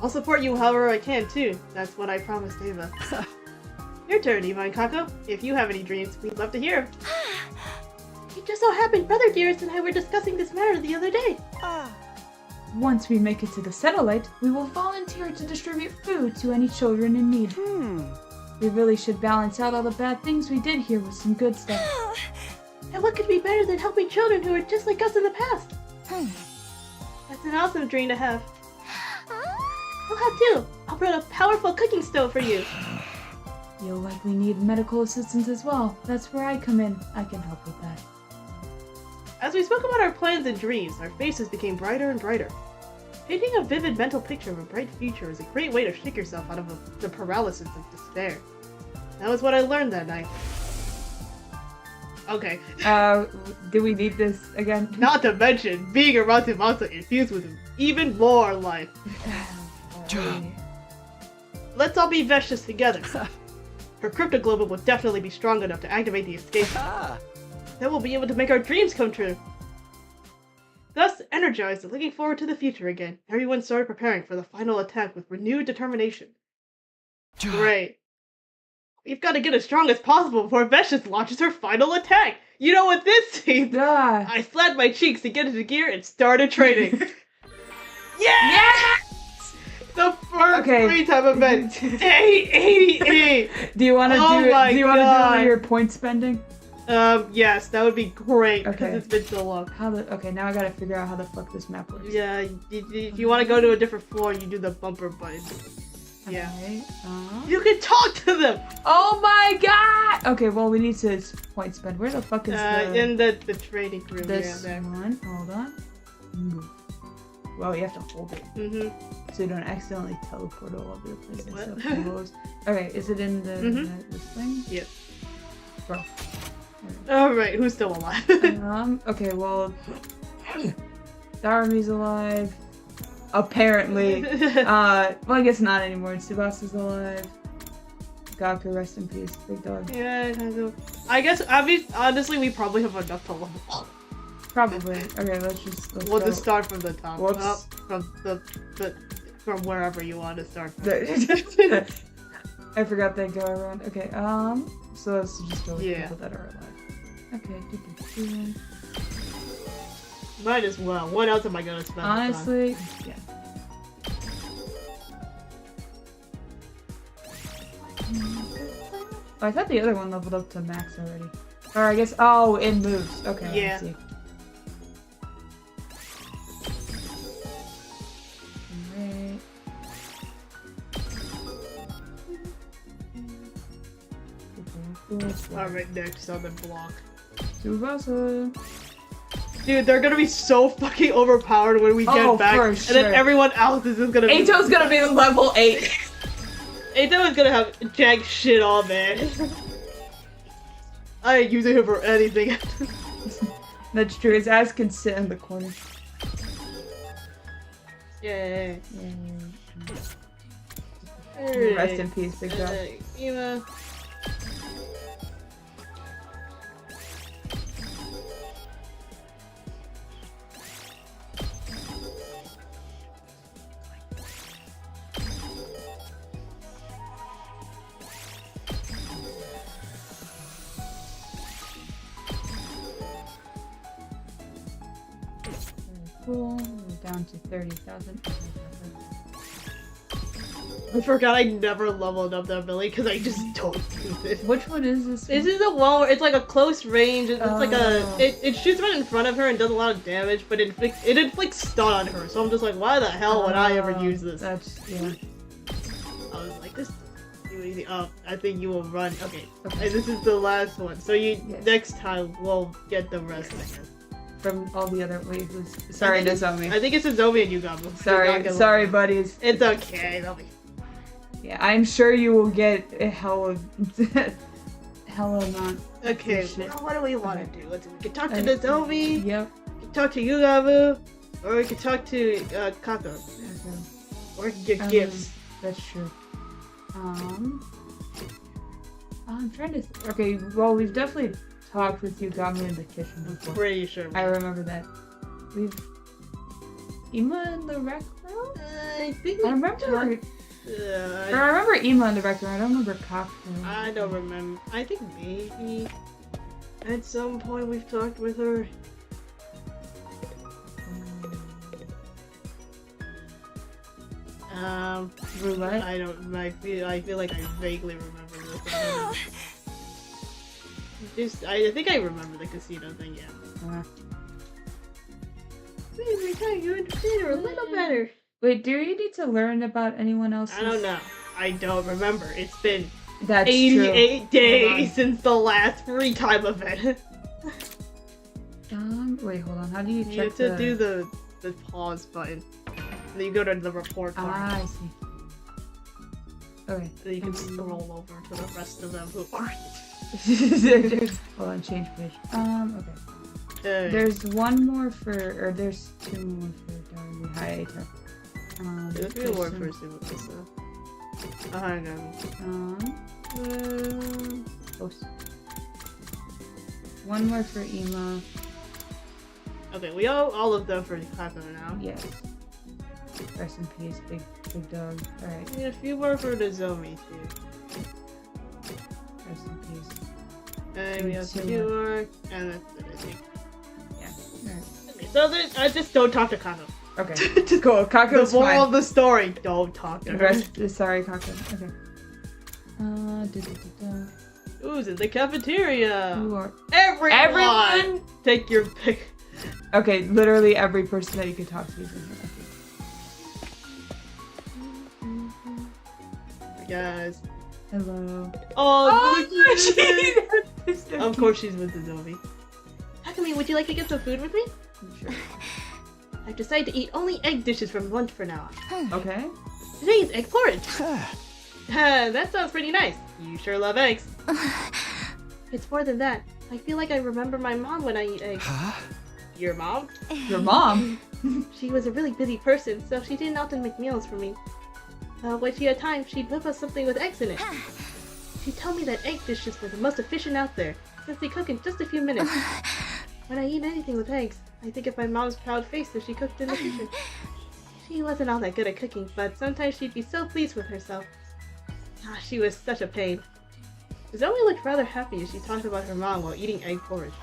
I'll support you however I can, too. That's what I promised Ava. Your turn, Eva and Kako. If you have any dreams, we'd love to hear 'em. It just so happened Brother Dearest and I were discussing this matter the other day. Once we make it to the satellite, we will volunteer to distribute food to any children in need. We really should balance out all the bad things we did here with some good stuff. And what could be better than helping children who are just like us in the past? That's an awesome dream to have. I'll have two. I'll build a powerful cooking stove for you. You'll likely need medical assistance as well. That's where I come in. I can help with that. As we spoke about our plans and dreams, our faces became brighter and brighter. Painting a vivid mental picture of a bright future is a great way to shake yourself out of the paralysis of despair. That was what I learned that night. Okay. Do we need this again? Not to mention, being around Tsubasa infused with even more life. Let's all be Veshtas together. Her cryptoglobin will definitely be strong enough to activate the escape. Then we'll be able to make our dreams come true. Thus, energized and looking forward to the future again, everyone started preparing for the final attack with renewed determination. Great. We've got to get as strong as possible before Veshtas launches her final attack. You know what this means? I slapped my cheeks to get into gear and started training. Yes! The first free-time event. 888. Do you want to Oh do my it? Do you want to God. do your point spending? Yes, that would be great because Okay. it's been so long. Okay, now I gotta figure out how the fuck this map works. Yeah, if you want to go to a different floor, you do the bumper button. Yeah. Okay, You can talk to them! Oh my god! Okay, well we need to point spend. Where the fuck is In the training room. this yeah, there. one? Hold on. Well, you have to hold it. So you don't accidentally teleport all over the place. and What? stuff. Close. Okay, is it in the this thing? Yeah. Bro. Alright, who's still alive? Okay, well, Darumi's alive. Apparently. Well, I guess not anymore. Tsubasa's alive. Gaku, rest in peace, big dog. Yeah, I guess, honestly, we probably have enough to level up. Probably. Okay, let's We'll go. just start from the top. Whoops. Up, from wherever you want to start. I forgot they go around. Okay, So let's just go with Yeah. people that are alive. Okay. Do. Might as well. What else am I gonna spend? Honestly, yeah. Oh, I thought the other one leveled up to max already. Or I guess, oh, it moves. Okay, Yeah. I see. Alright, next on the block. Tsubasa. Dude, they're gonna be so fucking overpowered when we get back. For And sure. then everyone else is just gonna be. Ato's gonna be level 8. Ato is gonna have jack shit all day. I ain't using him for anything. That's true. His ass can sit in the corner. Yay. Rest in peace, big dog. Ema. Cool. We're down to 30,000. I forgot I never leveled up that ability because I just don't do this. Which one is this? This is the one where it's like a close range. It's like a Oh. it shoots right in front of her and does a lot of damage, but it inflicts stun on her. So I'm just like, why the hell would I ever use this? That's yeah. I was like, this. Oh, I think you will run. Okay, and this is the last one. So next time we'll get the rest of it. From all the other waves. Sorry, Nozomi. I think it's Nozomi and Yugamu. Sorry, buddies. It's okay. They'll be. Yeah, I'm sure you will get a hell of amount. Okay, Shit. well, what do we want to do? We can talk to Nozomi. Yep. We can talk to Yugamu, or we can talk to Kako. Okay. Or we can get gifts. That's true. I'm trying to. Okay, well, we've definitely talked with Yugamu in the kitchen before. Pretty sure. I remember that. We've. Ima in the rec room? I think. I remember. I remember Ima in the rec room. I don't remember Kaku. I don't remember. I think maybe at some point we've talked with her. Roulette? I don't. I feel like I vaguely remember this. I think I remember the casino thing. Yeah. Maybe we got you understand her a little better. Wait, do you need to learn about anyone else? I don't know. I don't remember. It's been That's 88 true. days since the last free time event. Wait, hold on. How do you check You have to do the pause button. And then you go to the report part. I see. Okay. Then you can scroll over to the rest of them who aren't. Hold on, change page. Okay. There's one more for, or there's two more for Darby Hayato. There's there's more some- for Subarusa. I know. Close. One more for Ima. Okay, we all of them for Kako now. Yes. Rest in peace, big dog. Alright. We need a few more for Nozomi too. Rest in peace. And we have Two two more. more, and that's it, I think. Yeah. Alright. Okay, so I just don't talk to Kako. Okay. Cool. Kako's The moral fine. of the story: don't talk to her. Sorry, Kako. Okay. Who's in the cafeteria? Who are Everyone! Take your pick. Okay, literally every person that you could talk to is in here. Guys. Hello. Oh, of course she's with Nozomi. Takumi, would you like to get some food with me? Sure. I've decided to eat only egg dishes from lunch for now. Okay. Today is egg porridge. That sounds pretty nice. You sure love eggs. It's more than that. I feel like I remember my mom when I eat eggs. Your mom? Your mom? She was a really busy person, so she didn't often make meals for me. When she had time, she'd whip us something with eggs in it. She'd tell me that egg dishes were the most efficient out there, since they cook in just a few minutes. When I eat anything with eggs, I think of my mom's proud face as she cooked in the kitchen. She wasn't all that good at cooking, but sometimes she'd be so pleased with herself. She was such a pain. Zoe looked rather happy as she talked about her mom while eating egg porridge.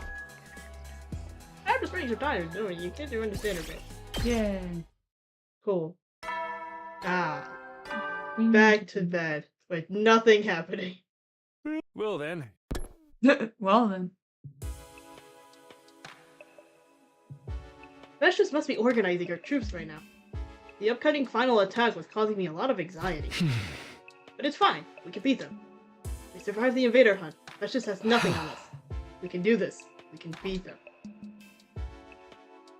I'm just running some tired, Zoe. You kids are understand her bit. Yay. Cool. Ah. Back to bed. With nothing happening. Well then. Well then. Vestius must be organizing our troops right now. The upcoming final attack was causing me a lot of anxiety. But it's fine. We can beat them. We survived the invader hunt. Vestius has nothing on us. We can do this. We can beat them.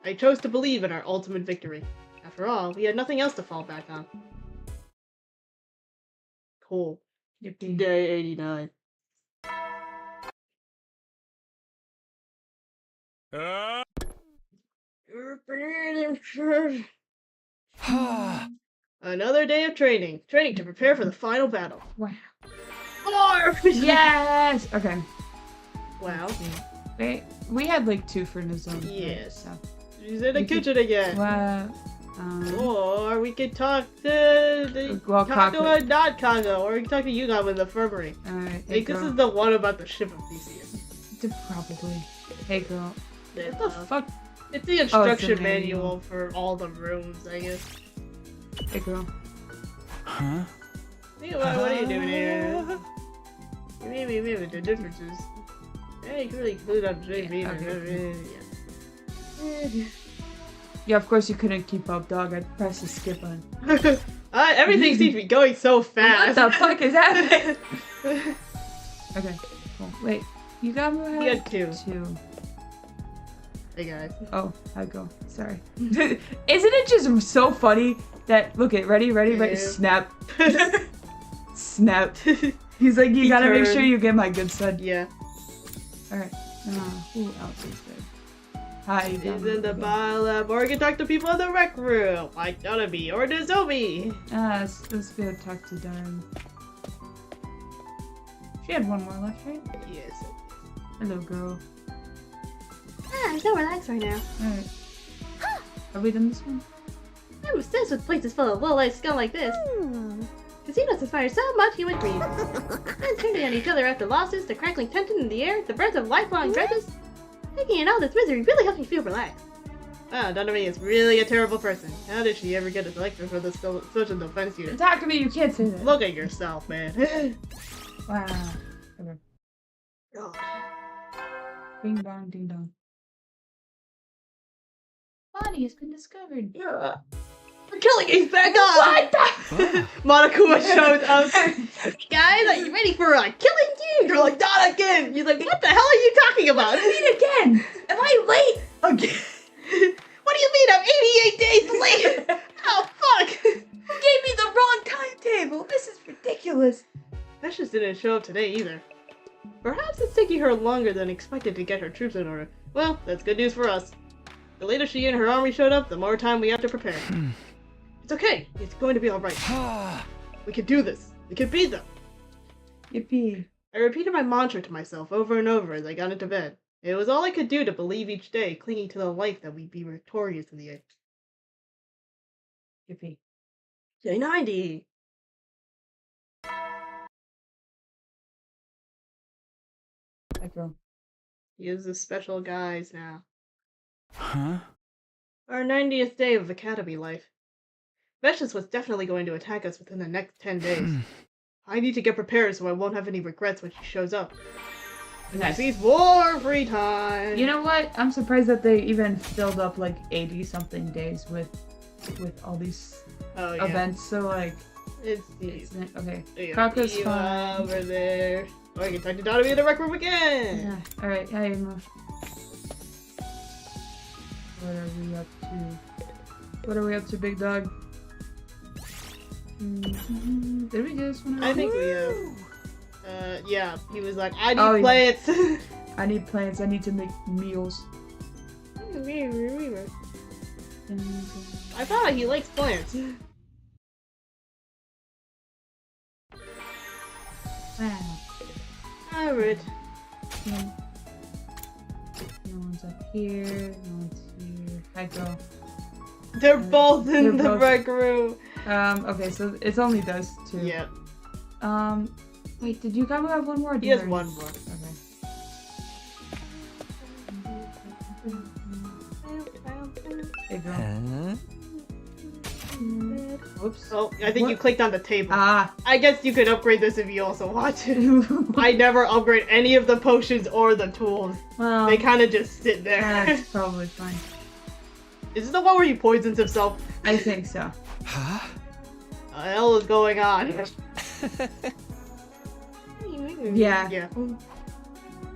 I chose to believe in our ultimate victory. After all, we had nothing else to fall back on. Cool. Yippee. Day 89. Another day of training. Training to prepare for the final battle. Wow. Marv! Yes! Okay. Wow. We had like 2 for Nozomi. Yes. Right, so. She's in the kitchen again. Wow. Or we could talk to the Kago and not Kago, or we can talk to Yugamu in the infirmary. Alright. Hey, this is the one about the ship of Theseus. Probably. Hey girl. What the fuck? It's the instruction manual for all the rooms, I guess. Hey girl. Huh? Hey, what are you doing here? Maybe the differences. Hey, you can really clue up Yeah, of course you couldn't keep up, dog. I'd press the skip button. Everything seems to be going so fast. What the fuck is happening? Okay, cool. Wait, Yugamu had 2. Hey guys. Oh, I go. Sorry. Isn't it just so funny that look at ready, snap. Snap. He's like, you gotta make sure you get my good son. Yeah. Alright. Who else is there? Hi, He's in the biolab, or we can talk to people in the rec room, like Donabi or Nozomi. Let's go talk to Darn. She had 1 more left, right? Yes. Hello, girl. I'm so relaxed right now. Alright. Have we done this one? I'm obsessed with places full of low-life scum like this. Casinos inspire so much human greed. Friends turning on each other after losses, the crackling tension in the air, the breath of lifelong grudges. Taking in all this misery really helps me feel relaxed. Wow, Donomi is really a terrible person. How did she ever get selected for the social defense unit? Talk to me, you can't say that. Look at yourself, man. Wow. Okay. God. Bing bong ding dong. Body has been discovered. Yeah. The killing is back on! What the? Monokuma shows up. Guys, are you ready for a killing team? You're like, not again! You're like, what the hell are you talking about? What do you mean again? Am I late? Again? What do you mean I'm 88 days late? Oh, fuck! You gave me the wrong timetable. This is ridiculous. Vestius didn't show up today either. Perhaps it's taking her longer than expected to get her troops in order. Well, that's good news for us. The later she and her army showed up, the more time we have to prepare. It's okay. It's going to be alright. We can do this. We can beat them. Yippee. I repeated my mantra to myself over and over as I got into bed. It was all I could do to believe each day, clinging to the life that we'd be victorious in the end. Yippee. Day 90. Hi, girl. He is the special guys now. Huh? Our 90th day of Academy life. Vestius was definitely going to attack us within the next 10 days. I need to get prepared so I won't have any regrets when she shows up. Nice. Means more free time! You know what? I'm surprised that they even filled up like 80-something days with all these events. So like, it's okay. Kaka's fine. Over there. Oh, I can talk to Donomi in the rec room again! Yeah. Alright, hi, Emma. What are we up to? What are we up to, big dog? Did we just want to? I think we have. Yeah, he was like, I need plants! Yeah. I need plants, I need to make meals. I thought he likes plants. Wow. Alright. No one's up here, no one's here. Hi, girl. They're both in the rec room. Okay, so it's only those two. Yep. Wait, did Yugamu have one more? He has one more. Okay. Big girl. Oops. Oh, I think you clicked on the table. Ah. I guess you could upgrade this if you also want to. I never upgrade any of the potions or the tools. Well, they kind of just sit there. That's probably fine. Is this the one where he poisons himself? I think so. Huh? What the hell is going on? Yeah. Yeah.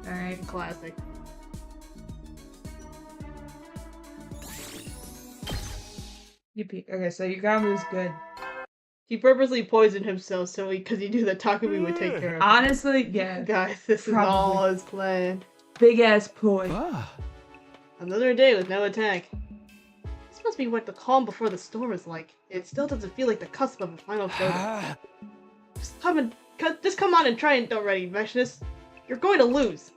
Alright. Classic. Yippee. Okay, so Yugamu's good. He purposely poisoned himself so because he knew that Takumi would take care of him. Honestly, yeah. Guys, this is all his plan. Big ass poi. Another day with no attack. This must be what the calm before the storm is like. It still doesn't feel like the cusp of a final showdown. Just come on and try it already, Vexnus. You're going to lose.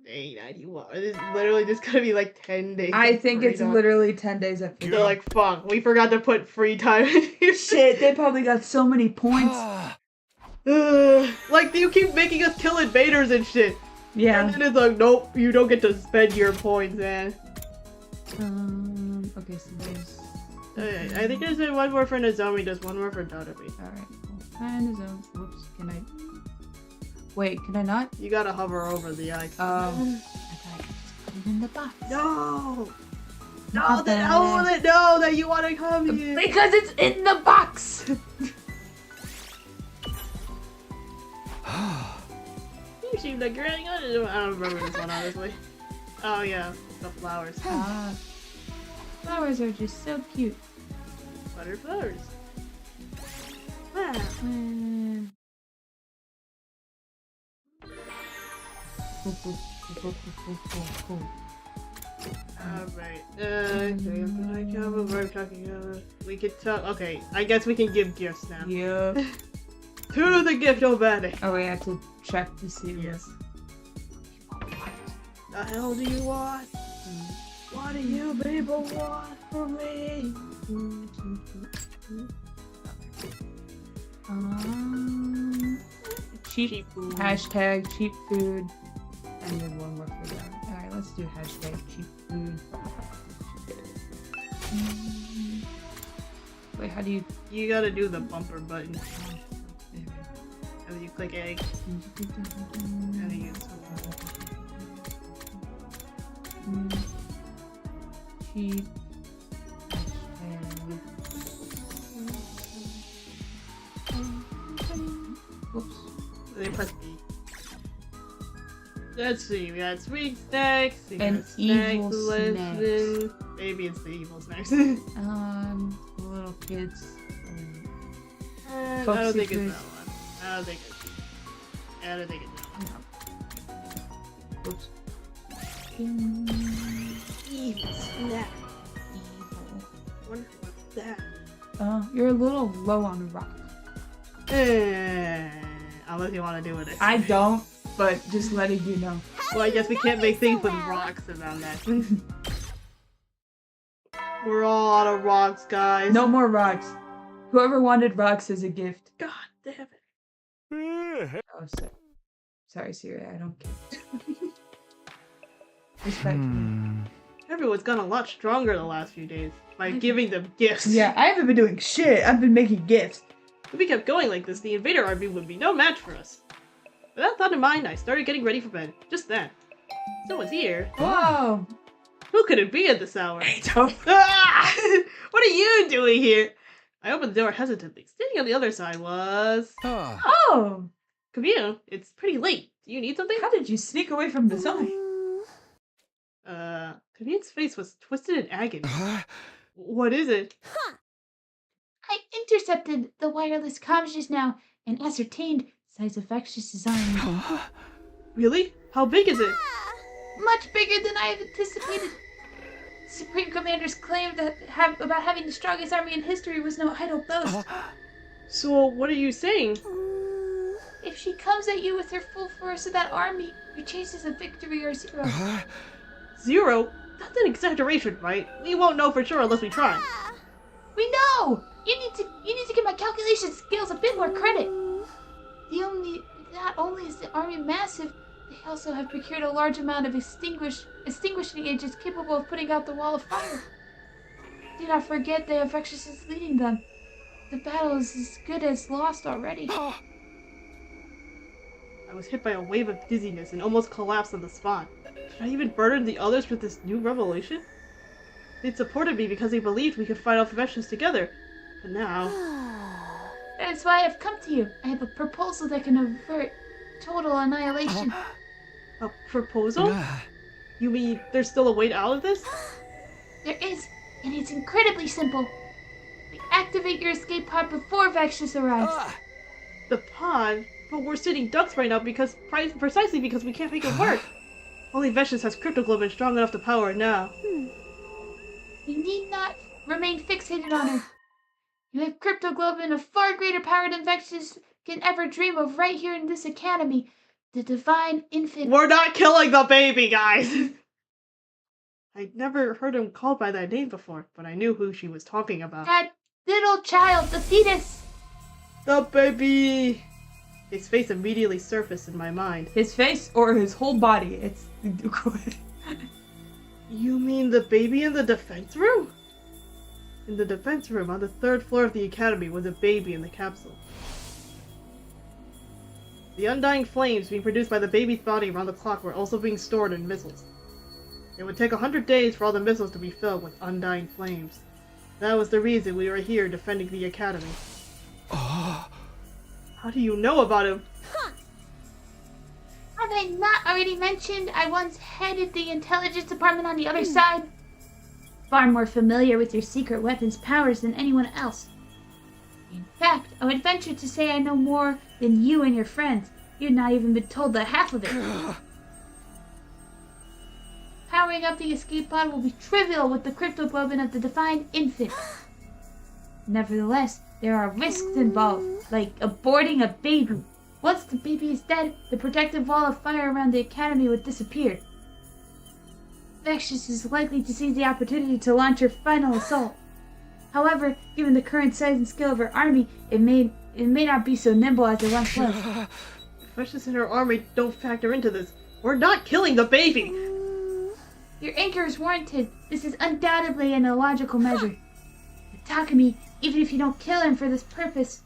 Day 91. This is literally just gonna be like 10 days. I think it's time. literally 10 days of free They're time. like, fuck, we forgot to put free time in here. Shit, they probably got so many points. Like, you keep making us kill invaders and shit. Yeah. And then it's like, nope, you don't get to spend your points, man. Okay, so there's... I think there's one more for Nozomi, there's one more for Dodobi. Alright, cool. And Nozomi. Whoops, can I... Wait, can I not? You gotta hover over the icon. I thought I could just put it in the box. No! Not No, bad. how will it know that you want to come here? Because it's in the box! You seem like you're hanging on. I don't remember this one, honestly. Oh yeah, the flowers. Flowers are just so cute. Butterflowers. Alright. We're talking. We could talk. Okay, I guess we can give gifts now. Yep. To the gift obey. Oh, we have to check to see Yes. The hell do you want? What do you people want from me? Cheap food. Hashtag cheap food. And then one more for that. Alright, let's do hashtag cheap food. Wait, how do you... You gotta do the bumper button. And then you click egg. And then you cheap. Whoops. They press B. Let's see, we got sweet snacks, we got And snacks evil lesson. Maybe it's the evil snacks. Little kids. I don't Foxy think food. it's that one. I don't think it's that one. Whoops. Evil snack. Evil. Wonder what's that? You're a little low on rock. Unless you want to do it. I don't, but just letting you know. Well, I guess we can't make things with rocks around that. We're all out of rocks, guys. No more rocks. Whoever wanted rocks as a gift. God damn it. Oh, sorry, Siri, I don't care. Respectfully. Everyone's gotten a lot stronger the last few days by giving them gifts. Yeah, I haven't been doing shit. I've been making gifts. If we kept going like this, the invader army would be no match for us. With that thought in mind, I started getting ready for bed. Just then. Someone's here. Whoa. Who could it be at this hour? Ato. Ah! What are you doing here? I opened the door hesitantly. Standing on the other side was... Oh. Camille, it's pretty late. Do you need something? How did you sneak away from the zone? Camille's face was twisted in agony. What is it? I intercepted the wireless comms just now and ascertained size of Vexnus' army. Really? How big is it? Much bigger than I had anticipated. Supreme Commander's claim that about having the strongest army in history was no idle boast. So, what are you saying? If she comes at you with her full force of that army, your chances of victory are zero. 0? That's an exaggeration, right? We won't know for sure unless we try. We know! You need to give my calculation skills a bit more credit. Not only is the army massive, they also have procured a large amount of extinguishing agents capable of putting out the wall of fire. Do not forget they have Vexus is leading them. The battle is as good as lost already. I was hit by a wave of dizziness and almost collapsed on the spot. Should I even burden the others with this new revelation? They'd supported me because they believed we could fight off Vexus together. But now... That is why I've come to you. I have a proposal that can avert total annihilation. A proposal? You mean there's still a way out of this? There is, and it's incredibly simple. We activate your escape pod before Vexus arrives. The pod? But we're sitting ducks right now precisely because we can't make it work. Only Vexus has cryptoglobin strong enough to power it now. You need not remain fixated on her. You have cryptoglobin of far greater power than Vexus can ever dream of right here in this academy. The Divine Infant. We're not killing the baby, guys! I'd never heard him called by that name before, but I knew who she was talking about. That little child, the fetus! The baby! His face immediately surfaced in my mind. His face or his whole body? It's... You mean the baby in the defense room? In the defense room on the 3rd floor of the academy was a baby in the capsule. The undying flames being produced by the baby's body around the clock were also being stored in missiles. It would take 100 days for all the missiles to be filled with undying flames. That was the reason we were here defending the academy. How do you know about him? Have I not already mentioned I once headed the intelligence department on the other side? Far more familiar with your secret weapons powers than anyone else. In fact, I would venture to say I know more than you and your friends. You've not even been told the half of it. Powering up the escape pod will be trivial with the cryptoglobin of the Divine Infant. Nevertheless, there are risks involved, like aborting a baby. Once the baby is dead, the protective wall of fire around the academy would disappear. Vexus is likely to seize the opportunity to launch her final assault. However, given the current size and skill of her army, it may not be so nimble as it once was. If Vexus and her army don't factor into this, we're not killing the baby! Your anger is warranted. This is undoubtedly an illogical measure. But Takumi, even if you don't kill him for this purpose...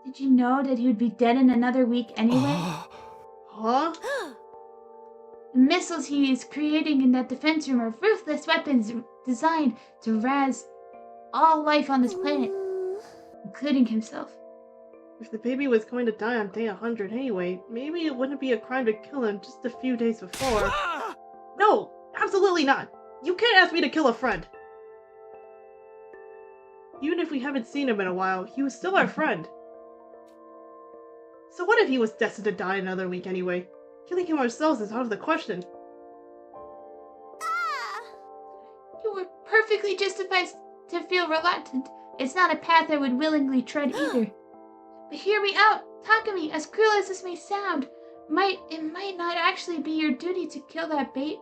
Did you know that he would be dead in another week anyway? Huh? The missiles he is creating in that defense room are ruthless weapons designed to razz all life on this planet, including himself. If the baby was going to die on day 100 anyway, maybe it wouldn't be a crime to kill him just a few days before. No, absolutely not. You can't ask me to kill a friend. Even if we haven't seen him in a while, he was still our friend. So what if he was destined to die another week anyway? Killing him ourselves is out of the question. You were perfectly justified to feel reluctant. It's not a path I would willingly tread either. But hear me out, Takumi, as cruel as this may sound, it might not actually be your duty to kill that baby.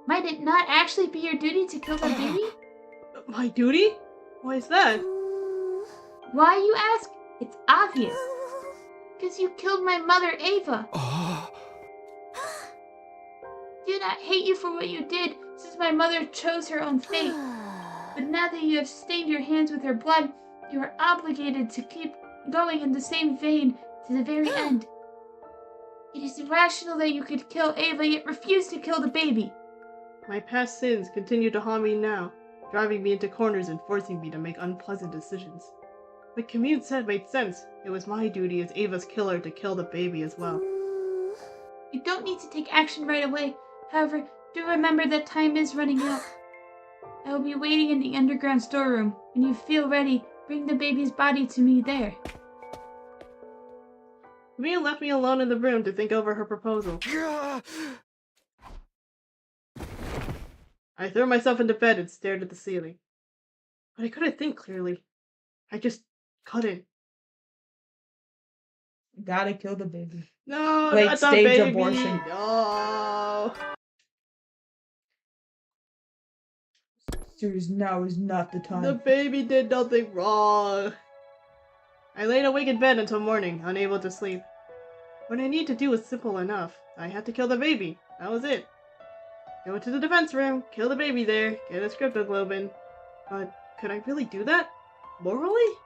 Might it not actually be your duty to kill that baby? My duty? Why is that? Why, you ask? It's obvious. Because you killed my mother, Ava. Do not hate you for what you did, since my mother chose her own fate. But now that you have stained your hands with her blood, you are obligated to keep going in the same vein to the very end. It is irrational that you could kill Ava yet refuse to kill the baby. My past sins continue to haunt me now, driving me into corners and forcing me to make unpleasant decisions. What Commune said made sense. It was my duty as Ava's killer to kill the baby as well. You don't need to take action right away. However, do remember that time is running out. I will be waiting in the underground storeroom. When you feel ready, bring the baby's body to me there. Commune left me alone in the room to think over her proposal. I threw myself into bed and stared at the ceiling. But I couldn't think clearly. I just couldn't. Gotta kill the baby. No, Late not the stage baby. abortion. No. Monsters, now is not the time. The baby did nothing wrong. I laid awake in bed until morning, unable to sleep. What I need to do was simple enough. I had to kill the baby. That was it. Go into the defense room, kill the baby there, get a cryptoglobin. But could I really do that? Morally?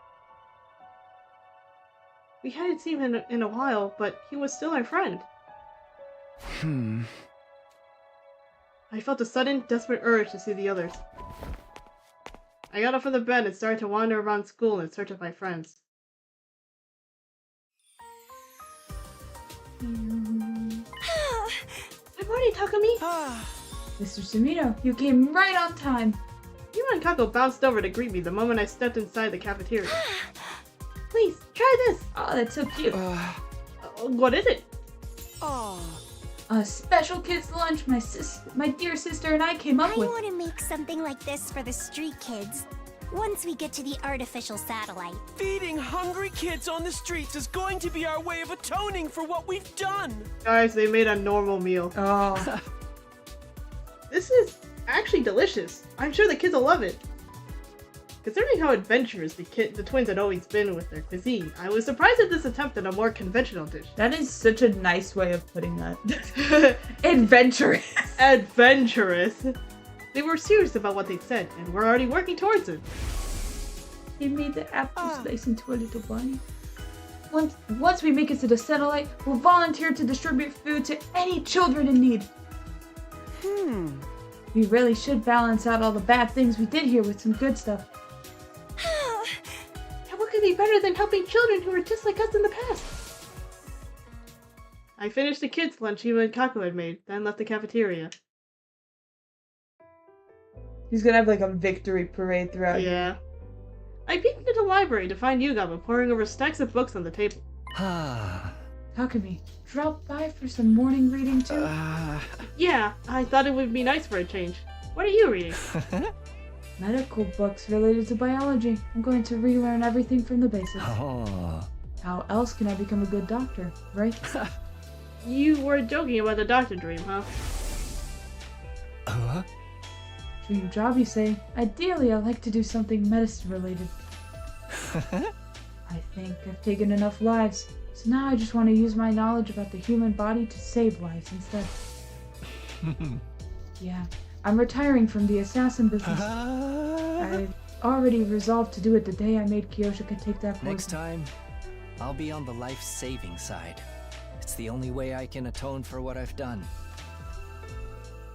We hadn't seen him in a while, but he was still my friend. I felt a sudden, desperate urge to see the others. I got up from the bed and started to wander around school in search of my friends. Good morning, Takumi! Mr. Sumino, you came right on time. You and Kako bounced over to greet me the moment I stepped inside the cafeteria. Please, try this! Oh, that's so cute. What is it? A special kids lunch my dear sister and I came up with. I want to make something like this for the street kids. Once we get to the artificial satellite. Feeding hungry kids on the streets is going to be our way of atoning for what we've done. Guys, they made a normal meal. Oh. This is actually delicious. I'm sure the kids will love it. Considering how adventurous the twins had always been with their cuisine, I was surprised at this attempt at a more conventional dish. That is such a nice way of putting that. Adventurous. Adventurous. They were serious about what they'd said, and were already working towards it. They made the apple slice into a little bunny. Once we make it to the satellite, we'll volunteer to distribute food to any children in need. We really should balance out all the bad things we did here with some good stuff. And what could be better than helping children who were just like us in the past? I finished the kids' lunch Eva and Kako had made, then left the cafeteria. He's gonna have like a victory parade throughout. Yeah. I peeked into the library to find Yugama poring over stacks of books on the table. Takumi, drop by for some morning reading too? Yeah, I thought it would be nice for a change. What are you reading? Medical books related to biology. I'm going to relearn everything from the basics. How else can I become a good doctor, right? You were joking about the doctor dream, huh? Dream job, you say? Ideally, I'd like to do something medicine related. I think I've taken enough lives, so now I just want to use my knowledge about the human body to save lives instead. Yeah, I'm retiring from the assassin business. I already resolved to do it the day I made Kyoshika take that poison. Next time, I'll be on the life-saving side. It's the only way I can atone for what I've done.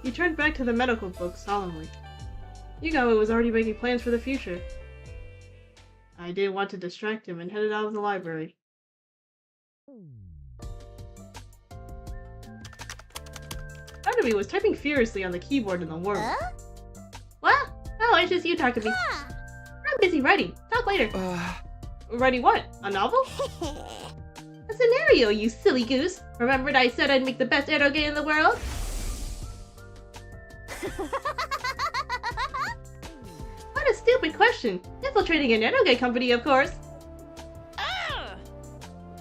He turned back to the medical book solemnly. Yugama was already making plans for the future. I didn't want to distract him and headed out of the library. Takumi was typing furiously on the keyboard in the world. What? Oh, it's just you talking to me. I'm busy writing. Talk later. Writing what? A novel? A scenario, you silly goose. Remembered I said I'd make the best eroge in the world? What a stupid question. Infiltrating an eroge company, of course.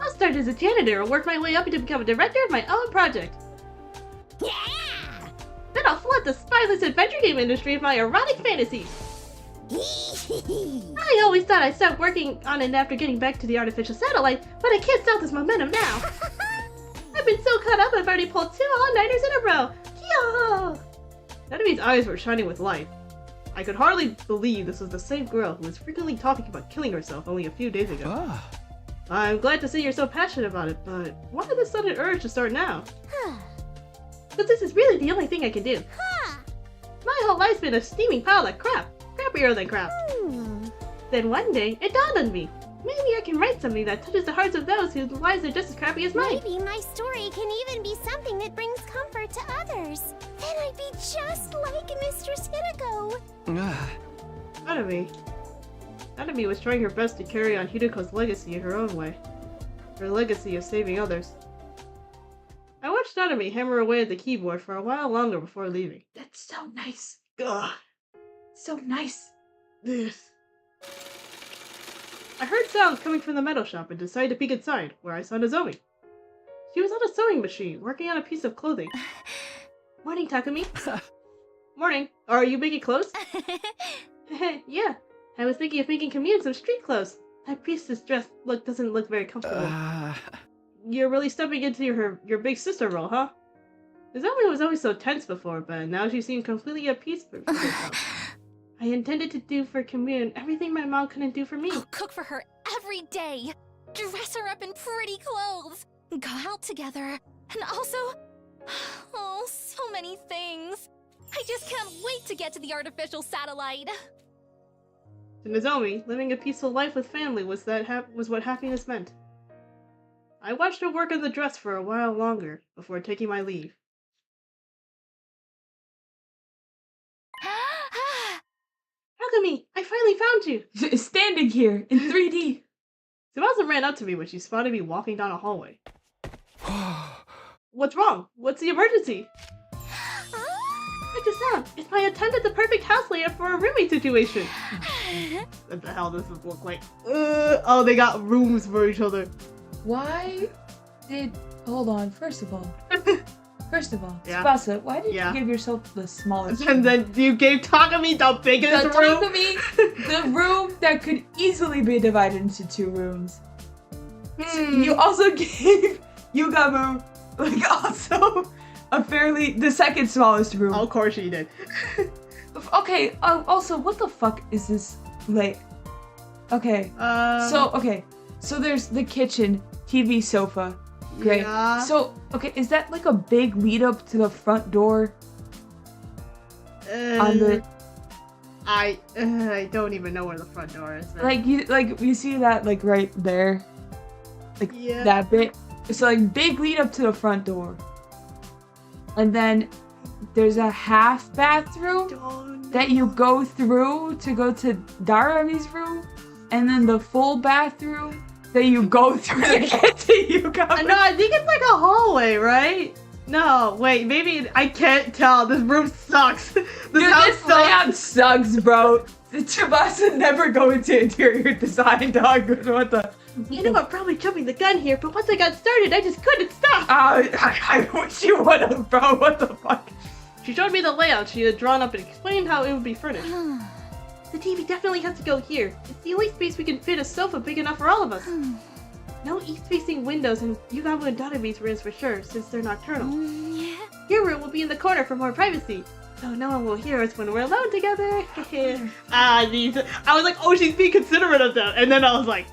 I'll start as a janitor and work my way up to become a director of my own project. Then I'll flood the spineless adventure game industry with my erotic fantasies. I always thought I'd stop working on it after getting back to the artificial satellite, but I can't stop this momentum now. I've been so caught up I've already pulled 2 all-nighters in a row. Yo! Narumi's eyes were shining with life. I could hardly believe this was the same girl who was frequently talking about killing herself only a few days ago. I'm glad to see you're so passionate about it, but why the sudden urge to start now? But this is really the only thing I can do. My whole life's been a steaming pile of crap. Crappier than crap. Then one day, it dawned on me. Maybe I can write something that touches the hearts of those whose lives are just as crappy as mine. Maybe my story can even be something that brings comfort to others. Then I'd be just like Mistress Hideko. Nanami was trying her best to carry on Hideko's legacy in her own way. Her legacy of saving others. I watched Nanami hammer away at the keyboard for a while longer before leaving. That's so nice. Ugh. So nice. This. I heard sounds coming from the metal shop and decided to peek inside, where I saw Nozomi. She was on a sewing machine, working on a piece of clothing. Morning, Takumi. Morning. Are you making clothes? Yeah. I was thinking of making Commune some street clothes. That priestess dress doesn't look very comfortable. You're really stepping into your big sister role, huh? Nozomi was always so tense before, but now she seemed completely at peace with herself. I intended to do for Commune everything my mom couldn't do for me. I'll cook for her every day. Dress her up in pretty clothes. Go out together. And also... Oh, so many things. I just can't wait to get to the artificial satellite. To Nozomi, living a peaceful life with family was what happiness meant. I watched her work on the dress for a while longer before taking my leave. Alchemy, I finally found you! Standing here in 3D. Tsubasa ran up to me when she spotted me walking down a hallway. What's wrong? What's the emergency? Check this out. It's my attempt at the perfect house layout for a roommate situation. What the hell does this look like? Oh, they got rooms for each other. Why did... Hold on, first of all, Yeah. Tsubasa, why did Yeah. you give yourself the smallest And room? then you gave Takumi the biggest The room? Takumi, the room that could easily be divided into 2 rooms. You also gave Yugamu, like, also the second smallest room. Oh, of course she did. Okay, also, what the fuck is this, like... Okay, so there's the kitchen, TV, sofa. Great. Yeah. So, okay, is that like a big lead up to the front door? On the... I don't even know where the front door is. Like you see that, like, right there? Like, Yeah. that bit? It's like big lead up to the front door. And then there's a half bathroom that you go through to go to Darami's room. And then the full bathroom that you go through to get to Yugamu. No, I think it's like a hallway, right? No, wait, maybe I can't tell. This room sucks. This layout sucks, bro. Tsubasa never go into interior design, dog. What the? You know, I'm probably jumping the gun here, but once I got started, I just couldn't stop. I wish you would have, bro. What the fuck? She showed me the layout she had drawn up and explained how it would be furnished. The TV definitely has to go here. It's the only space we can fit a sofa big enough for all of us. No east-facing windows in Yugamu and Darami's rooms for sure, since they're nocturnal. Your room will be in the corner for more privacy, so no one will hear us when we're alone together. I was like, oh, she's being considerate of that, and then I was like,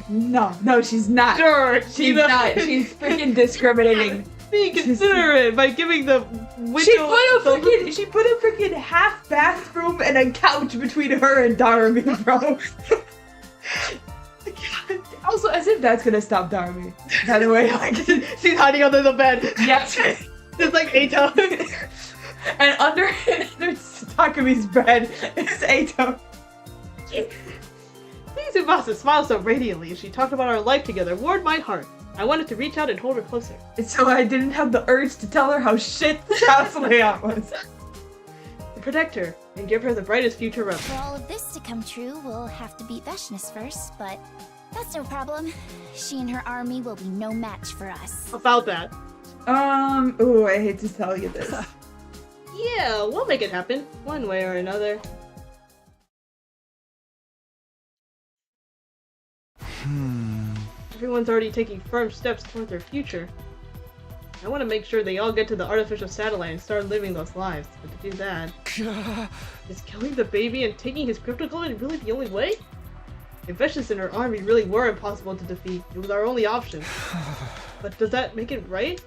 no, she's not. Sure, she's not. She's freaking discriminating. Being considerate by giving the window. She put a freaking half bathroom and a couch between her and Darami, bro. Also, as if that's gonna stop Darami. By the way, like, she's hiding under the bed. Yes. There's like Ato. And under Takumi's bed is Ato. Tsubasa smiled so radiantly as she talked about our life together warmed my heart. I wanted to reach out and hold her closer. So I didn't have the urge to tell her how shit the house layout was. To protect her and give her the brightest future ever. For all of this to come true, we'll have to beat Veshness first, but that's no problem. She and her army will be no match for us. About that. Ooh, I hate to tell you this. Yeah, we'll make it happen, one way or another. Everyone's already taking firm steps toward their future. I want to make sure they all get to the artificial satellite and start living those lives. But to do that, is killing the baby and taking his cryptoglobe really the only way? If Veshness and her army really were impossible to defeat, it was our only option. But does that make it right?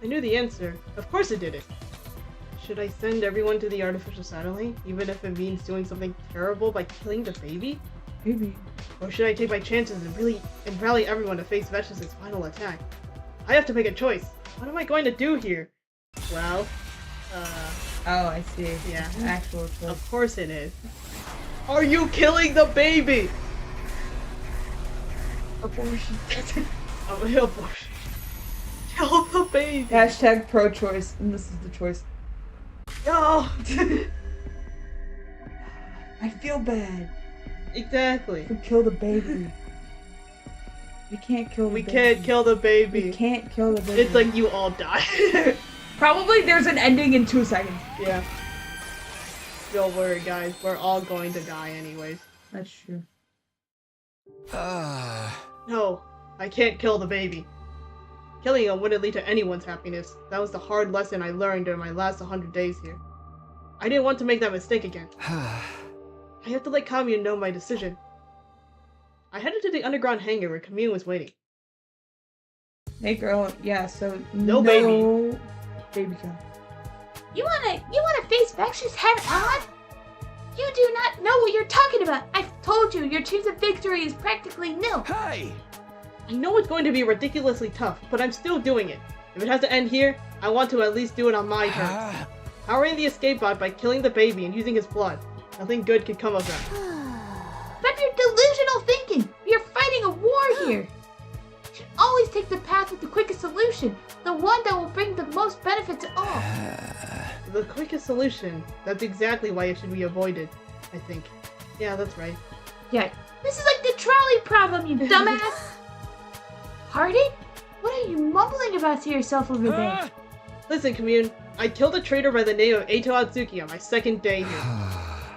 I knew the answer. Of course it didn't. Should I send everyone to the artificial satellite, even if it means doing something terrible by killing the baby? Maybe. Or should I take my chances and rally everyone to face Veshness' final attack? I have to make a choice. What am I going to do here? Well, Oh, I see. Yeah. Actual choice. Of course it is. Are you killing the baby? Abortion. Abortion. Kill the baby. Hashtag pro-choice, and this is the choice. No. I feel bad. Exactly. We kill the baby. We can't kill the baby. We can't kill the baby. We can't kill the baby. It's like you all die. Probably there's an ending in 2 seconds. Yeah. Don't worry, guys. We're all going to die anyways. That's true. No, I can't kill the baby. Killing him wouldn't lead to anyone's happiness. That was the hard lesson I learned during my last 100 days here. I didn't want to make that mistake again. I have to let Commune know my decision. I headed to the underground hangar where Commune was waiting. Hey girl, yeah, so No baby. Baby kill. You wanna face Vexus head on? You do not know what you're talking about. I've told you, your chance of victory is practically nil. Hey! I know it's going to be ridiculously tough, but I'm still doing it. If it has to end here, I want to at least do it on my terms. Powering the escape pod by killing the baby and using his blood. Nothing good could come of that. But you're delusional thinking. You're fighting a war here. You should always take the path with the quickest solution, the one that will bring the most benefit to all. The quickest solution. That's exactly why it should be avoided, I think. Yeah, that's right. Yeah, this is like the trolley problem, you dumbass. Pardon? What are you mumbling about to yourself over there? Listen, Commune. I killed a traitor by the name of Eito Atsuki on my second day here.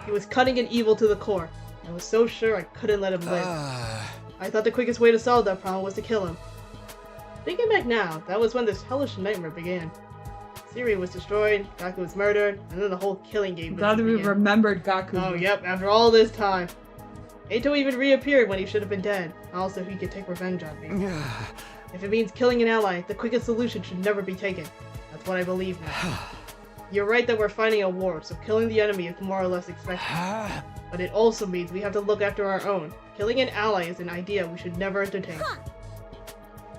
He was cunning and evil to the core. I was so sure I couldn't let him live. I thought the quickest way to solve that problem was to kill him. Thinking back now, that was when this hellish nightmare began. Siri was destroyed, Gaku was murdered, and then the whole killing game Glad we remembered Gaku. Oh, yep, after all this time. Eito even reappeared when he should have been dead. Also, he could take revenge on me. If it means killing an ally, the quickest solution should never be taken. That's what I believe now. You're right that we're fighting a war, so killing the enemy is more or less expected. But it also means we have to look after our own. Killing an ally is an idea we should never entertain.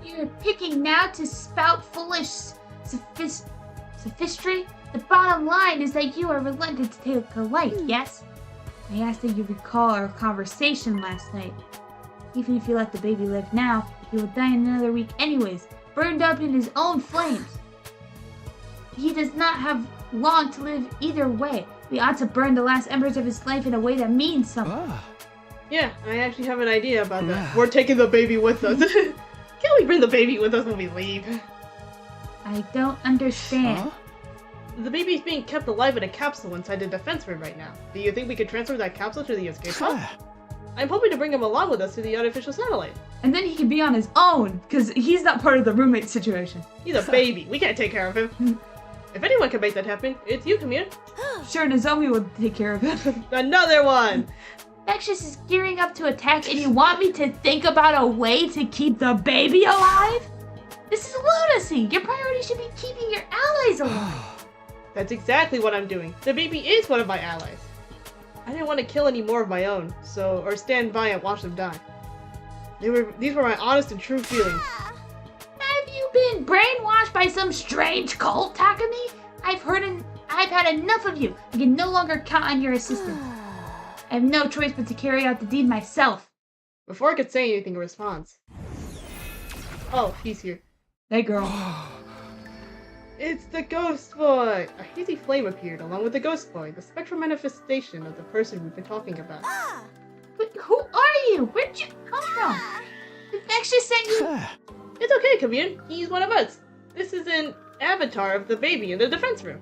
You're picking now to spout foolish sophistry? The bottom line is that you are reluctant to take a life, yes? I ask that you recall our conversation last night. Even if you let the baby live now, he will die in another week anyways, burned up in his own flames. He does not have long to live either way. We ought to burn the last embers of his life in a way that means something. Yeah, I actually have an idea about that. We're taking the baby with us. Can we bring the baby with us when we leave? I don't understand. The baby's being kept alive in a capsule inside the defense room right now. Do you think we could transfer that capsule to the escape pod? I'm hoping to bring him along with us to the artificial satellite. And then he can be on his own, because he's not part of the roommate situation. He's a baby. We can't take care of him. If anyone can make that happen, it's you, Commune. Sure, Nozomi will take care of him. Another one! Vexus is gearing up to attack, and you want me to think about a way to keep the baby alive? This is lunacy! Your priority should be keeping your allies alive! That's exactly what I'm doing. The baby is one of my allies. I didn't want to kill any more of my own, or stand by and watch them die. These were my honest and true feelings. Have you been brainwashed by some strange cult, Takumi? I've had enough of you. I can no longer count on your assistance. I have no choice but to carry out the deed myself. Before I could say anything in response. Oh, he's here. Hey, girl. It's the Ghost Boy! A hazy flame appeared along with the Ghost Boy, the spectral manifestation of the person we've been talking about. But who are you? Where'd you come from? Did Vexus send you? It's okay, Commune. He's one of us. This is an avatar of the baby in the defense room.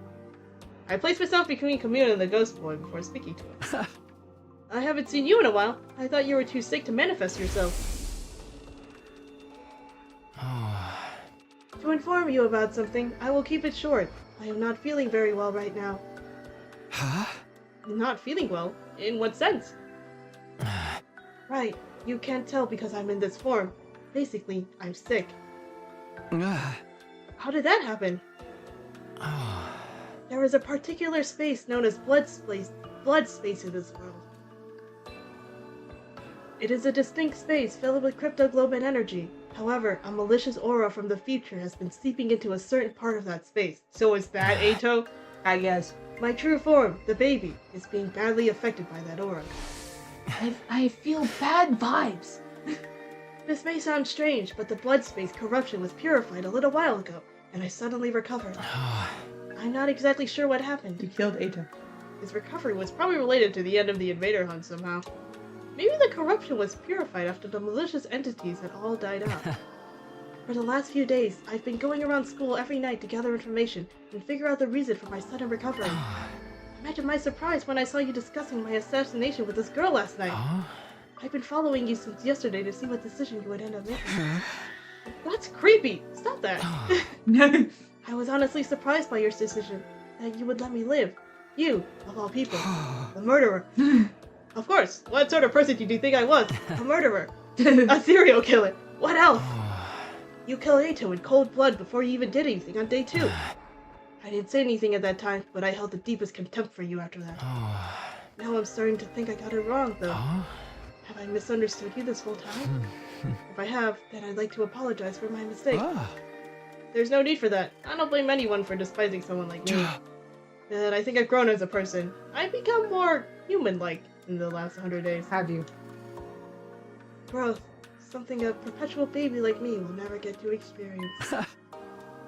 I placed myself between Commune and the Ghost Boy before speaking to him. I haven't seen you in a while. I thought you were too sick to manifest yourself. To inform you about something, I will keep it short. I am not feeling very well right now. Not feeling well? In what sense? Right, you can't tell because I'm in this form. Basically, I'm sick. How did that happen? There is a particular space known as blood space in this world. It is a distinct space filled with cryptoglobin energy. However, a malicious aura from the future has been seeping into a certain part of that space. So is that Eito? I guess. My true form, the baby, is being badly affected by that aura. I feel bad vibes. This may sound strange, but the blood space corruption was purified a little while ago, and I suddenly recovered. I'm not exactly sure what happened. You killed Eito. His recovery was probably related to the end of the invader hunt somehow. Maybe the corruption was purified after the malicious entities had all died out. For the last few days, I've been going around school every night to gather information and figure out the reason for my sudden recovery. Imagine my surprise when I saw you discussing my assassination with this girl last night. I've been following you since yesterday to see what decision you would end up making. That's creepy! Stop that! I was honestly surprised by your decision, that you would let me live. You, of all people, the murderer. Of course, what sort of person do you think I was? A murderer. A serial killer. What else? You killed Eito in cold blood before you even did anything on day 2. I didn't say anything at that time, but I held the deepest contempt for you after that. Now I'm starting to think I got it wrong, though. Have I misunderstood you this whole time? If I have, then I'd like to apologize for my mistake. There's no need for that. I don't blame anyone for despising someone like me. But I think I've grown as a person. I've become more human-like in the last 100 days. Have you? Growth. Something a perpetual baby like me will never get to experience.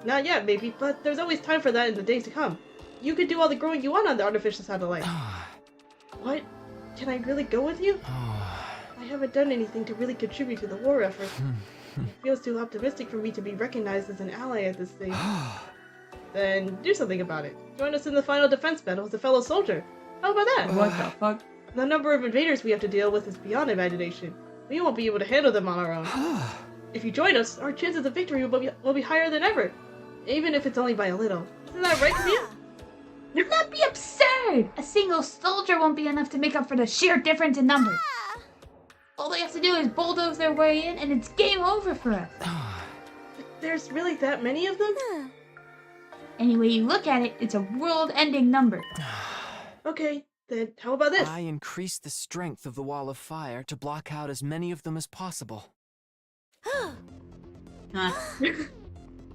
Not yet, maybe, but there's always time for that in the days to come. You can do all the growing you want on the artificial satellite. What? Can I really go with you? I haven't done anything to really contribute to the war effort. It feels too optimistic for me to be recognized as an ally at this stage. Then do something about it. Join us in the final defense battle as a fellow soldier. How about that? What the fuck? The number of invaders we have to deal with is beyond imagination. We won't be able to handle them on our own. If you join us, our chances of victory will be higher than ever. Even if it's only by a little. Isn't that right, Camille? That'd be absurd! A single soldier won't be enough to make up for the sheer difference in numbers. All they have to do is bulldoze their way in, and it's game over for us. There's really that many of them? Any way you look at it, it's a world-ending number. Okay, then how about this? I increased the strength of the wall of fire to block out as many of them as possible.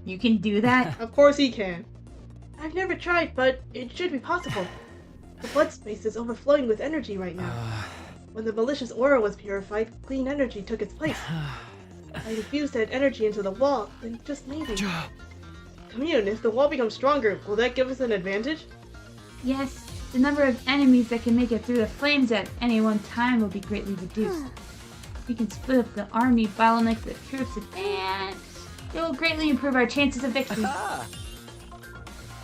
You can do that? Of course he can. I've never tried, but it should be possible. The blood space is overflowing with energy right now. When the malicious aura was purified, clean energy took its place. I infused that energy into the wall, and just maybe. Commune, if the wall becomes stronger, will that give us an advantage? Yes, the number of enemies that can make it through the flames at any one time will be greatly reduced. We can split up the army, bottleneck the troops, and it will greatly improve our chances of victory.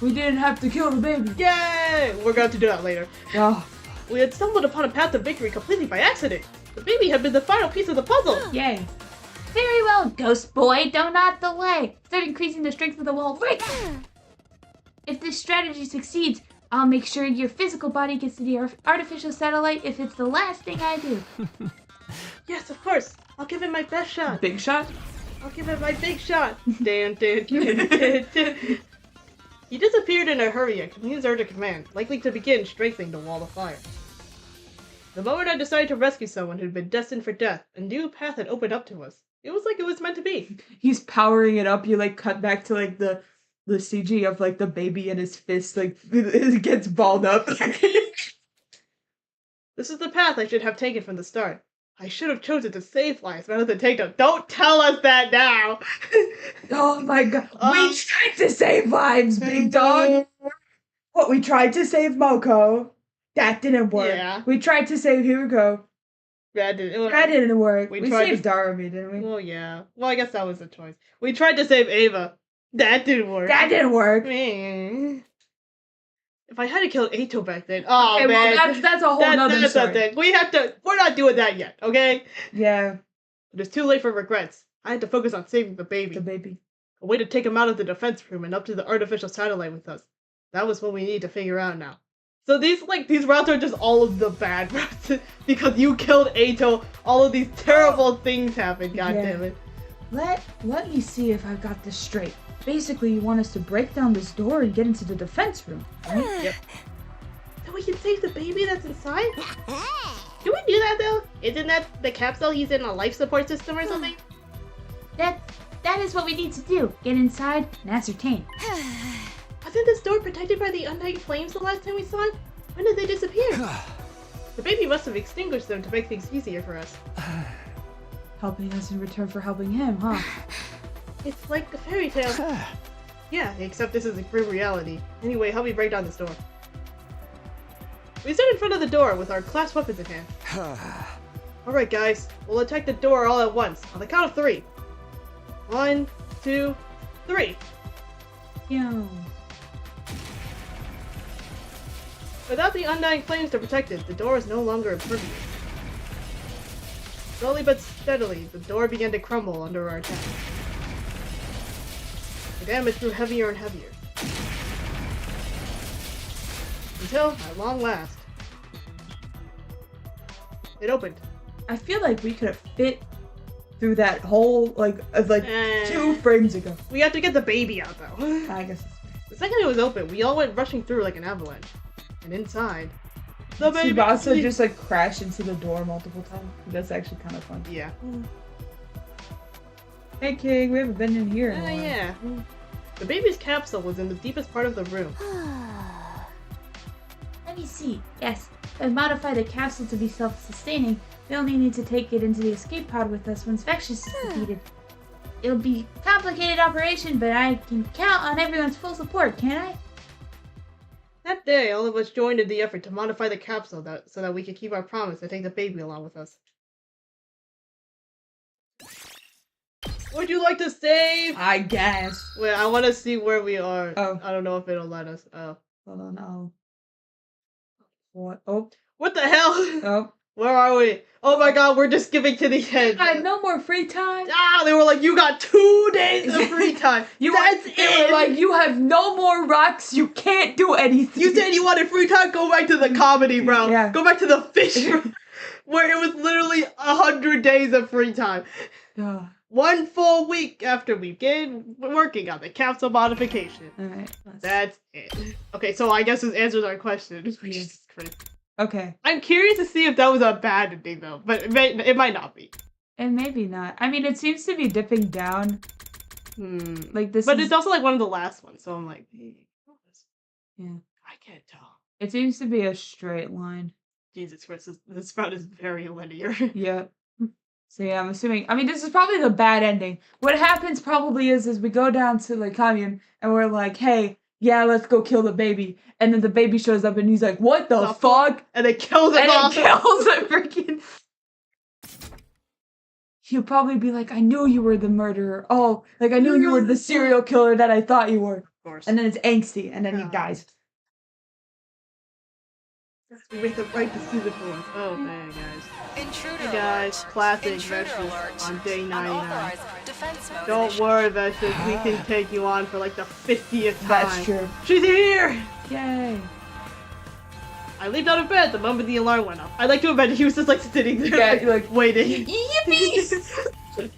We didn't have to kill the baby. Yay! We're going to do that later. Oh. We had stumbled upon a path to victory completely by accident. The baby had been the final piece of the puzzle. Yay. Very well, Ghost Boy. Do not delay. Start increasing the strength of the wall right now. If this strategy succeeds, I'll make sure your physical body gets to the artificial satellite if it's the last thing I do. Yes, of course. I'll give it my best shot. Big shot? I'll give it my big shot. Dan. He disappeared in a hurry at Commune's urgent command, likely to begin strengthening the wall of fire. The moment I decided to rescue someone who'd been destined for death, a new path had opened up to us. It was like it was meant to be. He's powering it up. You like cut back to like the CG of like the baby in his fist, like it gets balled up. This is the path I should have taken from the start. I should have chosen to save lives rather than take them. Don't tell us that now! Oh my god. We tried to save lives, big dog! What, we tried to save Moko? That didn't work. Yeah. We tried to save Hugo. That didn't work. We tried saved Darby, didn't we? Well, yeah. Well, I guess that was the choice. We tried to save Ava. That didn't work. That didn't work. If I had killed Eito back then, oh okay, man, well, that's a whole nother story. Thing. We're not doing that yet, okay? Yeah. But it's too late for regrets. I had to focus on saving the baby. A way to take him out of the defense room and up to the artificial satellite with us. That was what we need to figure out now. So these routes are just all of the bad routes. Because you killed Eito, all of these terrible things happened, goddammit. Let me see if I've got this straight. Basically, you want us to break down this door and get into the defense room, right? Yep. So we can save the baby that's inside? Do we do that though? Isn't that the capsule he's in a life support system or something? That is what we need to do. Get inside and ascertain. Wasn't this door protected by the undying flames the last time we saw it? When did they disappear? The baby must have extinguished them to make things easier for us. Helping us in return for helping him, huh? It's like a fairy tale. Yeah, except this is a grim reality. Anyway, help me break down this door. We stood in front of the door with our class weapons in hand. Alright guys, we'll attack the door all at once, on the count of 3. 1, 2, 3. Yeah. Without the undying flames to protect it, the door is no longer impervious. Slowly but steadily, the door began to crumble under our attack. The damage grew heavier and heavier. Until, at long last, it opened. I feel like we could have fit through that hole like 2 frames ago. We have to get the baby out though. I guess. The second it was open, we all went rushing through like an avalanche. And inside, the baby Tsubasa just like crashed into the door multiple times. That's actually kind of fun. Yeah. Hey King, we haven't been in here in a while. Yeah. The baby's capsule was in the deepest part of the room. Let me see. Yes, I've modified the capsule to be self-sustaining. We only need to take it into the escape pod with us once Vexus is defeated. It'll be a complicated operation, but I can count on everyone's full support, can't I? That day, all of us joined in the effort to modify the capsule so that we could keep our promise to take the baby along with us. Would you like to save? I guess. Wait, I want to see where we are. Oh. I don't know if it'll let us. Oh. Hold on, What? Oh. What the hell? Oh. Where are we? Oh my god, we're just skipping to the end. I had no more free time. Ah, they were like, you got 2 days of free time. They it. were like, you have no more rocks. You can't do anything. You said you wanted free time? Go back to the comedy, bro. Yeah. Go back to the fish room, where it was literally 100 days of free time. 1 full week after we began working on the capsule modification. Alright. That's it. Okay, so I guess this answers our question. Jesus Christ. Okay. I'm curious to see if that was a bad ending, though, but it might not be. And maybe not. I mean, it seems to be dipping down. Like this. But it's also like one of the last ones, so I'm like, hey, yeah. I can't tell. It seems to be a straight line. Jesus Christ, this route is very linear. Yeah. So yeah, I'm assuming. I mean, this is probably the bad ending. What happens probably is we go down to like commune and we're like, hey, yeah, let's go kill the baby. And then the baby shows up and he's like, what the fuck? And it kills him off. And it kills the freaking... He'll probably be like, I knew you were the murderer. Oh, like I knew you were the serial killer that I thought you were. Of course. And then it's angsty and then he dies. We make the right decision for us. Oh, man, guys. Intruder Hey guys, alert. classic Intruder Vexus alert. on day 99. Unauthorized defense mode Don't initiated. worry, Vexus, we can take you on for like the 50th time. That's true. She's here! Yay. I leaped out of bed the moment the alarm went off. I like to imagine he was just like sitting there, Yeah, like waiting. Yippee!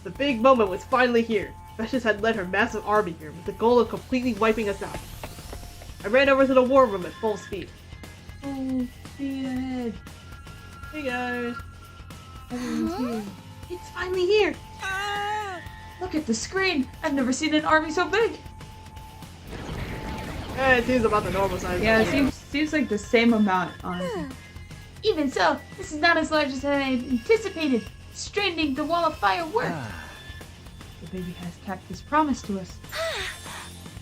The big moment was finally here. Vexus had led her massive army here with the goal of completely wiping us out. I ran over to the war room at full speed. Oh, speed. Hey guys. Everyone's here. It's finally here. Look at the screen. I've never seen an army so big. It seems about the normal size. Yeah, it seems like the same amount, honestly. Even so, this is not as large as I had anticipated. Straining the wall of fire worked. The baby has kept his promise to us.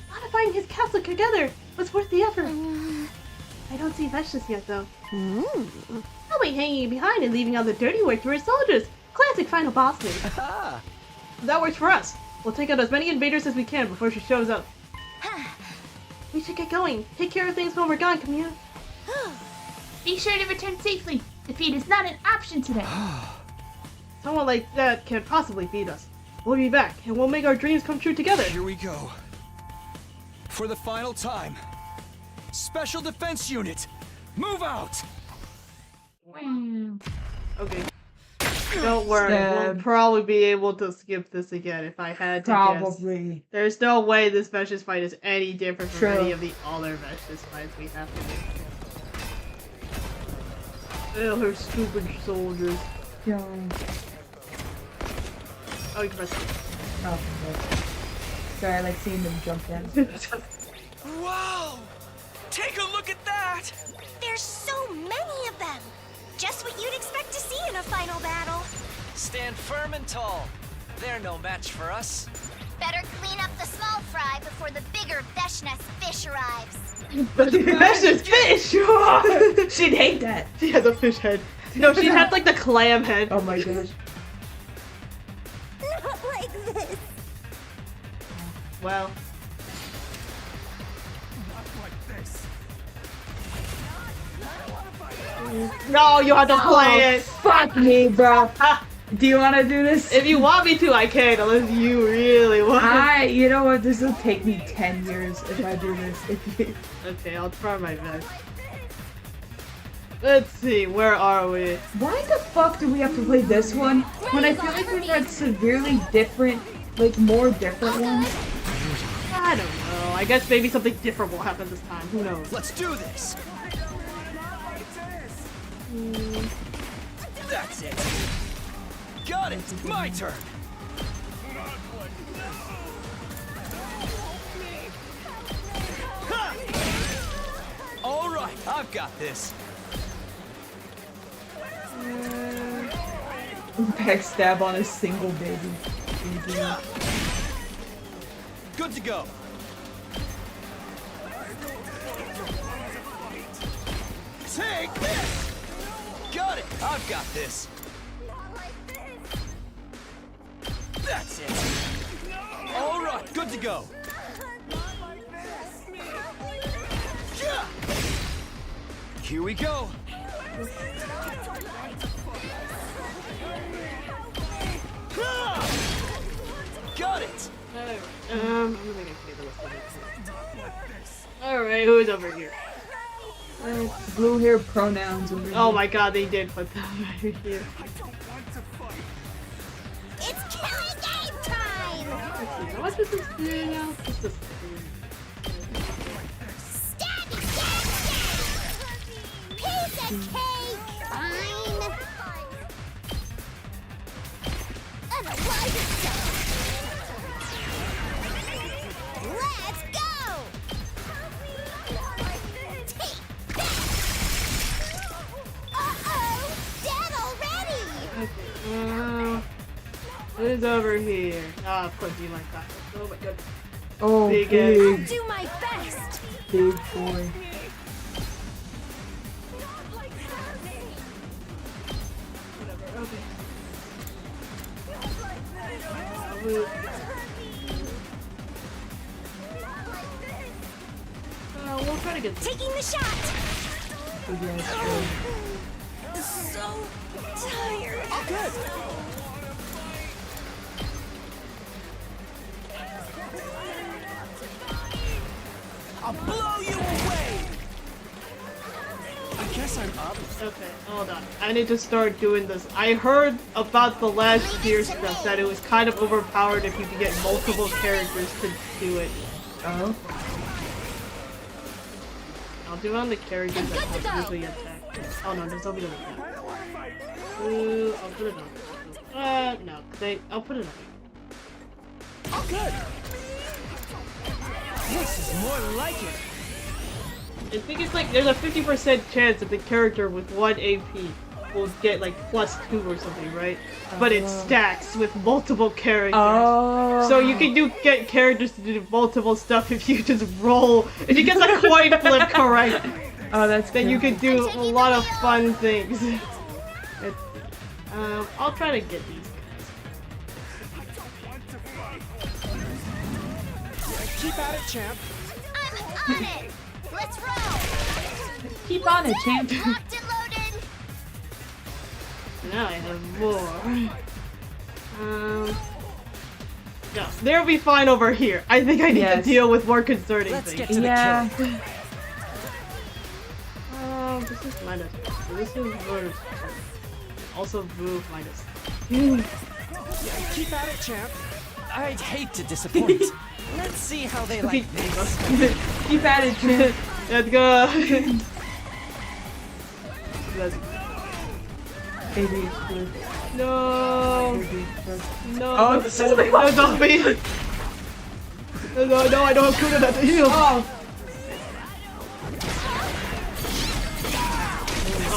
Modifying his castle together was worth the effort. I don't see Vexus yet, though. I'll be hanging behind and leaving all the dirty work to our soldiers. Classic final boss move. That works for us. We'll take out as many invaders as we can before she shows up. We should get going. Take care of things when we're gone, Camille. Be sure to return safely. Defeat is not an option today. Someone like that can't possibly beat us. We'll be back, and we'll make our dreams come true together. Here we go. For the final time. Special Defense Unit, move out! Okay. Don't worry, we'll probably be able to skip this again if I had to guess. Probably. There's no way this Vexus fight is any different from True. any of the other Vexus fights we have to do. Ugh, her stupid soldiers. Yeah. Oh, you can press it. Oh, okay. Sorry, I like seeing them jump in. Wow! Take a look at that! There's so many of them! Just what you'd expect to see in a final battle. Stand firm and tall. They're no match for us. Better clean up the small fry before the bigger Veshness fish arrives. But that's just fish! She'd hate that. She has a fish head. No, she had like the clam head. Oh my gosh. Not like this. Well. No, you have to play it. Fuck me, bro. Do you want to do this? If you want me to, I can, unless you really want. You know what? This will take me 10 years if I do this. Okay, I'll try my best. Let's see, where are we? Why the fuck do we have to play this one when I feel like we've had severely different, like more different ones? I don't know. I guess maybe something different will happen this time. Who knows? Let's do this. That's it. Got it. My turn. Ha! All right, I've got this. Backstab on a single baby. Good to go. Take this! Got it! I've got this. That's it. All right, good to go. Yeah. Here we go. Got it. Alright, who's over here? Blue hair pronouns over here. Oh my god, they did put that over here. It's killing game time! Let's see, how much is this do now? What's this do? Stabby, stabby, stabby! Piece of cake! Fine! Otherwise it's done! Let's go! Take that! Uh-oh! Dead already! Who's over here? Ah, of course you like that. Oh my goodness. Oh, big. I'll do my best. Big boy. We'll try to get taking the shot. So tired. Oh, good. I'll blow you away. I guess I'm up. Okay, hold on. I need to start doing this. I heard about the last year stuff that it was kind of overpowered if you could get multiple characters to do it. Oh. I'll do it on the characters that have usually attack. Oh no, there's nobody on attack. I'll put it on. No. I'll put it on. Oh, good. This is more like it. I think it's like there's a 50% chance that the character with 1 AP will get like +2 or something, right? But it stacks with multiple characters. Oh. So you can get characters to do multiple stuff if you just roll. If you get the coin flip correct, oh, that's then cool. you can do a lot of fun things. I'll try to get these guys. Keep at it, champ. I'm on it! Let's roll! Keep on it, champ. Locked and loaded! Now I have more. No, they'll be fine over here. I think I need to deal with more concerning Let's things. get to the kill. This is minus. So this is minus. Also move minus. Keep at it, champ. I'd hate to disappoint. Let's see how they like this. Keep at it, champ. Let's go. Let's Baby is good. No. No. Oh, this is like no, don't be. No, I don't have Kuna to heal.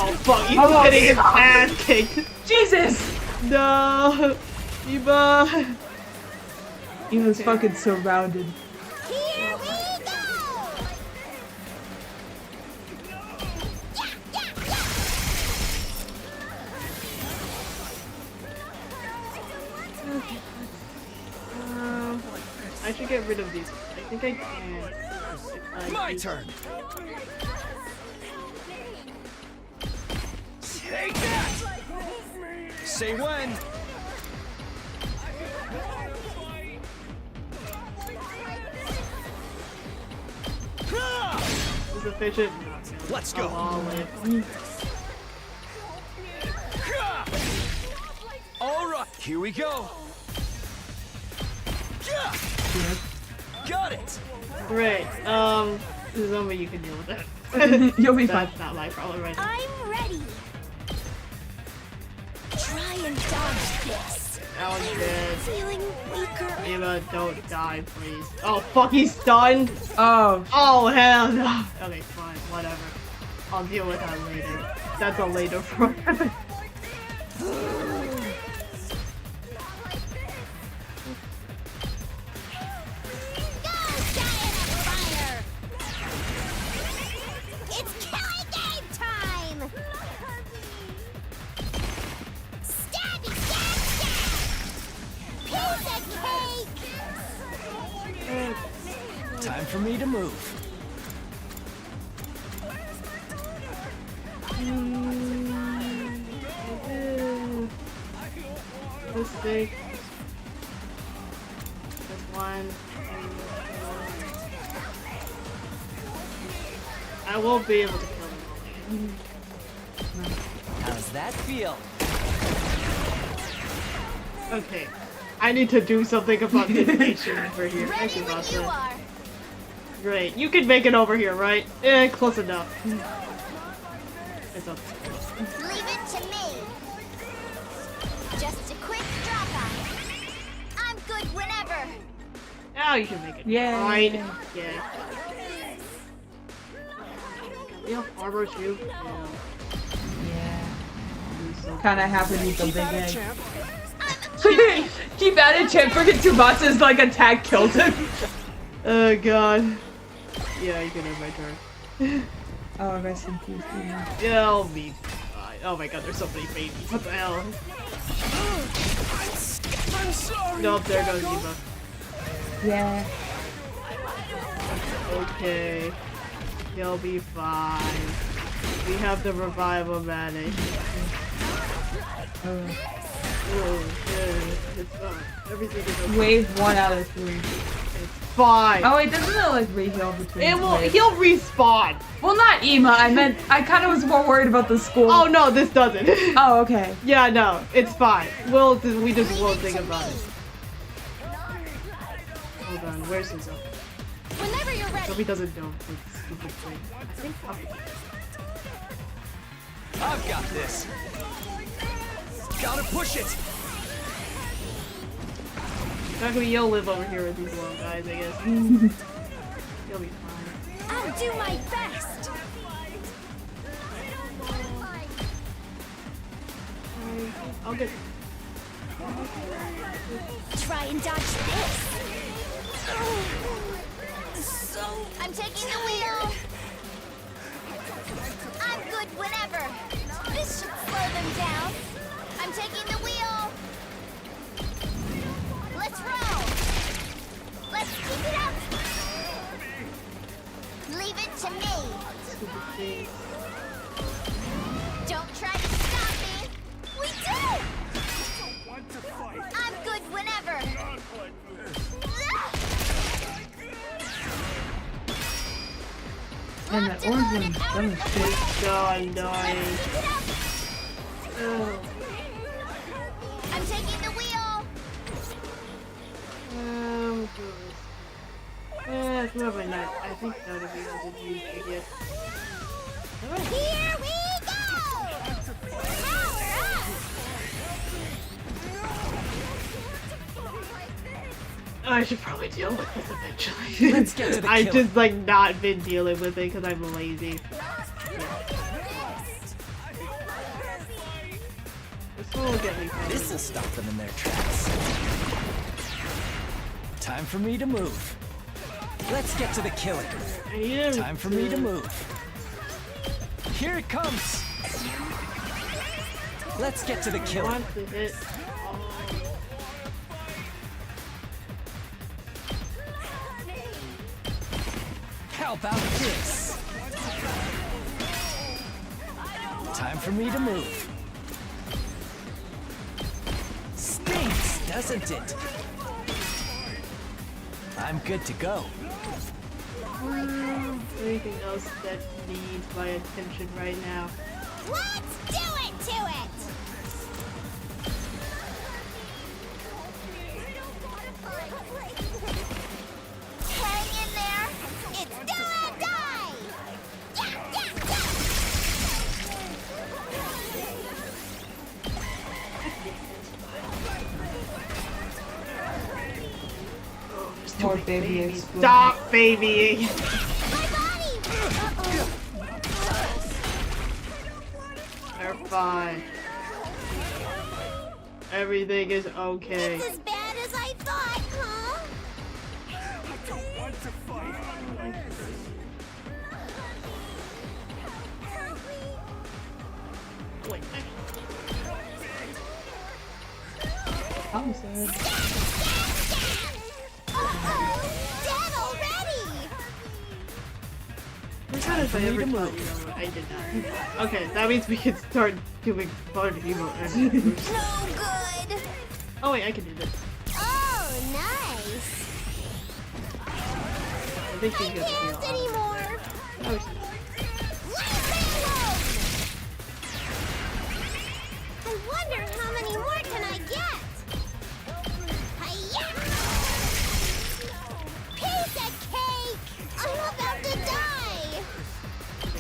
Oh fuck, he's getting his ass kicked. Jesus! No. Eva. Eva's fucking surrounded. Here we go! I should get rid of these. I think I can. If I My use- turn. Take that! Say when. Is efficient. Let's go. I'll live. All right, here we go. Got it. Great. This is only you can deal with that. You'll be fine. That's not my problem right now. I'm ready. Try and dodge this. Alan's dead. Feeling weaker. Eva, don't die, please. Oh, fuck, he's stunned? Oh. Oh, hell no. Okay, fine, whatever. I'll deal with that later. That's a later problem. It's killing game time! Stabby, stab, stab! Piece of cake! Time for me to move. This thing. This one. I won't be able to kill him. How's that feel? Okay. I need to do something about the nation over here. Thank you, Ready when you Basa. are. Great. You can make it over here, right? Eh, close enough. It's up. Leave it to me. Just a quick drop-off. I'm good whenever. Now you can make it. Yay. Right. Yeah. Yeah, armor too. Yeah. Yeah. Kinda happy with the big egg. Keep at it, champ. Freaking Tsubatsu's like attack killed him. Oh god. Yeah, you can have my turn. Oh, rest in peace. Yeah, I'll be fine. Oh my god, there's so many babies. What the hell? I'm sorry. Nope, there goes Eva. Yeah. Okay. You'll be fine. We have the revival managed. Oh, yeah. It's fine. Everything is okay. Wave 1 out of 3. It's fine. Oh wait, doesn't it like re-heal between? It will. waves? He'll respawn. Well, not Ema. I meant I kind of was more worried about the school. Oh no, this doesn't. Oh, okay. Yeah, no, it's fine. We just won't think about it. Hold on, where's his up? Whenever you're ready. So he doesn't know this stupid thing. I think I've got this. Gotta push it. Exactly, you'll live over here with these little guys, I guess. You'll be fine. I'll do my best. I'll get. Try and dodge this. I'm taking the wheel. I'm good whenever. This should slow them down. I'm taking the wheel. Let's roll. Let's keep it up. Leave it to me. Don't try to stop me. We do. I'm good whenever. And that orange one's dumb as shit. So annoying. I'm taking the wheel. Whoever not. I think none of you guys have used it yet. Here we go. Power up. I should probably deal with this eventually. Let's get to the I've killing. just like not been dealing with it because I'm lazy. This one will get me. This'll stop them in their tracks. Time for me to move. Let's get to the killing. I need him Time for me to move. Here it comes. Let's get to the I killing. want to hit. How about this? Time for me to move. Stinks, doesn't it? I'm good to go. Anything else that needs my attention right now? Let's do it to it! Hang in there! It's do or die! Yeah, yeah, yeah! More baby explode. Stop babying! My body! Uh-oh. They're fine. Everything is okay. It's as bad as I thought, huh? I don't want to fight. Wait, I'm sad. Uh-oh! Dead already! I forgot if I ever told you that I did not. Okay, that means we can start doing fun emo enemies. No good! Oh wait, I can do this. Oh, nice! I think I she's gonna can't heal. anymore! Oh, I wonder how many more can I get? Hi-ya! Piece of cake! I'm about to die!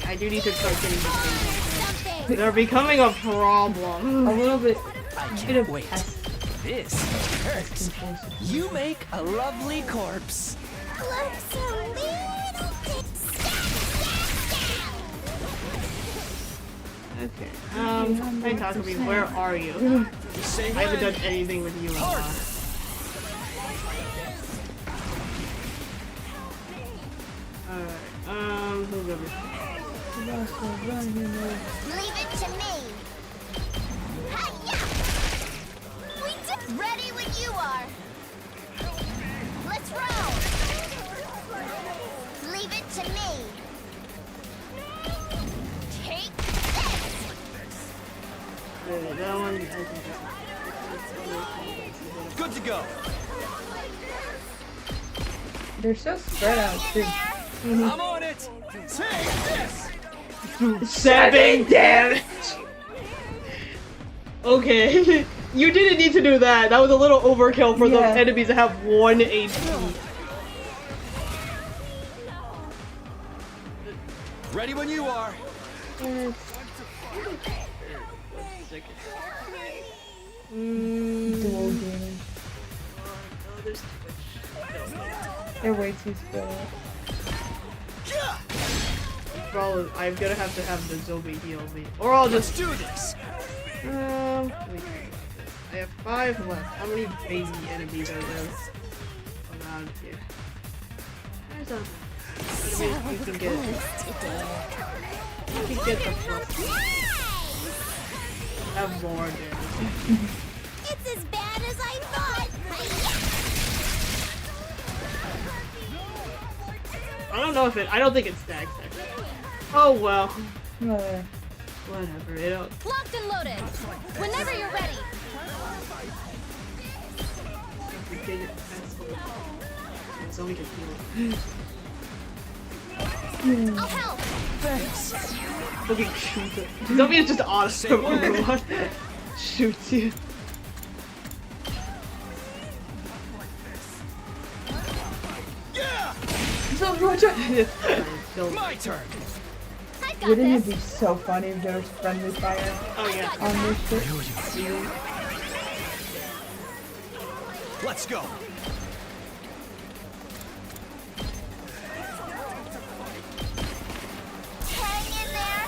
I do need to start getting these Something! things. They're becoming a problem. A little bit. I Bit can't of wait. pest This hurts. control. You make a lovely corpse. Looks a little bit Okay. Hey Takumi, where are you? I haven't done anything with you in a while. Alright, who's over here? Leave it to me! Hi-ya! We did ready when you are! Let's roll! Leave it to me! Take this! That one, I think Good to go. They're so spread out too. I'm on it. Take this. 7 damage! Okay, you didn't need to do that. That was a little overkill for the Yeah. enemies to have 1 HP. Ready when you are. Dual gaming. They're way too spread out. Bro, I'm gonna have to have the zombie heal me. Or I'll just Do this. wait. I have 5 left. How many baby enemies are there around here? There's a enemies you can get. You can get the plus. Have more damage. It's as bad as I thought! Hi-ya! I don't know if it. I don't think it stacks actually. Oh well. Whatever. Whatever. It don't. Locked and loaded. Whenever you're ready. Zombie can heal. I'll help. Zombie shoots it. Zombie is just awesome. Overwatch. Shoots you. Yeah. So watch out. My turn. I've got Wouldn't it this. be so funny if there was friendly fire Oh yeah. on this shit? Let's go. Hang in there!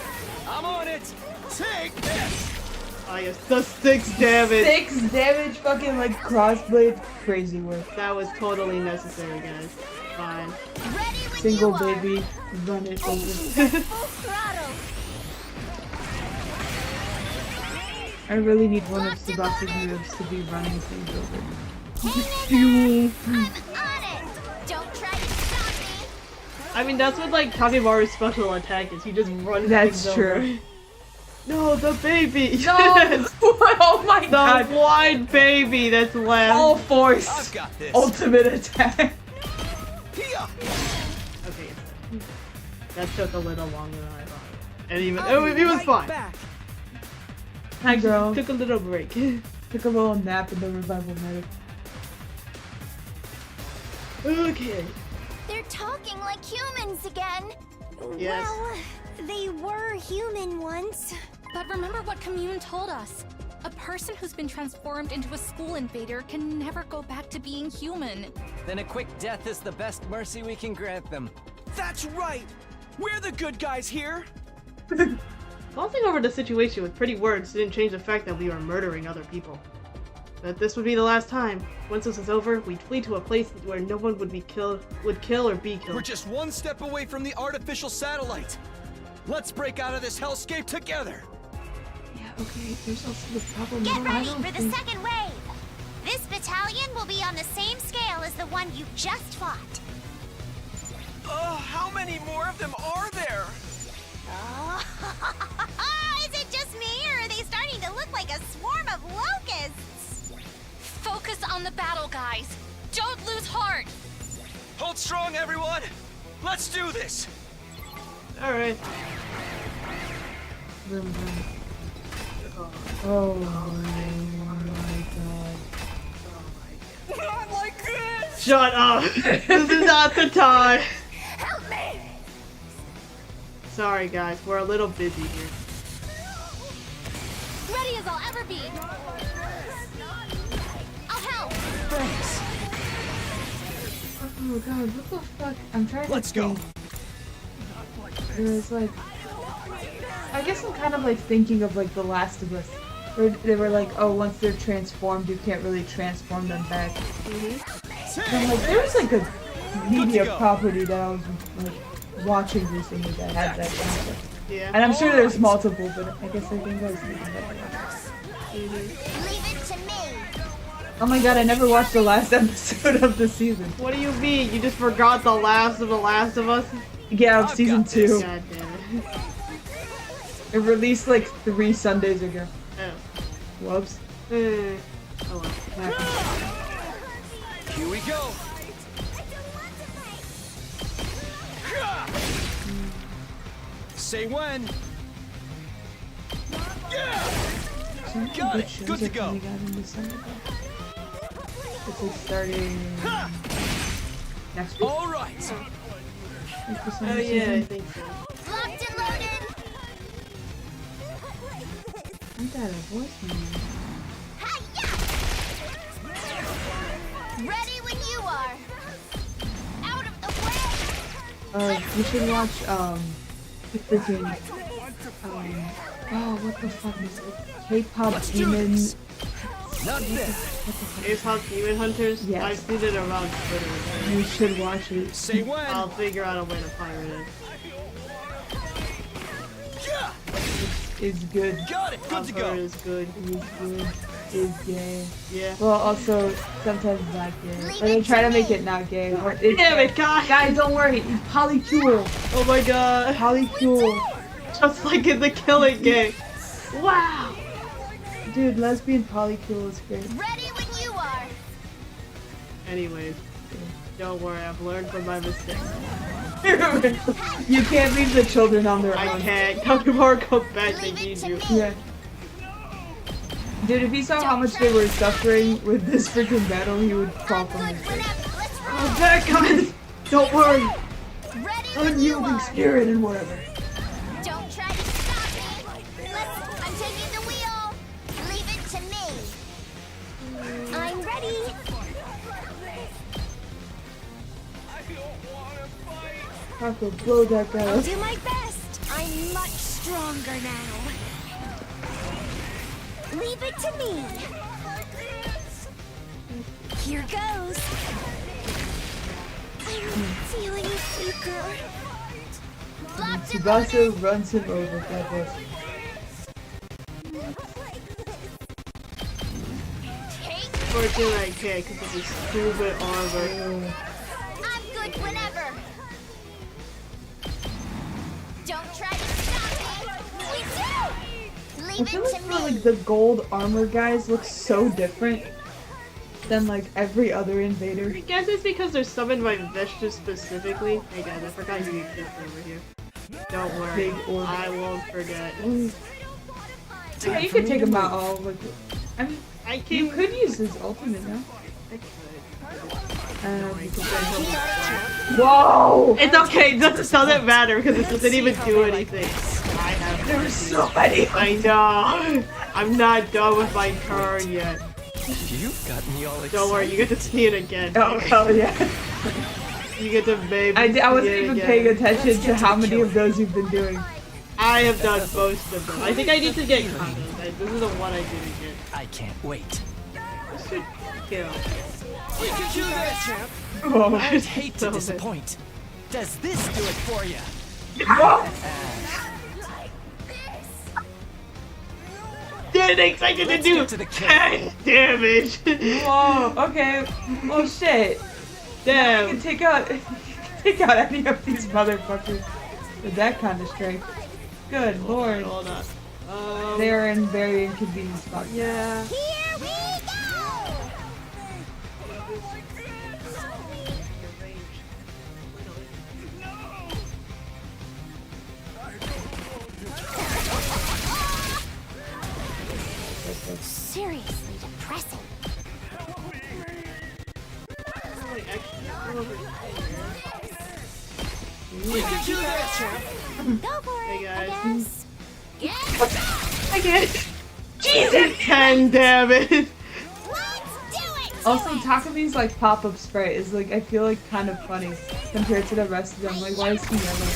I'm on it. Take this. Oh yes. The 6 damage. 6 damage, fucking like crossblade, crazy work. That was totally necessary, guys. Fine. Ready when Single you are! baby, run it over. Full throttle! I really need one of Sebastian's moves to be running things over. Hang in there! I'm on it! Don't try to stop me! I mean, that's what like Kakemaru's special attack is. He just runs. That's things true. over. No, the baby. No! Oh my The god! blind baby that's left. Full force! I've got this. Ultimate attack! Okay. That took a little longer than I thought. And even it was fine. Hi girl. Took a little break. Took a little nap in the revival medic. Okay. They're talking like humans again. Yes. Well, they were human once. But remember what Commune told us. A person who's been transformed into a school invader can never go back to being human. Then a quick death is the best mercy we can grant them. That's right! We're the good guys here! Glossing over the situation with pretty words didn't change the fact that we were murdering other people. But this would be the last time. Once this is over, we'd flee to a place where no one would kill or be killed. We're just one step away from the artificial satellite! Let's break out of this hellscape together! Yeah, okay, there's also the problem. Get though, I ready don't for the think- second wave. This battalion will be on the same scale as the one you just fought. How many more of them are there? Oh, is it just me, or are they starting to look like a swarm of locusts? Focus on the battle, guys. Don't lose heart. Hold strong, everyone! Let's do this! Alright. Vroom, vroom. Oh my god. Not like this! Shut up! This is not the time! Help me! Sorry guys, we're a little busy here. Ready as I'll ever be. I'll help. Thanks. Oh god, what the fuck? I'm trying Let's to go. think. It was like... I guess I'm kind of like thinking of like The Last of Us. Where they were like, oh, once they're transformed, you can't really transform them back. And I'm like, there was like a media property that I was like watching recently that had that concept. Yeah. And I'm sure there's multiple, but I guess I think I was thinking about that. Leave it to me. Oh my god, I never watched the last episode of the season. What do you mean? You just forgot the last of The Last of Us? Yeah, of I've season got this. 2. God damn it. It released like 3 Sundays ago. Oh. Whoops. Oh well. Here we go! Say when! Got it! Good to go! It's like starting next week. Alright! Like this Oh summer yeah, I season. think so. Locked and loaded. I got a voicemail. Ready when you are. Out of the way. You should watch freaking oh, what the fuck is it? K-pop demon. Not this. K-pop Demon Hunters? Yes. I've seen it around Twitter. You should watch it. Say when! I'll figure out a way to pirate it. It's good. Got it! Good I've to heard go! it's good. It's good. It's gay. Yeah. Well, also sometimes not gay. Or they try to make it not gay. Or it's Damn it, guys! Guys, don't worry. It's polycule. Oh my god. Polycule. Just like in the Killing Game. Wow! Dude, lesbian polycule is great. Ready when you are. Anyways, don't worry, I've learned from my mistakes. You can't leave the children on their I own. can't. Kakemaru, come back, they need you. Yeah. Dude, if he saw how much they were suffering with this freaking battle, he would crawl from his grave. Come back, guys! Don't worry! Ready when you Unyielding are. spirit and whatever. Don't try to stop me. I'm taking the wheel. Leave it to me. I'm ready. Kako, blow that guy I'll up. do my best. I'm much stronger now. Leave it to me. Here goes. I'm feeling weaker. Locked and Tsubasa runs him over. God bless. Fortunately, I can't because of this stupid armor. I'm good whenever. Don't try to stop me! We do! I Leave feel it like, to for, me! like the gold armor guys look so different than like every other invader. I guess it's because they're summoned by Veshta specifically. Hey guys, I forgot you need kids over here. Don't worry, Big orb. I won't forget. Yeah, you could take them out all. Like, I mean, I you can't. could use his ultimate now. I could. You could Whoa! It's okay. It doesn't matter because it doesn't even do anything. I have. There's so many. I know. I'm not done with my turn yet. You've got me all excited. Don't worry, you get to see it again. Oh hell yeah! You get to maybe. I wasn't see it even again. paying attention to how many of those you've been doing. I have done most of them. I think I need to get condos. This is the one I didn't get. I can't wait. This should kill. We can do this, champ. Oh. I'd hate to So bad. disappoint. Does this do it for you? Didn't expect it to Let's do get to the kill. 10 damage. Whoa. Okay. Oh shit. You Damn. can take out any of these motherfuckers with that kind of strength. Good lord. Hold on. They are in very inconvenient spots. Yeah. Here we go! Seriously depressing. We can do this, champ. Go for Hey, it, guys. I guess. I get it. Jesus. 10 damage. Let's do it! Also, Takami's like pop-up sprite is like I feel like kind of funny compared to the rest of them. Like, why is he yellow?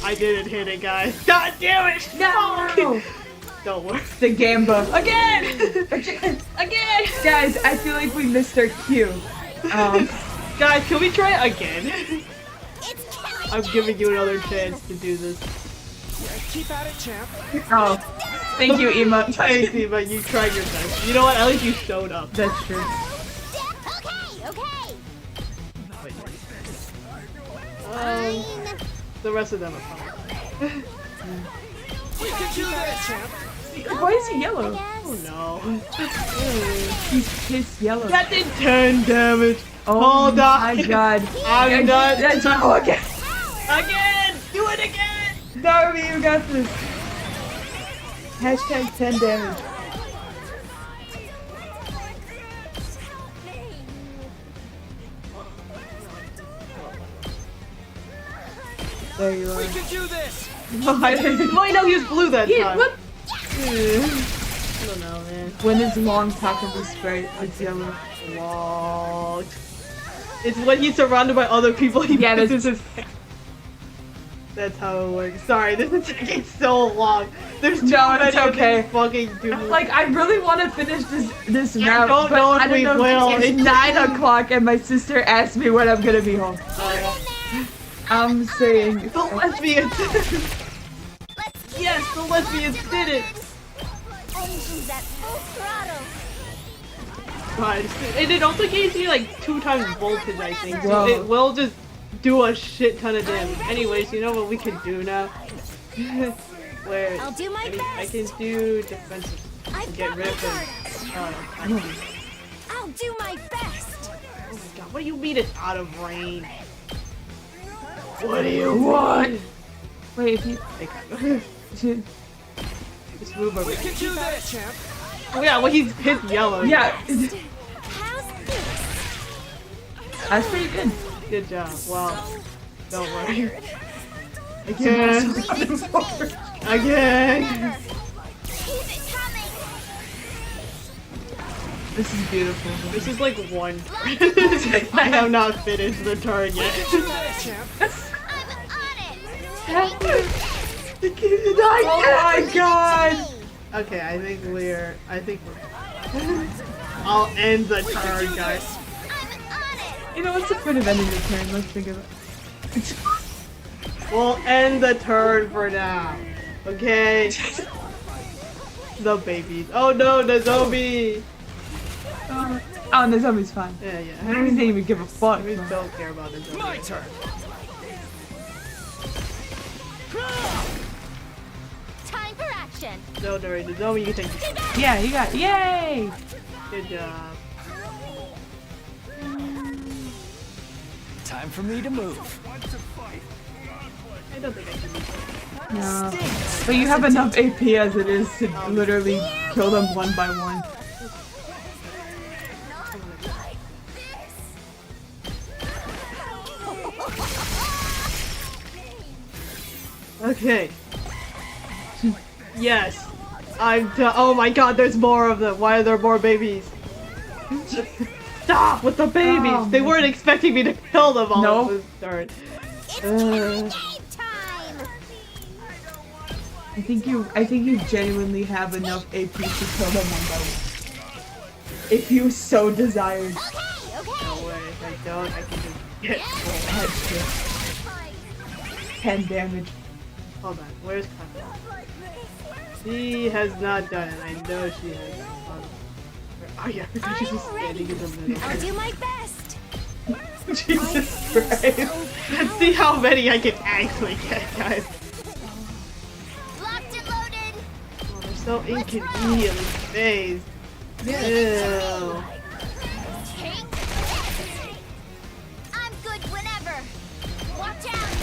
I didn't hit it, guys. God damn it. No! Don't worry. The Gamba. Again. Again! Guys, I feel like we missed our cue. Guys, can we try it again? It's killing I'm giving you another chance to do this. Keep at it, champ. Oh. Thank you, Ema. Thank you, but you tried your best. You know what? At least you showed up. That's true. Okay. Um, the rest of them are fine. We can do this, champ. Why is he yellow? Oh no. He's pissed yellow. That did 10 damage. Oh Hold on. my god. I'm done. That's all again. Again! Do it again! Darby, you got this. Hashtag 10 damage. There you are. We can do this. Wait, no, he was blue that time. What? I don't know, man. When is long Takami sprite? It's yellow. Long. It's when he's surrounded by other people. He Yeah, pisses his pants. That's how it works. Sorry, this is taking so long. There's too No, many it's okay. of these fucking dudes. Like, I really want to finish this I round, don't but know if I don't we know. will. It's 9 o'clock and my sister asked me when I'm gonna be home. I'm saying... The lesbians. Yes, the lesbians did it. Engines at full throttle. Fine. And it also gives you like 2 times voltage, I think. So Whoa. it will just do a shit ton of damage. Anyways, you know what we can do now? Where I'll do my I best. can do defensive to I've get got rid my of them. guard. I'll do my best. Oh my god, what do you mean it's out of range? What do you want? Wait, if you... Just move over. We can do this, champ. Oh yeah, well he's yellow. Yeah, How's this? that's pretty good. Good job. Well, don't worry. Again. Leave it to me. Again. Keep it coming. This is beautiful. This is like one. I have not finished the turn yet. Do this, champ. I'm on it. Oh my god! Okay, I think we're. I'll end the turn, guys. You know, what's the point of ending the turn? Let's think about it. We'll end the turn for now. Okay. The babies. Oh no, the zombie. Oh, and the zombie's fine. Yeah. I didn't even give a fuck. We don't care about the zombie. My turn. Time for action. No, Dory, no, you can take this. Yeah, you got. Yay! Good job. Time for me to move. I don't think I can do that. No. But you have enough AP as it is to literally kill them one by one. Okay. Yes. Oh my god, there's more of them. Why are there more babies? Stop with the babies! Oh, they weren't expecting me to kill them all Nope. of the start. I think you genuinely have enough AP to kill them one by one. If you so desired. No way, if I don't, I can just get Headshot. 10 damage. Hold on, where's Kanye? She has not done it, I know she has. Oh yeah, because she's just standing in the middle. I'll do my best. Jesus Christ. Let's see how many I can actually get, guys. Locked and loaded. Oh, they're so inconveniently phased. Ew. I'm good whenever. Watch out.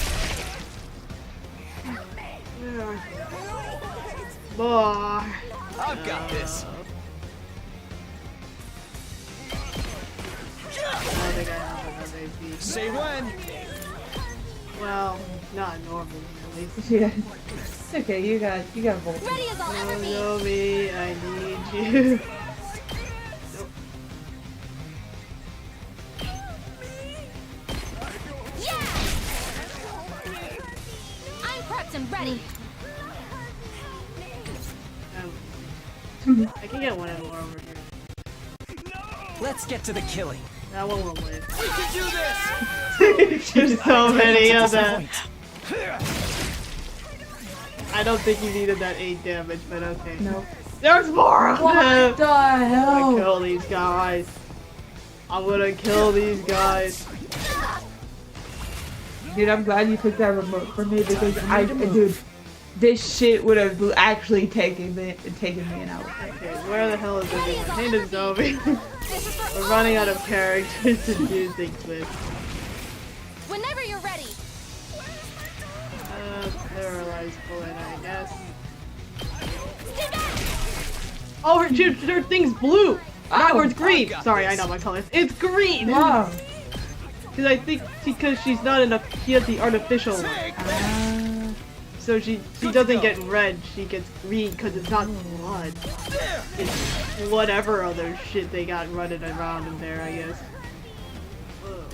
More. I've got this. I think I have another AP. Say when. Well, not normally, at least. Yeah. It's okay, you got Volt. Ready as I'll ever be. Nomi, I need you. Yeah! I'm prepped and ready. I can get one more over here. Let's get to the killing. That one will win. We can do this! There's so many of them. I don't think you needed that 8 damage, but okay. No. There's more of them! What the I'm hell? gonna kill these guys. I'm gonna kill these guys. Dude, I'm glad you took that remote from me because dude, this shit would have actually taken me an hour. Okay, where the hell is everyone? Hey, to Zoe. We're running out of characters to do things with. Whenever you're ready. Paralyzed bullet, I guess. Oh, her thing's blue! Not where it's green! Sorry, I know my colors. It's green! Wow. Because I think because she's not enough, she has the artificial one. So she doesn't get red, she gets green because it's not blood. It's whatever other shit they got running around in there, I guess.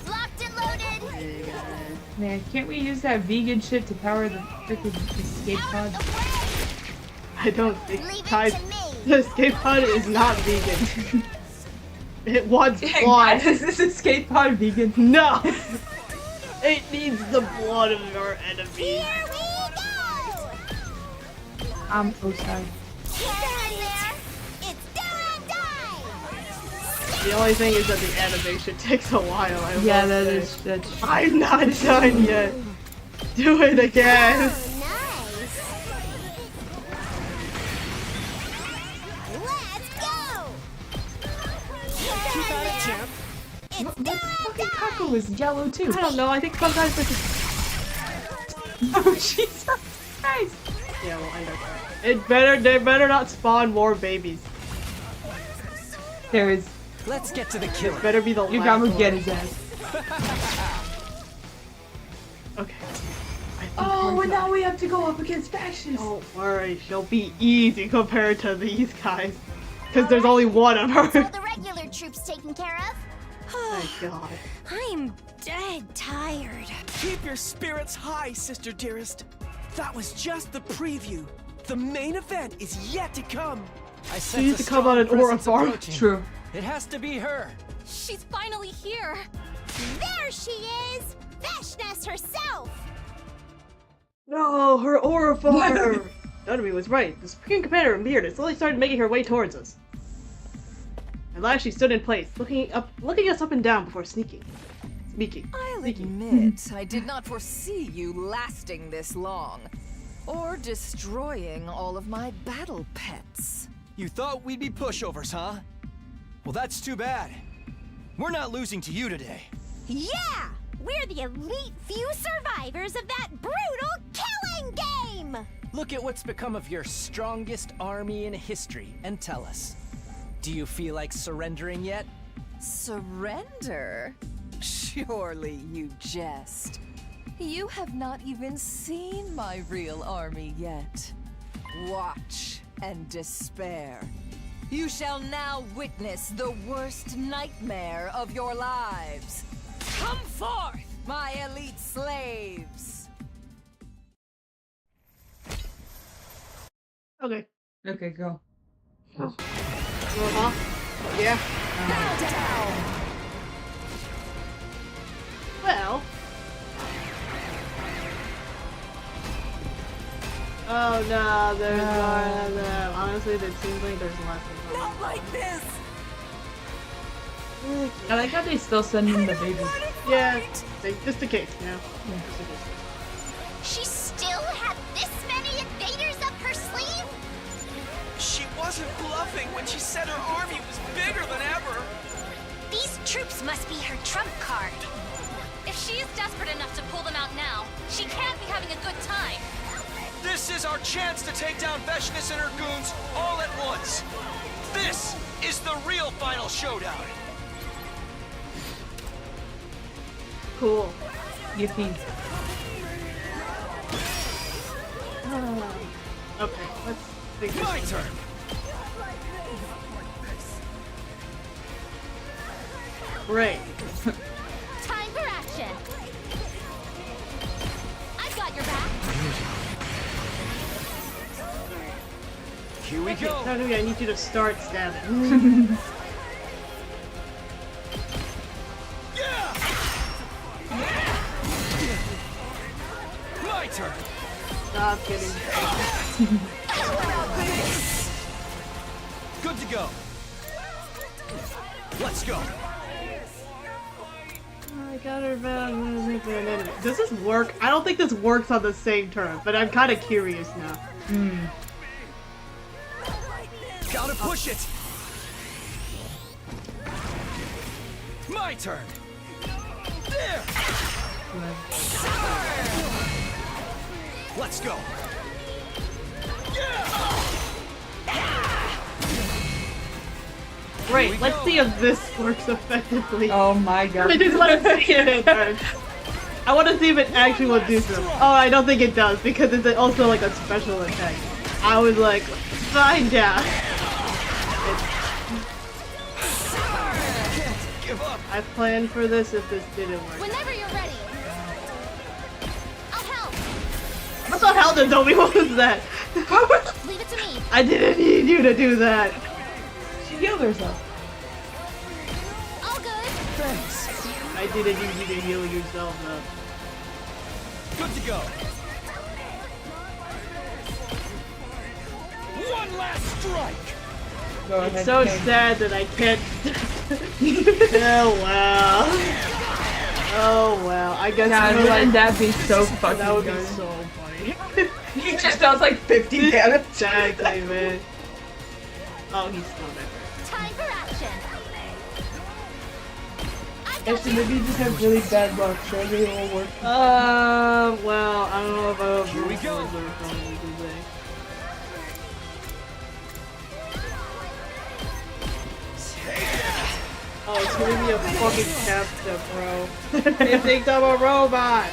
Locked and loaded. Hey guys. Man, can't we use that vegan shit to power the freaking escape pod? I don't think Leave it guys, to me. the escape pod is not vegan. It wants blood. Is this escape pod vegan? No! It needs the blood of our enemies. Here we go. I'm so sorry. Get in there. It's do or die. The only thing is that the animation takes a while. Yeah, that's that's I'm not done yet. Do it again. Oh, nice. Let's go. Get in there. It's do or fucking die. Taco was yellow too. I don't know, I think sometimes this is... Oh Jesus Christ! Yeah, we'll end up there. They better not spawn more babies. There is. Let's get to the killing. It better be the You last got to one. get his ass. Okay. Oh, and now we have to go up against Factions. Don't worry, she'll be easy compared to these guys. Because there's only one of All her. the regular troops taken care of. My god. I'm dead tired. Keep your spirits high, sister dearest. That was just the preview. The main event is yet to come. I She sense needs a to come out an strong aura presence farm. approaching. True. It has to be her. She's finally here. There she is. Vashnes herself. No, her aura fire! Dunby was right. The Supreme Commander in Beard has slowly started making her way towards us. At last she stood in place, looking us up and down before speaking. I'll admit, I did not foresee you lasting this long. Or destroying all of my battle pets. You thought we'd be pushovers, huh? Well, that's too bad. We're not losing to you today. Yeah! We're the elite few survivors of that brutal killing game! Look at what's become of your strongest army in history and tell us. Do you feel like surrendering yet? Surrender? Surely you jest. You have not even seen my real army yet. Watch and despair. You shall now witness the worst nightmare of your lives. Come forth, my elite slaves! Okay. Okay, go. Uh-huh. Yeah. Bow down! Well. Oh no, there's more of them. Honestly, it seems like there's less of them. Not like this! I like how they still send in the baby. Yeah, just in case, you know? Yeah. Just in case. She still had this many invaders up her sleeve? She wasn't bluffing when she said her army was bigger than ever. These troops must be her trump card. If she is desperate enough to pull them out now, she can't be having a good time. This is our chance to take down Veshness and her goons all at once. This is the real final showdown. Cool. Yippee. Okay, let's think My this turn. Great. Time for action. I've got your back. Here we go. Tanuki, I need you to start stabbing. My turn. Stop kidding. Good to go. Let's go. I got her back. Does this work? I don't think this works on the same turn, but I'm kind of curious now. Gotta push it. My turn. There. Let's go. Great, let's see if this works effectively. Oh my god. I just want to see it. I want to see if it actually will do so. Oh, I don't think it does because it's also like a special attack. I was like, find out. Give up. I planned for this if this didn't work. Whenever you're ready. I'll help. What the hell did Toby? What was that? Leave it to me. I didn't need you to do that. She healed herself. All good. Thanks. I didn't need you to heal yourself though. Good to go. One last strike. Go It's ahead, so Kay. sad that I can't. Oh wow. Oh well. I guess God, you know, wouldn't that be so fucking that would be good? so funny. He just does like 50 damage. Exactly, man. Oh, he's still there. Time for action. Actually, maybe you just have really bad luck, so maybe it will work. Well, I don't know if I have Here we go. Oh, it's gonna be a fucking captive, bro. They think I'm a robot!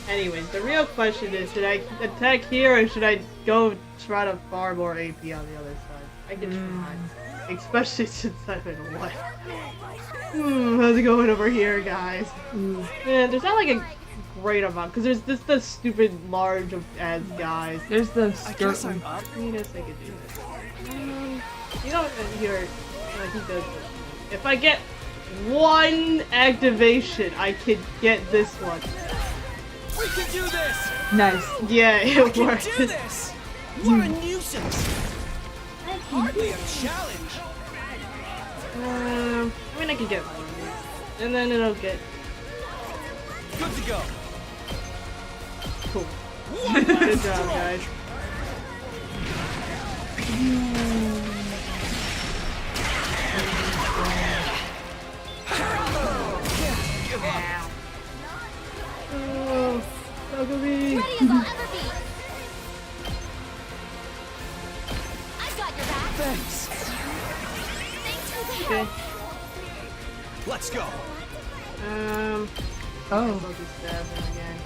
Anyways, the real question is, should I attack here or should I go try to farm more AP on the other side? I can try. Especially since I'm in one. How's it going over here, guys? Man, there's not like a great amount, because there's the stupid large of ass guys. There's the I skirt guess one. I'm up. Yes, I could do this. You know, here, I think that's it. If I get one activation, I could get this one. We can do this. Nice. Yeah, it Can worked. do this. What a nuisance. Hardly a challenge. I mean, I could get one of these. And then it'll get Good to go. cool. Good job, guys. Oh, Takumi. Ready as I'll ever be. I've got your back. Thanks. Thanks for the Okay. help. Let's go. Oh. I'll just stab him again.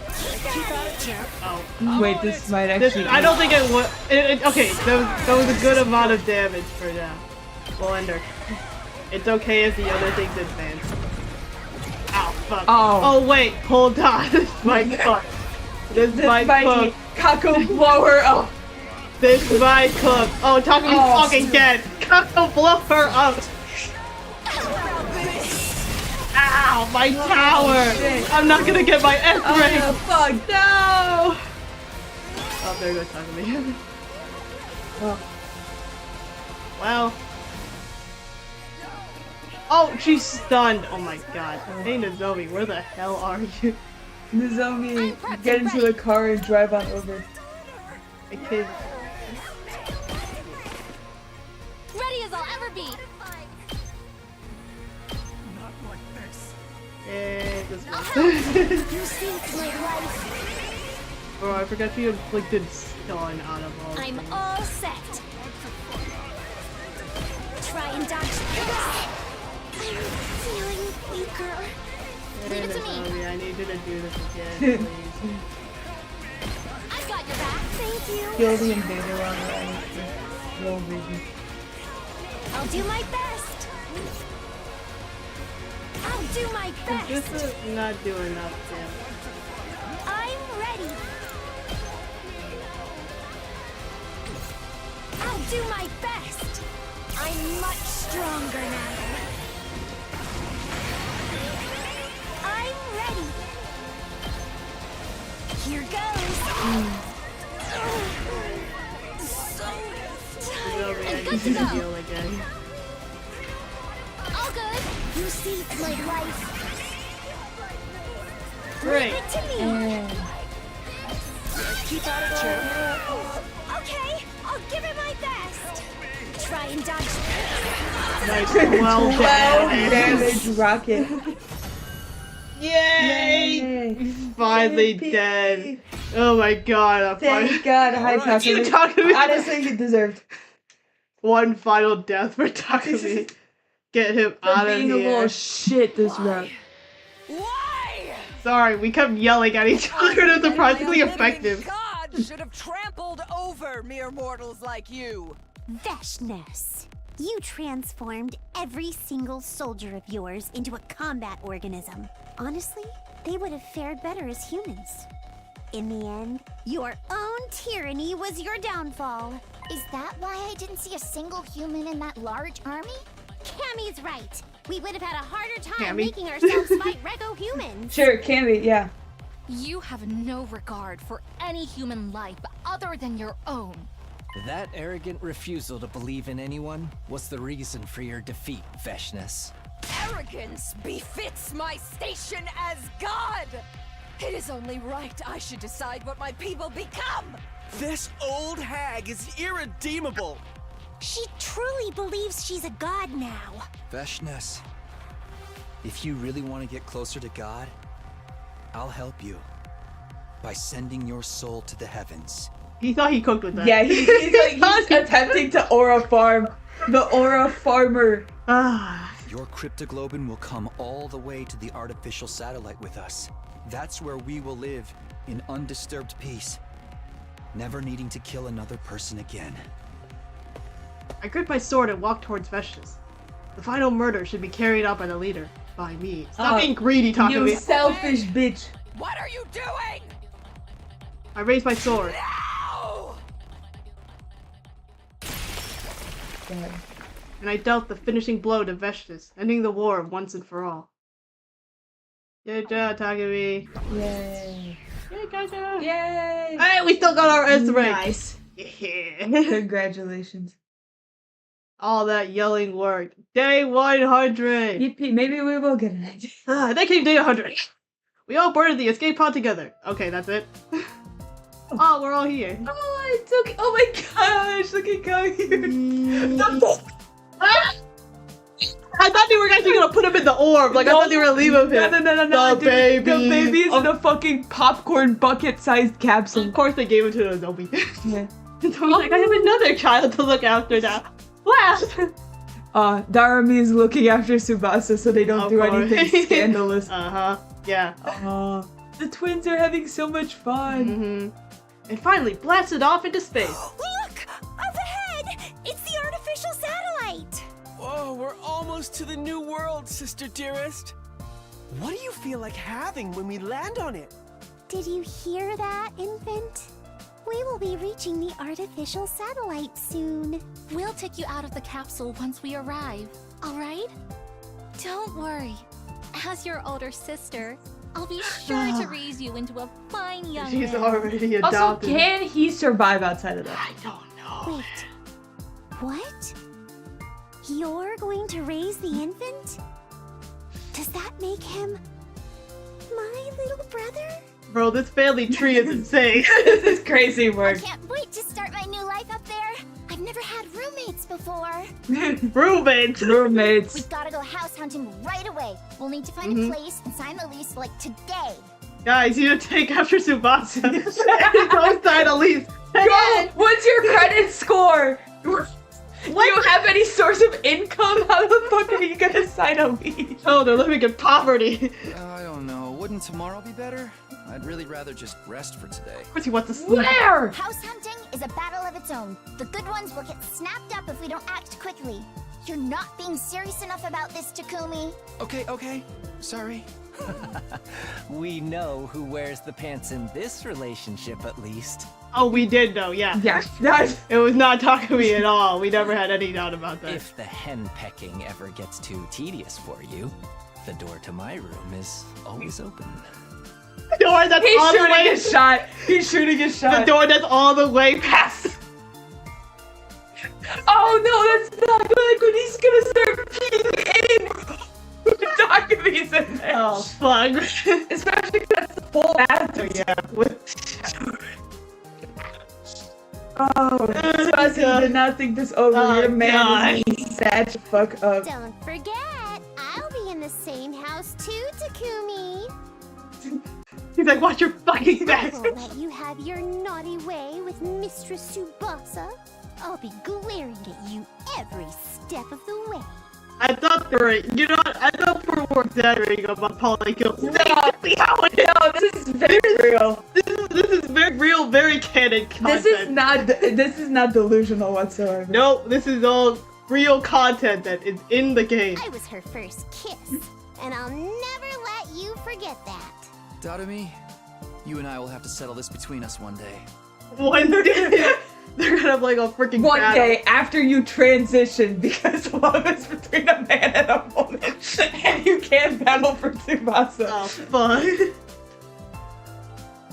Keep at it, champ. Oh. Wait, this might This, actually. I don't think it was. Okay, that was a good amount of damage for now. Well, Ender. It's okay if the other things advance. Ow, fuck. Oh. Wait, hold on. This might cook. This might cook. Kako blow her up. This might cook. Oh, Takumi's fucking dead. Kako blow her up. Ow, my tower. I'm not gonna get my S-ring. Oh, fuck, no! Oh, there goes Takumi. Well. Oh, she's stunned. Oh my god. Hey, Nozomi, where the hell are you? Nozomi, get into the car and drive on over. I can't. Ready as I'll ever be. Eh, this I'll one. help. You saved my life. Bro, I forgot you inflicted stun out of all. I'm things. all set. Try and dodge this. I'm feeling weaker. Leave it to me. Nozomi, I need you to do this again, please. I've got your back. Thank you. Kill the invader on the right. Roll vision. I'll do my best. I'll do my best. This is not doing enough damage. I'm ready. I'll do my best. I'm much stronger now. I'm ready. Here goes. So tired. Nozomi, I And need good to you to go. heal again. All good. You saved my life. Great. Leave it to me. Keep at it, champ. Okay, I'll give it my best. Try and dodge. Nice. Well 12 done. damage rocket. Yay! Yay. Finally Yippee. dead. Oh my god, I'm Thank finally. God, hi Alright. You Takumi. Takumi. Honestly, you deserved. One final death for Takumi. Get him For out of being a little here. shit this route. Why? Sorry, we kept yelling at each other. It was surprisingly Only a living effective. God should have trampled over mere mortals like you. Veshness. You transformed every single soldier of yours into a combat organism. Honestly, they would have fared better as humans. In the end, your own tyranny was your downfall. Is that why I didn't see a single human in that large army? Cammy's right. We would have had a harder time Cammy. making ourselves fight Rego humans. Sure, can be, yeah. You have no regard for any human life other than your own. That arrogant refusal to believe in anyone was the reason for your defeat, Veshness. Arrogance befits my station as God. It is only right I should decide what my people become. This old hag is irredeemable. She truly believes she's a god now. Veshness, if you really want to get closer to God, I'll help you by sending your soul to the heavens. He thought he cooked with that. Yeah, he's attempting to aura farm. The aura farmer. Ah, Your cryptoglobin will come all the way to the artificial satellite with us. That's where we will live in undisturbed peace, never needing to kill another person again. I grip my sword and walk towards Veshness. The final murder should be carried out by the leader. By me. Stop being greedy, You Takumi. selfish bitch. What are you doing? I raise my sword. No! God. And I dealt the finishing blow to Veshness, ending the war once and for all. Good job, Takumi. Yay. Yay, Gaga. Yay. Hey, we still got our S rank. Nice. Yeah. Congratulations. All that yelling worked. Day 100. Yippee, maybe we will get an idea. Then came day 100. We all boarded the escape pod together. Okay, that's it. Oh, we're all here. Oh, it's okay. Oh my gosh, look at Kagu. I thought they were actually gonna put him in the orb. Like, I thought they were gonna leave him here. No. The baby. The baby is in a fucking popcorn bucket-sized capsule. Of course they gave it to Adobe. Yeah. So he's like, I have another child to look after now. Wow. Darami is looking after Tsubasa so they don't do anything scandalous. Yeah. The twins are having so much fun. Mm-hmm. And finally blasted off into space. Look! Up ahead! It's the artificial satellite! Oh, we're almost to the new world, sister dearest. What do you feel like having when we land on it? Did you hear that, infant? We will be reaching the artificial satellite soon. We'll take you out of the capsule once we arrive, alright? Don't worry. As your older sister, I'll be sure to raise you into a fine young She's man. already Also, adopted. can he survive outside of that? I don't know. Wait. What? You're going to raise the infant? Does that make him my little brother? Bro, this family tree is insane. This is crazy I work. can't wait to start my new life up there. I've never had roommates before. Roommates. Roommates. We've got to go house hunting right away. We'll need to find a place and sign the lease like today. Guys, you need to take after Tsubasa. Don't sign a lease. Go! What's your credit score? Do you have any source of income? How the fuck are you gonna sign a lease? Oh, they're living in poverty. I don't know. Wouldn't tomorrow be better? I'd really rather just rest for today. Of course he wants to sleep. Where? House hunting is a battle of its own. The good ones will get snapped up if we don't act quickly. You're not being serious enough about this, Takumi. Okay. Sorry. We know who wears the pants in this relationship, at least. Oh, we did know, yeah. Yeah. It was not Takumi at all. We never had any doubt about that. If the hen pecking ever gets too tedious for you, the door to my room is always open. The door that's He's all the shooting way. a shot. He's shooting a shot. The door that's all the way past. Oh no, that's not good when he's gonna start peeing in. Takumi's in there. Oh, fuck. Especially because that's the full bathroom. Yeah. Oh, Tsubasa did not think this over. Oh, Your man God. was sad to fuck up. Don't forget, I'll be in the same house too, Takumi. He's like, watch your fucking back. I won't let you have your naughty way with Mistress Tsubasa. I'll be glaring at you every step of the way. I thought they were, you know what? I thought we were exaggerating about polygons. No, this is very real. This is very real, very canon content. This is not delusional whatsoever. No, this is all real content that is in the game. I was her first kiss, and I'll never let you forget that. Darumi, you and I will have to settle this between us one day. One day. They're gonna have like a freaking One battle. day after you transition, because love is between a man and a woman, and you can't battle for Tsubasa. Oh, fuck.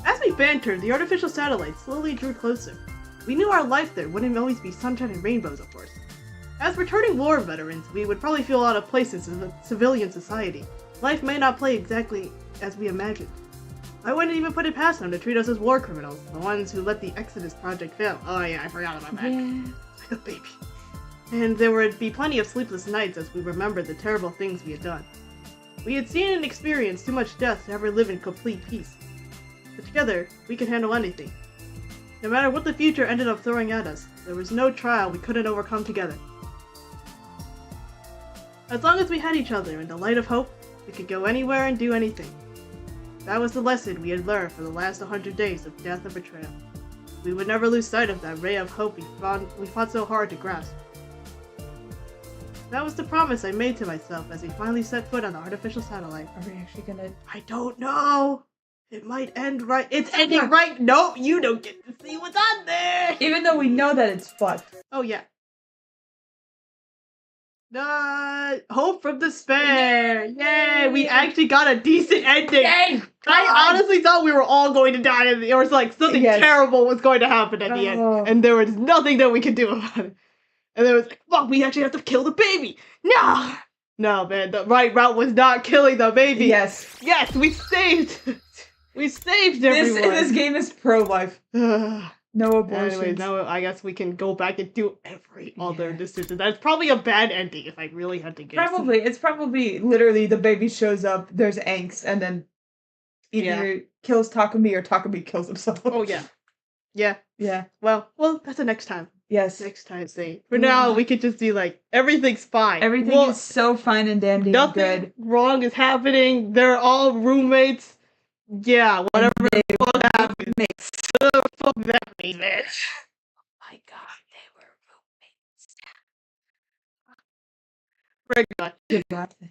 As we bantered, the artificial satellite slowly drew closer. We knew our life there wouldn't always be sunshine and rainbows, of course. As returning war veterans, we would probably feel out of place in civilian society. Life may not play exactly as we imagined. I wouldn't even put it past them to treat us as war criminals, the ones who let the Exodus project fail. Oh yeah, I forgot about that. Like a baby. And there would be plenty of sleepless nights as we remembered the terrible things we had done. We had seen and experienced too much death to ever live in complete peace. But together, we could handle anything. No matter what the future ended up throwing at us, there was no trial we couldn't overcome together. As long as we had each other in the light of hope, we could go anywhere and do anything. That was the lesson we had learned for the last 100 days of death and betrayal. We would never lose sight of that ray of hope we fought so hard to grasp. That was the promise I made to myself as we finally set foot on the artificial satellite. Are we actually gonna? I don't know! It might end right- It's ending right- Nope, you don't get to see what's on there! Even though we know that it's fucked. Oh yeah. Hope from despair! Yay! We actually got a decent ending! Yay! I honestly thought we were all going to die, and it was like something terrible was going to happen at the end, and there was nothing that we could do about it. And there was like, fuck, we actually have to kill the baby! No! No, man, the right route was not killing the baby! Yes. Yes, we saved! We saved This everyone. game is pro-life. No abortions. Anyways, now I guess we can go back and do every other decision. That's probably a bad ending if I really had to guess. Probably. It's probably literally the baby shows up, there's angst, and then either kills Takumi or Takumi kills himself. Oh, yeah. Yeah. Yeah. Well, that's the next time. Yes. Next time thing. For now, we could just be like, everything's fine. Everything is so fine and dandy Nothing and good. wrong is happening. They're all roommates. Yeah, whatever the fuck happens. Whatever the fuck that means, bitch. Oh my god, they were roommates. Very good. Goodbye.